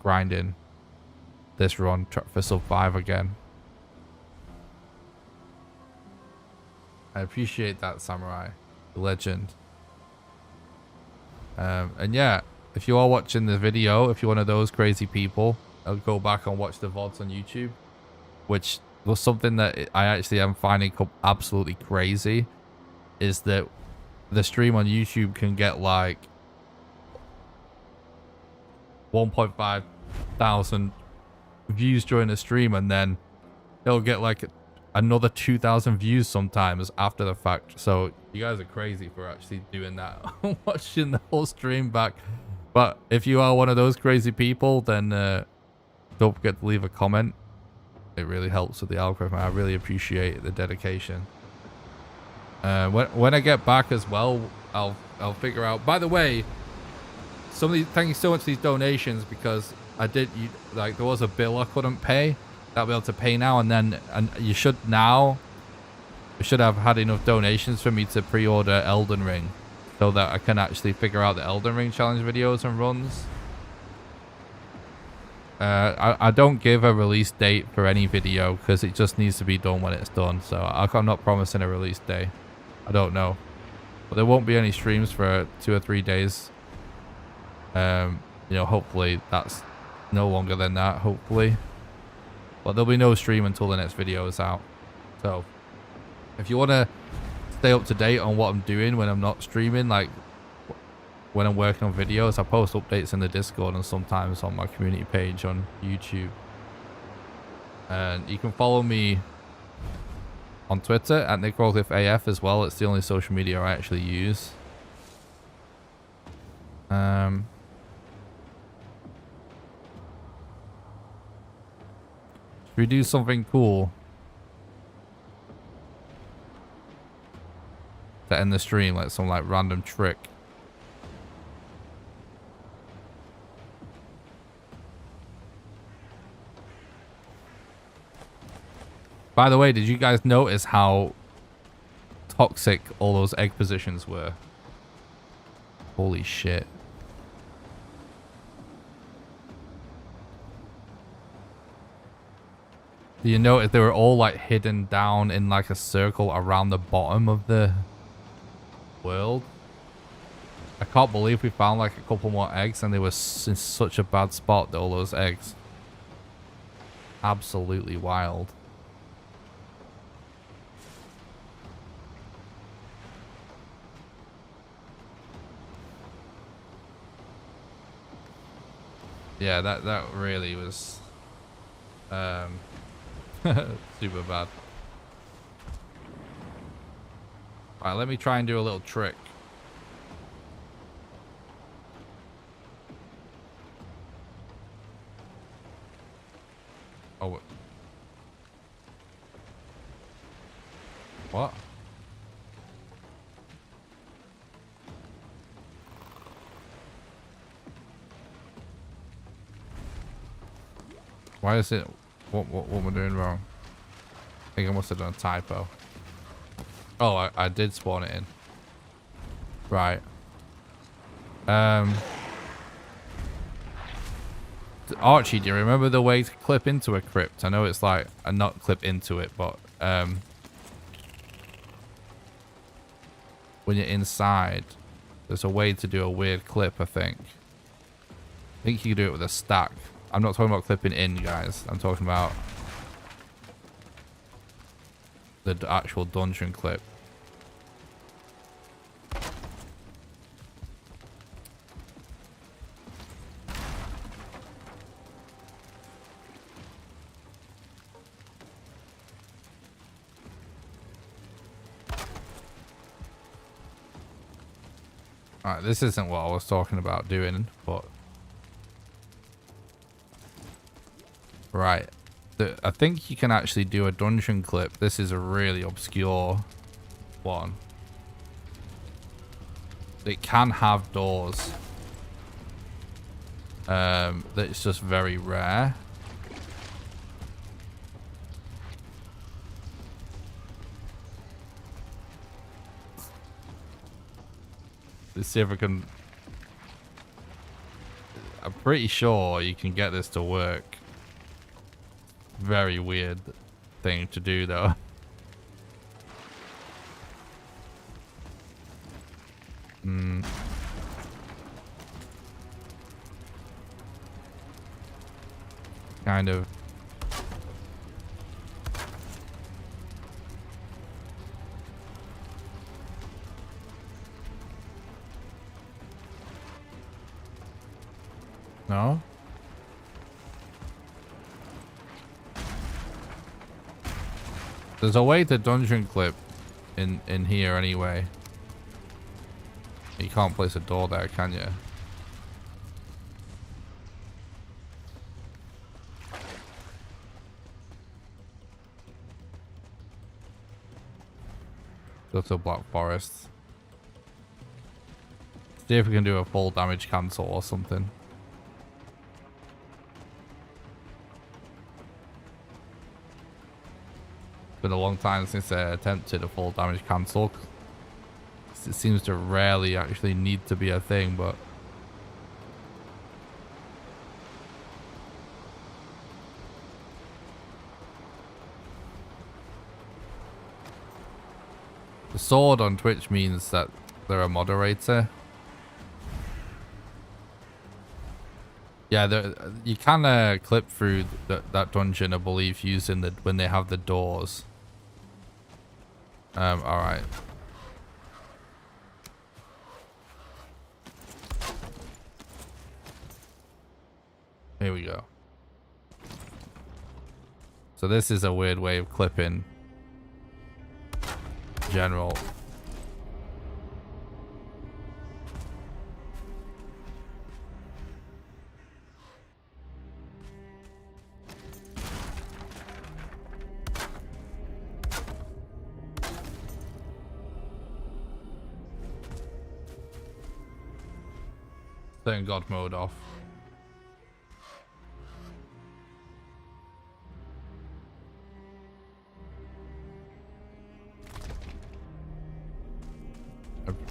grinding this run for sub 5 again. I appreciate that, Samurai, the legend. And yeah, if you are watching the video, if you're one of those crazy people, I'll go back and watch the VODs on YouTube, which was something that I actually am finding absolutely crazy, is that the stream on YouTube can get like 1.5 thousand views during the stream, and then it'll get like another 2,000 views sometimes after the fact. So you guys are crazy for actually doing that. Watching the whole stream back. But if you are one of those crazy people, then don't forget to leave a comment. It really helps with the algorithm. I really appreciate the dedication. When I get back as well, I'll figure out. By the way, thank you so much for these donations, because there was a bill I couldn't pay. I'll be able to pay now, and you should have had enough donations for me to pre-order Elden Ring, so that I can actually figure out the Elden Ring challenge videos and runs. I don't give a release date for any video because it just needs to be done when it's done. So I'm not promising a release day. I don't know, but there won't be any streams for 2 or 3 days. You know, hopefully that's no longer than that. Hopefully, but there'll be no stream until the next video is out. So if you want to stay up to date on what I'm doing when I'm not streaming, like when I'm working on videos, I post updates in the Discord and sometimes on my community page on YouTube. And you can follow me on Twitter at NickRollcliffeAF as well. It's the only social media I actually use. Should we do something cool to end the stream, like some like random trick? By the way, did you guys notice how toxic all those egg positions were? Holy shit. Do you notice they were all like hidden down in like a circle around the bottom of the world? I can't believe we found like a couple more eggs and they were in such a bad spot, all those eggs. Absolutely wild. Yeah, that really was super bad. Alright, let me try and do a little trick. Oh. What? Why is it... What am I doing wrong? I think I must have done a typo. Oh, I did spawn it in. Right. Archie, do you remember the way to clip into a crypt? I know it's like... not clip into it, but... when you're inside, there's a way to do a weird clip, I think. I think you can do it with a stack. I'm not talking about clipping in, guys. I'm talking about the actual dungeon clip. Alright, this isn't what I was talking about doing, but... Right. I think you can actually do a dungeon clip. This is a really obscure one. It can have doors. That's just very rare. Let's see if I can... I'm pretty sure you can get this to work. Very weird thing to do, though. Kind of. No? There's a way to dungeon clip in here anyway. You can't place a door there, can you? Go to Black Forest. See if we can do a full damage cancel or something. Been a long time since I attempted a full damage cancel. It seems to rarely actually need to be a thing, but the sword on Twitch means that they're a moderator. Yeah, you can clip through that dungeon, I believe, using when they have the doors. All right. Here we go. So this is a weird way of clipping. General. Turn God mode off.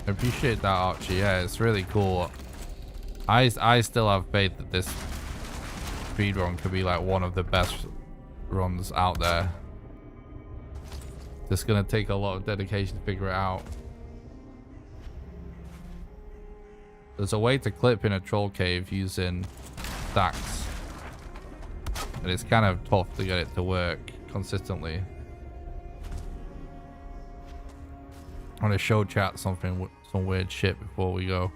I appreciate that, Archie. Yeah, it's really cool. I still have faith that this speedrun could be like one of the best runs out there. It's gonna take a lot of dedication to figure it out. There's a way to clip in a troll cave using stacks, and it's kind of tough to get it to work consistently. I want to show chat some weird shit before we go.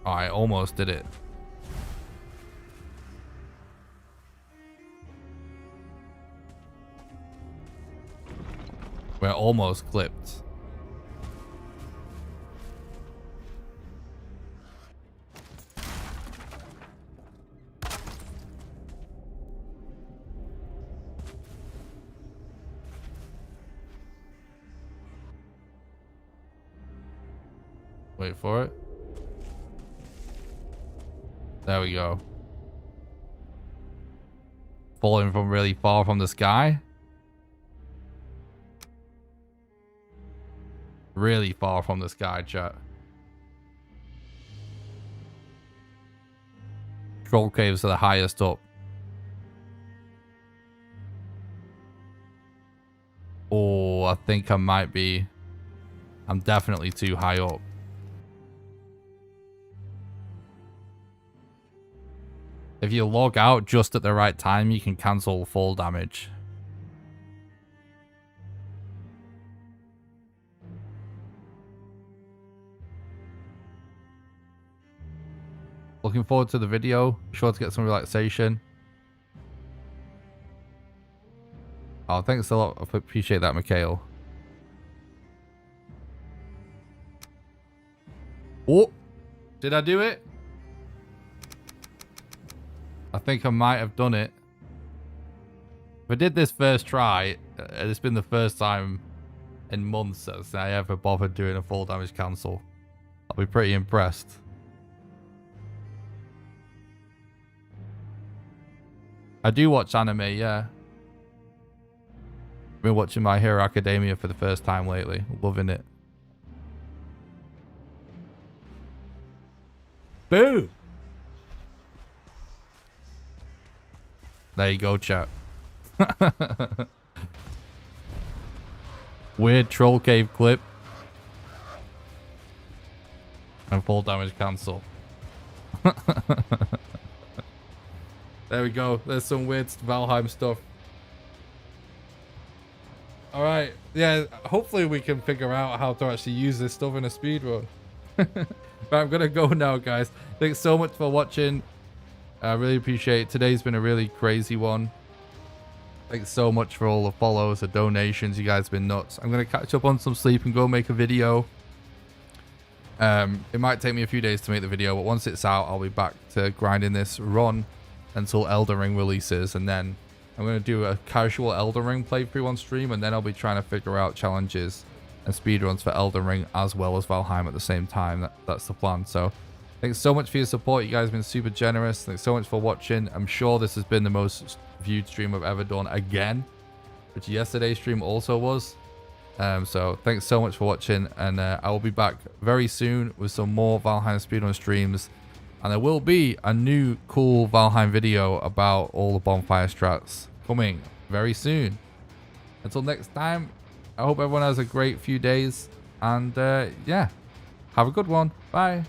Oh, I almost did it. We're almost clipped. Wait for it. There we go. Falling from really far from the sky. Really far from the sky, chat. Troll caves are the highest up. Oh, I think I might be. I'm definitely too high up. If you log out just at the right time, you can cancel fall damage. Looking forward to the video. Sure to get some relaxation. Oh, thanks a lot. I appreciate that, Mikhail. Oh, did I do it? I think I might have done it. If I did this first try, it's been the first time in months that I ever bothered doing a full damage cancel. I'll be pretty impressed. I do watch anime, yeah. Been watching My Hero Academia for the first time lately. Loving it. Boo! There you go, chat. Weird troll cave clip. And full damage cancel. There we go. There's some weird Valheim stuff. Alright. Yeah, hopefully we can figure out how to actually use this stuff in a speedrun. But I'm going to go now, guys. Thanks so much for watching. I really appreciate it. Today's been a really crazy one. Thanks so much for all the follows, the donations. You guys have been nuts. I'm going to catch up on some sleep and go make a video. It might take me a few days to make the video, but once it's out, I'll be back to grinding this run until Elden Ring releases, and then I'm going to do a casual Elden Ring playthrough on stream, and then I'll be trying to figure out challenges and speedruns for Elden Ring as well as Valheim at the same time. That's the plan. So thanks so much for your support. You guys have been super generous. Thanks so much for watching. I'm sure this has been the most viewed stream I've ever done again, which yesterday's stream also was. So thanks so much for watching, and I will be back very soon with some more Valheim speedrun streams, and there will be a new cool Valheim video about all the bonfire strats coming very soon. Until next time, I hope everyone has a great few days, and yeah, have a good one. Bye.